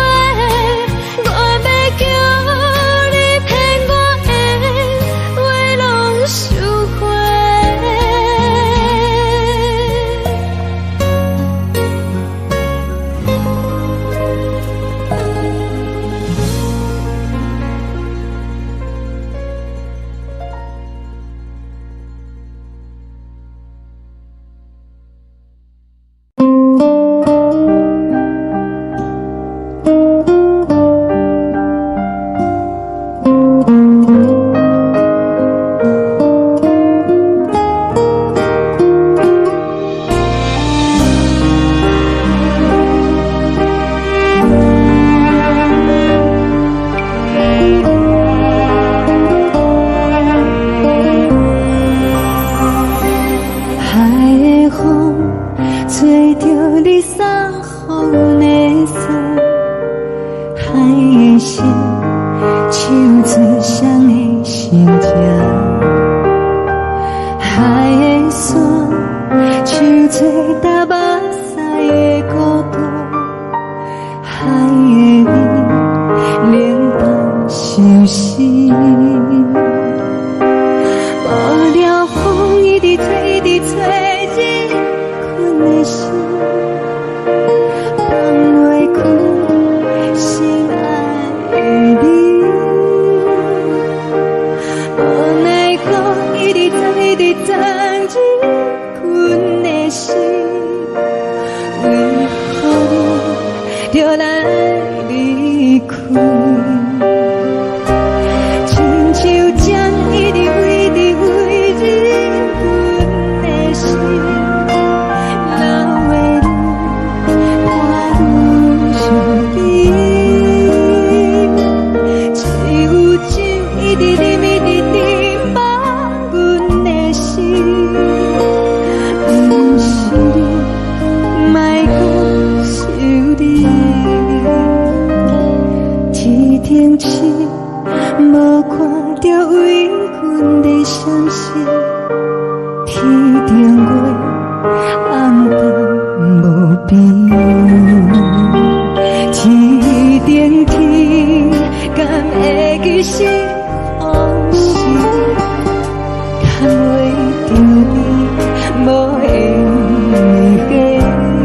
我要叫你骗我的话拢收回。海的风吹着你送予的伞，海的心手做双的心情，海的山手做搭目屎的孤单，海的你冷淡伤心。无聊风一直吹，一直吹，日困的心放袂开，心爱的你。无奈何一直等，一直等，日困的心，为何你就来离开？亲像江一直飞，一直飞，日阮的心，流的泪，我愈想你。只有酒一直啉，一直啉，放阮的心。不是你，莫讲想你。天天星，无看着为阮的伤心。天顶月，暗淡无边。天顶天，敢会记是往事？敢袂着你，无缘给你。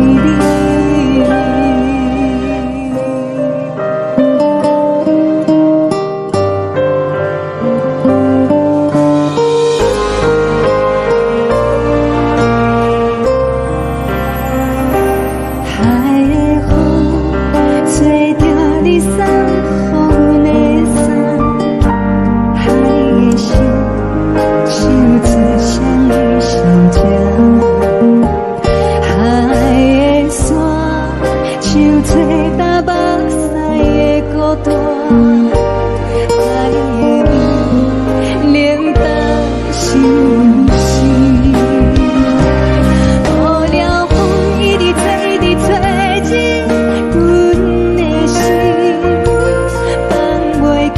海的风吹着你送予的伞，海的心手做双的心情，海的山手做搭目屎的孤单，海的你冷淡伤心。无聊风一直吹，一直吹，日阮的心放袂开，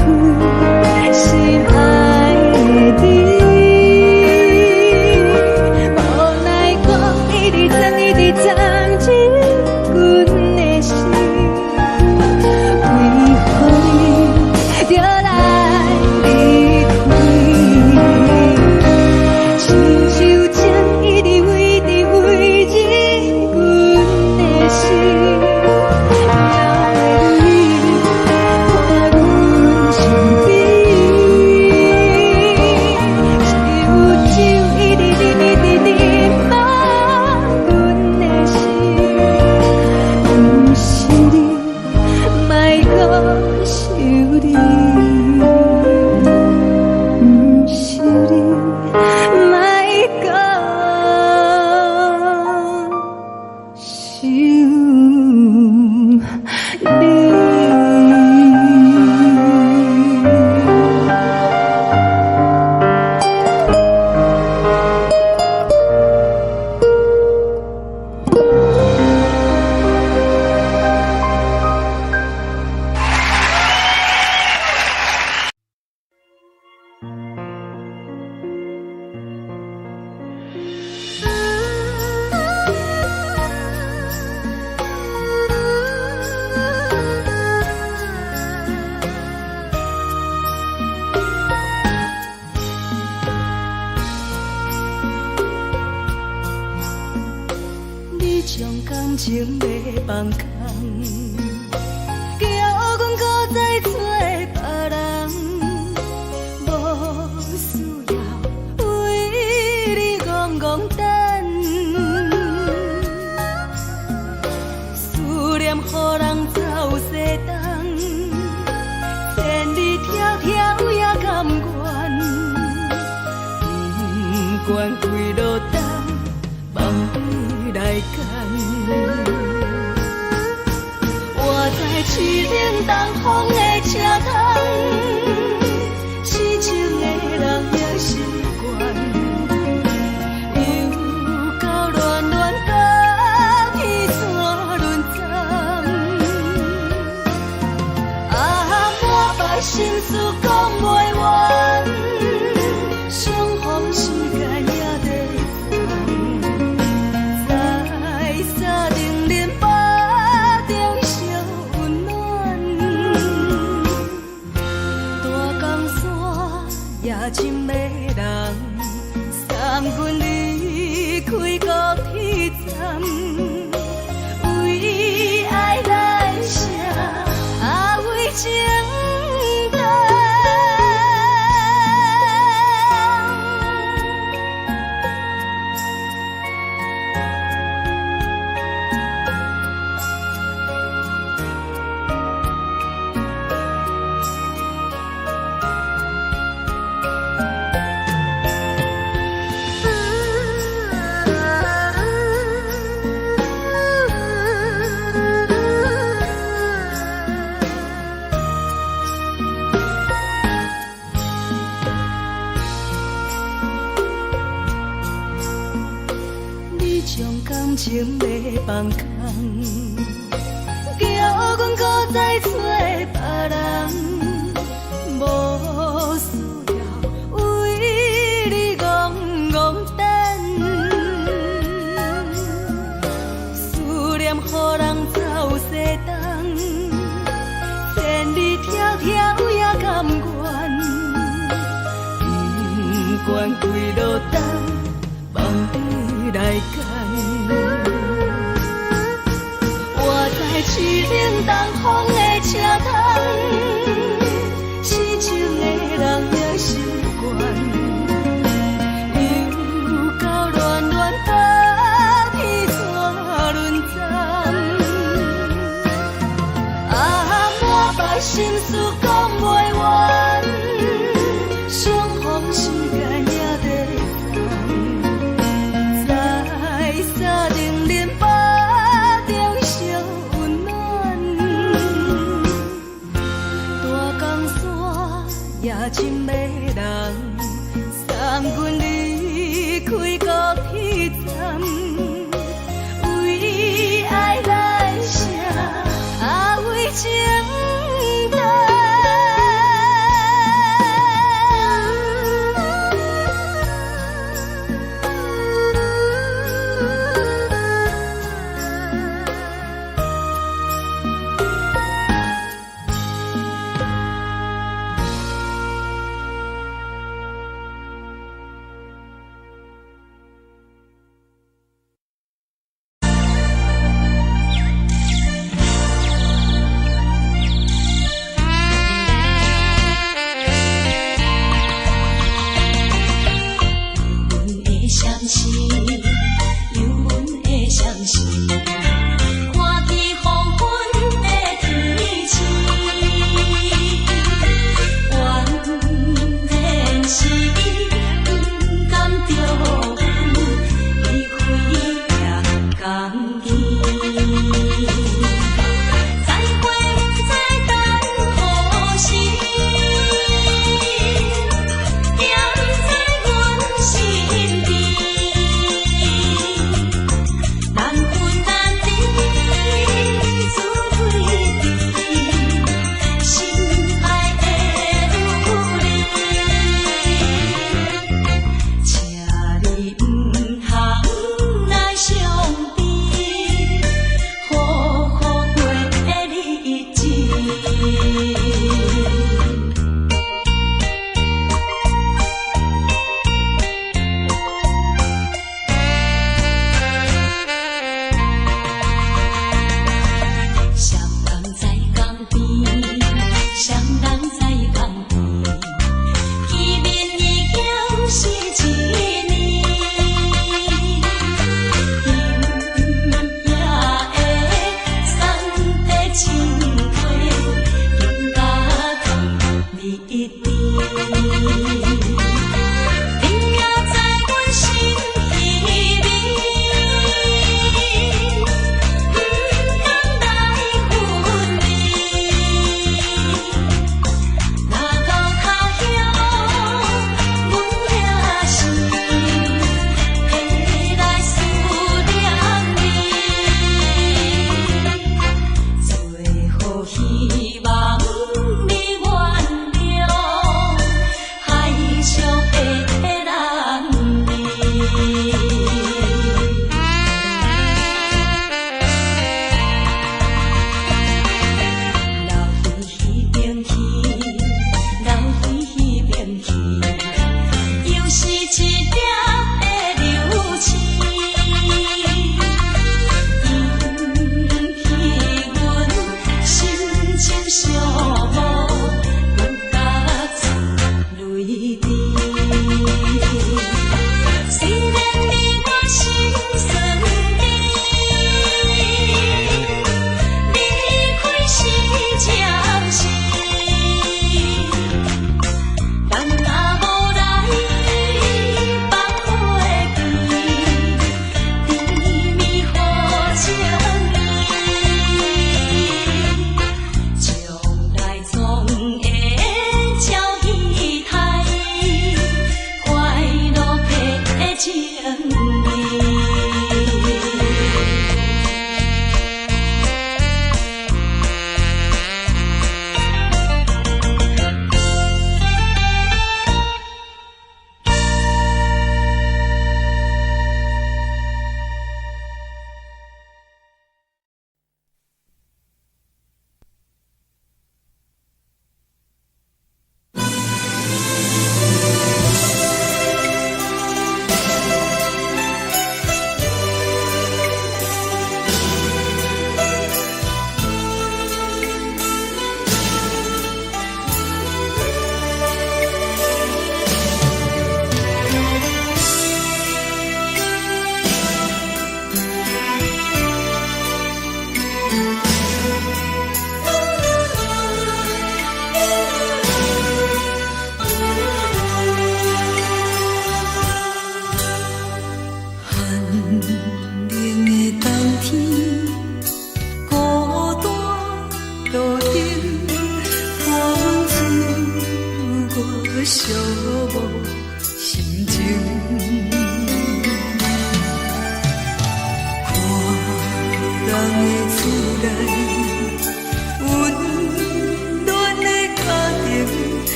心爱的你。无奈何一直等，一直等，日阮的心，为何你情要放空，叫阮搁再找别人，无需要为你戆戆等，思念予人走西东，千里迢迢也甘愿，不管几落冬，梦你来牵。我在市顶东风的车窗，痴情的人也习惯，又到乱乱甲彼山论斩。啊，满腹心事讲袂完，相逢时间也在长，在沙丁林巴中烧温暖，大江山夜深的人，送阮离开高铁站，为爱来写为情长。你将感情要放空，叫阮搁再找别人，无需要为你戆戆等，思念予人走西东，千里迢迢也甘愿，不管几落冬，梦你来牵。我在市顶东风的车窗，痴情的人也习惯，又到乱乱甲彼山论斩。啊，满腹心事讲袂完，相逢时间也在长，在沙丁林巴中烧温暖，大江山夜深的人，送阮离开高铁站，为爱来写为情。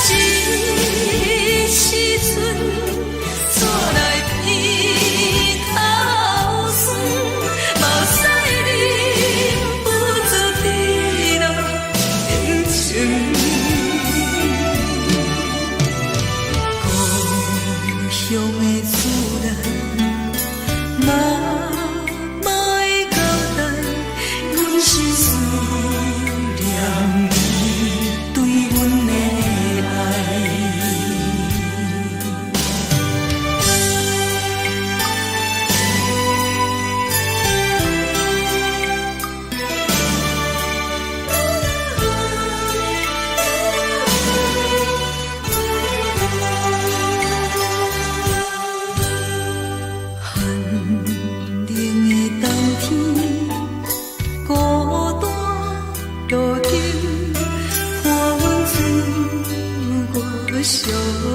这时阵带来鼻头酸，嘛使忍不住滴落眼睛。故乡的自然，嘛会交代，阮是思念你对阮的爱。寂寞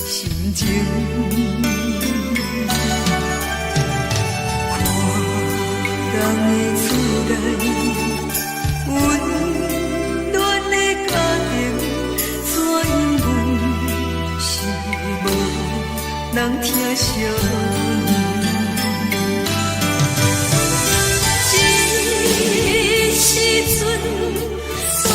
心情，看人的厝内温暖的家庭，怎因阮是无人疼惜这时阵带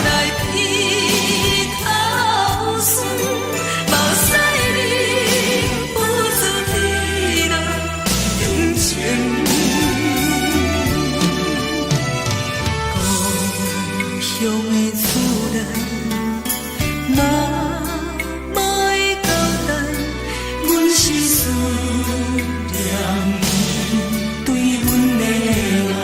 来鼻头酸，嘛使忍不住滴落眼睛。故乡的自然，嘛会交代，阮是思念你对阮的爱。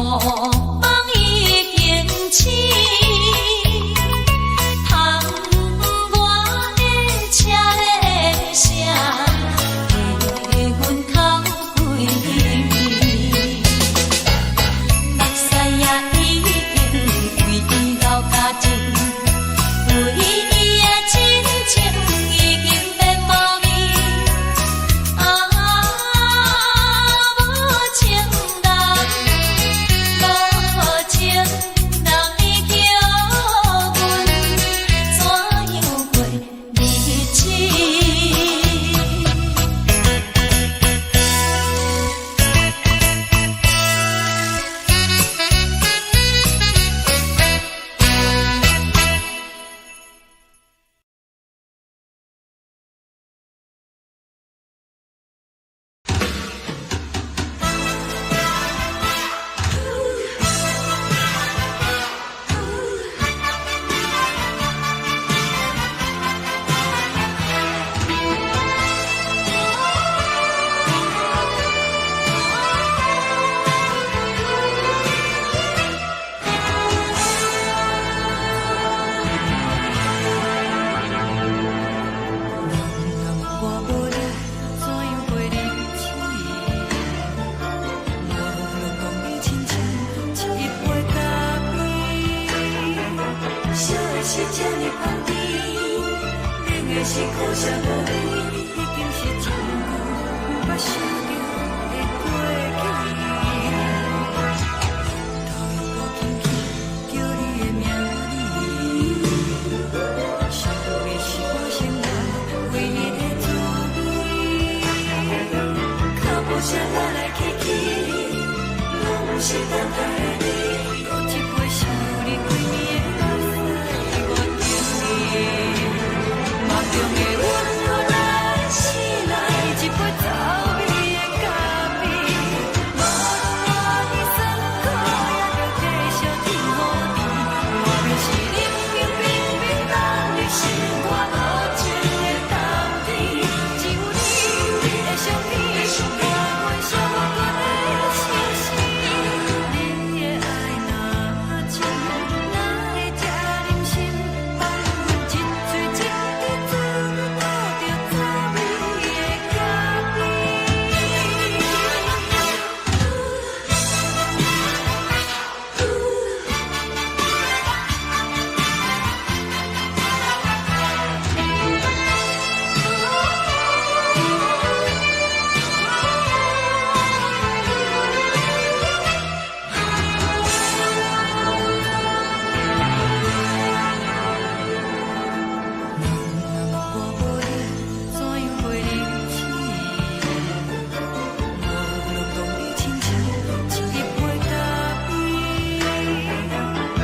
梦已经醒，窗外的车的声，在阮头归暝。目屎也已经规边流甲尽，为伊的真情已经变无味。无情人，无情人，你叫阮怎样过日子？我无力怎样过日子？无论讲你亲像一杯咖啡，烧的是这呢香甜，冷的是苦涩无味，已经是真久毋捌想着的过去。头又无轻轻叫你的名字，想的是我心内为你的滋味，脚步声来来去去，拢是等待的你。搁一杯想你几年的目屎，我着你，梦中的阮落来醒来，一杯走味的咖啡，无论你酸苦，也着继续甜予甜。我就是冷冰冰冰冷的心肝，无情的冬天，只有你的相片，我阮伤过的心事。你的爱若真，哪会这忍心放阮一嘴一滴滋，倒着走味的咖啡。我无力怎样过日子？无论讲你亲像一杯咖啡，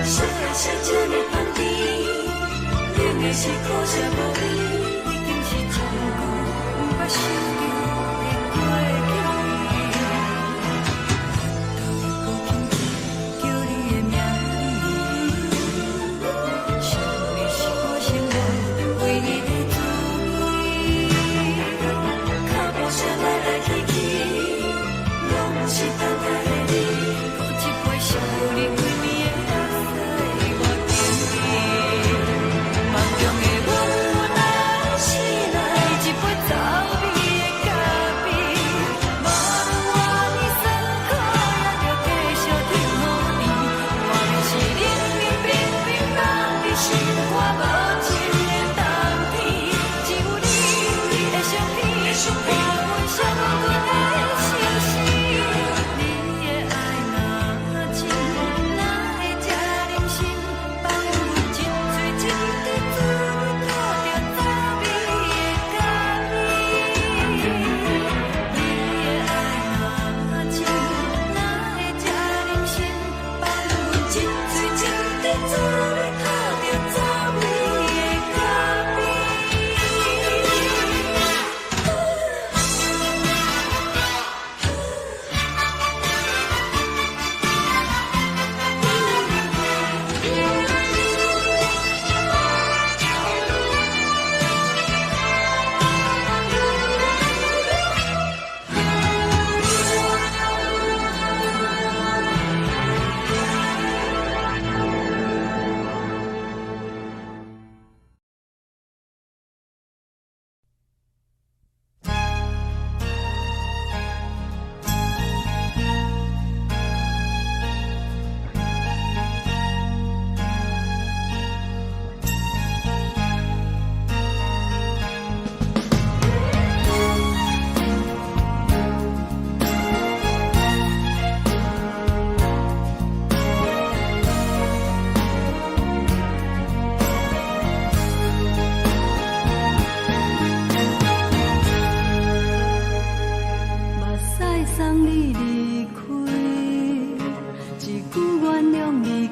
烧的是这呢香甜，冷的是苦涩无味，已经是真久毋捌想着的过去。头又无轻轻叫你的名字，想的是我心内为你的滋味，脚步声来来去去，拢是等待的你。搁一杯想你几年的目屎，我着你，梦中的阮落来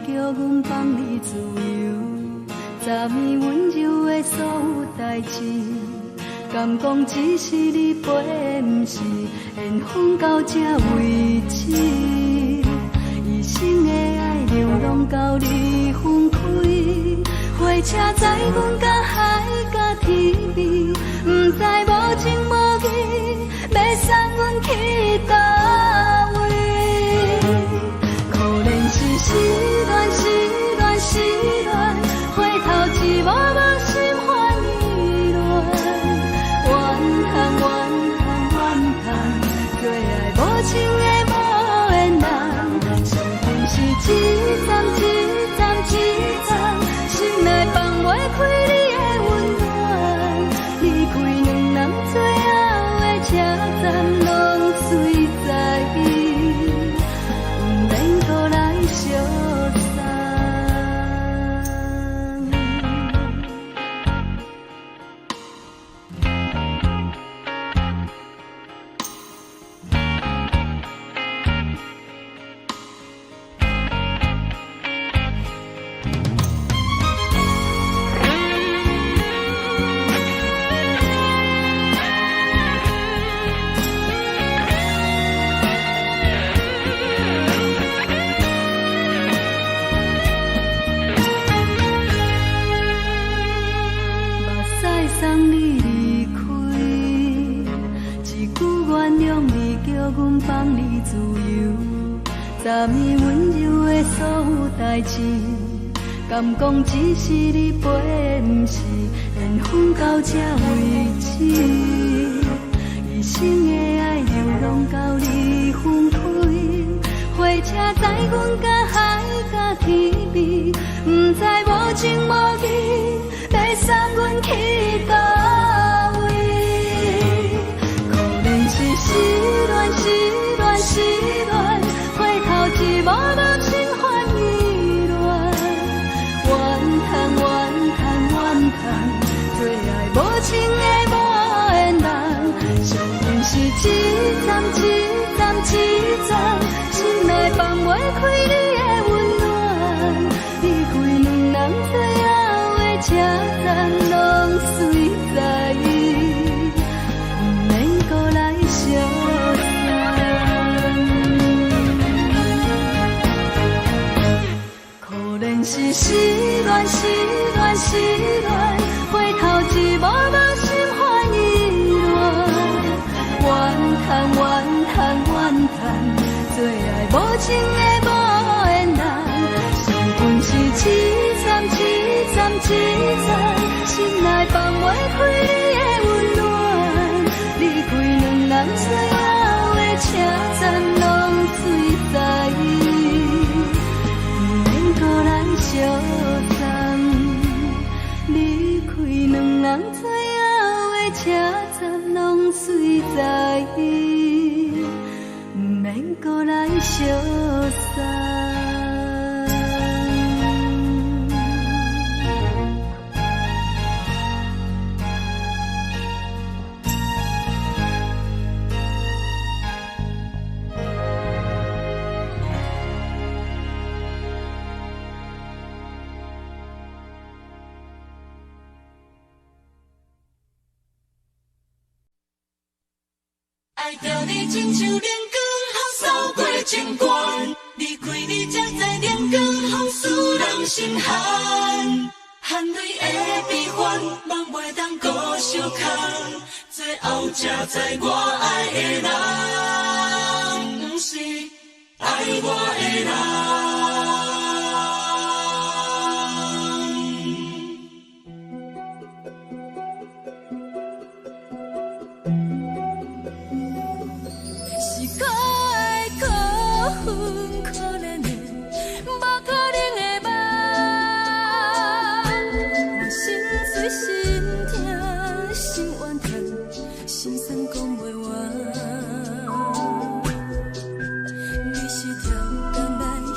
叫阮放你自由，昨暝温柔的所有代志，敢讲只是你陪，不是缘分到这为止。一生的爱流浪到你分开，火车载阮甲海甲天边，不知无情无义，要送阮去倒位？可怜是失恋，失恋，失恋，回头一幕幕心烦意乱，怨叹，怨叹，怨叹，最爱无情的无缘人，伤痕是一站一站一站，心内放袂开你的温暖，离开两人最后的车站，拢随在伊，不免搁来相送。送你离开，一句原谅你，叫阮放你自由。昨暝温柔的所有代志，敢讲只是你陪，不是缘分到这为止。一生的爱流浪到你分开，火车载阮甲海甲天边，不知无情无义，要送阮去倒位？可怜是失恋，失恋，失恋，回头一幕幕心烦意乱，怨叹，怨叹，怨叹，最爱无情的无缘人，伤痕是一站一站一站，心内放袂开你的温暖，离开两人最后的车站，拢随在伊，不免搁来相送。可怜是失恋，失恋，失恋，回头一幕幕心烦意乱，怨叹，怨叹，怨叹，最爱无情的无缘人，伤痕是一站一站一站，心内放袂开你的温暖，离开两人最后的车站，拢随在伊，不免搁来相送。离开两人最后的车站，拢随在伊，不免搁来相送。爱着你亲像阳光风扫过情关，离开你才知阳光风使人心寒。含泪的悲欢，望袂当搁相牵，最后才知我爱的人，不是爱我的人。是可爱可恨可怜的，无可能的梦。我心碎心痛心怨叹，心酸讲袂完。你是条工来彼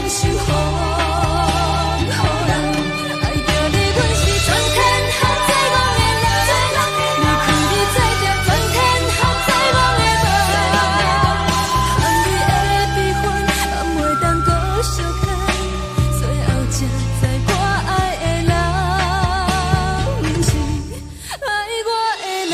守护。好人爱着你，阮是全天下最戆的人。离开你做着全天下最戆的梦。含泪的悲欢，也袂当搁相牵。最后才知我爱的人，毋是爱我的人。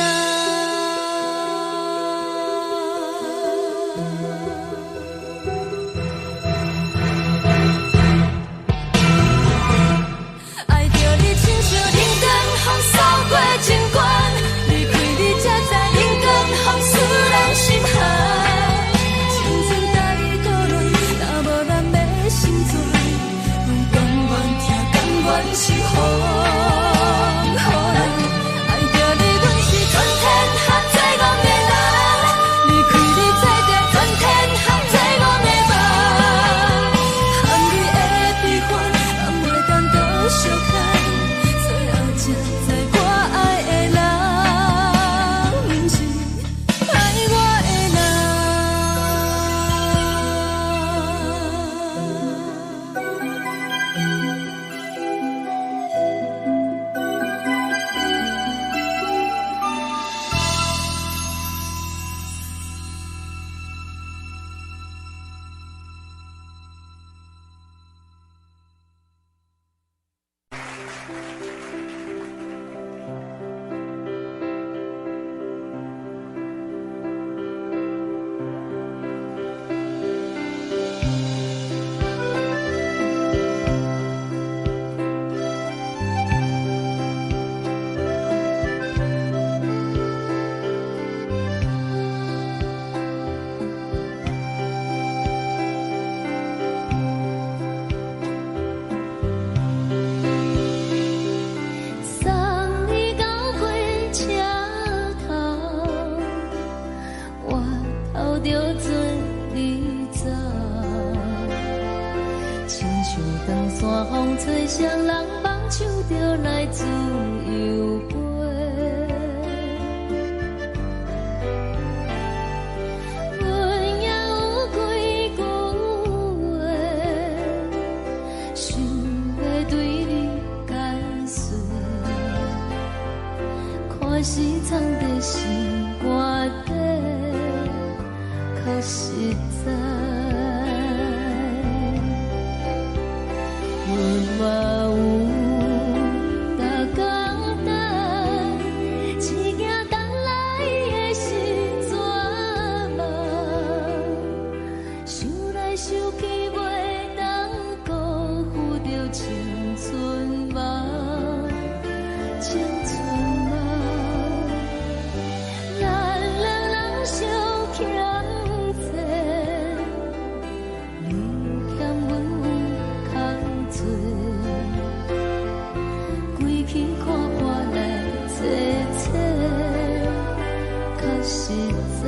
爱着你，亲像冷光风扫过情关，离开你才知冷光风使人心寒。青春大意孤乱，若无咱要心酸，阮甘愿听，甘愿守护。好人爱着你，阮是全天下最戆的人。离开你做着全天下最戆的梦。含泪的悲欢，也袂当搁相牵。最后才知我爱的人，毋是爱我的送你到火车头，我头着准你走，亲像长山风吹双人放手着来自由飞。阮也有几句话，想要对你解说，看是藏在心肝底，可实在。阮嘛有逐工等，一件等来的是绝望，想来想去袂当辜负着青春梦，青春梦。咱两人相欠债，你欠阮有空做，归去看破来坐坐，较实在。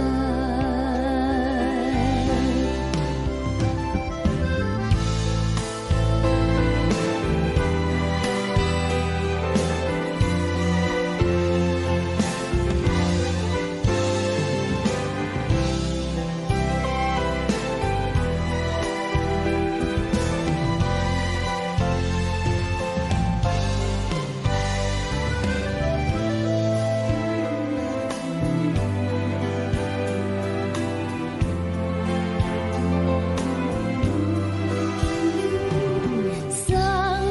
送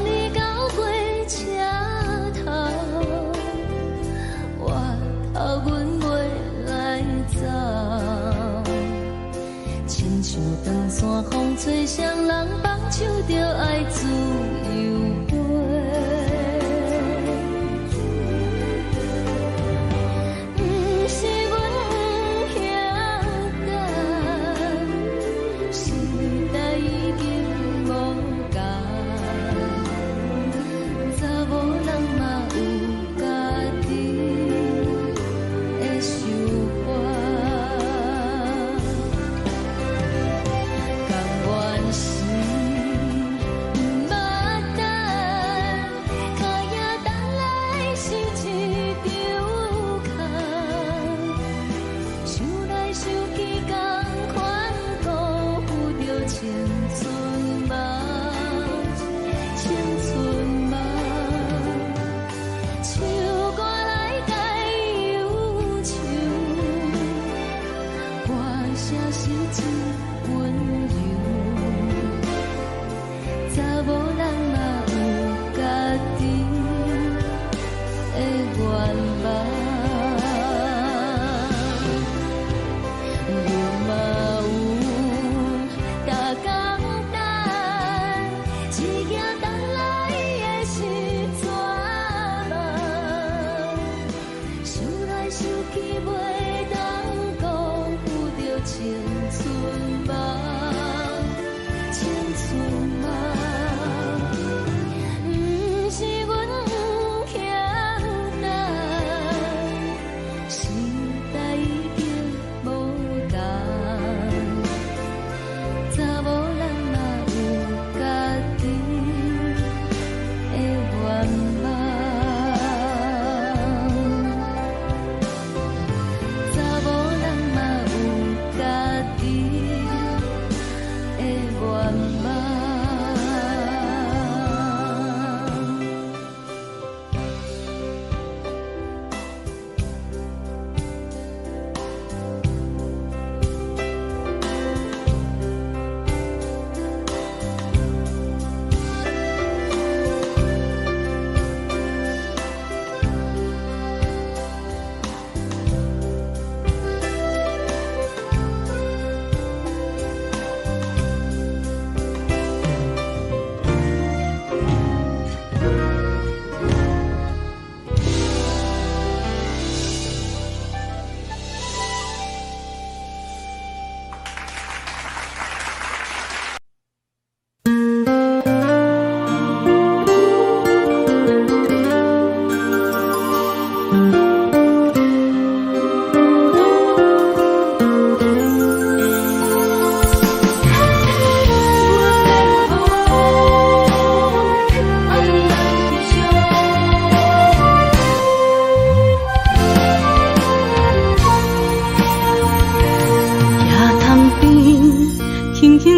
你到火车头，我头阮袂来走，亲像长山风吹双人放手着爱自由飞。毋是阮不晓等，时代已经无共，查某人嘛有家己的想法。甘愿是毋捌等，脚也等来是一场空。想来想去，同款辜负着青春梦。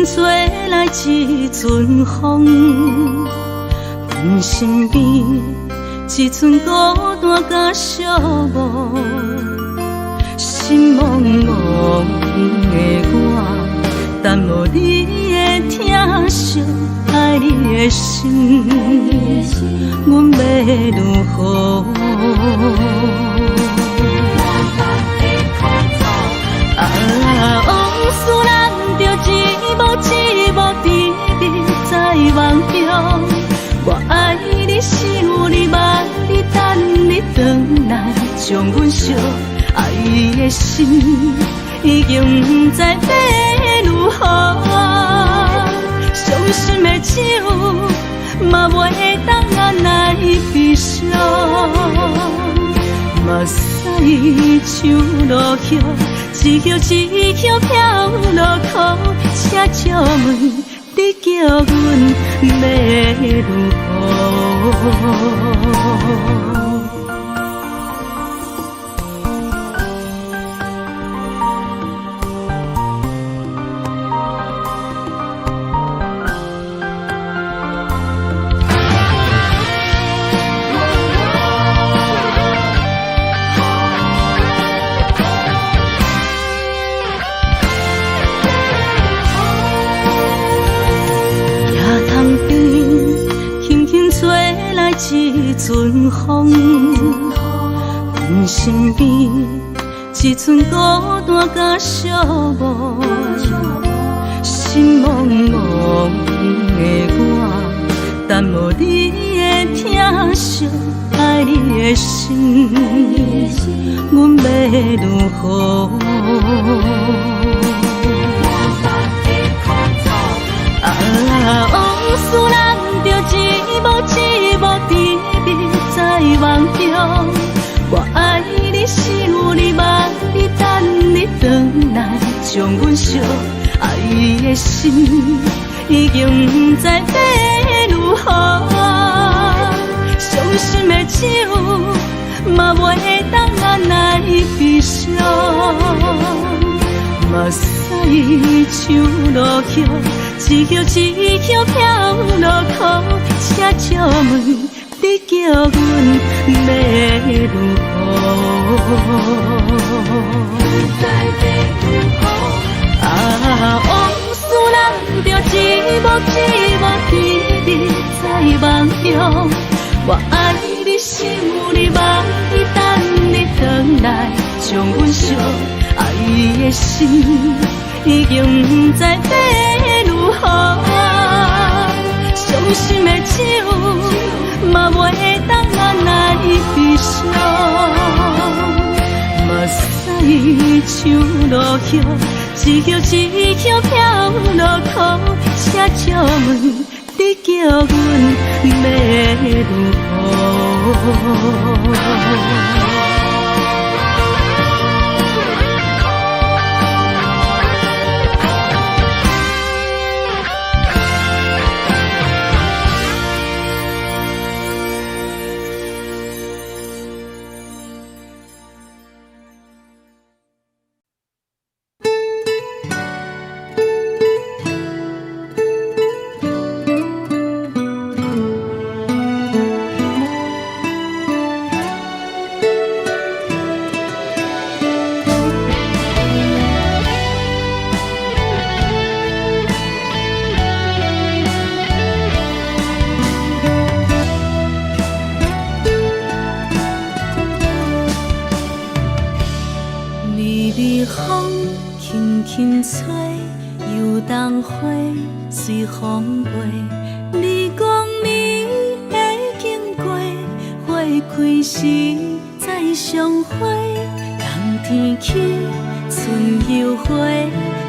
吹来一阵风，阮身边一寸孤单甲寂寞，心茫茫的我，等无你的疼惜，爱你的心，阮要如何？往事咱着一幕一幕甜蜜在梦中。我爱你，想你，望你，等你回来，将阮惜爱的心已经不知要如何。伤心的手嘛袂当按来悲伤。目屎像落叶，一叶一叶飘落雨，车照问你叫阮要如何？一阵风，阮身边一寸孤单甲寂寞，心茫茫的我，等无你的疼惜，爱你的心，阮要如何？往事咱着一幕一幕甜蜜在梦中。我爱你，想你，望你，等你回来，将阮惜爱的心已经不知要如何。伤心的手嘛袂当按来悲伤。目屎像落叶，一叶一叶飘落雨，车照问你叫阮要如何？往事咱着一幕一幕甜蜜在梦中。我爱你，想你，望你，等你回来，将阮惜爱的心已经不知要如何。伤心的手嘛袂当按来悲伤。目屎像落叶，一叶一叶飘落雨，车照问你叫阮要如何？随风飞，你讲你会经过，花开时再相会。冬天起，春又花，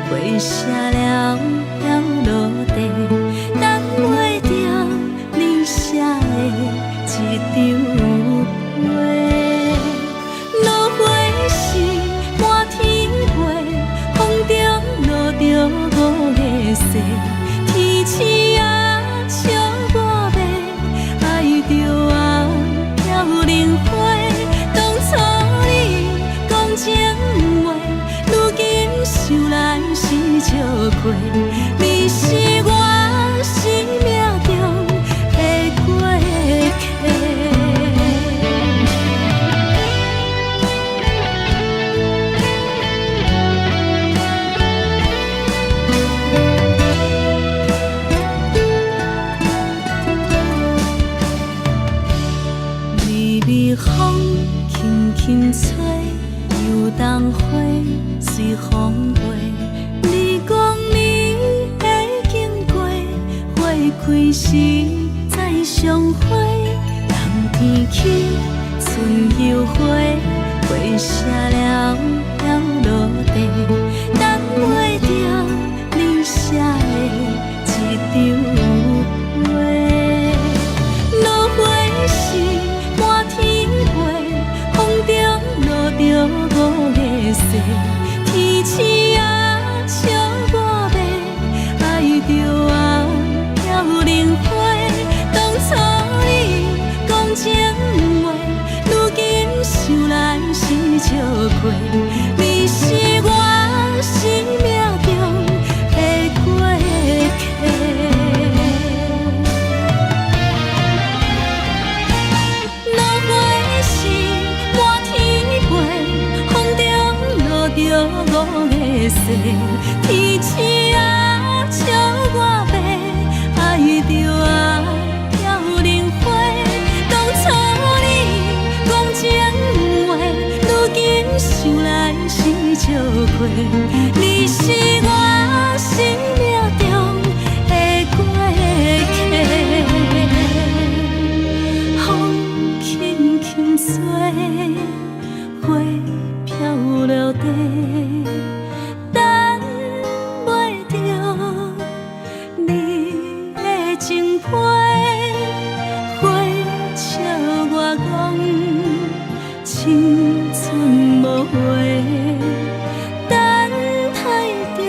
花谢了飘落地，等袂着你写的一张画。落花时满天飞，风中落着五个色。天星啊，笑我袂爱着我飘零花。当初你讲情话，如今想来是笑过。开时再相会，人天起春又花，花谢了了落地，等袂着你写的一张画。落花是满天飞，风中落着五个色，天星啊笑我迷，爱着啊飘零花。当初你讲情话，如今想来是笑过，你是我生命中的过客。落花是满天飞，风中落着五个色，天星啊笑我迷，爱着啊飘零花。当初你讲情话，如今想来是笑过，你是我生命中的过客。风轻轻吹，花飘落地，等袂着你的情批。花笑我讲青春无话，等待着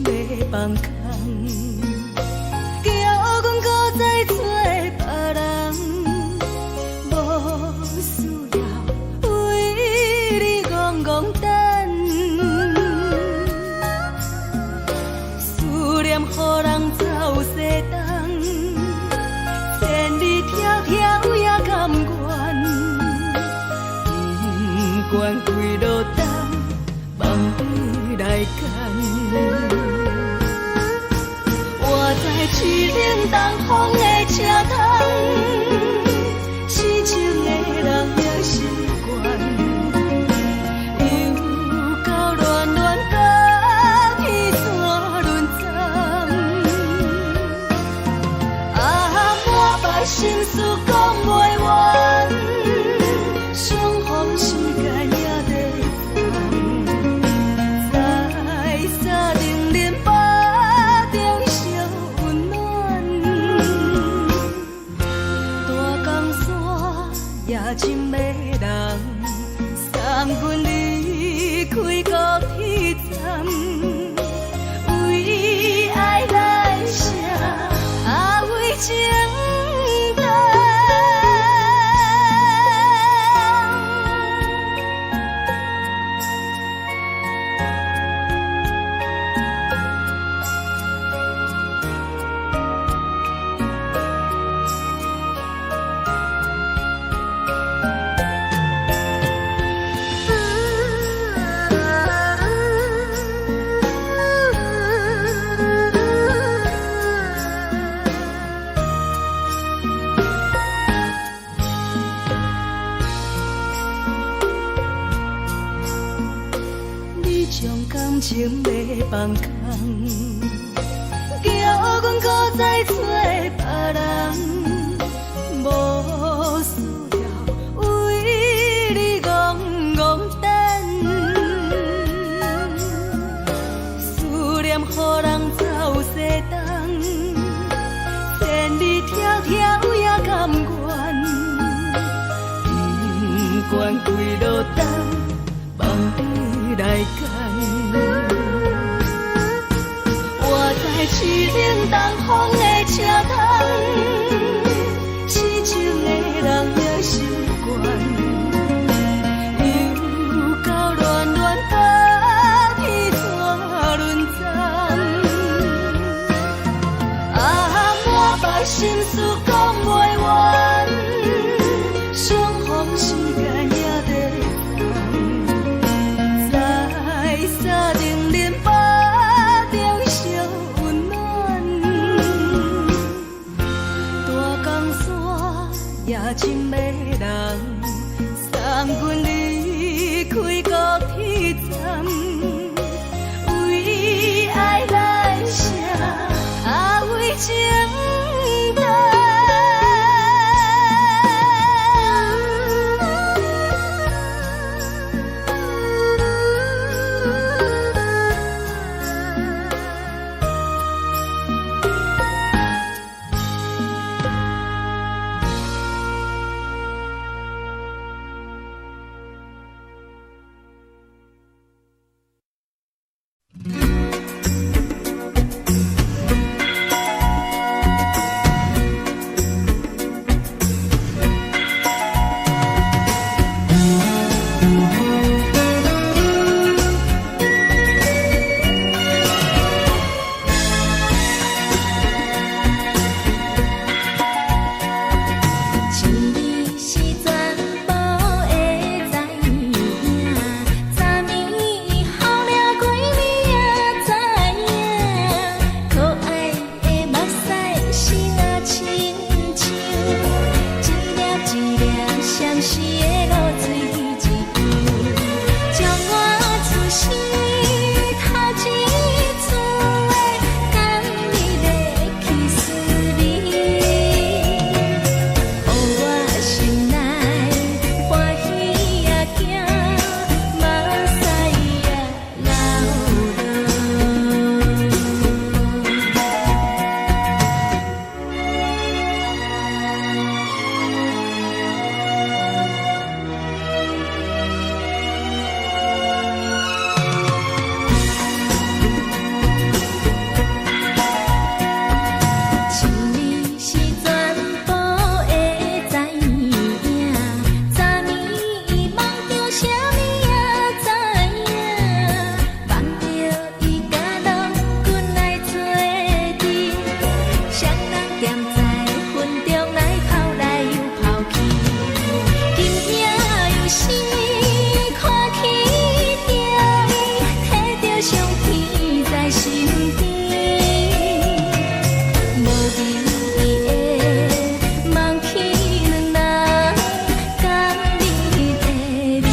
要放空，叫阮搁再做别人，无需要为你戆戆等，思念予人走西东，千里迢迢也甘愿，不管几落冬，梦比来干。我在市顶东风的车窗，痴情的人也习惯，又到乱乱甲彼山轮站。满腹心事讲袂完，相逢时间也在等，在沙定连巴中烧温暖，大江山也真迷人，送阮离开高铁站，为爱来写为情。感情要放空，叫阮搁再做别人，无需要为你戆戆等，思念予人走西东，千里迢迢也甘愿，不管几落冬，梦比来干。我在市顶东风的车窗，痴情的人也习惯，又到乱乱甲彼山轮站。满腹心事讲袂完，相逢时间也在等，在沙定连巴中烧温暖，大江山也真迷人，送阮离开高铁站，为爱来写为情等。身边，无留意的梦起两人，甲你的面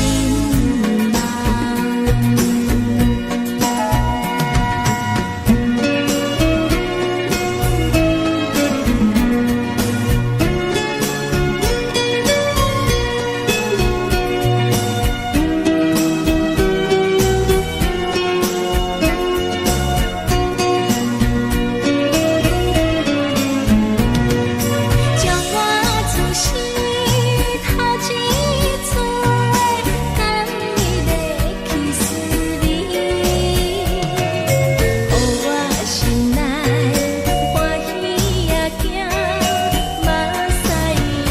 将我自身头一撮等你的去思念，予我心内欢喜也惊，目屎也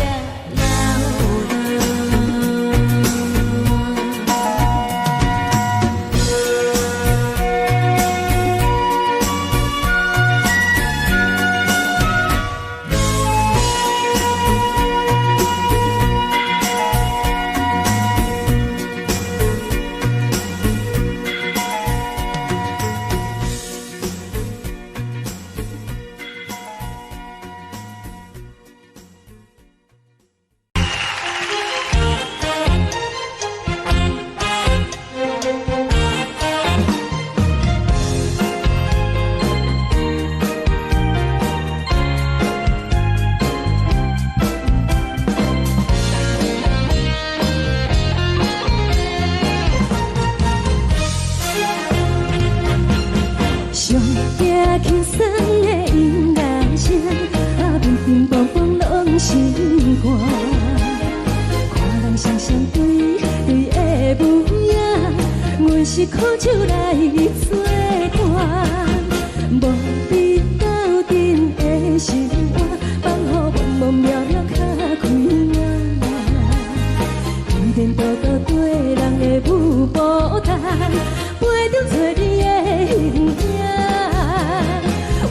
上惊轻松的音乐声，乒乒乓乓拢心肝。看人双双对对的舞影，阮是苦酒来作伴。无伫斗阵的生活，放予茫茫渺渺较开眼。一颠倒倒对人的舞步弹，陪着做你的形影。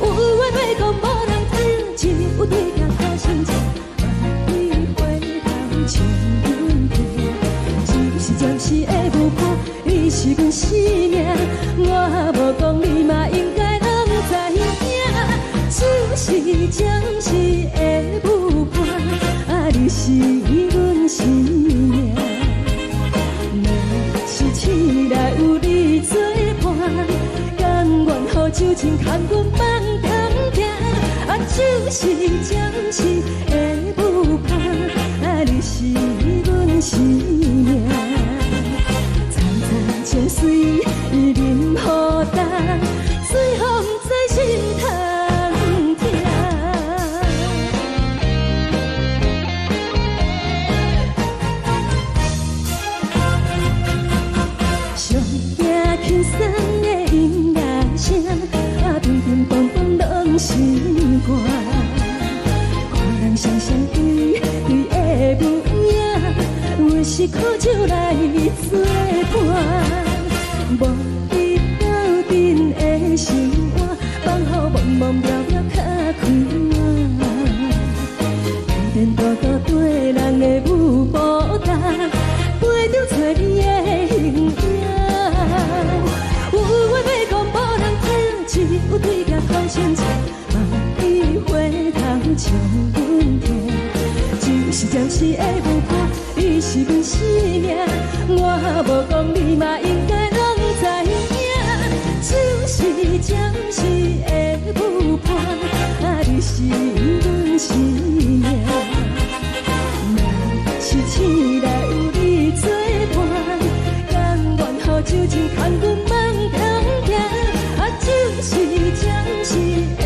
有话要讲，无人听，有对镜讨心情，万里回头像阮行。就是暂时的舞伴，你是阮生命，我无讲你嘛应该拢知影。就是暂时的舞伴，你是阮生命。若是醒来有你作伴，甘愿予酒精牵阮放通行。就是暂时的舞伴，你是阮生命。惨惨情绪任何担，随风在心通听。上惊轻松的音乐声，乒乒乓乓拢心肝。看人双双对对的舞影，阮是苦酒来作伴。无伫斗阵的生活，放予茫茫渺渺较开眼。颠颠倒倒对人的舞步弹，陪着做你的形影。有话要讲，无人听，只有对镜讨心情，万里回头像阮行。就是暂时的舞伴，你是阮生命，我无讲你嘛应该拢知影。就是暂时的舞伴，你是阮生命。若是醒来有你作伴，甘愿予酒精牵阮放通行。就是暂时的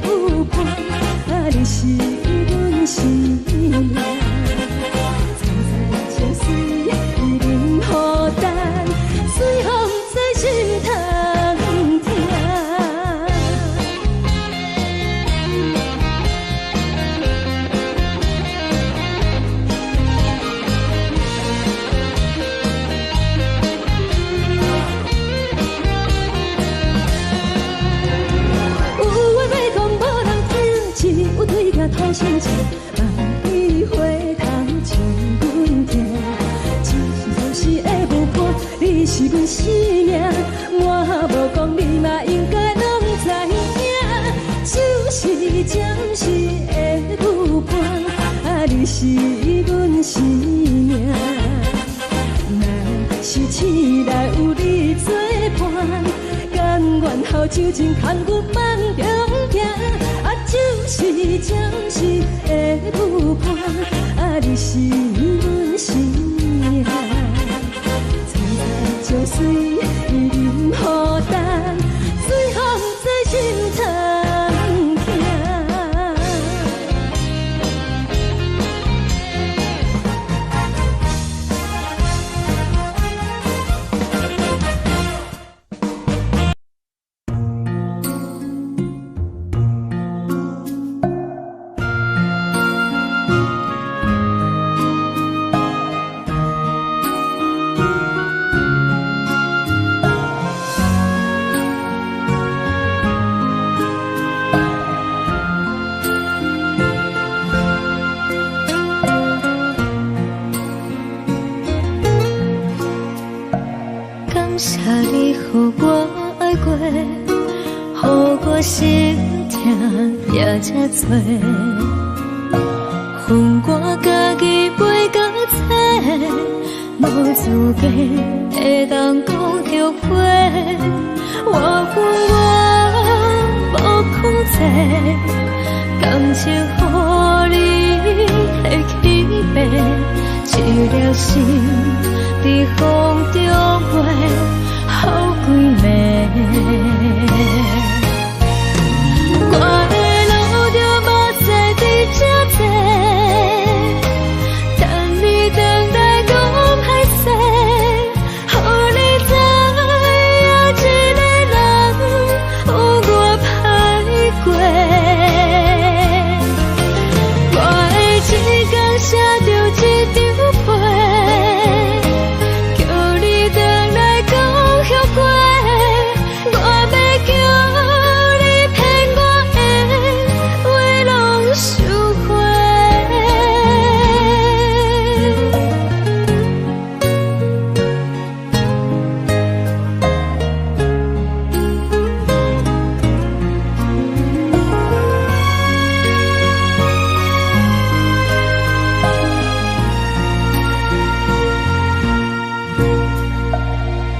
舞伴，你是阮生命。惨惨情绪任何担，随风在心通听。讨心情，万里回头像阮行。就是暂时的舞伴，你是阮生命，我无讲你嘛应该拢你是阮生命。若是醒来有你作伴，甘愿好像真空有梦中行，就是暂时的舞伴，你是阮生命。采采酒水，一饮孤单，随风在心头行。感谢你，予我爱过，予我心痛也这多。恨我家己袂到切，无资格会当讲后悔。我恨我无控制，感情予你会起飞，一条心在风中飞，好几暝。我的路就无再伫这坐，等你回来讲歹势，予你知影一个人有我歹过。我的一天写着一张被，叫你回来讲后悔。我要叫你骗我的话拢收回。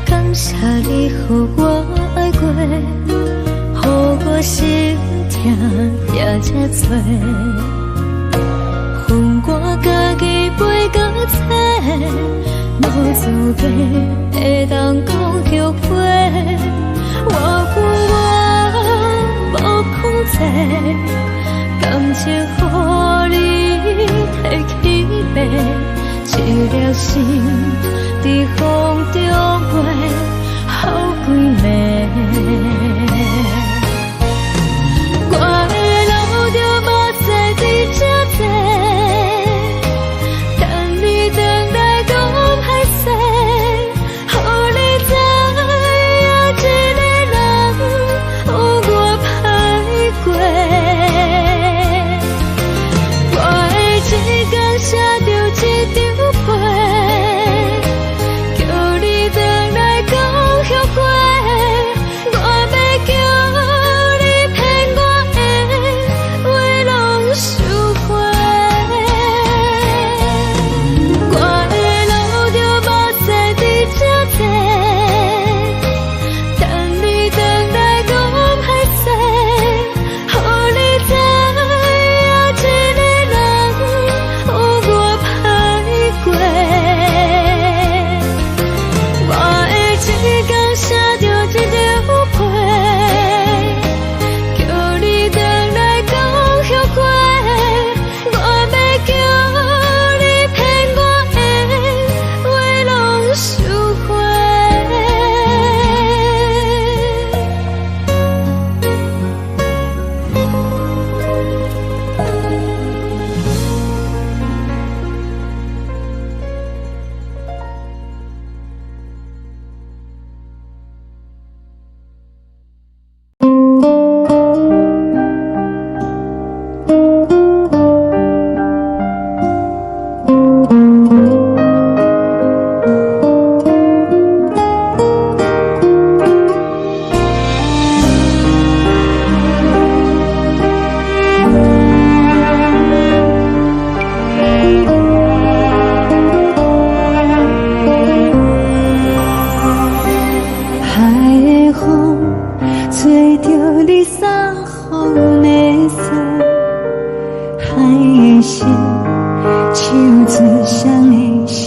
感谢你，予我爱过，予我心痛也这多。恨我家己袂到切，无资格会当讲后悔。我恨我无控制，感情予你提起飞，一条心在风中飞，好几暝。我的路就无再伫这坐，等你回来讲歹势，予你知影一个人有我歹过。我的一天写着一张被，叫你回来讲后悔。我要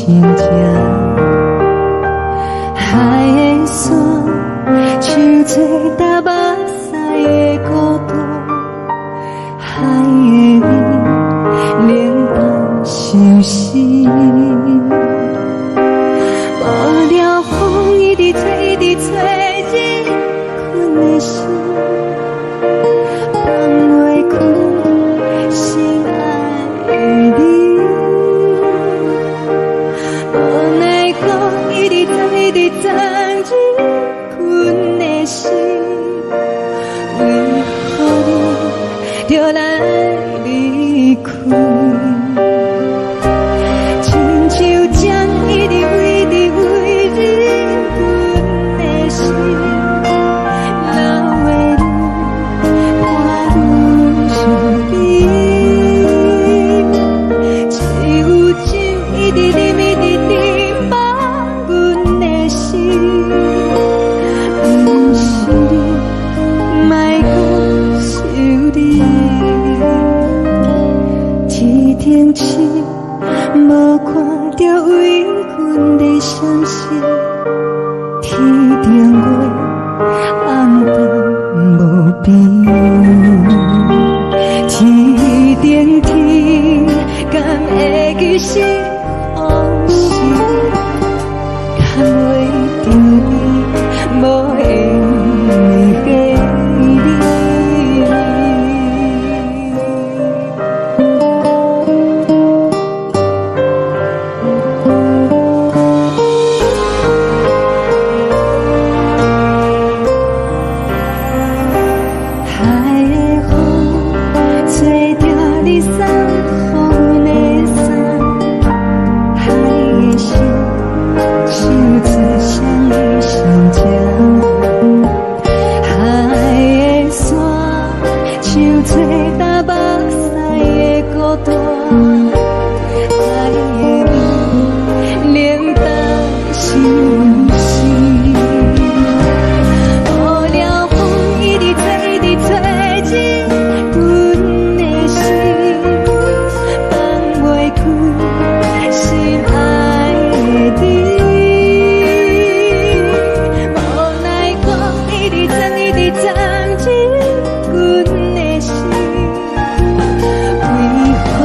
亲情。海的山，像做搭目屎的孤单，海的味，冷淡伤心。无聊风一直吹，一直吹，日困的心，放袂开心爱的你。无奈讲一直藏，一直藏，日困的心，为何你就来离开？亲像针一直围，一直围，日困的心，流的泪，看愈伤悲。只有酒一直啉，一直啉，放阮的心。不是你，莫讲想你。天顶星，无看到为阮的伤心。天顶月，暗淡无边。天顶天，敢会记是往事？敢袂着你，无缘给你。海的风，吹着你送风的伞，海的心，像做双鱼相争。海的山，像做搭目屎的孤单，海的味，冷淡伤心。无聊风一直吹，一直吹，日困的心，放袂开心爱的你。无奈讲一直藏，一直藏，日困的心，为何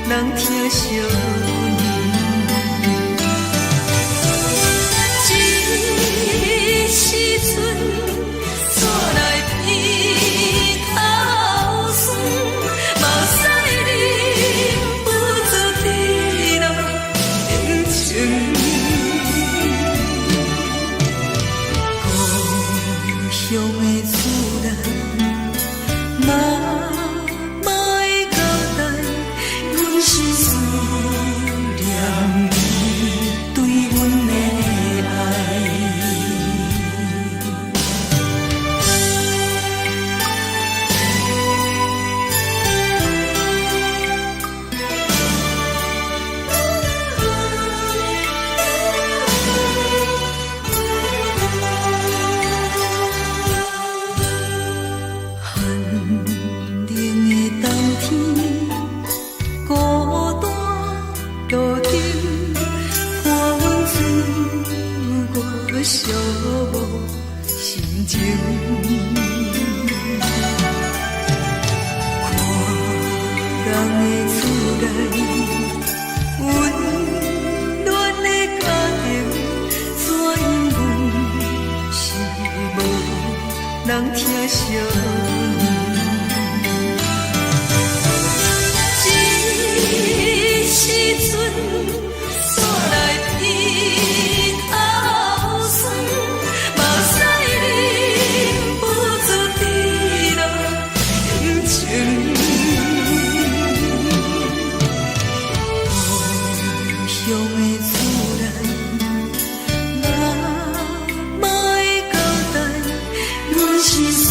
人疼惜你。这时阵煞来鼻头酸，嘛使你不知地老冷情。故乡的厝内，嘛莫会交代，阮是思念你对阮的爱。寒冷的冬天，孤单路顶，看阮自我寂寞心情。看人的厝内，温暖的家庭，怎因阮是无人疼惜你？这时阵煞来鼻头酸，嘛使你不知地老冷情。故乡的厝内，嘛莫会交代，阮是思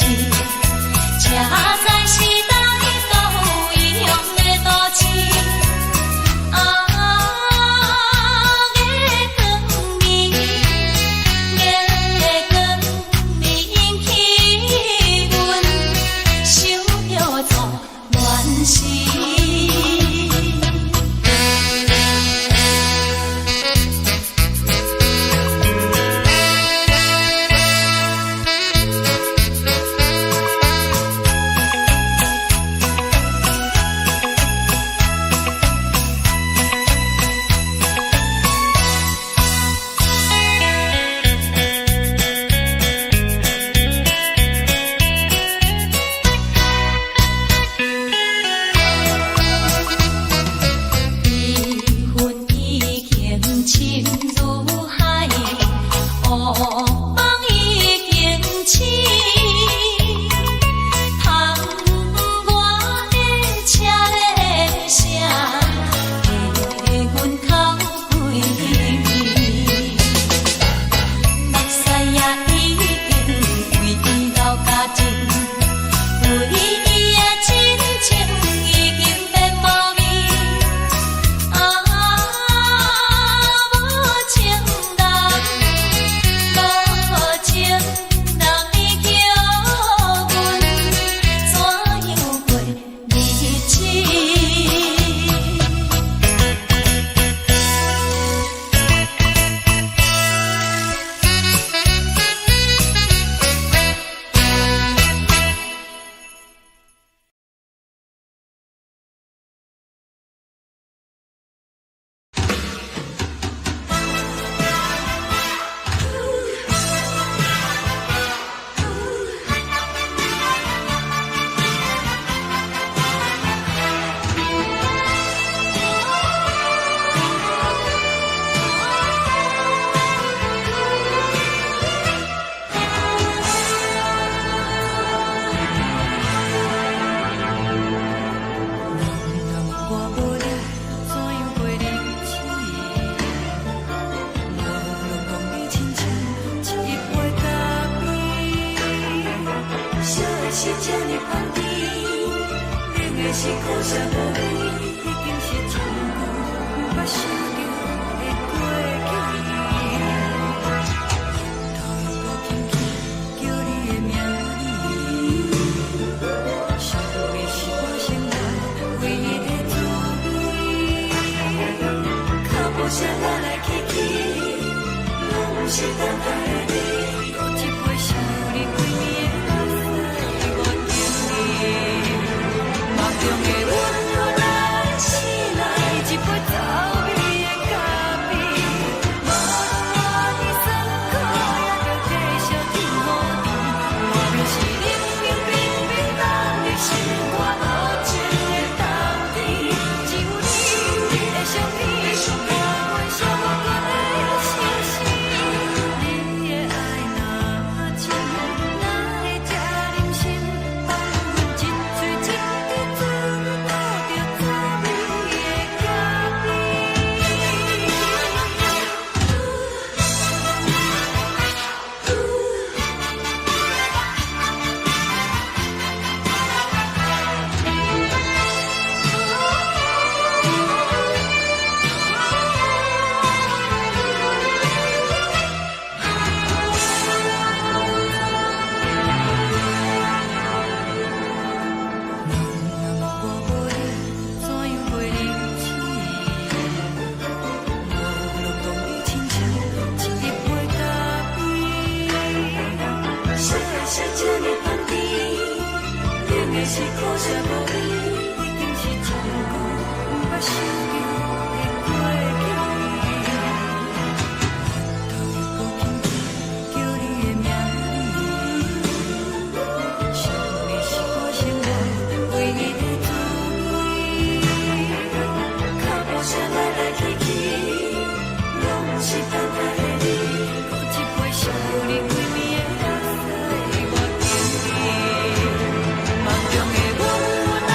这才是台岛异乡的都市。是这呢放甜，冷的是苦涩无味，已经是一句不捌想着的过去。头又搁轻轻叫你的名字，想的是我生来唯一的滋味。脚步声来来去去，拢不是等待的你，搁一杯想你几年的目屎。梦中的阮落来醒来，一杯走味的咖啡，无论我的酸苦，也着继续甜乎甜。我便是冷冰冰冷的心，我无情的冬天，只有你的相片，我袂伤我的心事。你的爱若深，哪会这忍心放阮一嘴一滴珠，倒着滋味的咖啡。我无你，怎样袂忍气？无论讲你亲像一杯咖啡，烧的是这呢放甜，冷的是苦涩无味，已经是一句不捌想着的过去。头又搁轻轻叫你的名字，想的是我生来唯一的滋味。脚步声来来去去，拢不是等待的你，搁一杯想你几暝的目屎，我敬你。梦中的阮，我来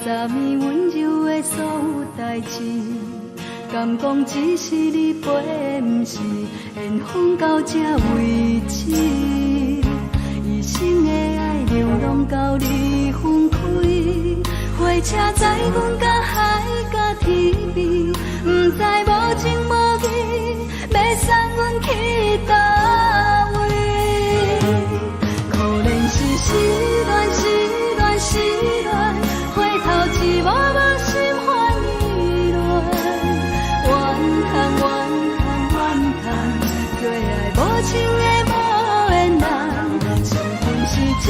昨暝温柔的所有代志，敢讲只是你陪，不是缘分到这为止。一生的爱流浪到你分开，火车载阮甲海甲天边，不知无情无义，要送阮去倒位？可怜是失恋，失恋，失恋，回头只无梦心欢意乱，怨叹，怨叹，怨叹，最爱无情的无缘人，相分是一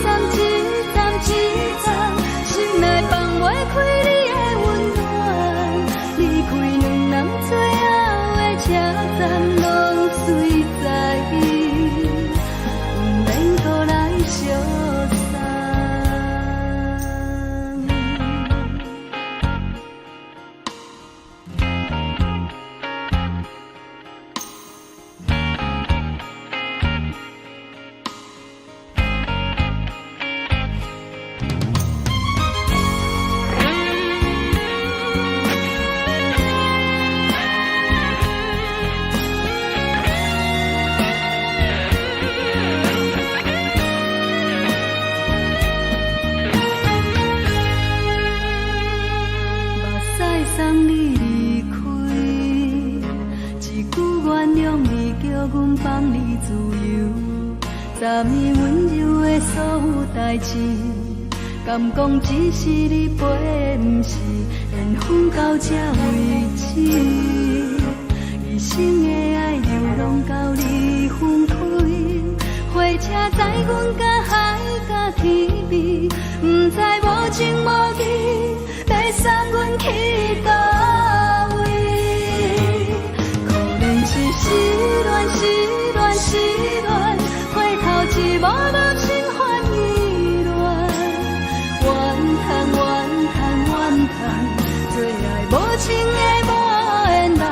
站一站一站，心内放袂开你的温暖，离开两人最后的车站，拢随在意，不免搁来相送。送你离开，一句原谅你，叫阮放你自由。昨暝温柔的所有代志，敢讲只是你陪，不是缘分到这为止。一生的爱流浪到你分开，火车载阮甲海甲天边，不知无情无义，要送阮去倒位？可怜是失恋，失恋，失恋，回头只无梦心欢意乱，怨叹，怨叹，怨叹，最爱无情的无缘人，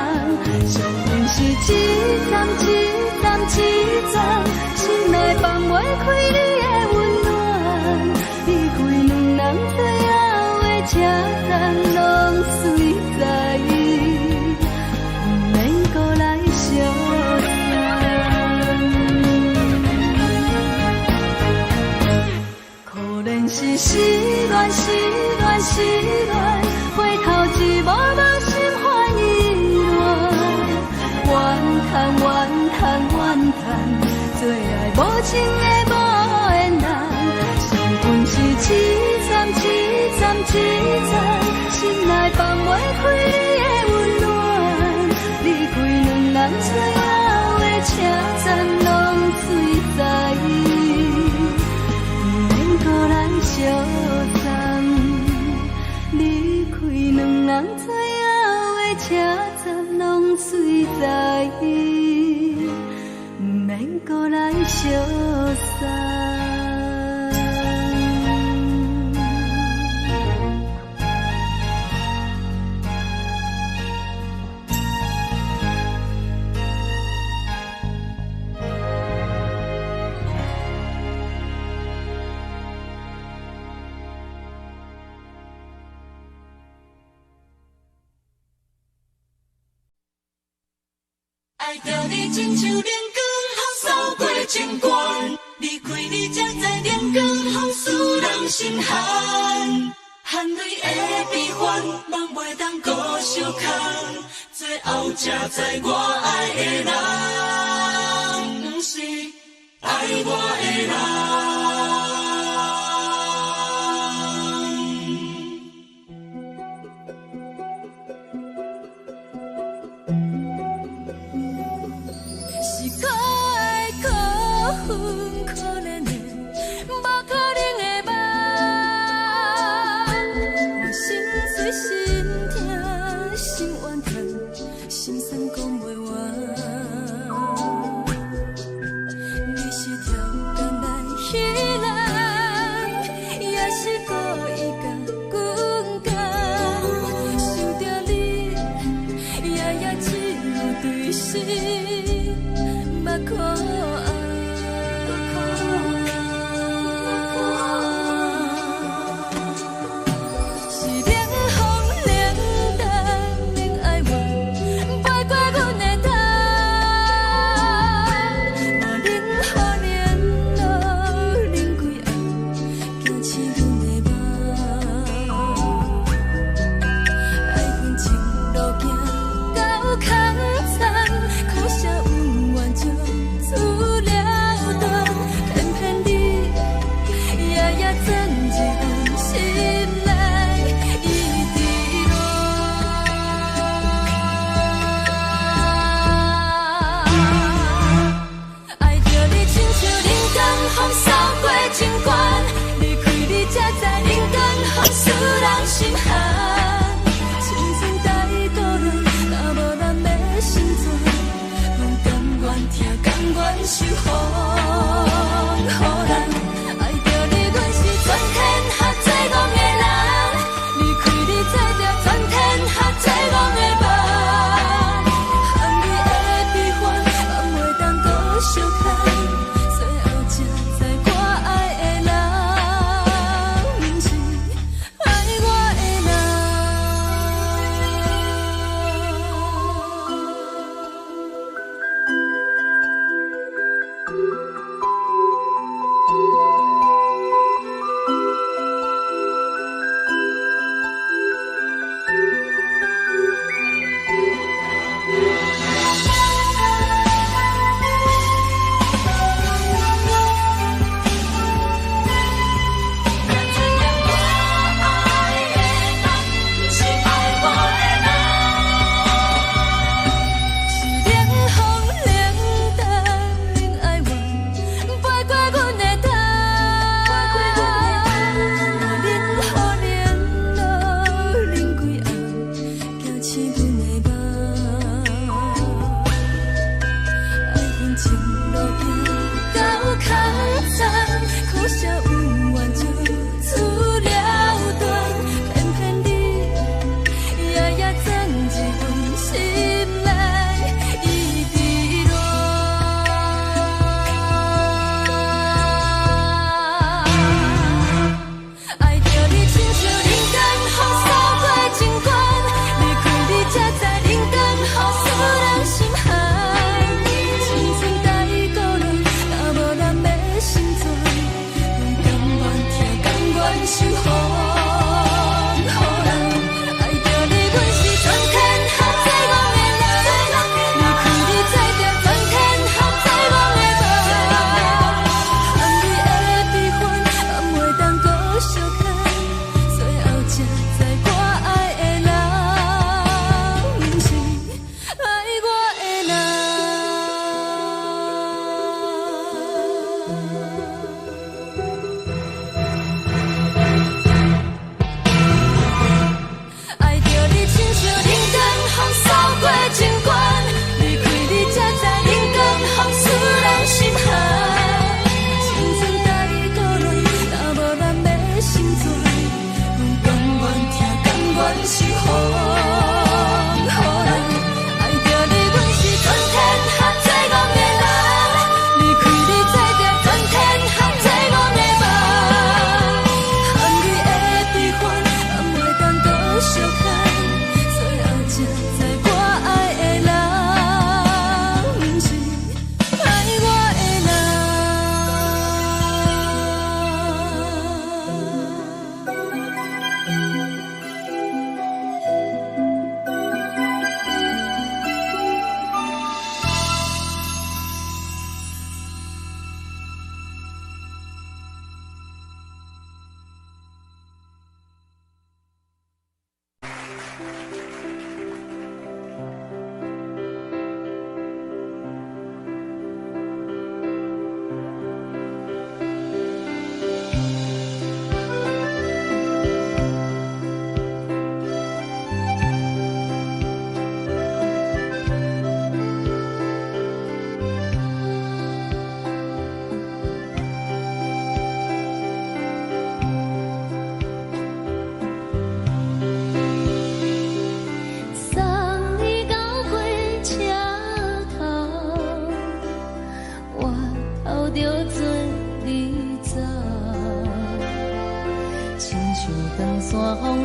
相分是一站一站一站，心内放袂开你的温暖，离开两人最后的车站，拢随在意，不免搁来相送。可怜是失恋，失恋，失恋，回头只无梦心欢意乱，怨叹，怨叹，怨叹，最爱无情的无缘人，相分是一站一站一站，心内放袂开你的温暖，离开两人最后的车站，拢随在意，不免搁来相送。离开两人最后的车站，拢随在意，不免搁来相送。爱着你亲像阳光，扫过情关，离开你才知阳光风使人心寒。含泪的悲欢，望袂当搁相牵，最后才知我爱的人，不是爱我的人。是可爱可恨可怜的，无可能的梦。我心碎心痛心怨叹，心酸讲袂完。你是条干来。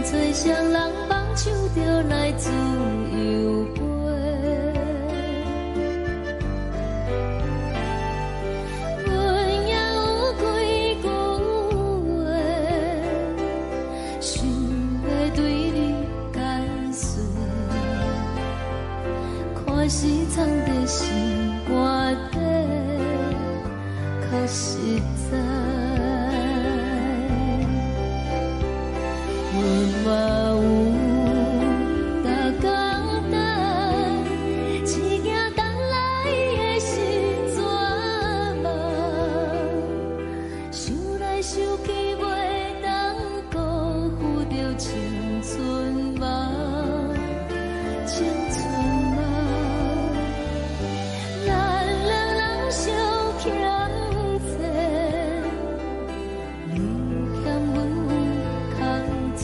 做双人梦想着来自由飞。阮也有几句话，想要对你解说，看是藏在心肝底，较实在。阮嘛有逐工等，一件等来的时阵嘛，想来想去袂当辜负着青春梦，青春梦。咱两人相欠债，你欠阮空做。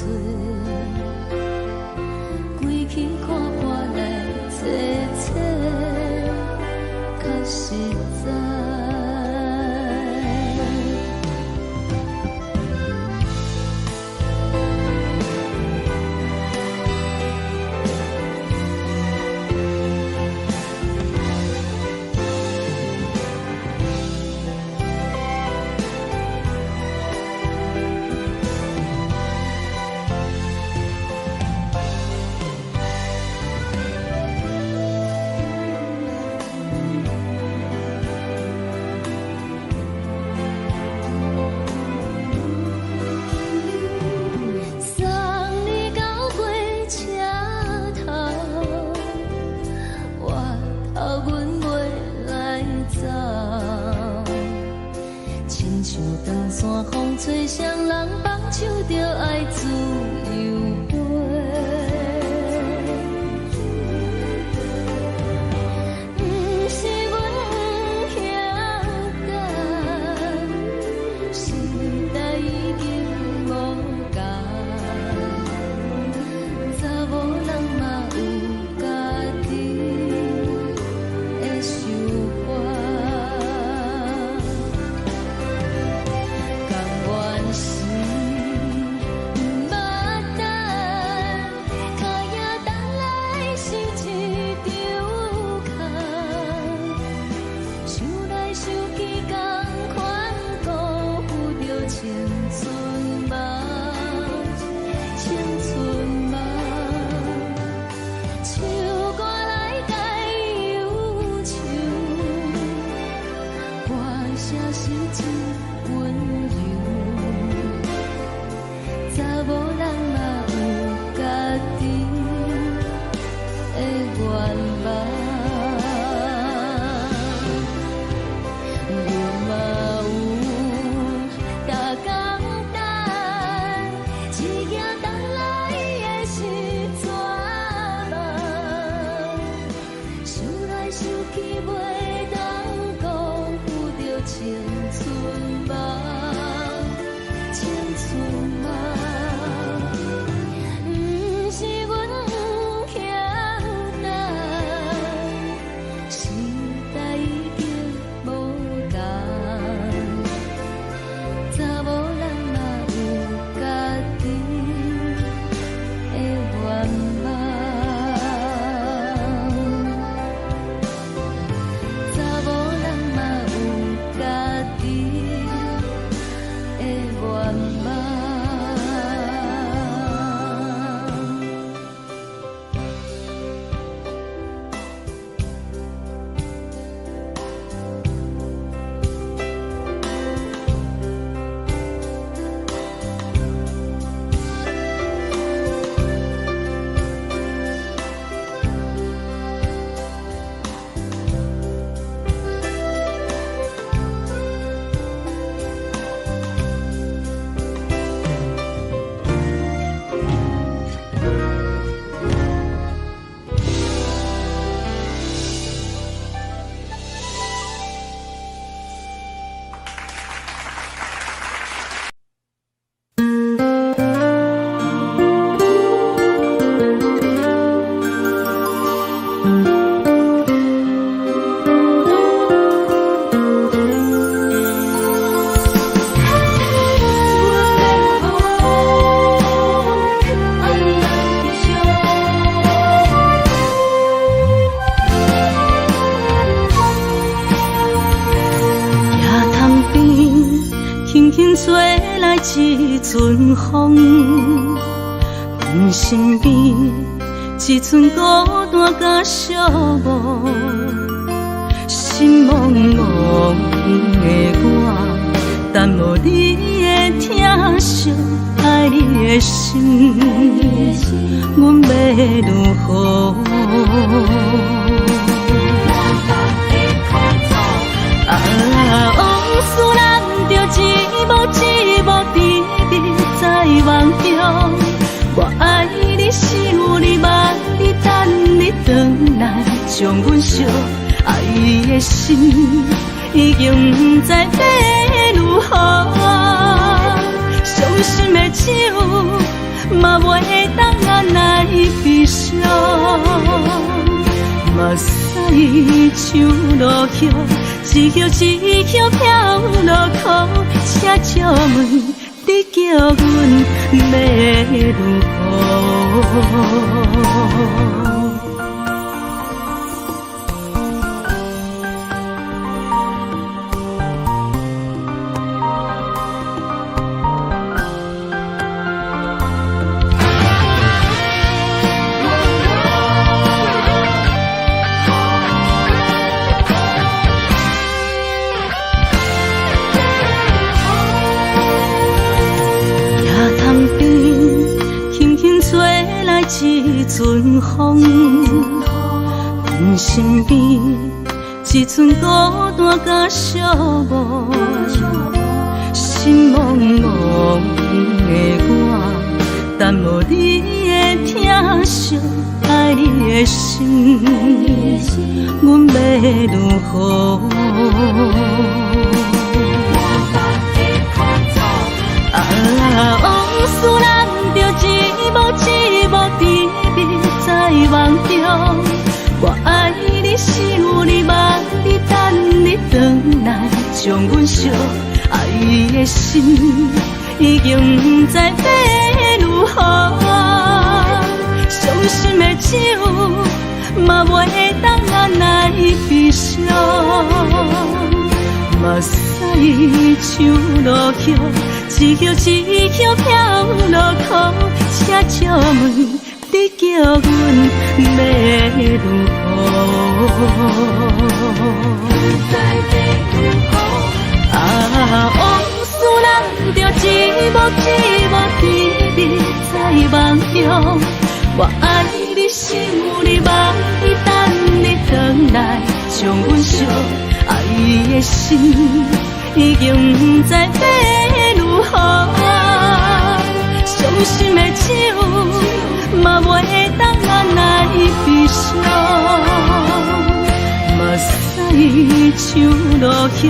阮身边一寸孤单甲寂寞，心茫茫的我，等无你的疼惜，爱你的心，阮要如何？往事人着一幕一幕甜蜜在梦中。我爱你，想你，望你，等你回来，将阮惜爱的心已经不知要如何。伤心的手嘛袂当按来悲伤，目屎像落雨，一曲一曲飘落雨，请借问你叫阮要如何？一阵风，阮身边一寸孤单甲寂寞，心茫茫的我，等无你的疼惜，爱你的心，阮要如何？往事人着一幕一幕甜蜜在梦中。我爱你，想你，望你，等你回来，将阮惜爱的心已经不知要如何。伤心的手嘛袂当按来悲伤，目屎像落雨，一曲一曲飘落雨，请借问你叫阮要如何？往事人着一幕一幕甜蜜在梦中。我爱你，想你，望你，等你回来，将阮惜爱的心已经不知要如何。伤心的手嘛袂当按来悲伤，目屎像落雨，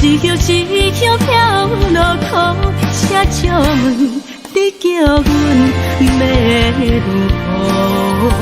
一曲一曲飘落雨，请借问你叫阮要如何？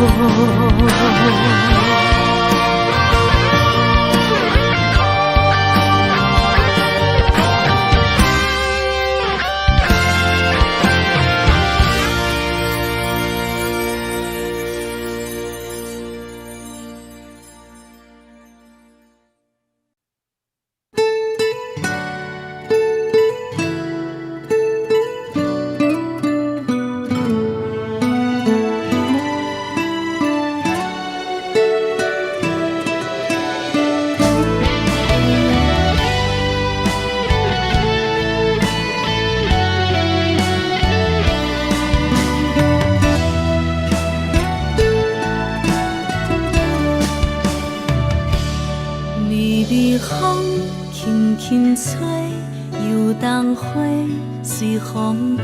随风飞，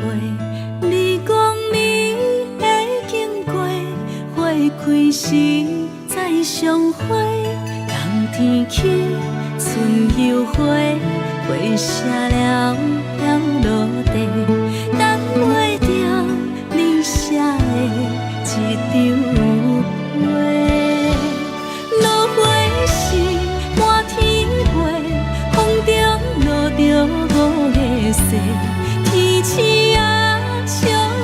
你讲你会经过，花开时再相会。冬天起，春又花，花谢了飘落地，等袂着你写的一张画。落花时满天飞，风中落着五个色。天星啊，笑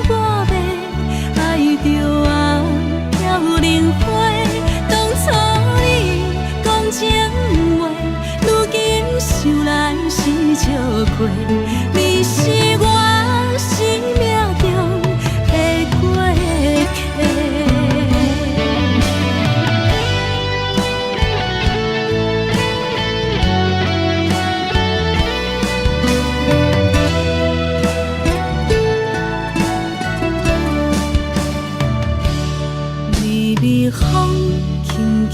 我袂爱着啊，飘零花。当初你讲情话，如今想来是笑过。你是我生命中的过。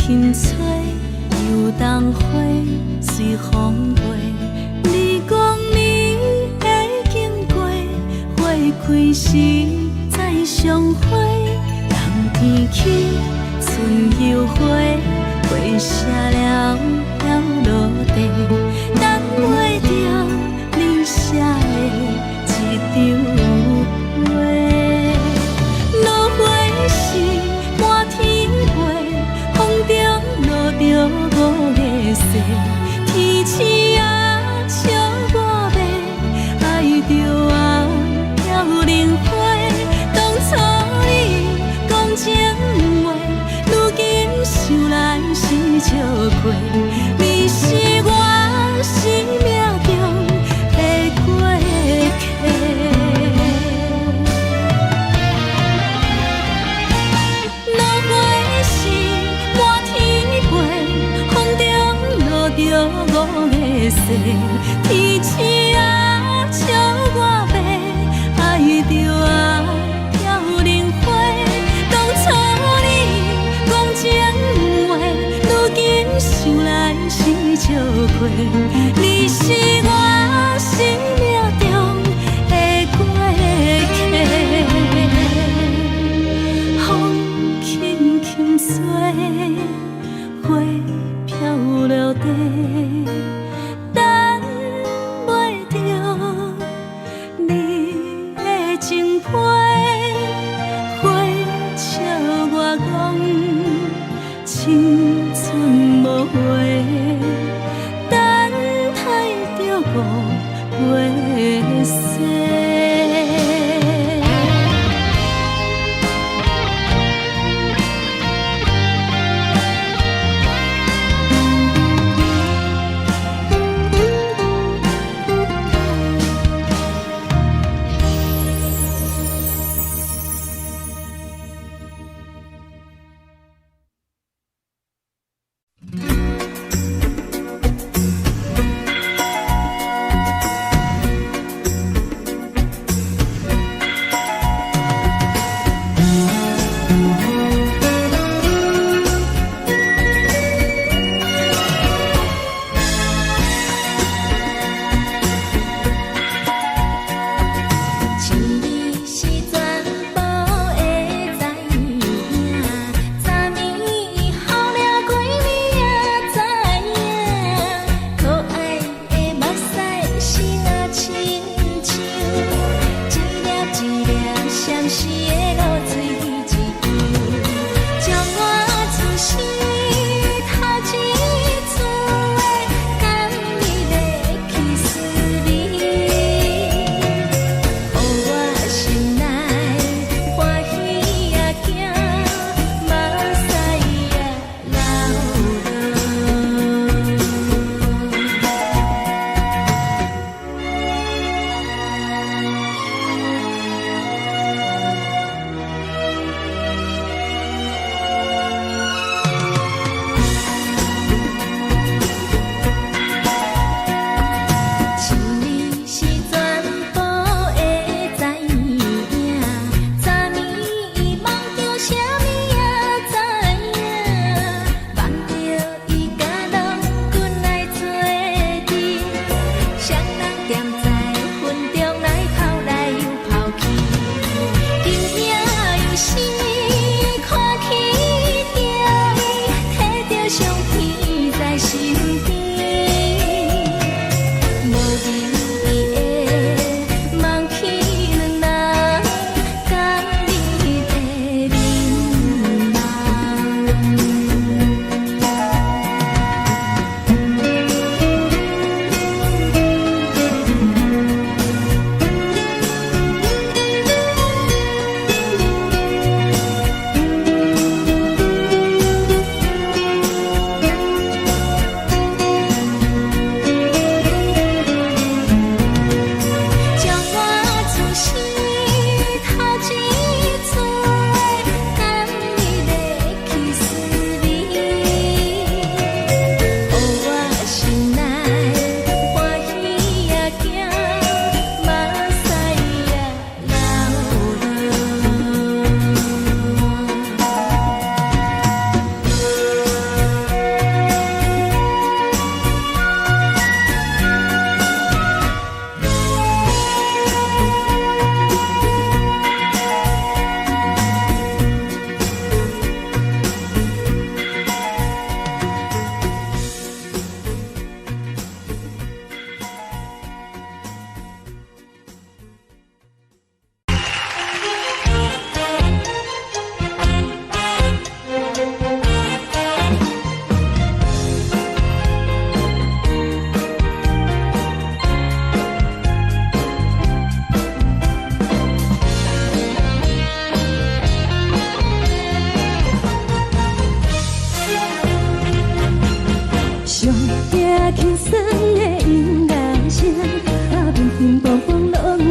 轻吹，游东花随风飞。你讲你会经过，花开时再相会。人天起，春又花，花谢了落地，等袂着你写的一张画。落花时满天飞，风中落着五个色。天星啊，笑我迷，爱着啊飘零花。当初你讲情话，如今想来是笑过。你是我生命中的过客。落花时满天飞，风中落着五个色。天星啊，笑我迷，爱着啊飘零花。当初你讲情话，如今想来是笑过。你是我生命中的过客。风轻轻吹，花飘落地，等袂着你的情批。花笑我讲青春无悔，等待着五月雪。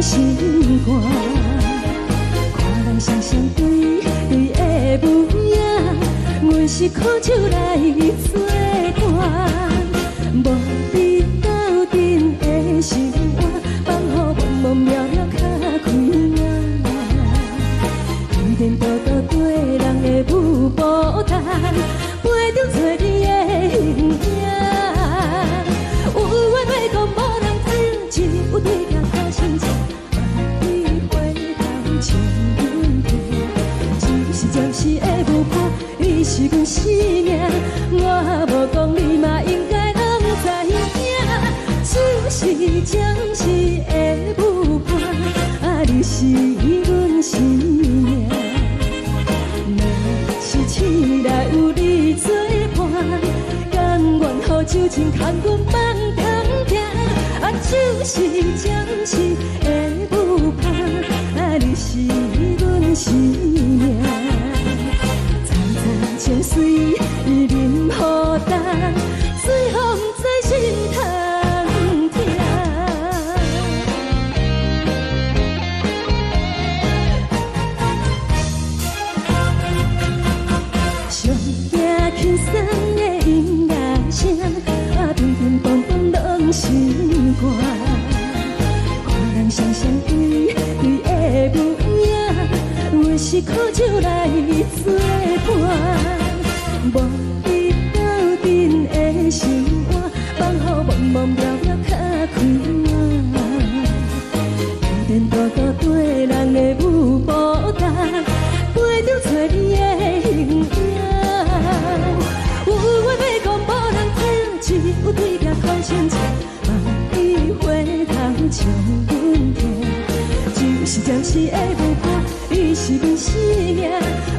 心肝。看人双双对对的模样，阮是苦酒来作伴。无伫斗阵的生活，放予茫茫渺渺较开眼。一点多多对人的舞步弹，陪着做你的形影。有话要讲无人知，只有对镜头心情，万里回头像阮行。就是暂时的舞伴，你是阮生命，我无讲你嘛应该拢知影。就是暂时的舞伴，你是阮生命。若是醒来有你作伴，甘愿予酒精牵阮梦中行。就是暂时的舞伴，你是阮生命。层层情水任何等，随风在心头。轻松的音乐声，乒乒乓乓拢心肝。看人双双对对的模样，阮是苦酒来作伴。无伫斗阵的生活，放予茫茫渺渺较开眼。一点多多对人的舞步弹，陪着做你的形影。有话要讲无人听，只有对镜看心情，万里回头像阮行。就是暂时的舞伴，你是阮生命，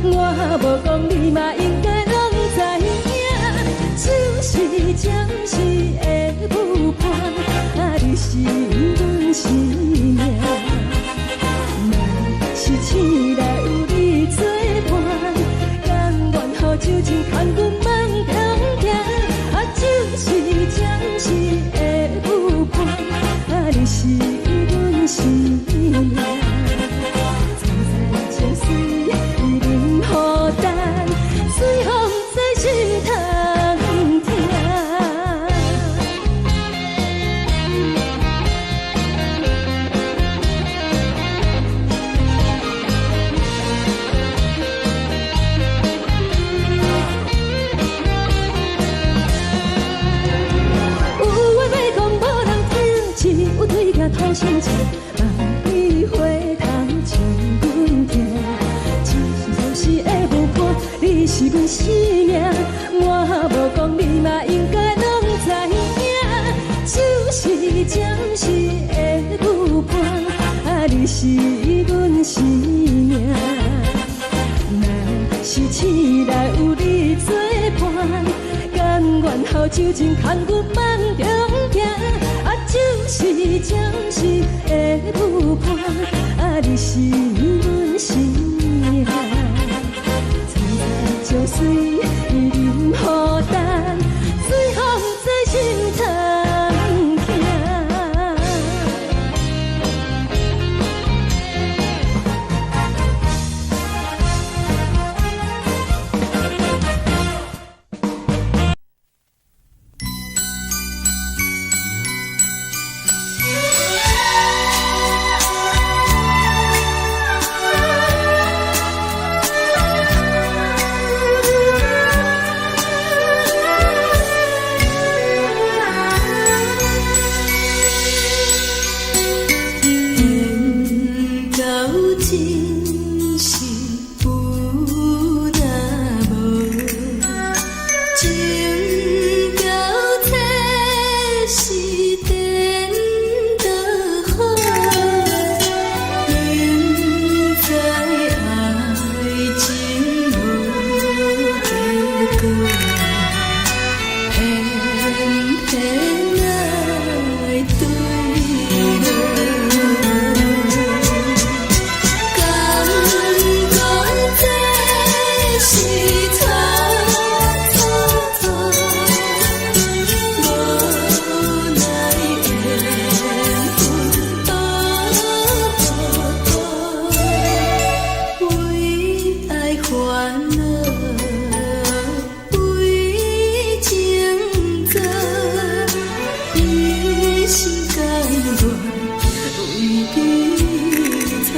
我无讲你嘛应该拢知影。就是暂时的舞伴，你是阮生命。若是醒来有你作伴，甘愿予酒精牵阮梦中行。就是暂时的舞伴，你是阮生命。层层情水任何等，随风在心头听。对镜头心情，万里回头像阮行。就是暂时的舞伴，你是阮生命，我无讲你嘛应该拢知影。就是暂时的舞伴，你是阮生命。若是醒来有你作伴，甘愿予酒精牵阮梦中行。就是暂时的舞伴，你是阮生命。层层情水任何等，随风在心头行。烦恼为情做，一心甘愿为你错。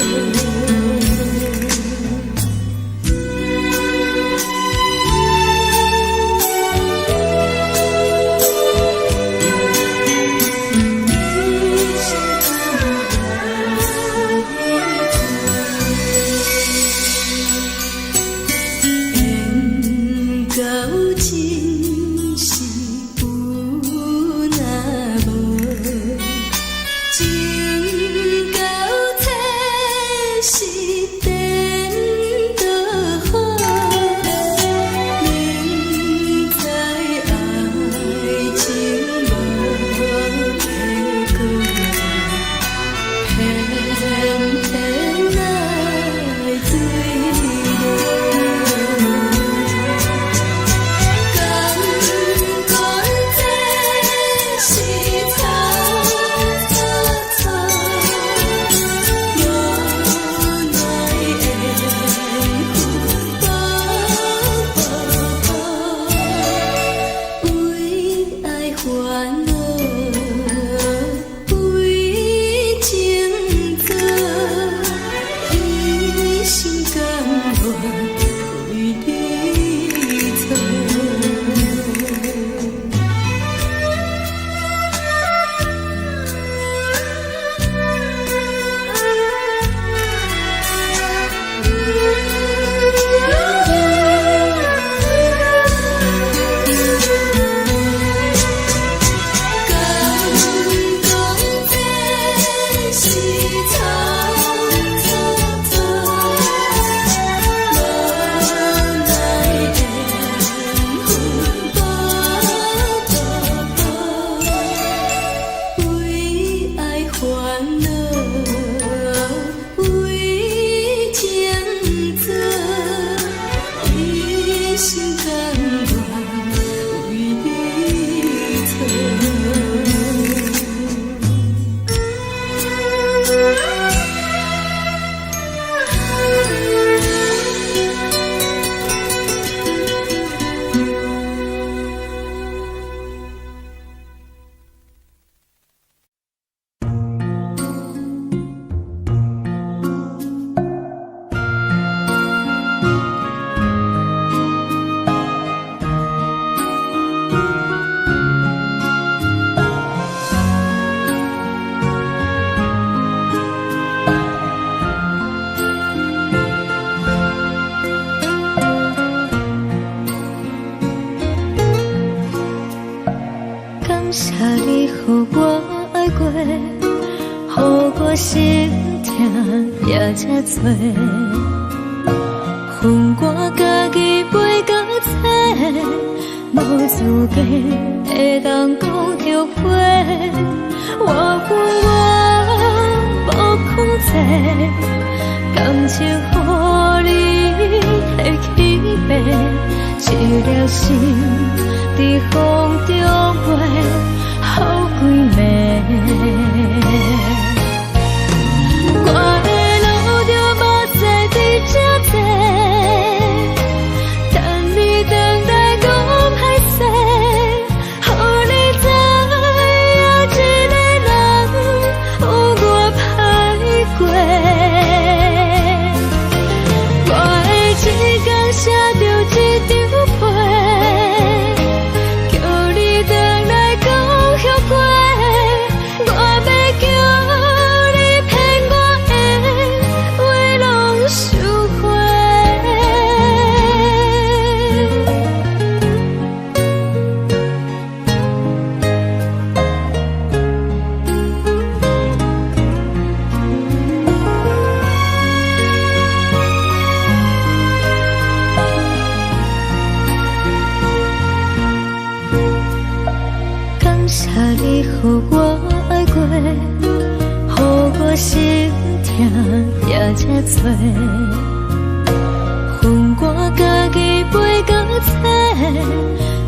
心痛也这多，恨我家己袂到切，无资格会当讲后悔。我无控制，感情予你提起白，一粒心在风中飞，好几暝。我的路着目屎在这多，等你回来讲歹势，予你知影一个人有我歹过。我的一天写着一张被，叫你回来讲后悔。我要叫你予我爱过，予我心痛也这多，恨我家己袂到切，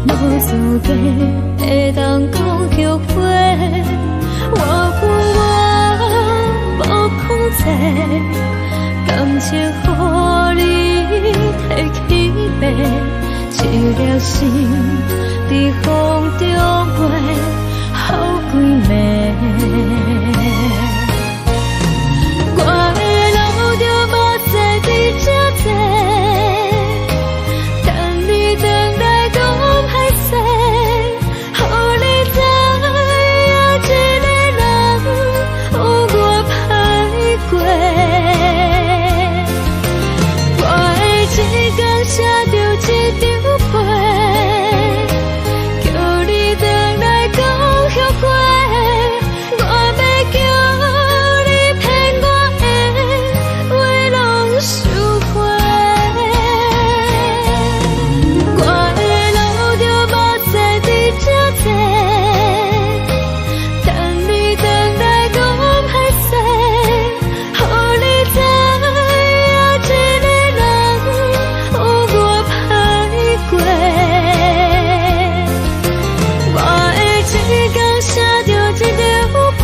无资格会当讲后悔。我无控制，感情予你提心，在风中飞，好几暝。我的路着目屎伫这多，等你回来讲歹势，予你知影一个人有我歹过。我的一天写着一张被，叫你回来讲后悔。我要叫你骗我的话拢收回。我的路着目屎伫这多，等你回来讲歹势，予你知影一个人有我歹过。我的一天写着一张被，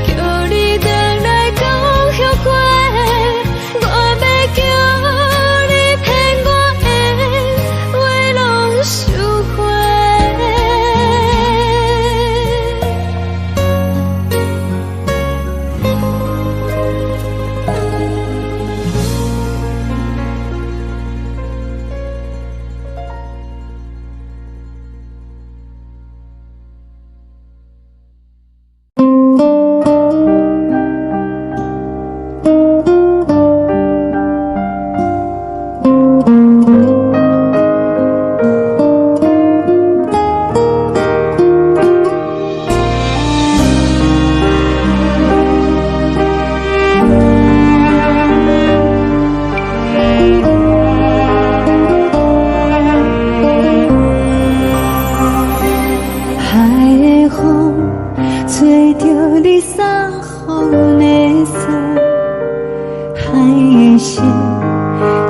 叫你回来讲后悔。我要叫你骗我的话拢收回。海的风吹着你送风的伞，海的心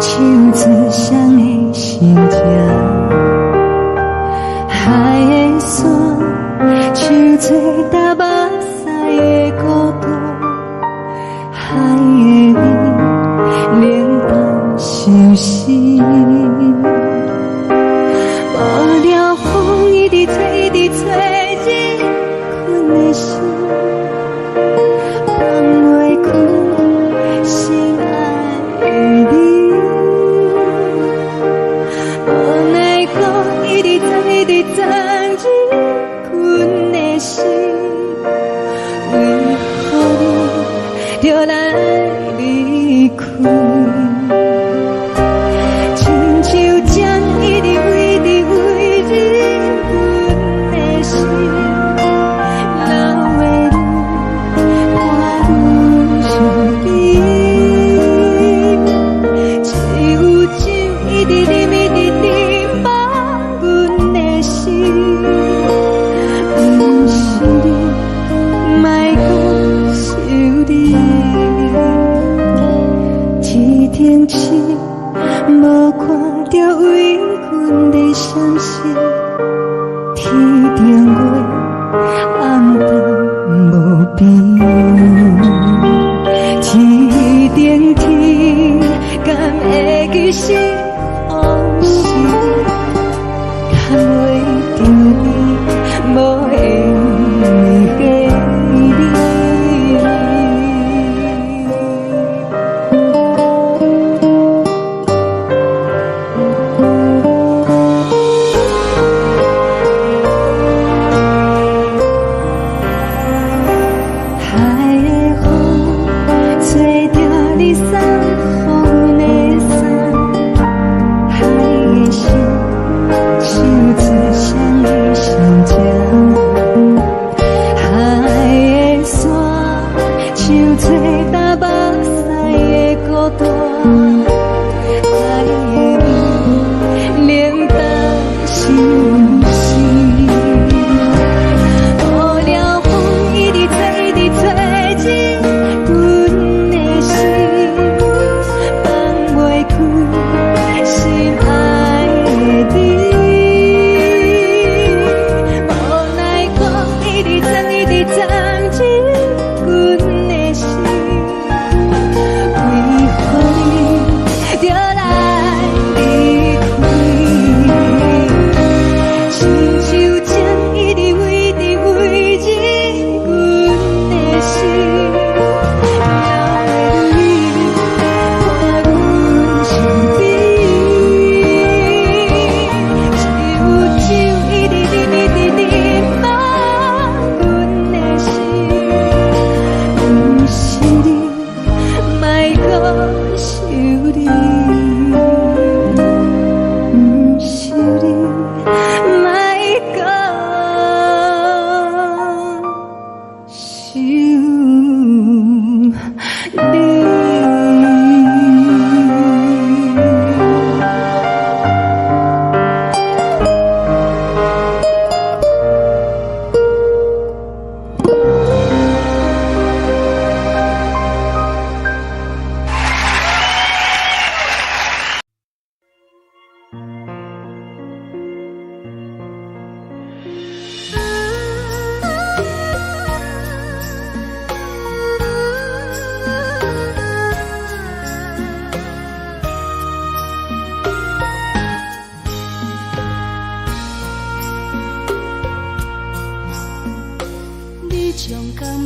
手指双的心情，海的山手吹打目屎的孤独，海的味冷淡伤心。无聊风一直吹，一直吹进阮的心，放袂开心爱的你。无奈风一直撞，一直撞进阮的心，为何你就来离开？亲像针一直围入阮的心，流的泪看愈伤悲，只有酒一直啉，一直啉饱阮的心。不是你，莫讲想你，一天星无看到为阮的伤心，天顶月暗淡无边，天顶天敢会记是往事，敢袂着你无缘给你。海的风吹着你送风的伞，海的心手指双的心情，海的山手吹打目屎的孤单，海的味冷淡伤心。无聊风一直吹，一直吹进阮的心，放袂开心爱的你。无奈风一直撞，一直撞进阮的心，为何你就来离开？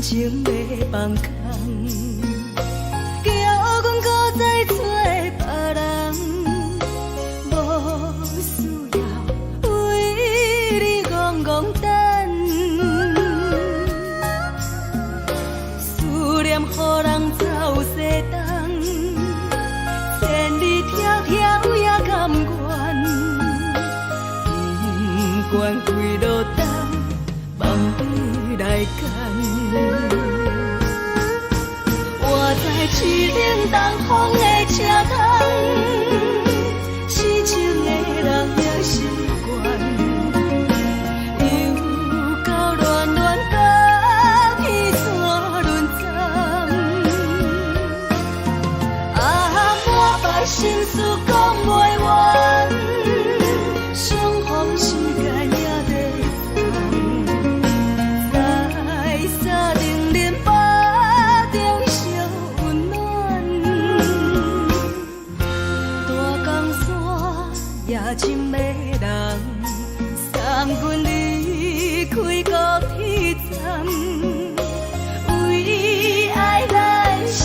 情要放空，叫阮搁再找别人，无需要为你戆戆等。思念予人走西东，千里迢迢也甘愿，不管几落冬，梦里来赶。我在市顶东风的车窗，痴情的人也习惯，又到暖暖甲披山论斩。啊，满腹心事讲袂完，相逢时间也在放，在沙丁莲花中烧温暖。大江山夜深的人，送阮离开高铁站，为爱来写，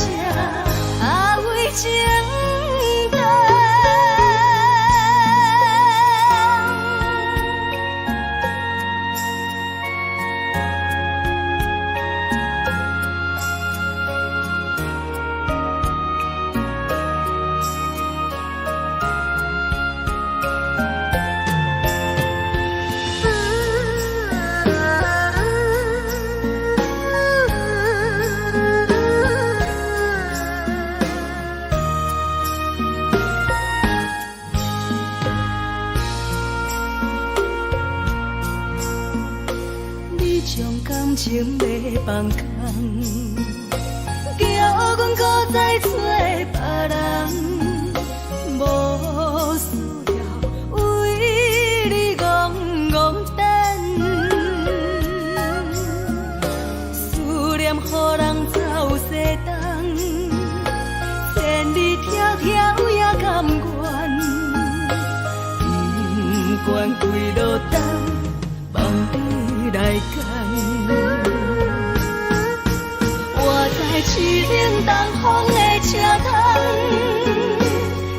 啊为情长。你将感情要放空，叫阮搁再找别人，无需要为你戆戆等。思念予人走西东，千里迢迢也甘愿，不管几落冬，梦里来赶。我在市顶东风的车窗，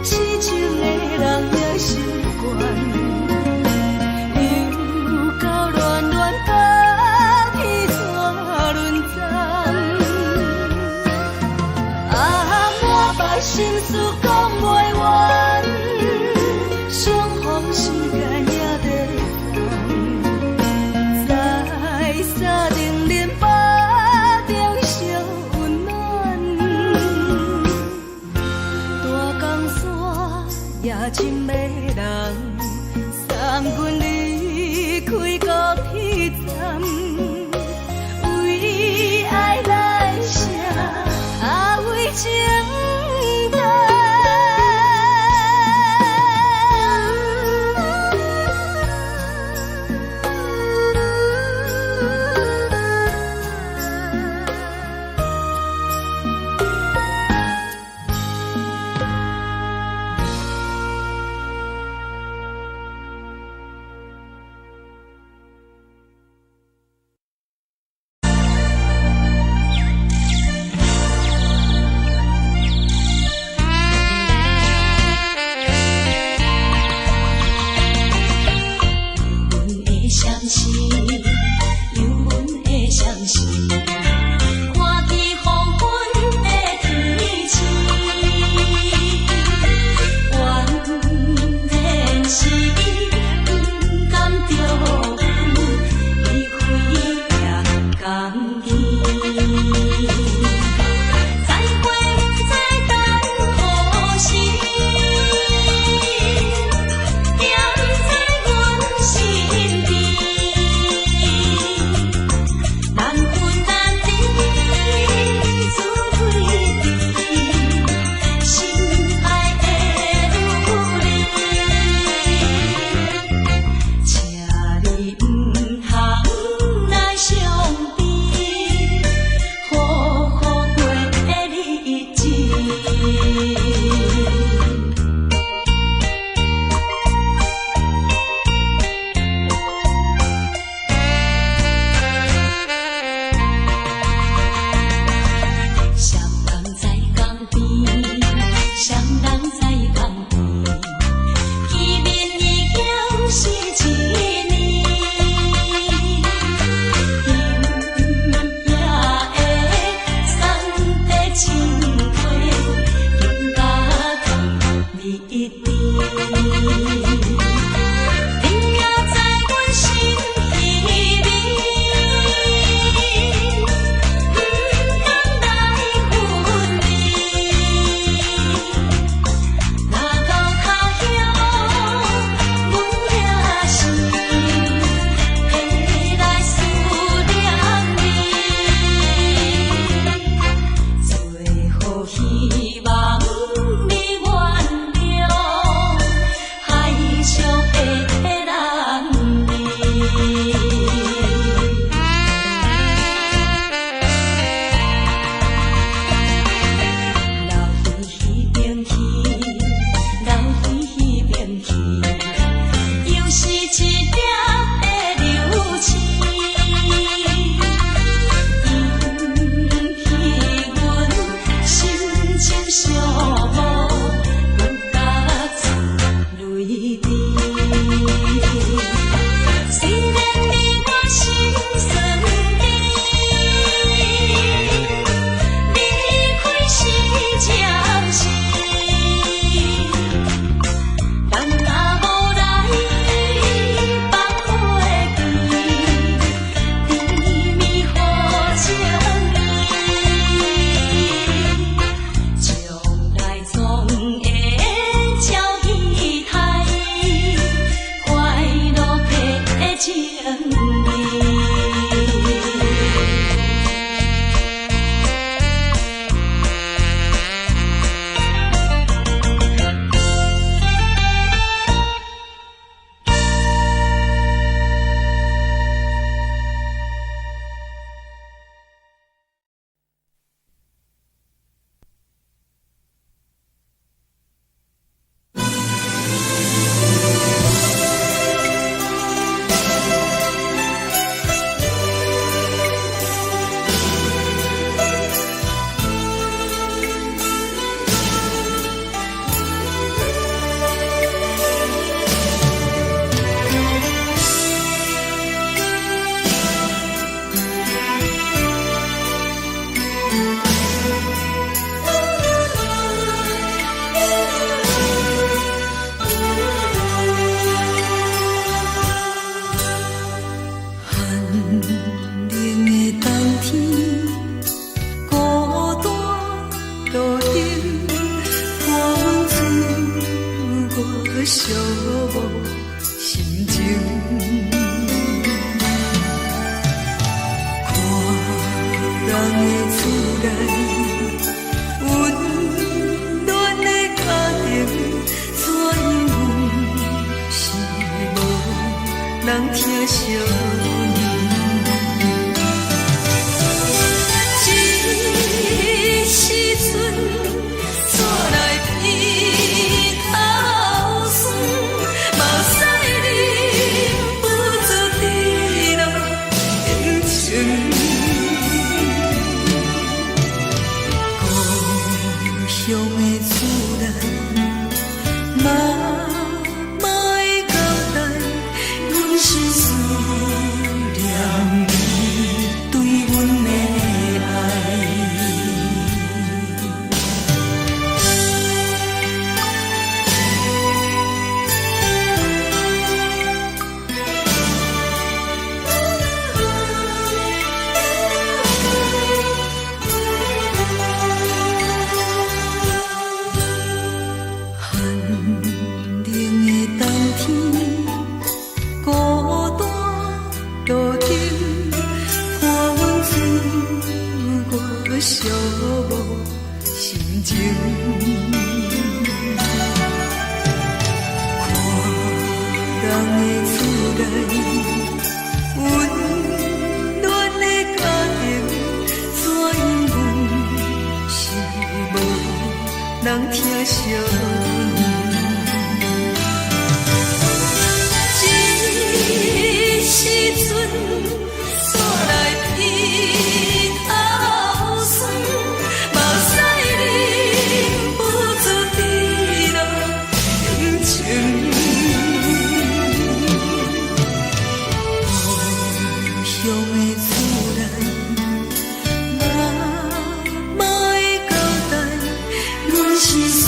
痴情的人也习惯，又到暖暖甲披山论斩。啊，满腹心事讲袂完，相逢时间也在放，在沙丁莲花中烧温暖。大江山夜深的人，送阮离开高铁站，为爱来写，啊为情长。一滴。你也在阮心稀里，不敢来分离。若到脚遐，阮也是会来思念你。最后希望你原谅海上的人儿。流鱼迄边去，流鱼迄边去，又是一粒的流星，引起阮心情寂寞，不敢再泪滴。虽然你我心酸甜，离开是暂时，但若无来放花枝，甜蜜好情意，将来总会照戏台，快乐的情意。寒冷的冬天，孤单路顶，寒风吹我寂寞心情。看人的厝内，温暖的家庭，怎因阮是无人疼惜你？这时阵，怎来披头酸？目屎忍不住滴落眼睛。故乡的厝内，妈妈的交代，阮是思念你对阮的爱。寒冷的冬天，孤单路顶，寒风吹我寂寞心情。看人的厝内，温暖的家庭，怎因阮是无人疼惜你？这时阵，怎来披头酸？目屎忍不住滴落眼睛。故乡的厝内，妈妈的交代，阮是思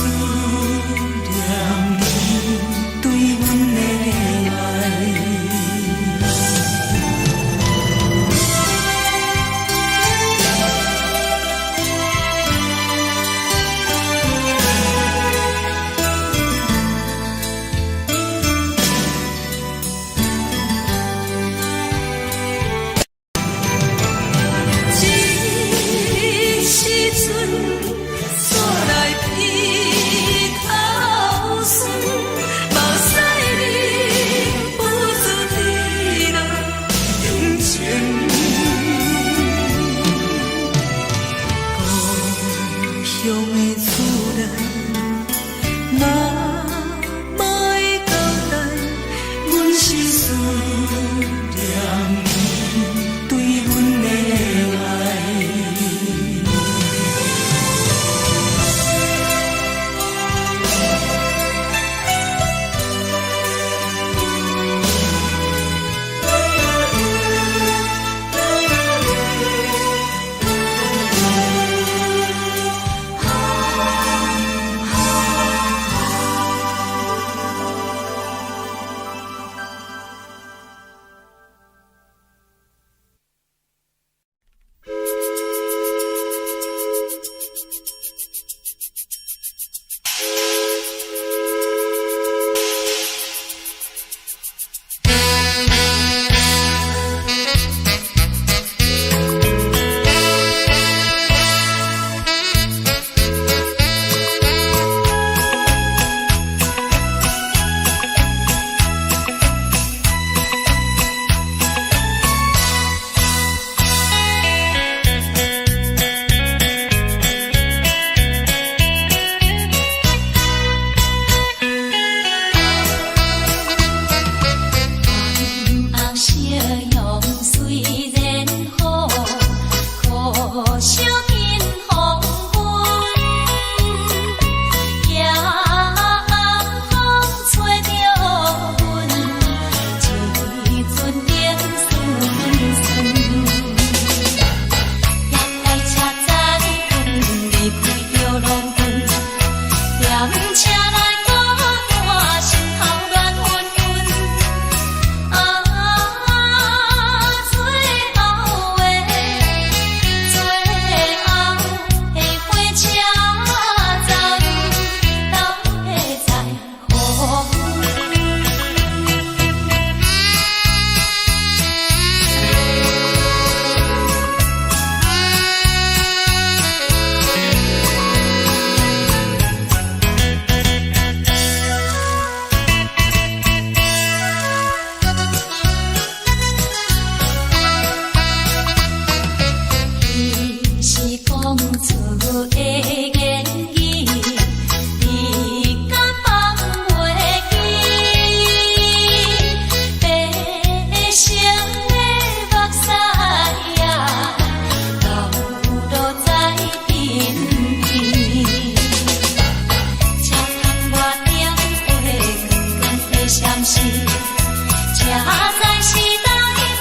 是，这才是台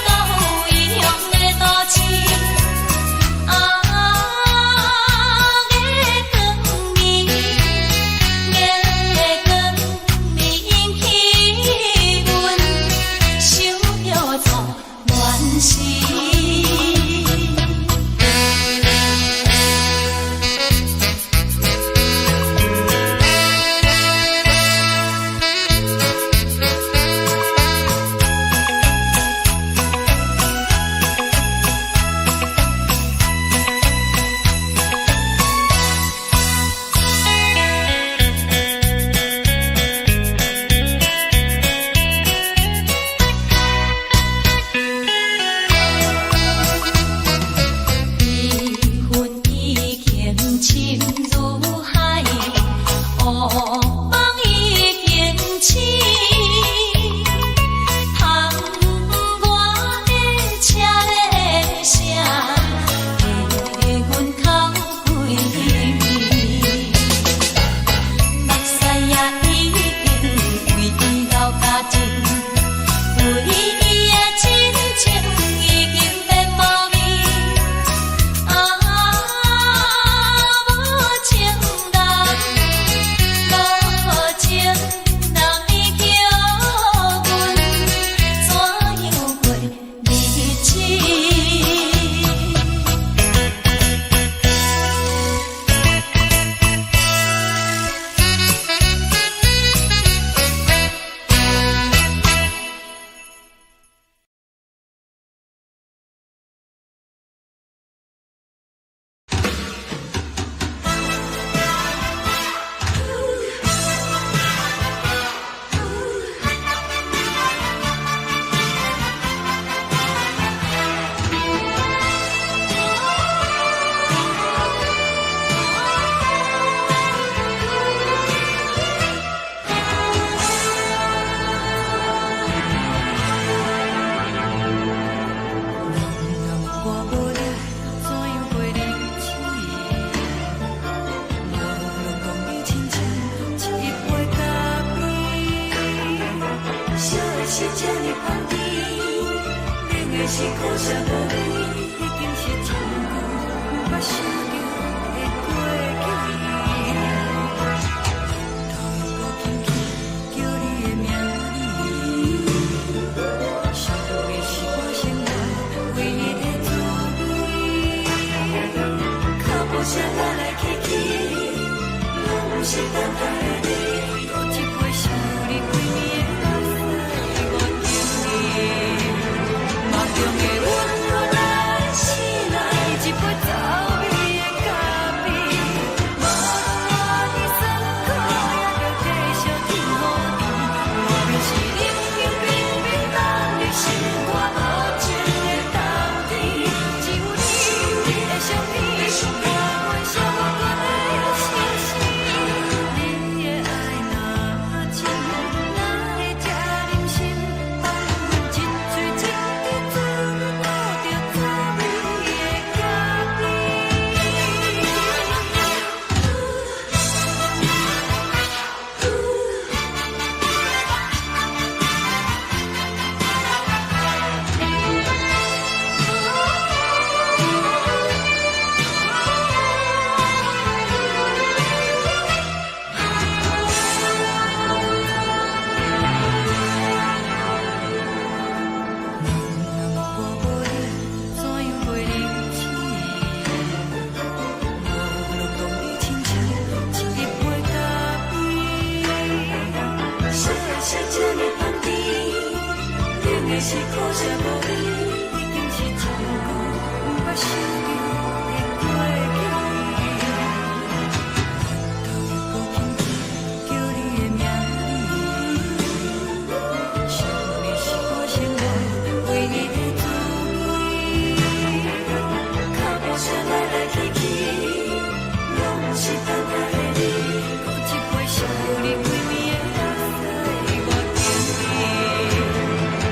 岛异乡的都市。月光暝，月光暝引起阮想要做恋事。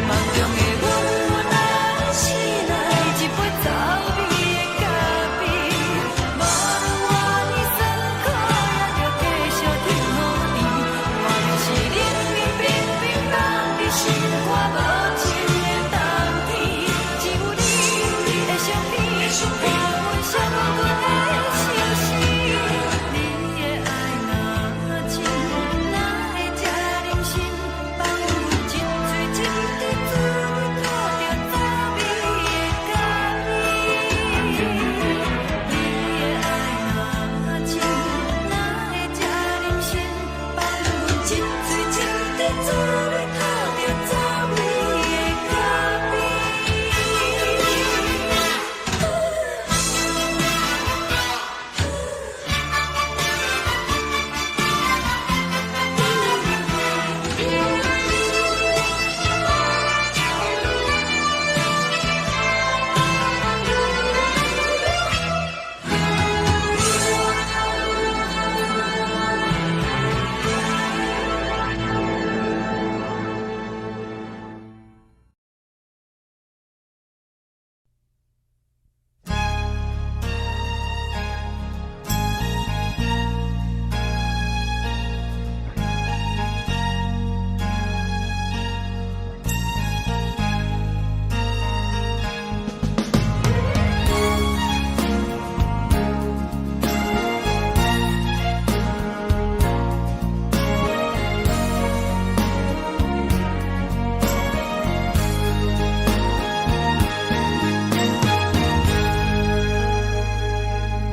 梦中的阮，自你靠着走你的脚边。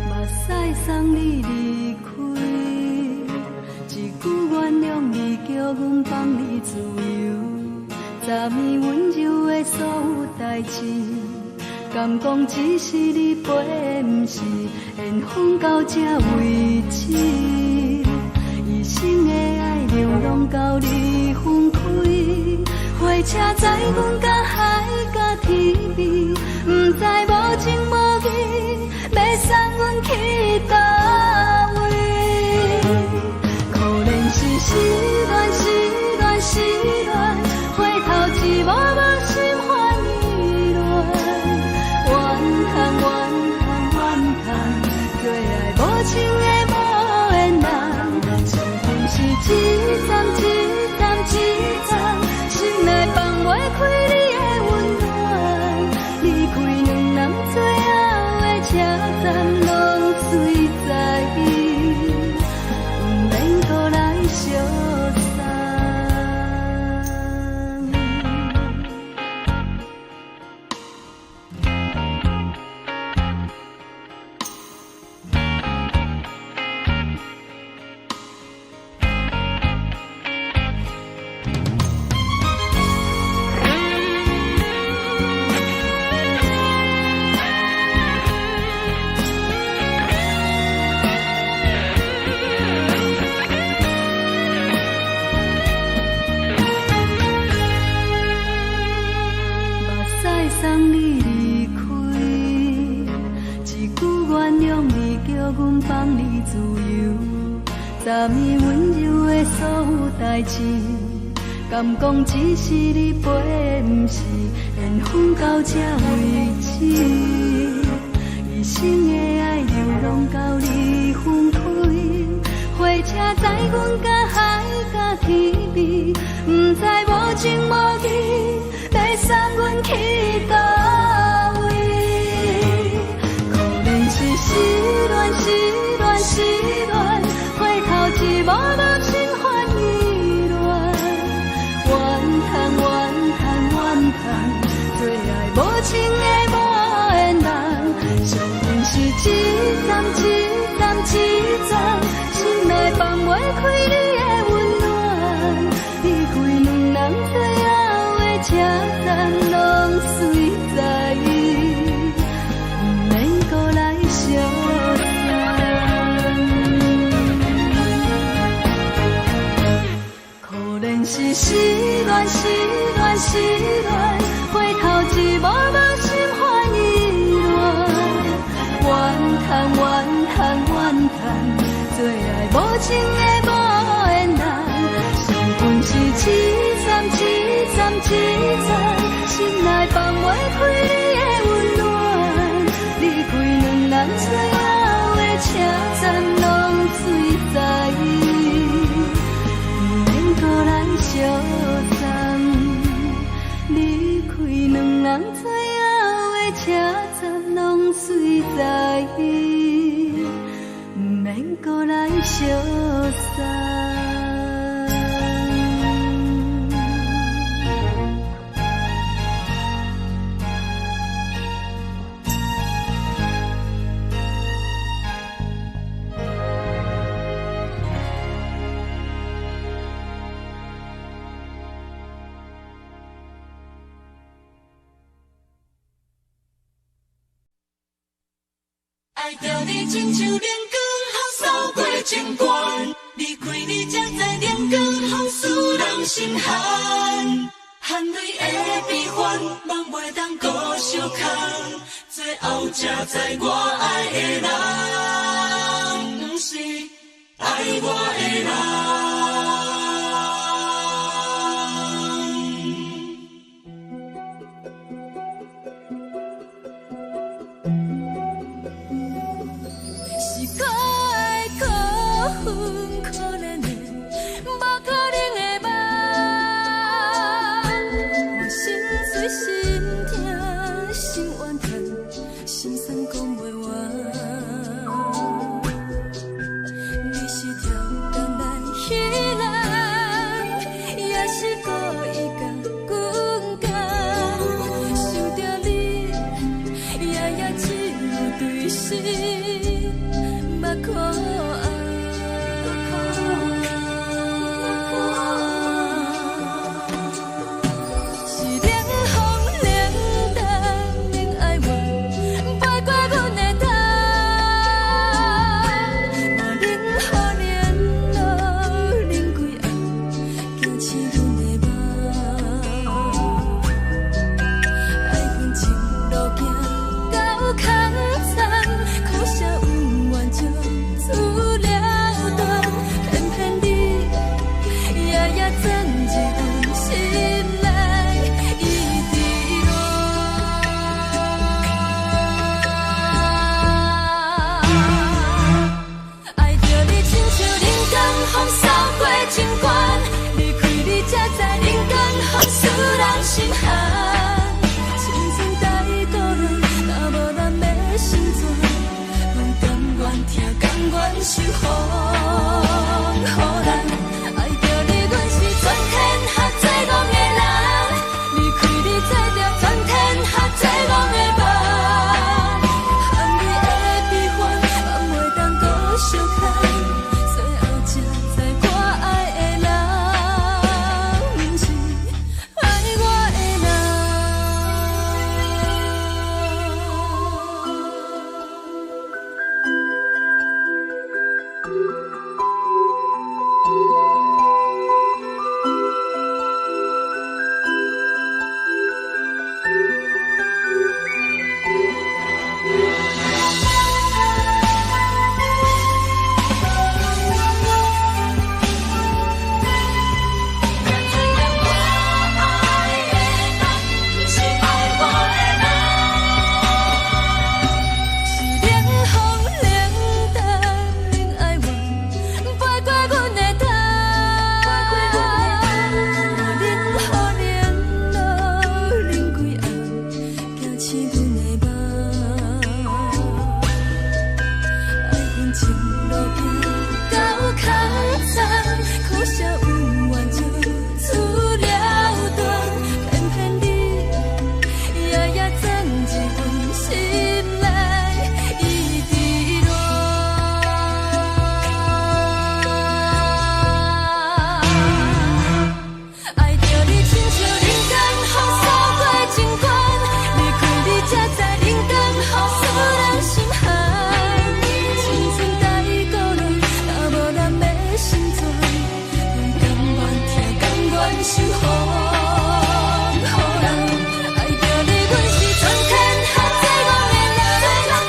目屎送你离开，一句原谅你，叫阮放你自由。昨暝温柔的所有代志，敢讲只是你陪，不是缘分到这为止。一生的爱流浪到你分开，火车载阮甲海甲天边，不知无情无义，要送阮去倒位？可怜是失恋，失恋，失恋，回头一幕幕心花意乱，怨叹，怨叹，怨叹，最爱无情的无缘人，幸福是一站一站一站，心内放袂开你的温暖，离开两人最后的车站，拢随在意，不免搁来相送。目屎送你离开，一句原谅你，叫阮放你自由。昨暝温柔的所有代志，敢讲只是你陪，不是缘分到这为止。一生的爱流浪到你分开，火车载阮甲海甲天边，不知无情无义，要送阮去倒位？可怜是失恋，失恋，失恋，回头一幕幕心烦意乱，怨叹，怨叹，怨叹，最爱无情的无缘人，相分是一站一站一站，心内放袂开你的温暖，离开两人最后的车站，拢随在意，不免搁来相送。可怜是失恋，失恋，失恋，回头一幕幕心花意乱，怨叹，怨叹，怨叹，最爱无情的无缘人，相分是一站一站一站，心内放袂开你的温暖，离开两人最后的车站，拢随在意，不免搁来相送。离开两人最后的车站，拢随在意，不免搁来相送。爱着你亲像阳光扫过情关，离开你才知阳光风使人心寒。含泪的悲欢，望袂当搁相牵，最后才知我爱的人，不是爱我的人。是可爱可恨可怜的，无可能的梦。我心碎心痛心怨叹，心酸讲袂完。你是跳工来彼人，也是故意甲阮讲，想着你，夜夜只有对视。目眶红，是冷风冷淡冷爱我，飞过阮的头，我冷雨连落冷几暗，惊醒阮的梦。爱恨情路行到空残，可惜有缘就此了断，偏偏你夜夜钻入阮心内，一直乱。爱着你亲像冷光风扫过情关，离开你才知冷光风使人心寒。青春在过落，若无咱要心怎？甘愿受风雨人，爱着你，阮是全天下最戆的人。离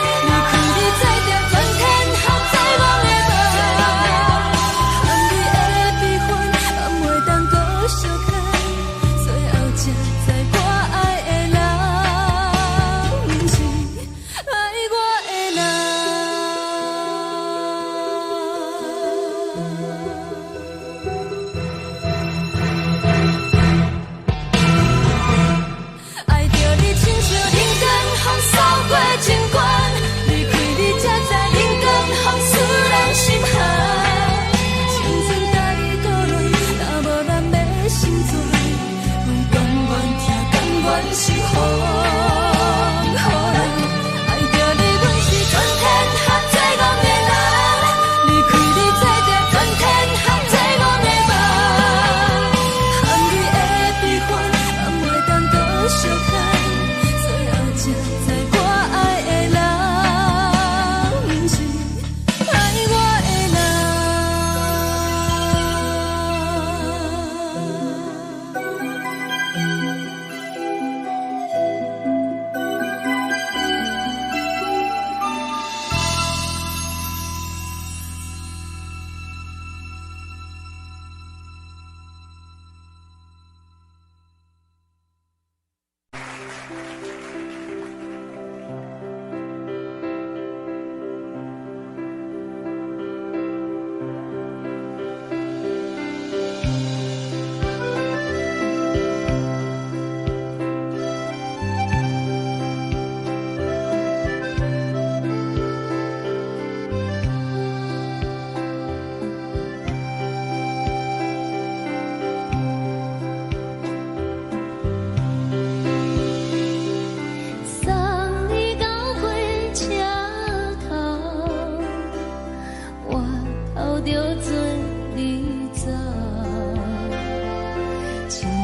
开你，才着全天下最戆的梦。含泪的悲欢，望袂当搁相牵，最后才知我爱的人，不是爱我的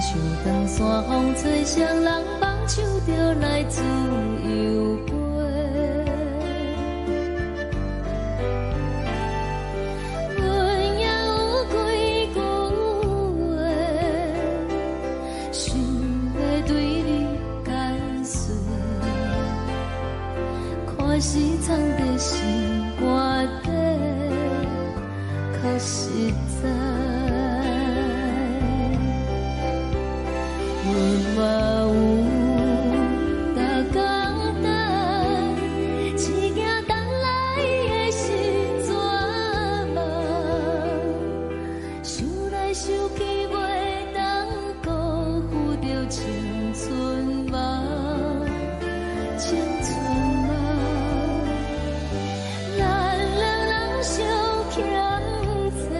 像长山风吹双人放手就来自由飞。阮也有几句话，想要对你解释，可是藏在心肝底，较实在。阮嘛有逐工等，只惊等来的是绝望，想来想去袂当辜负着青春梦，青春梦。咱两人相欠债，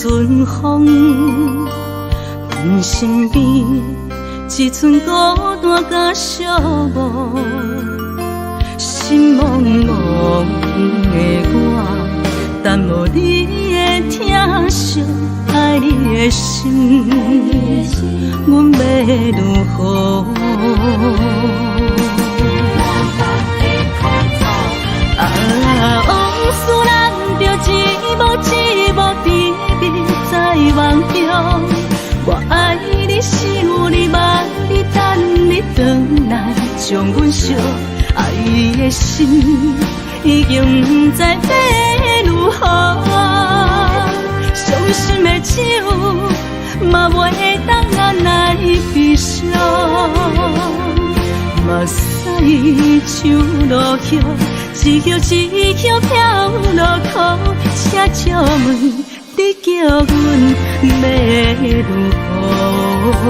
阵风，阮身边一寸孤单甲寂寞，心茫茫的我，等无你的疼惜，爱你的心，阮要如何？往事咱着一幕甜蜜在梦中。我爱你，想你，望你，等你回来，将阮惜爱你的心，已经不知要如何。伤心的手，嘛袂当按来悲伤。目屎像落雨，一曲一曲飘落雨，请借问你叫阮要如何？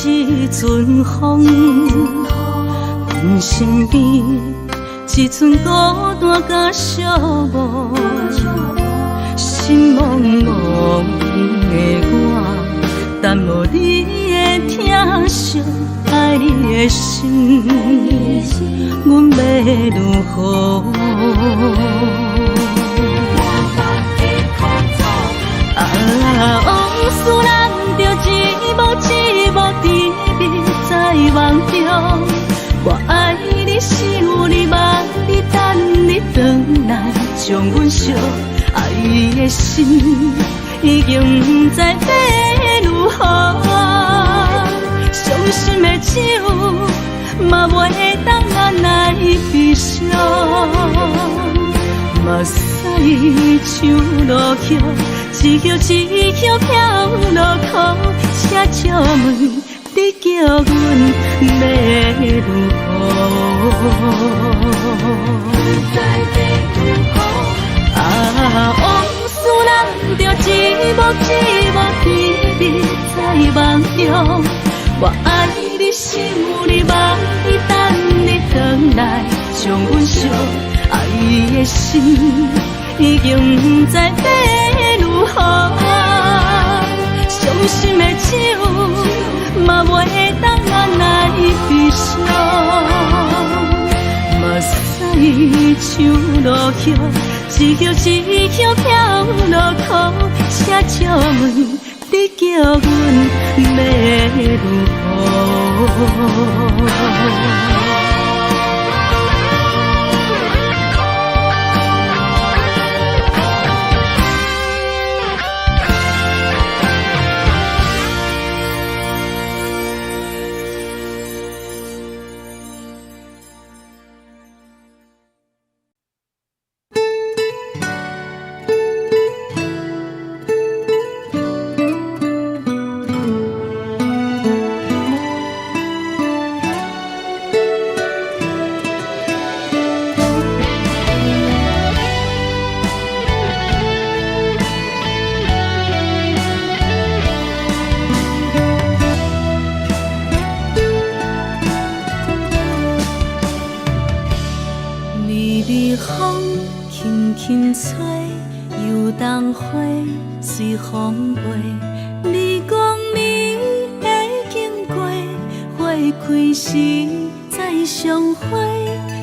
一阵风，阮身边一寸孤单甲寂寞，心茫茫的我，等无你的疼惜，爱你的心，阮要如何？往事咱着一幕甜蜜在梦中。我爱你，想你，望你，等你回来，将阮惜爱的心，已经不知要如何。伤心的手，嘛袂当按来悲伤。目屎像落雨，一曲一曲飘落雨，请借问你叫阮要如何？往事咱着一幕甜蜜在梦中。我爱你，想你，望你，等你回来，将阮惜爱的心，已经不知要如何。伤心的手，嘛袂当按来悲伤。目屎像落雨，一曲一曲飘落雨，请借问你叫阮要如何？随风飞，你讲你会经过，花开时再相会。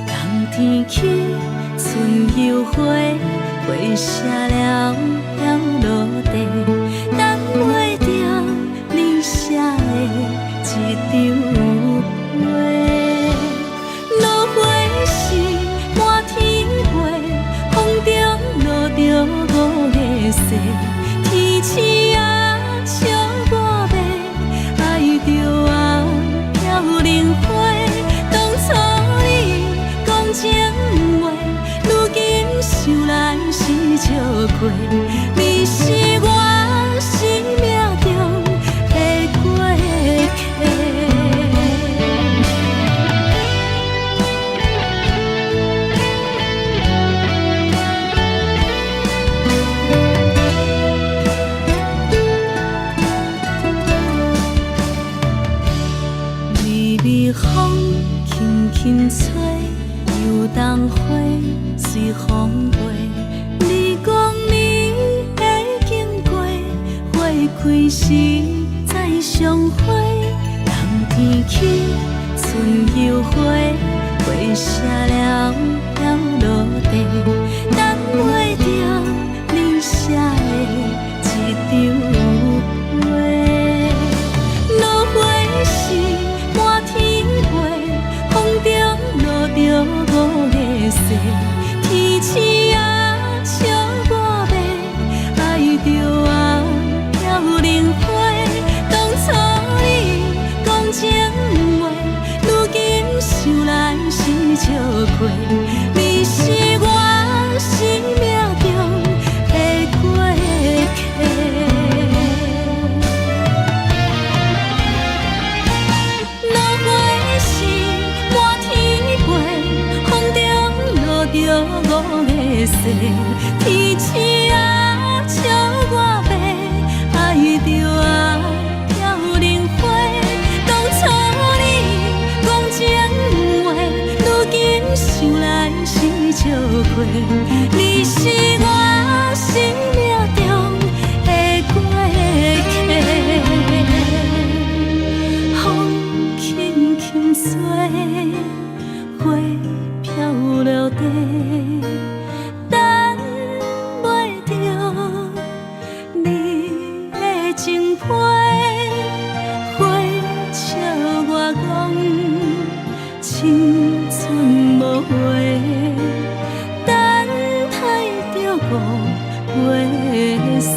冬天起，春又花，花谢了飘落地，等袂着你写的一张画。落花时满天飞，风中落着五个色。天星啊，笑我袂爱着啊，飘零花。当初你讲情话，如今想来是笑过。你是我心开时再相会，人天起春又花，花谢了飘落地，等袂着你写的一张画。落花是满天飞，风中落着五个色，天星啊笑我迷，爱着啊飘零花。当初你讲情话，如今想来是笑过，你是我生命中的过客。落花是满天飞，风中落着五个色，天星啊笑我迷，爱着啊飘零花。当初你讲情话，如今想来是笑过，你是我生命中的过客。风轻轻吹，花飘落地，等袂着你的情批。花笑我讲青春无悔，等待着五月雪。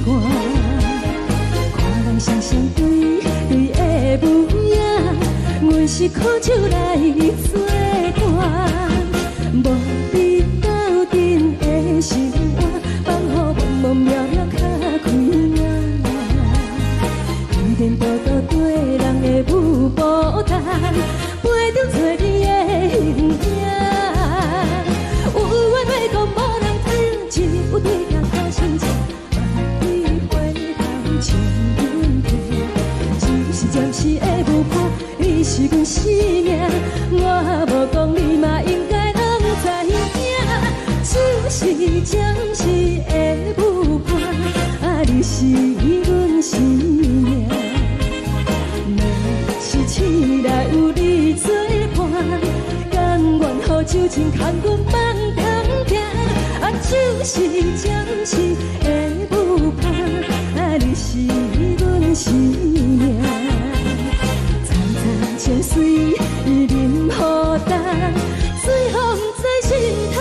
寒。看人双双对对的模样，阮是苦酒来作伴。无伫斗阵的生活，放予茫茫渺渺较开眼。颠颠倒倒对人的舞步弹，陪着做你的形影。有话要讲无人听，只有对镜头心情，万里回头像阮听。就是暂时的舞伴，你是阮生命，我无讲你嘛应该拢知影。就是暂时的舞伴，你是阮生命。若是醒来有你作伴，甘愿予酒精牵阮放通行。就是暂时的舞伴，你是阮生命。层层情水任何担，随风在心头。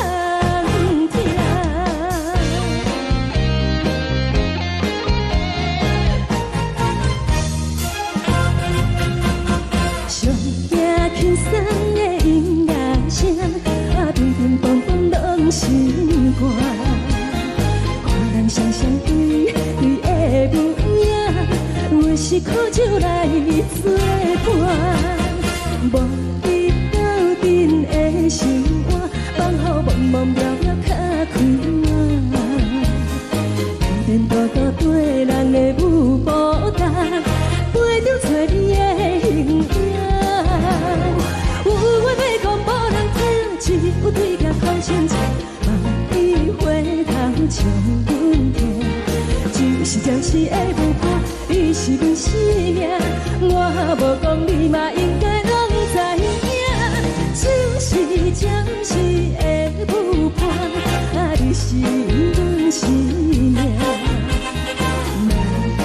轻松的音乐声，乒乒乓乓拢心肝。看人双双对对的模样，阮是苦酒来作伴。无伫斗阵的生活，放予茫茫渺渺较开眼。颠颠倒倒对人的舞步弹，陪着做你的形影。有话要讲无人听，只有对镜头心情，万里回头像阮听。就是暂时的舞伴，你是阮生命，我无讲你嘛应该拢知影。就是暂时的舞伴，你是阮生命。若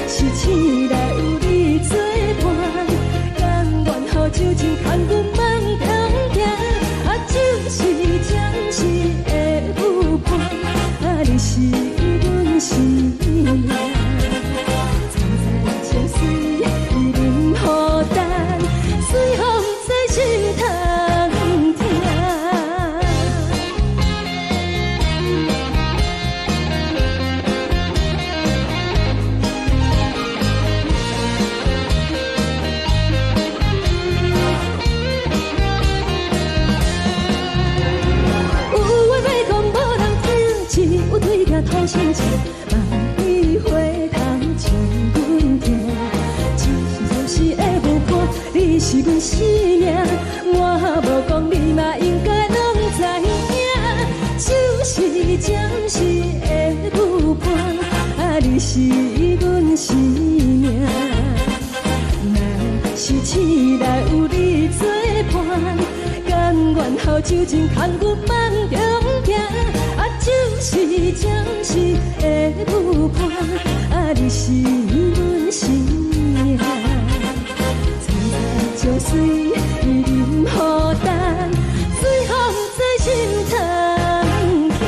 是醒来有你作伴，甘愿予酒精牵阮放通行。就是暂时的舞伴，你是阮生命。层层情水任何担，随风在心头听。有对镜头心情，万里回头像阮听。就是暂时的舞伴，你是阮生命，我无讲你嘛应该拢知影。就是暂时的舞伴，你是阮生命。若是醒来有你作伴，甘愿予酒精牵阮放中行。就是暂时的舞伴，你是阮生命。层层情水任何担，随风在心头听。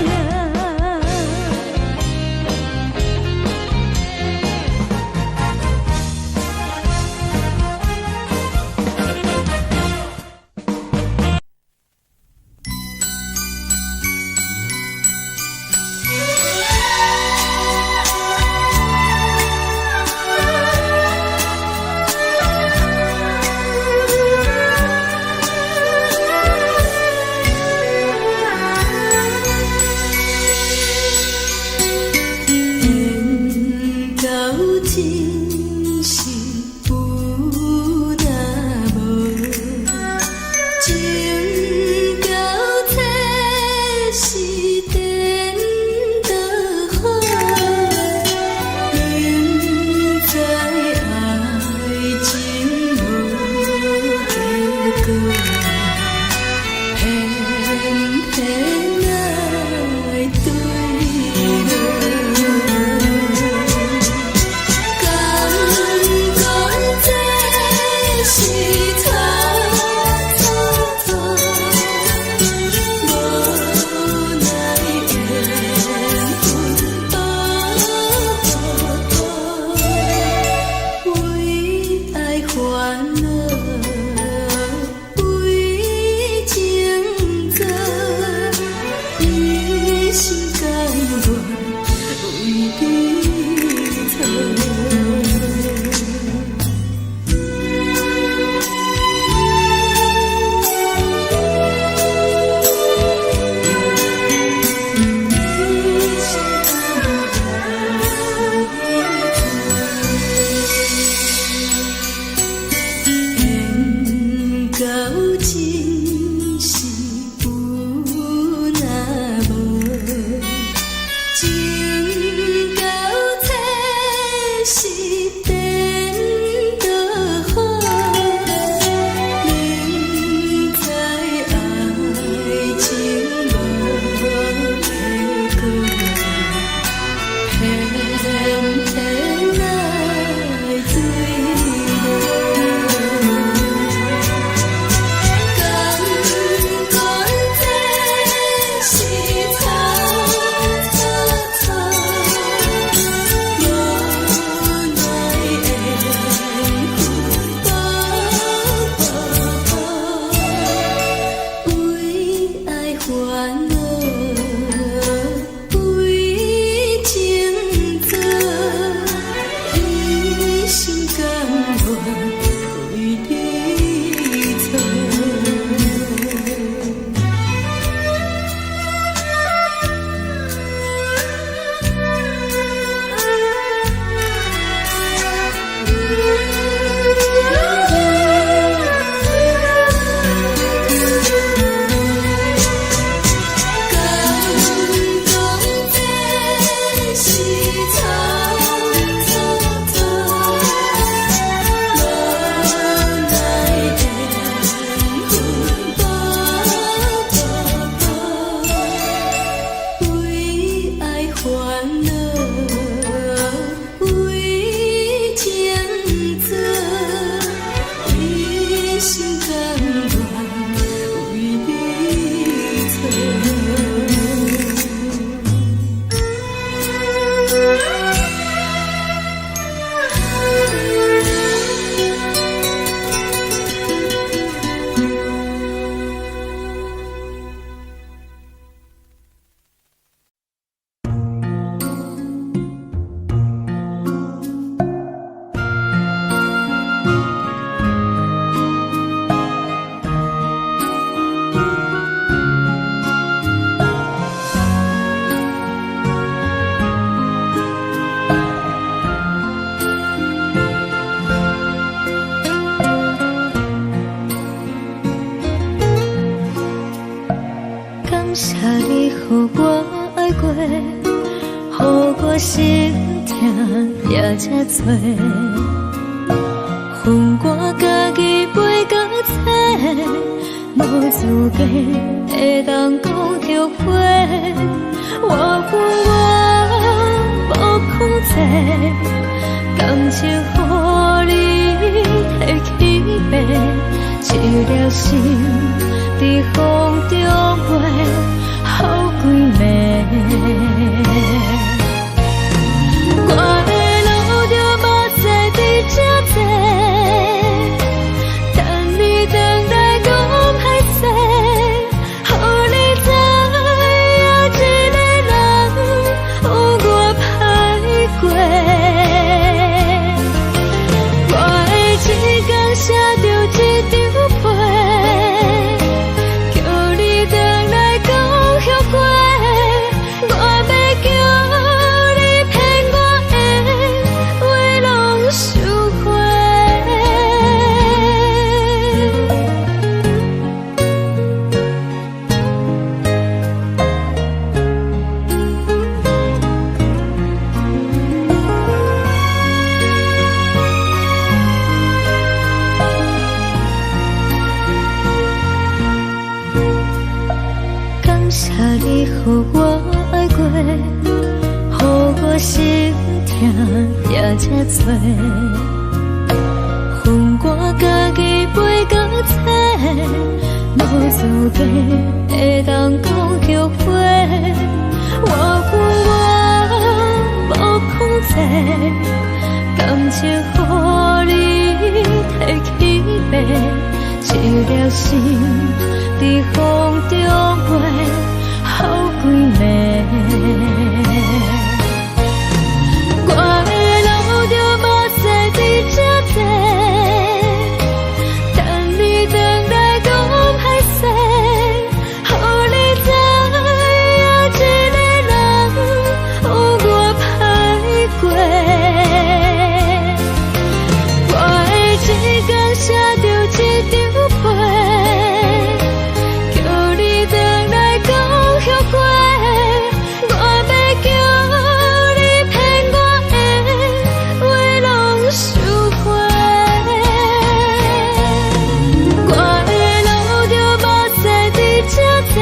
也这多，恨我家己袂到切，无资格会当讲后悔。我恨我无控制，感情予你提起白，一粒心伫风中飞，好几暝。我的路着目屎伫这多，等你回来讲歹势，予你知影一个人有我歹过。我的一天写着一张被，叫你回来讲后悔。我要叫你骗我的话拢收回。感谢你予我爱过，予我心痛也这多，恨我家己袂到切，无资格会当讲后悔。我恨我无控制，感情予你提起白，一粒心伫风中飞，好几暝。我的路着目屎伫这多，等你回来讲歹势，予你知影一个人有我歹过。我的一天写着一张被，叫你回来讲后悔。我要叫你骗我的话拢收回。我的路着目屎伫这多，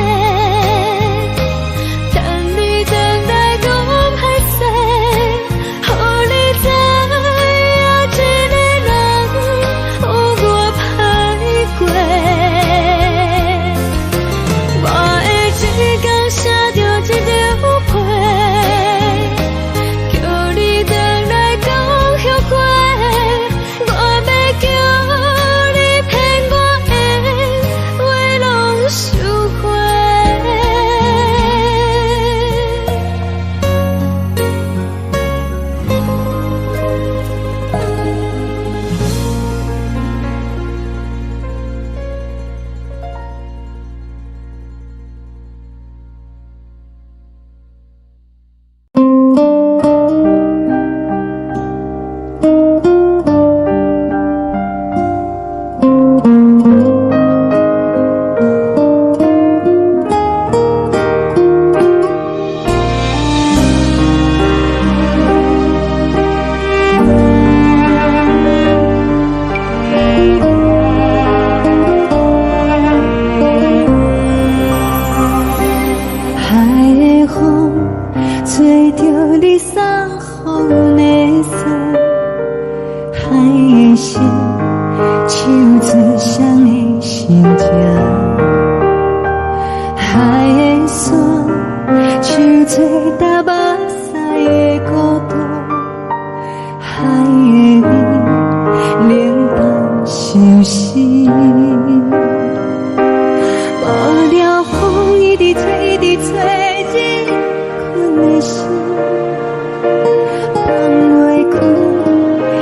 等你回来讲歹势，予你知影一个人有我歹过。我的一天写着一张被，叫你回来讲后悔。我要叫你骗我的话拢收回。海的风吹着你送风的伞，海的心手指双的心情，海的山手吹打目屎的孤独，海的你冷淡伤心。无聊风一直吹，一直吹，日困的心，放袂开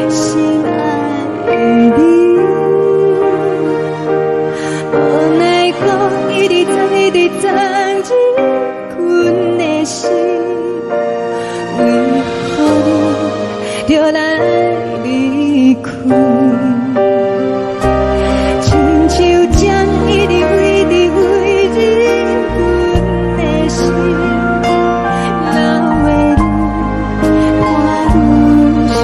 心爱的你。无奈何一直走，一直走，日困的心，为何你就来离开？亲像针一直为你为日阮的心，流的愈看愈伤。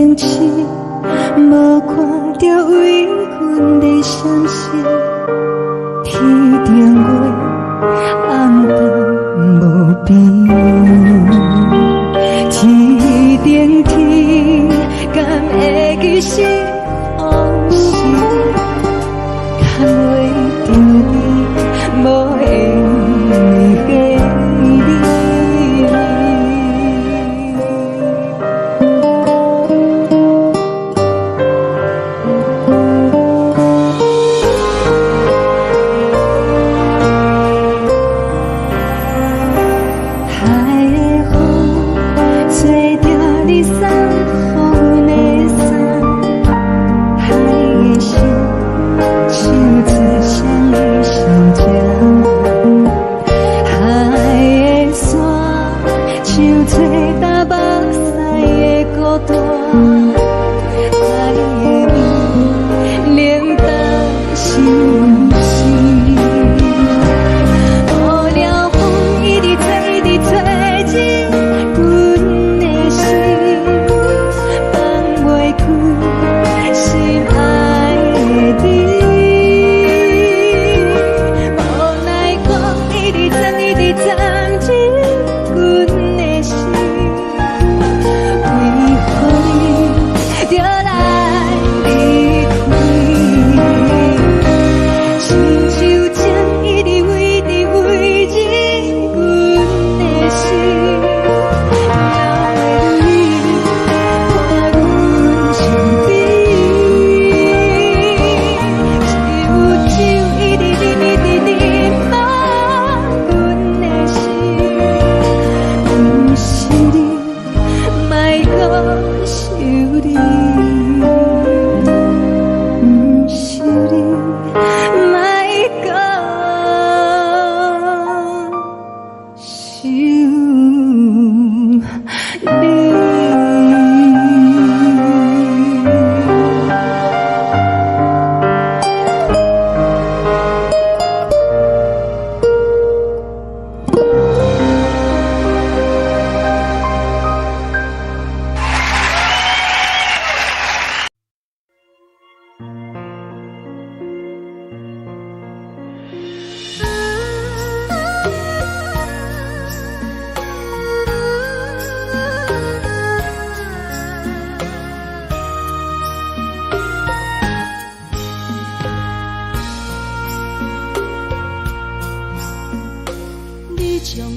冷清，无看到为阮的闪烁。天顶月，暗淡无边。天顶天，敢会记是往事？牵袂着你，无缘给你。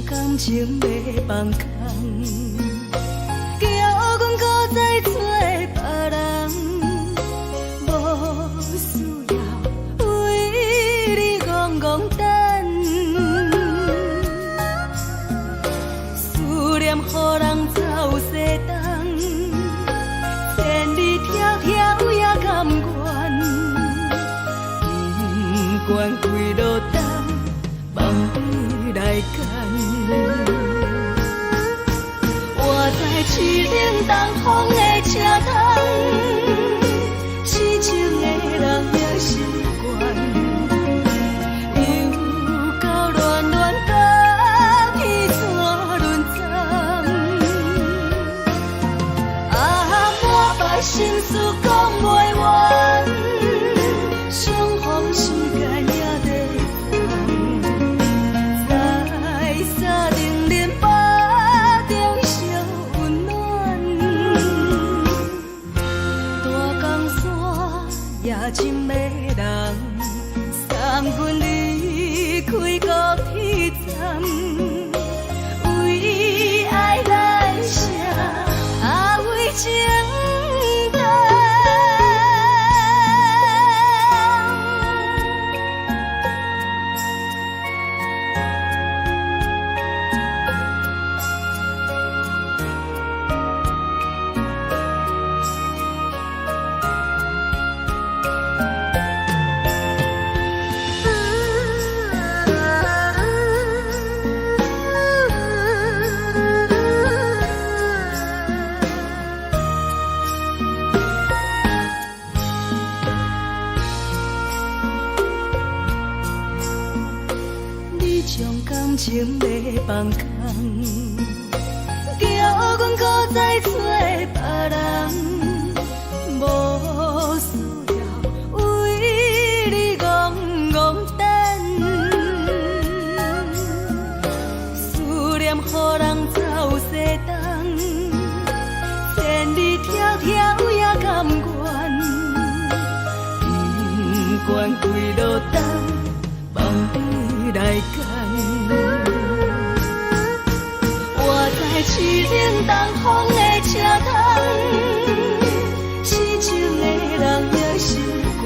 感情要放空，叫阮搁再找别人，无需要为你戆戆等，思念予人走西东，千里迢迢也甘愿，不管几路灯，梦比来赶。我在市顶东风的车窗，痴情的人也习惯，又到乱乱甲天山轮站。啊，满腹心事讲袂完，相逢时间也在等，在沙丁林巴中烧温暖。大江山夜深的人，送阮离开高铁站，为爱来写为情长。感情要放空，叫阮搁再找别人，为落单，望你来牵。我在市顶东风的车头，痴情的人也心倦，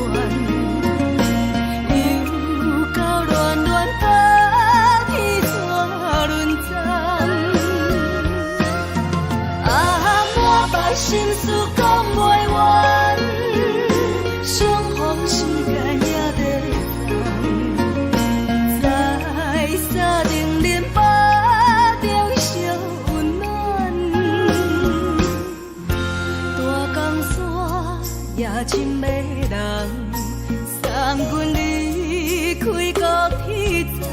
又到乱乱打去怎论章？满腹心事讲袂完，相逢时间也在等，在沙定林巴中相温暖。大江山也深迷人，送阮离开高铁站，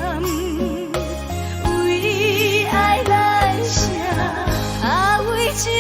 为爱来城，为情。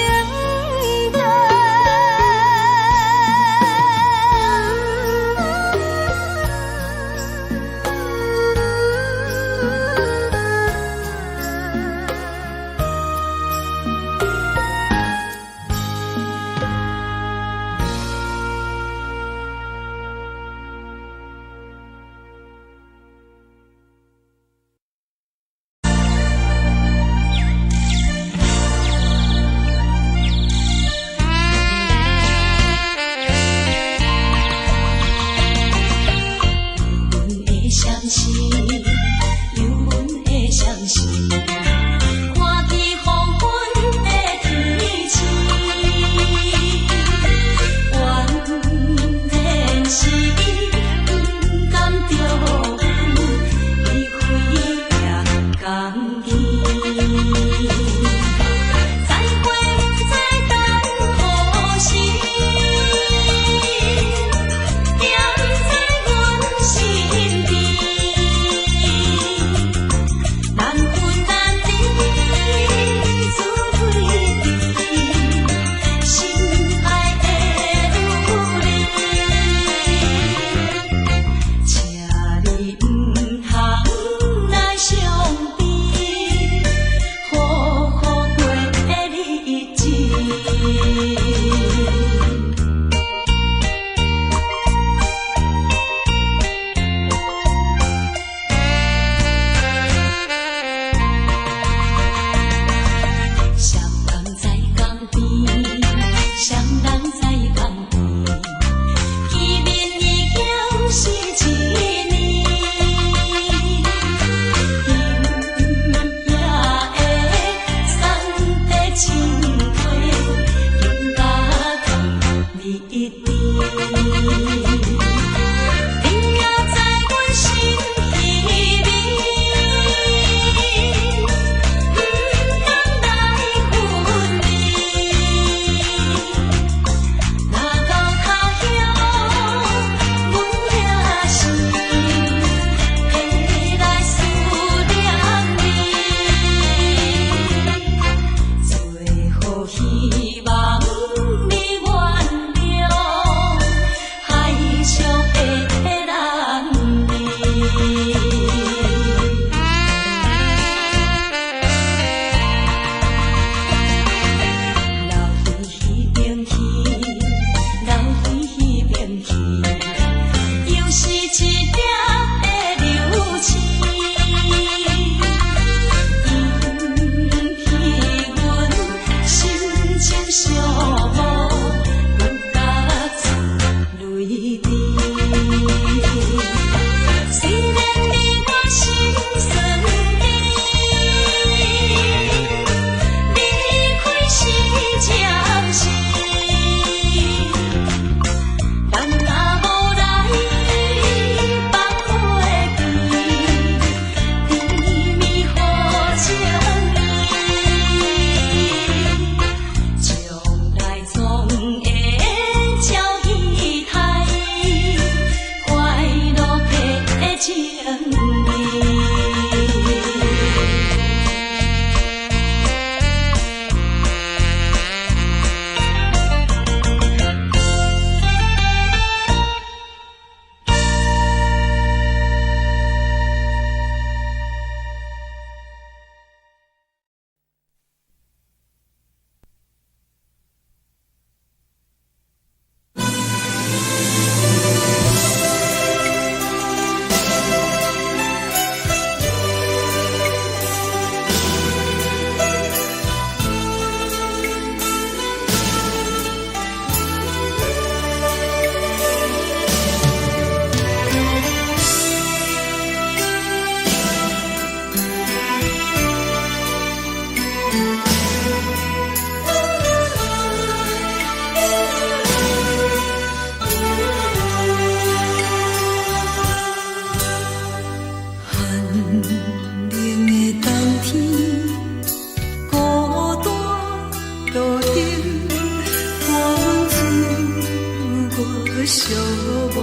寂无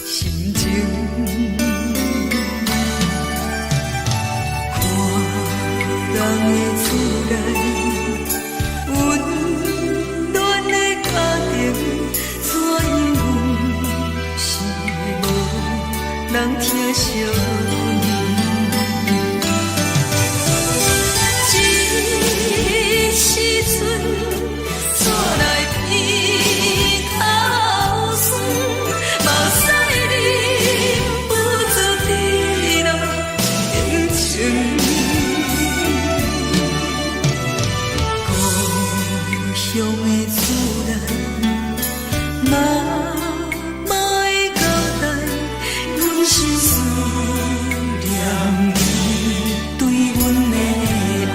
心情。看人的厝内温暖的家庭，怎因阮是无人疼惜你？这时阵带来鼻口酸，目屎忍不住滴落眼睛。故乡的厝内，妈妈的交代，阮是思念你对阮的爱。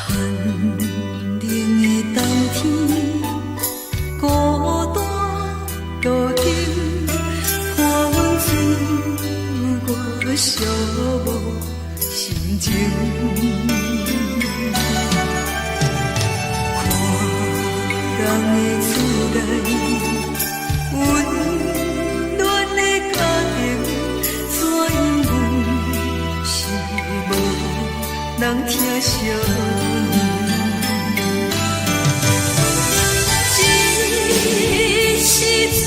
寒冷的冬天，孤单路灯，看阮醉，我寂无心情。看人的厝内温暖的家庭，怎因阮是无人疼惜你？这时阵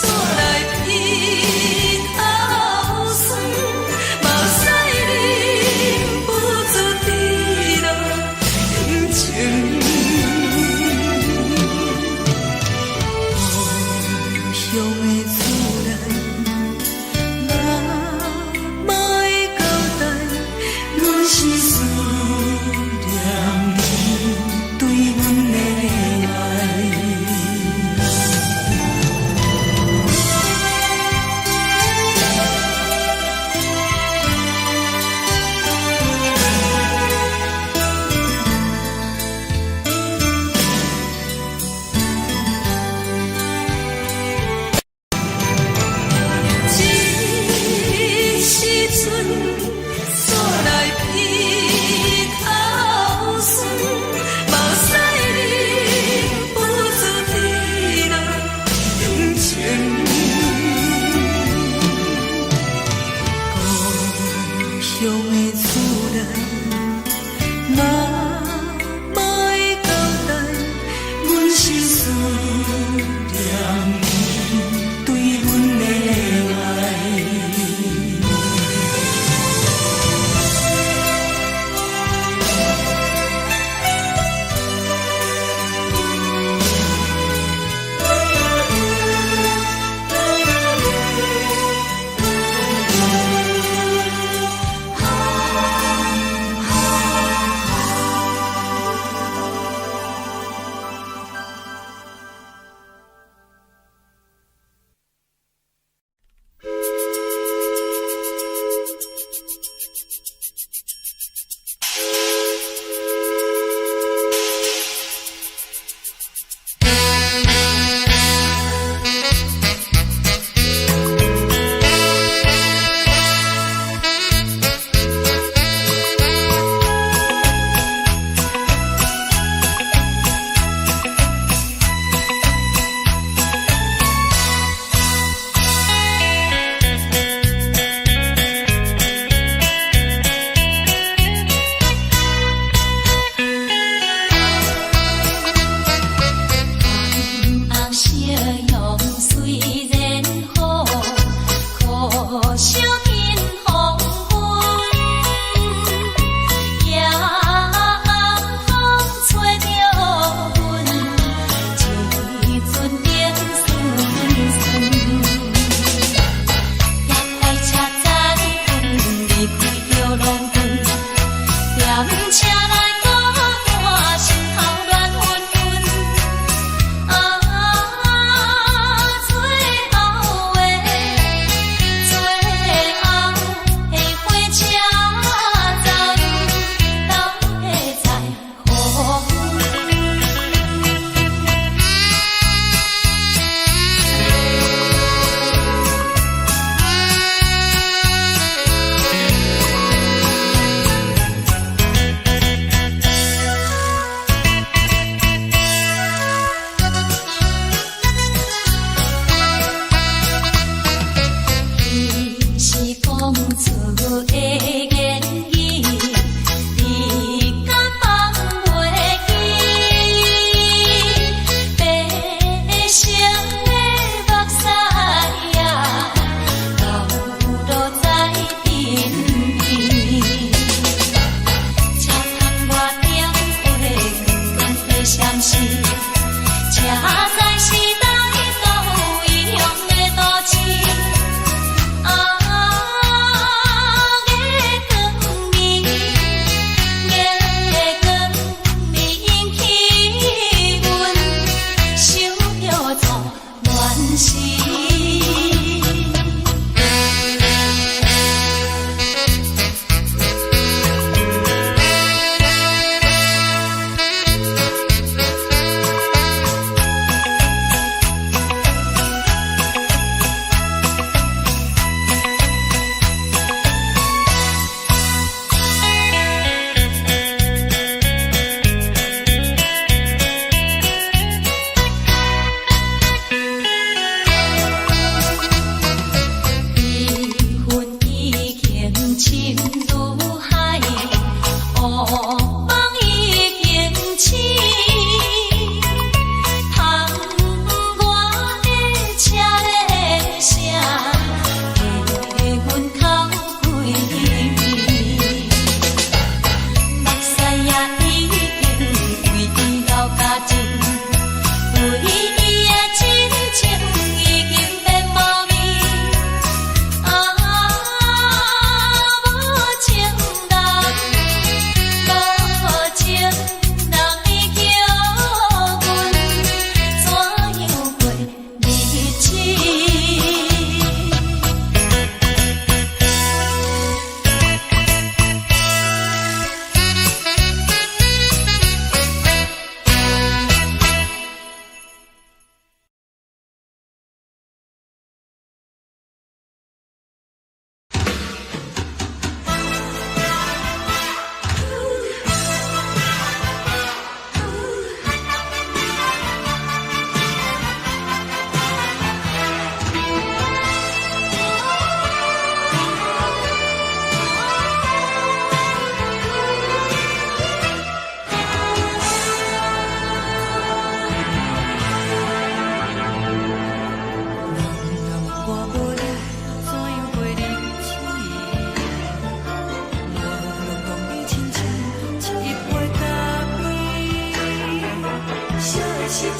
带来鼻口酸，目屎忍不住滴落眼睛。故乡的厝内，妈妈的交代，阮是思念你对阮的爱。这时阵带来鼻口酸，目屎忍不住滴落眼睛。故乡的厝内，妈妈的交代，阮是思念你对阮的爱。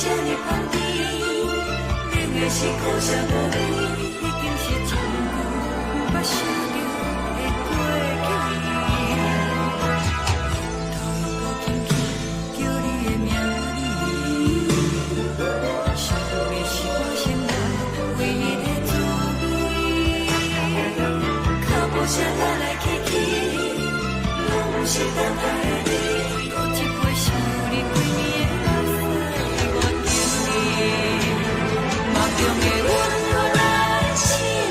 这呢香甜，冷的是苦涩无味，已经是真久毋捌想着的过去。头路无轻轻叫你的名字，想的是我心内唯一的滋味。脚步声来来去去，拢是等待的你。喝一杯想你几年的目屎，我敬你。梦中的温柔来醒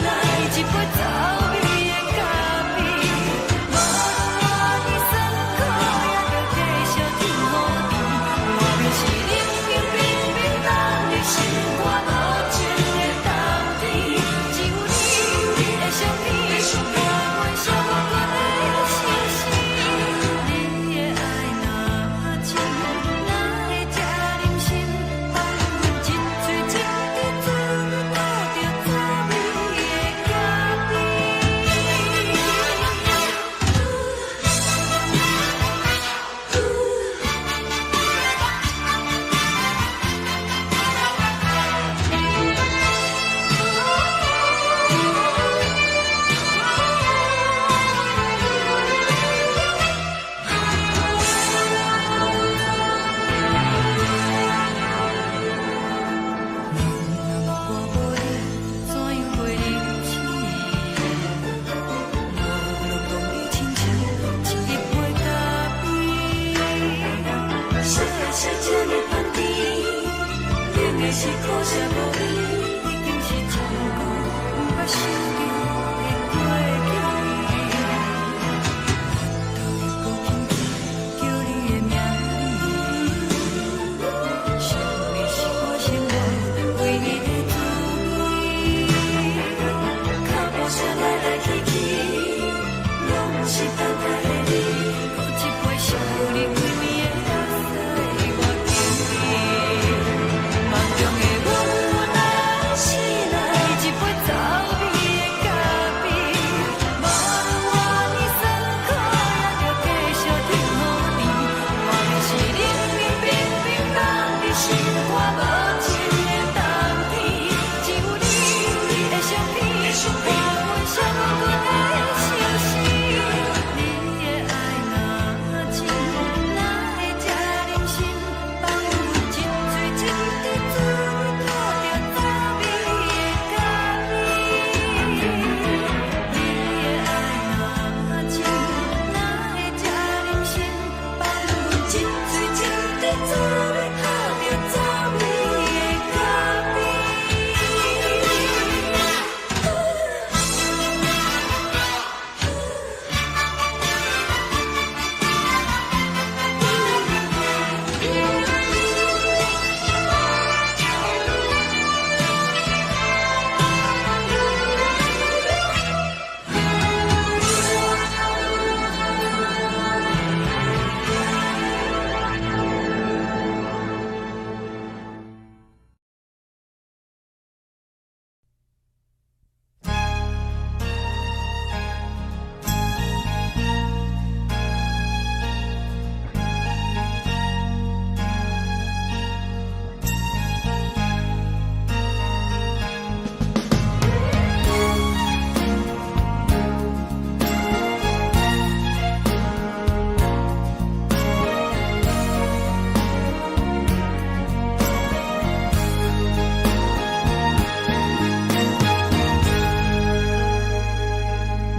来，一杯走味的咖啡。无论我的酸苦，也着继续甜乎甜。外面是冷冷冰冰冷的心肝，无情的冬天。只有你的相片，我想我的心事。你的爱若真，哪会这忍心放阮一嘴情的滋味，倒着滋味的咖啡。我无你，怎样过日子？无路当你亲像一杯咖啡，说的是这呢香甜，冷的是苦涩无味，已经是真久毋捌想着的过去。头路无轻轻叫你的名字，想的是我心内唯一的滋味。脚步声来来去去，拢是等待的你。喝一杯想你几暝的目屎，我敬你。梦中的温柔来醒来，一杯走味的咖啡。无论我的酸苦，也着继续甜乎甜。外面是冷冷冰冰冷的心肝，无情的冬天。只有你的相片，陪阮闪过的相思。你的爱若真，哪会这忍心放阮一嘴情的滋味，倒着滋味的咖啡。你的爱若真，哪会这忍心放阮一嘴情的滋味，倒着滋味的咖啡。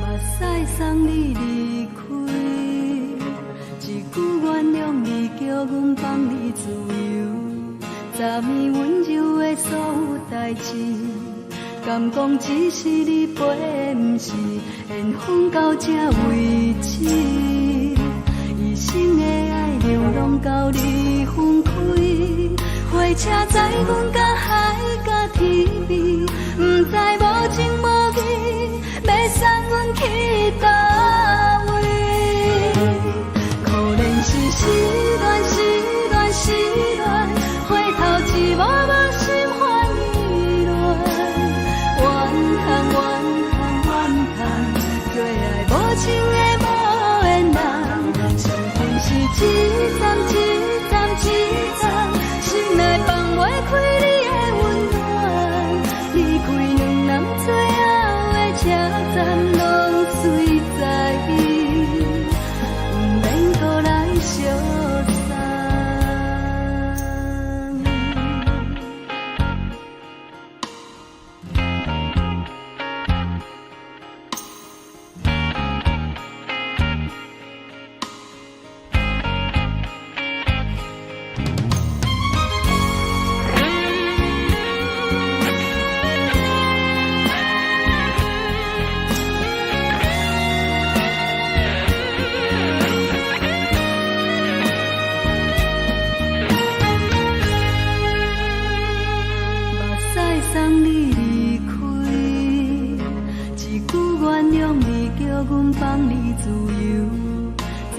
目屎送你离开，一句原谅你，叫阮放你自由。昨暝温柔的所有代志，敢讲只是你陪，毋是缘分到这为止。一生的爱流浪到你分开，火车载阮甲海甲天边，毋知无情无义，要送阮去倒位？可能是失恋，失恋，失恋，回头一幕幕心烦意乱，怨叹，怨叹，怨叹，最爱无情的无缘人，情份是一站一站一站，心内放袂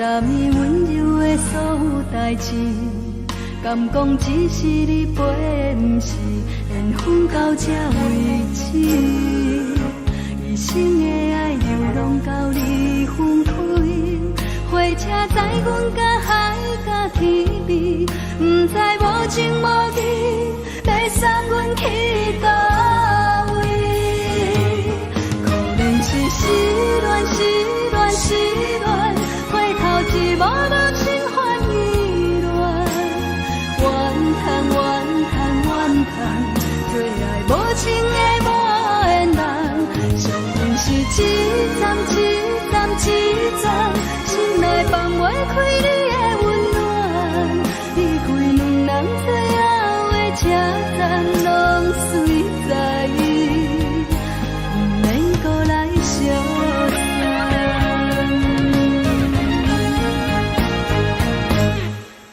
答你温柔的所有代志，敢讲只是你陪，不是缘分到这为止。一生的爱又拢到你分开，火车载阮甲海甲天边，不知无情无义，要送阮去倒位？可能是失恋，失恋，失恋，回头一幕幕心烦意乱，怨叹，怨叹，怨叹，最爱无情的无缘人，上恨是一站一站一站，心内放袂开你的温暖，离开两人最后的车站，拢随在意，不免搁来相送。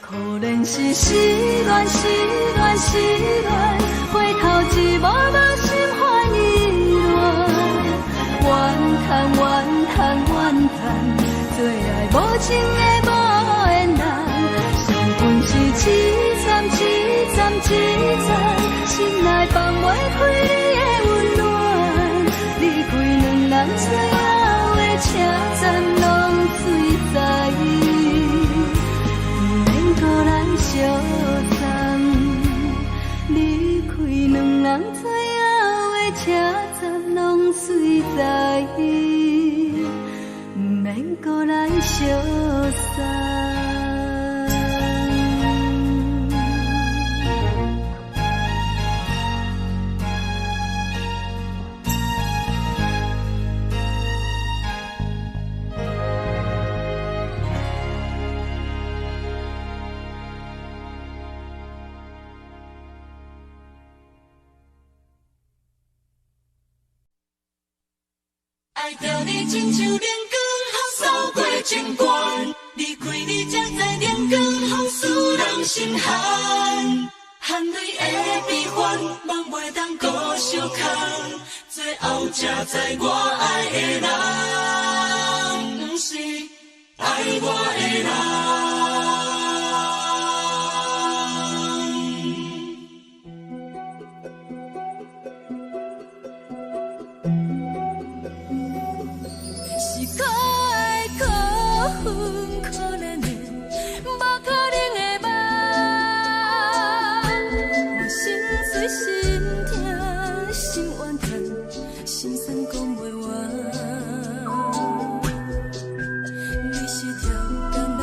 可能是失恋，失恋，失恋，回头一幕幕心烦意乱，怨叹，怨叹，怨叹，最爱无情的无缘人，上恨是一站一站一站，心内放袂开你的温暖，离开两人最后的车站，拢随在意，不免搁来相送。离开两人最后的车站，拢随在意，不免搁来相送。爱着你亲像阳光风扫过情关，离开你才知阳光风使人心寒，含泪的悲欢，望袂当搁相牵，最后才知我爱的人，不是爱我的人。是可爱可恨可怜的，无可能的梦。我心碎心痛心怨叹，心酸讲袂完。你是条工来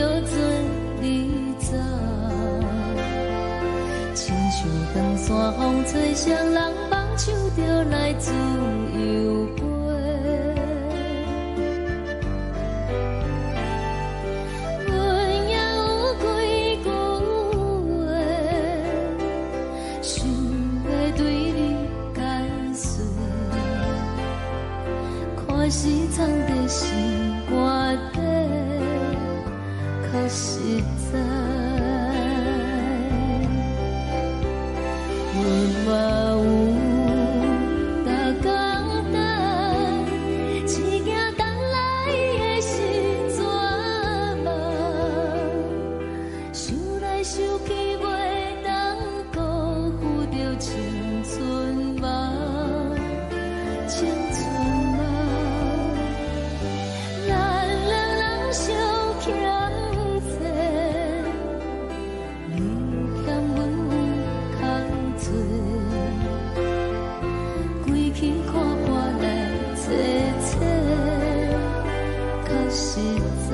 着准你走，亲像长山风吹双人放手就来自由飞。阮也有几句话，想要对你解释，看是藏在心肝底，较实在。阮嘛有逐工等，一件等来的时阵嘛，想来想去袂当辜负着青春嘛，青春嘛，咱两人相欠债，你欠阮有空做，归去看破来坐坐，较实在。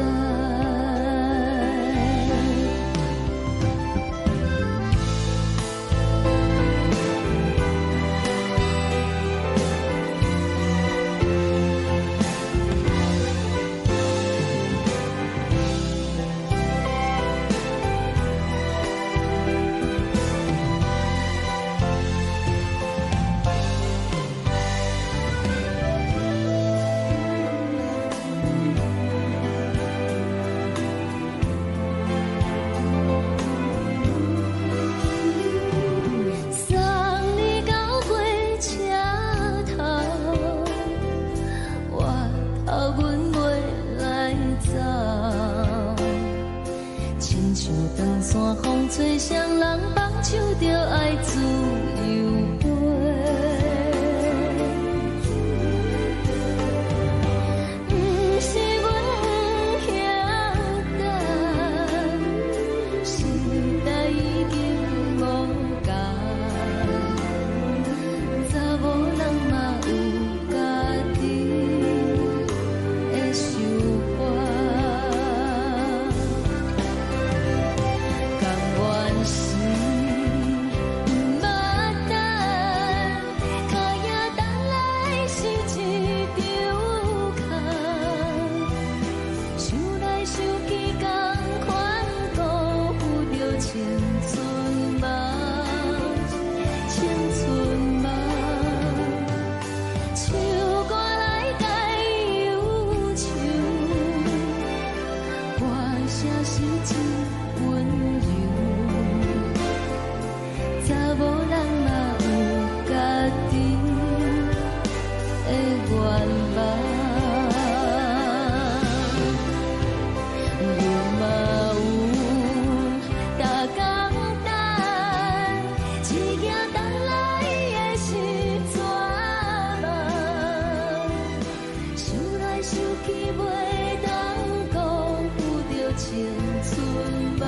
送你到火车头，我头阮袂来走，亲像长山风吹双人放手就爱自由飞。不是阮不晓等，时代已经无共，查某人嘛有家己的想法，甘愿是不捌等，脚也等来是一场空，想来想去同款辜负着青春嘛，青春嘛，唱歌来解忧愁，歌声是真温柔，查某人嘛有家己的愿望。阮嘛有逐工等，一件等来的时阵嘛，想来想去袂当辜负着青春嘛，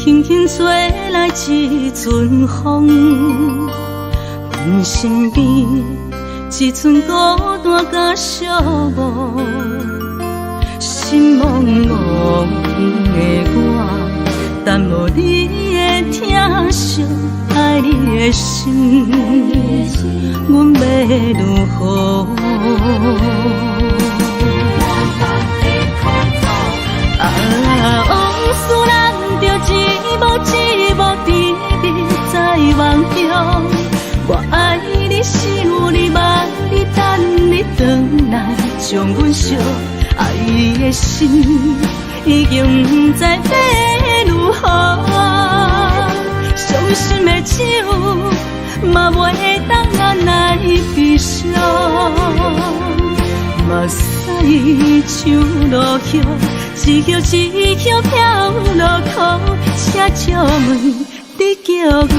轻轻吹来一阵风，阮身边一寸孤单甲寂寞，心茫茫的我，等无你的疼惜，爱你的心，阮要如何？往事人着一幕一幕甜蜜在梦中。我爱你，想你，望你，等你回来，将阮惜爱的心已经不知要如何。伤心的手嘛袂当按来悲伤，目屎像落雨，一曲一曲飘落雨，车照问你叫阮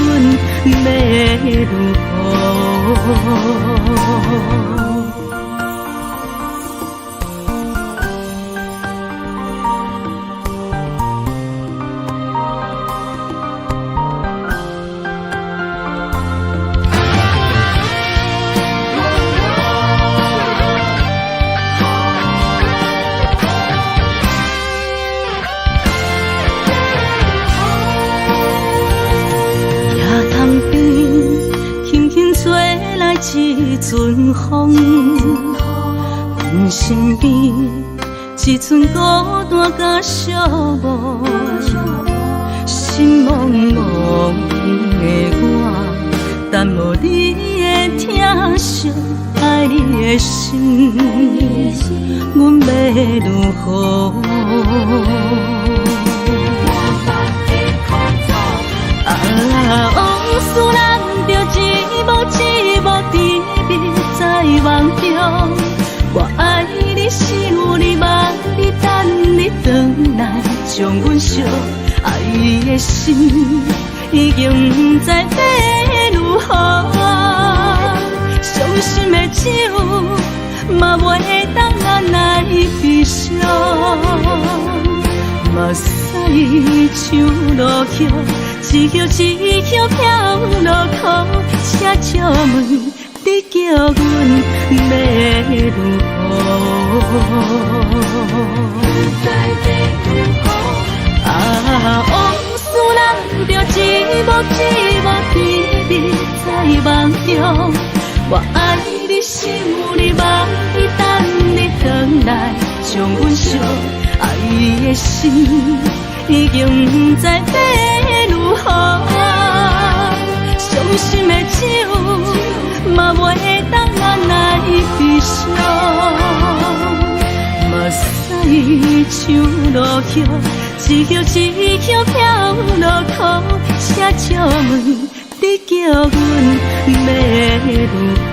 要如何？一阵风，阮身边一寸孤单甲寂寞，心茫茫的我，等无你的疼惜，爱你的心，阮要如何？往事人着一幕一幕甜蜜在梦中。我爱你，想你，望你，等你回来，将阮惜爱的心已经不知要如何。伤心的手嘛袂当按来悲伤，目屎像落雨，一曲一曲飘落雨，车照问你叫阮要如何？往事人着一幕一幕甜蜜在梦中。我爱你，想你，望你，等你回来，将阮惜爱的心已经不知要如何。伤心的手嘛袂当按来悲伤，目屎像落雨，一曲一曲飘落雨，车照问你叫阮要如何？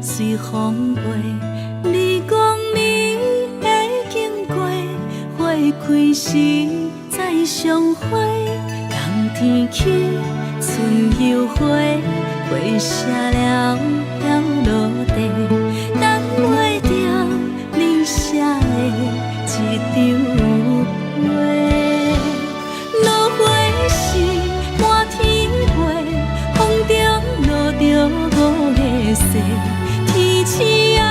随风飞，你讲你会经过，花开时再相会。冬天起，春又回，花谢了飘落地，等袂着你写的一张画。落花时满天飞，风中落着五个色。天星啊，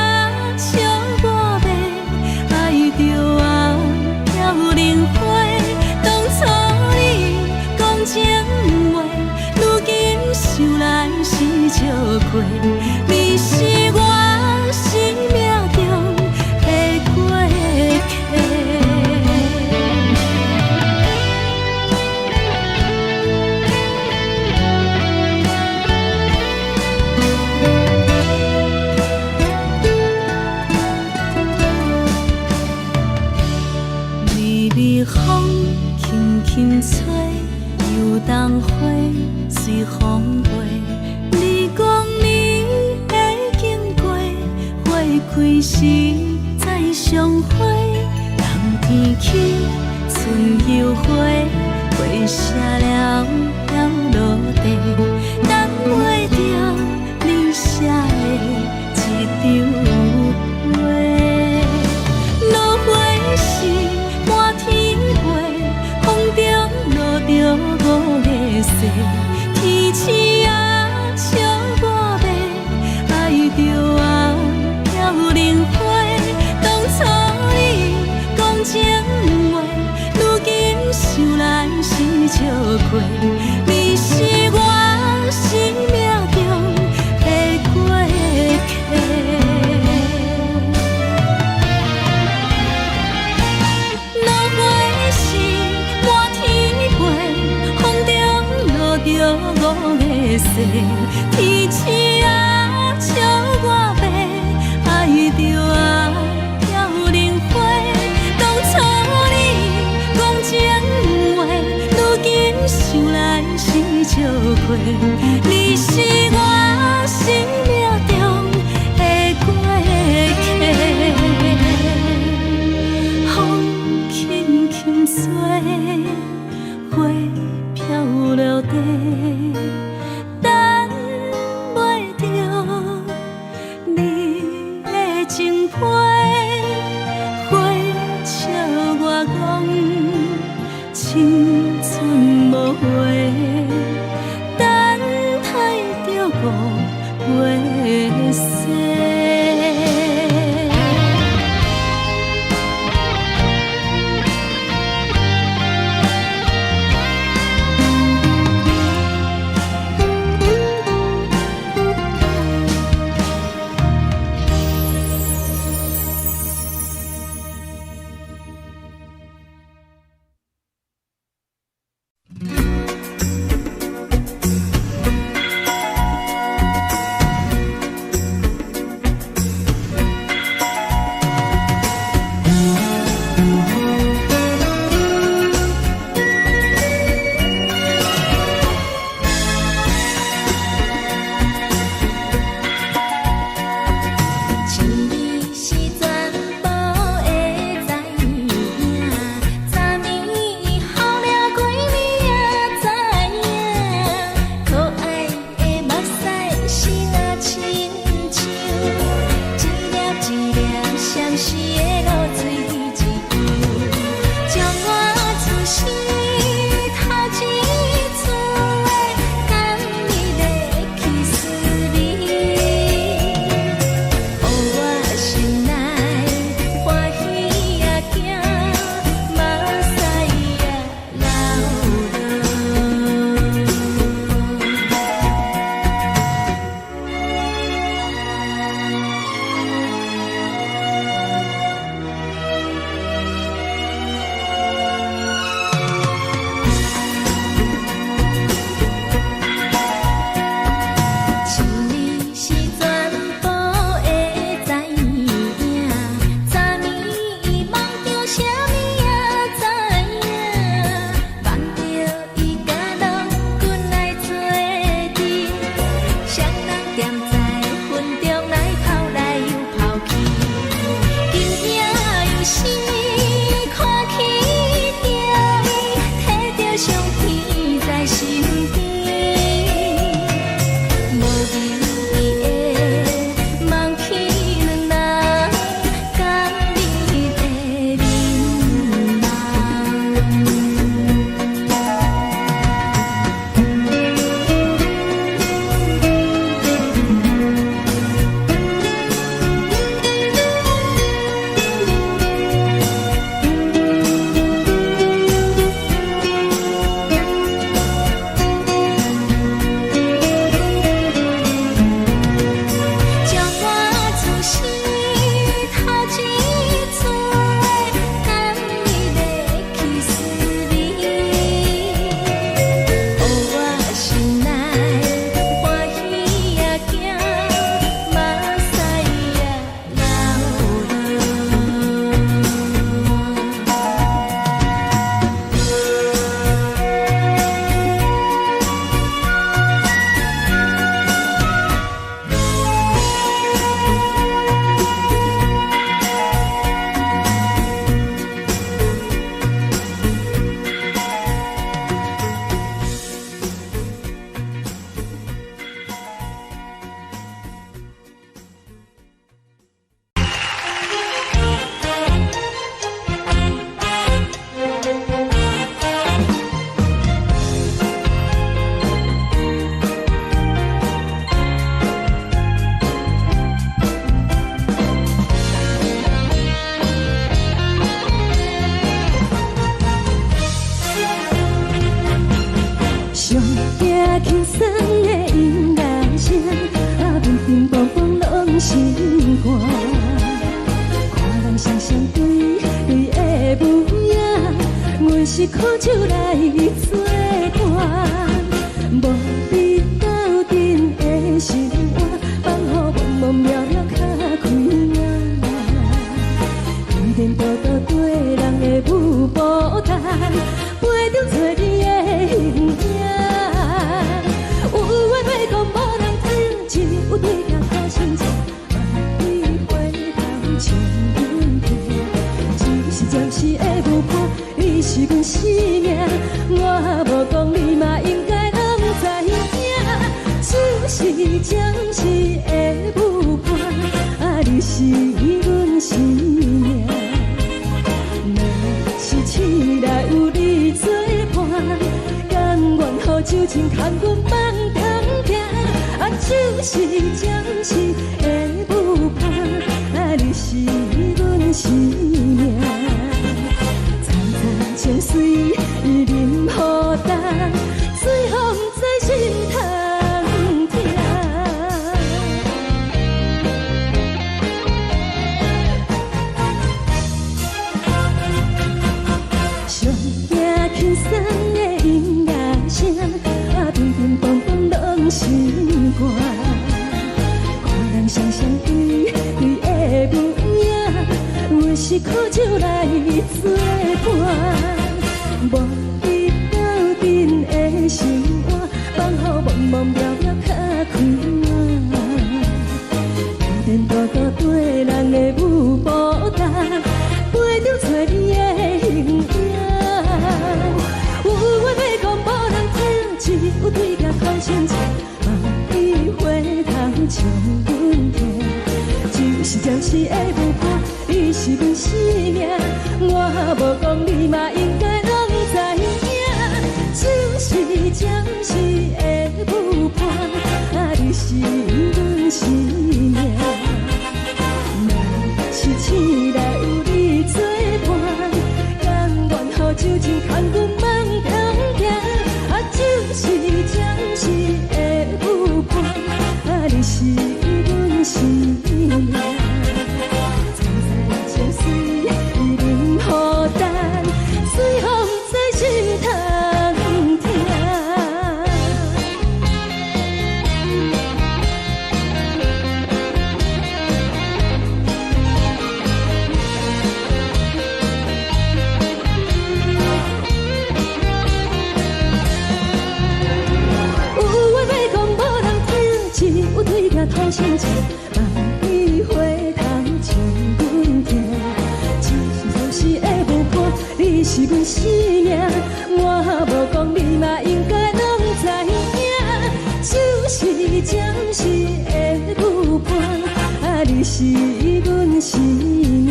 笑我袂爱着啊，飘零花。当初你讲情话，如今想来是笑过，你是我生命中的过客。微微风轻轻吹，游动花随风飞。你讲你会经过，花开时再相会。冬天起，春又回，花谢了要落地，等袂着你写的一张话。落花时满天飞，风中落着五个色，天星啊笑我迷，爱着啊飘零花。当初你讲情话，如今想来是笑过，你是我生命中的过客。落花时满天飞，风中落着五个色，天星啊笑我迷，爱着啊飘零花。当初你讲情话，如今想来是笑过，你是我生命中的过客。风轻轻吹，花飘落地，等袂着你的情批。花笑我讲青春无回，等待着五月色。份使命，我无讲你嘛应该拢知影，就是暂时的舞伴，啊，你是阮生命。若是醒来有你作伴，甘愿予酒精牵阮梦通行，啊，就是暂时的舞伴，啊，你是阮生命。情水任何淡，水风在心头听。上惊轻松的音乐声，啊，乒乒乓乓拢心肝。看人双双对对的无影，有时苦酒来作伴。无你斗阵的生活，放予茫茫渺渺较快活。电大哥对人的舞步动，陪着找你的形影。有话要讲无人听，只有对镜头前笑，梦里回头将阮听。就是暂时的舞伴，你是阮生命。我无讲你嘛应该。就是暂时的舞伴，啊，你是阮生命。若是醒来有你作伴，甘愿予酒精牵阮梦通行，啊，就是暂时的舞伴，啊，你是阮生命。站在情水任何淡，随风在心头。头前笑，梦里回头将阮听。就是暂时的舞伴，你是阮生命。我无讲你嘛应该拢知影，就是暂时的舞伴，啊，你是阮生命。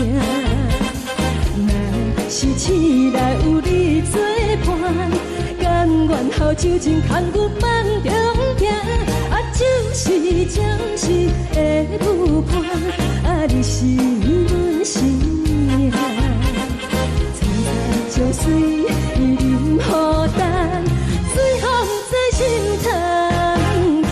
若是醒来有你作伴，甘愿予酒精牵阮梦中行。就是暂时的舞伴，啊，你是阮生命。藏在情水任何淡，随风在心头听。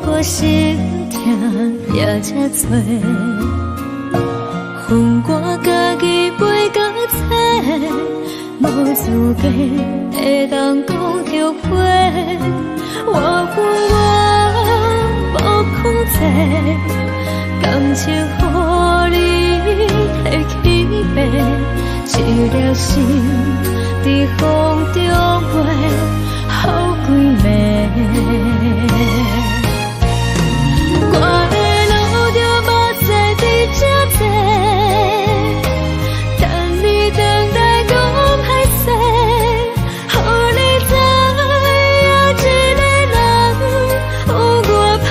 我心痛也才多，恨我家己袂到切，无资格会当讲后悔。我无控制，感情予你提起白，一粒心在风中飞，好几暝。我的路着目屎在这多，等你等待讲歹势，予你知影一个人有我歹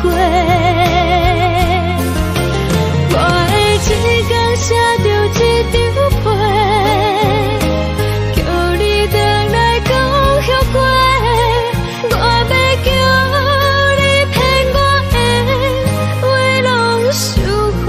过。我的一天写着一张被，叫你等来讲后悔。我要叫你骗我的话拢收回。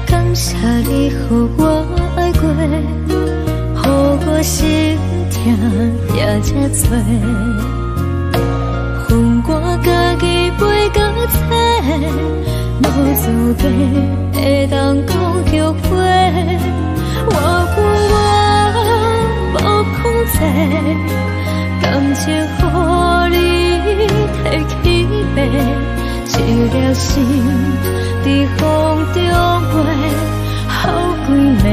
感谢你予我爱过，予我心痛也才多，恨我家己袂到切，无资格会当讲后悔。我无控制，感情予你提起白，一粒心在风中飞，好几暝。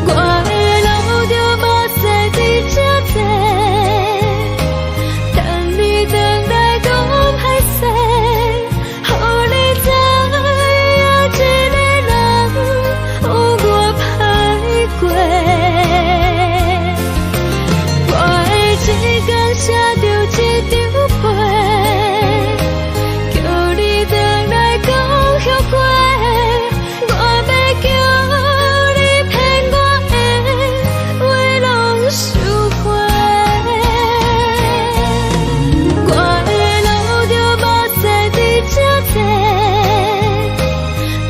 我的路着目屎在这多，等你等待讲歹势，予你知影一个人有我歹过。我的一天写着一张被，叫你等来讲后悔。我要叫你骗我的话拢收回。我的路着目屎在这多，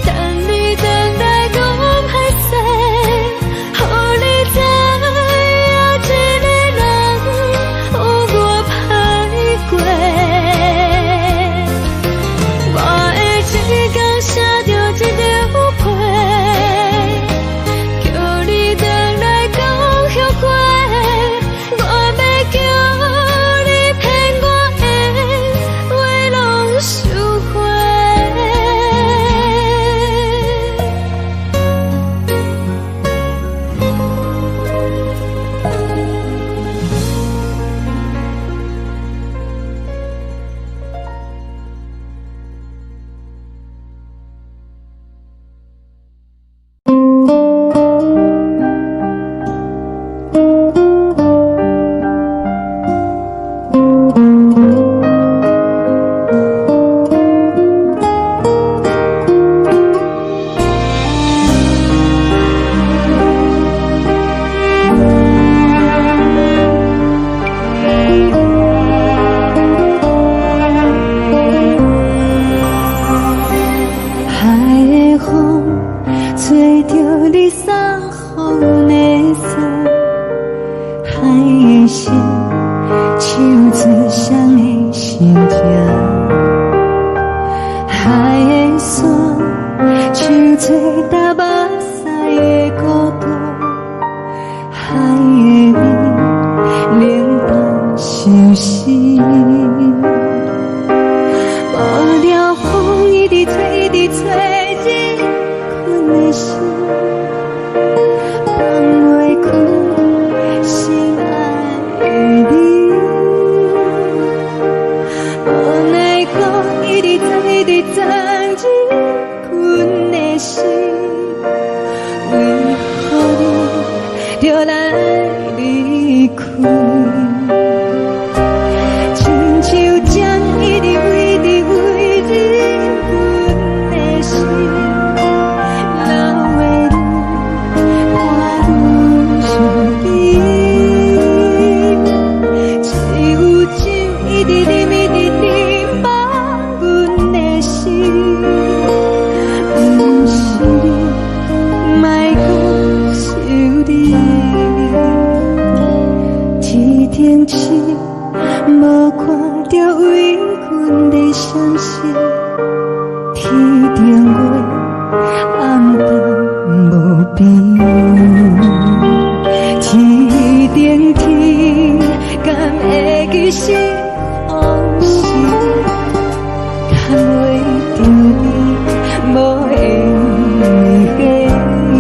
等你等待讲歹势，予你知影一个人有我歹过。我的一天写着一张被，叫你等来讲后悔。我要叫你骗我的话拢收回。海的风吹着你送予的伞，海的心手指双的心痛，海的山手吹打目屎的孤独，海的你冷淡伤心。无聊风一直吹，一直吹，日困的心，放袂开心爱的你。无奈讲一直藏，一直藏，日困的心，为何你就来离开？亲像针一直为日困的心，流的泪边，天顶天，敢会记是往事？敢袂着你，无缘的你。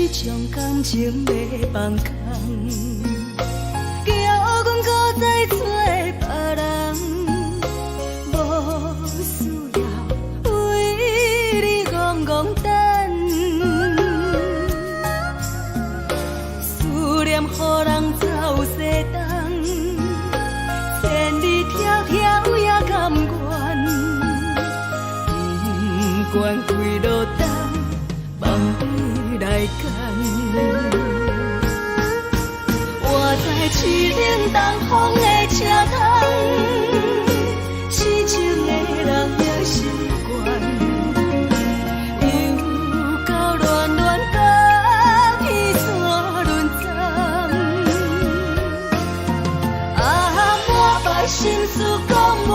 将感情要放空，叫阮搁再找别人，无需要为你戆戆等，思念予人走西东，千里迢迢也甘愿，不管几路灯，望你来干。我在市顶东风的车窗，痴情的人的心愿，又到乱乱甲彼山论站。啊，满腹心事讲袂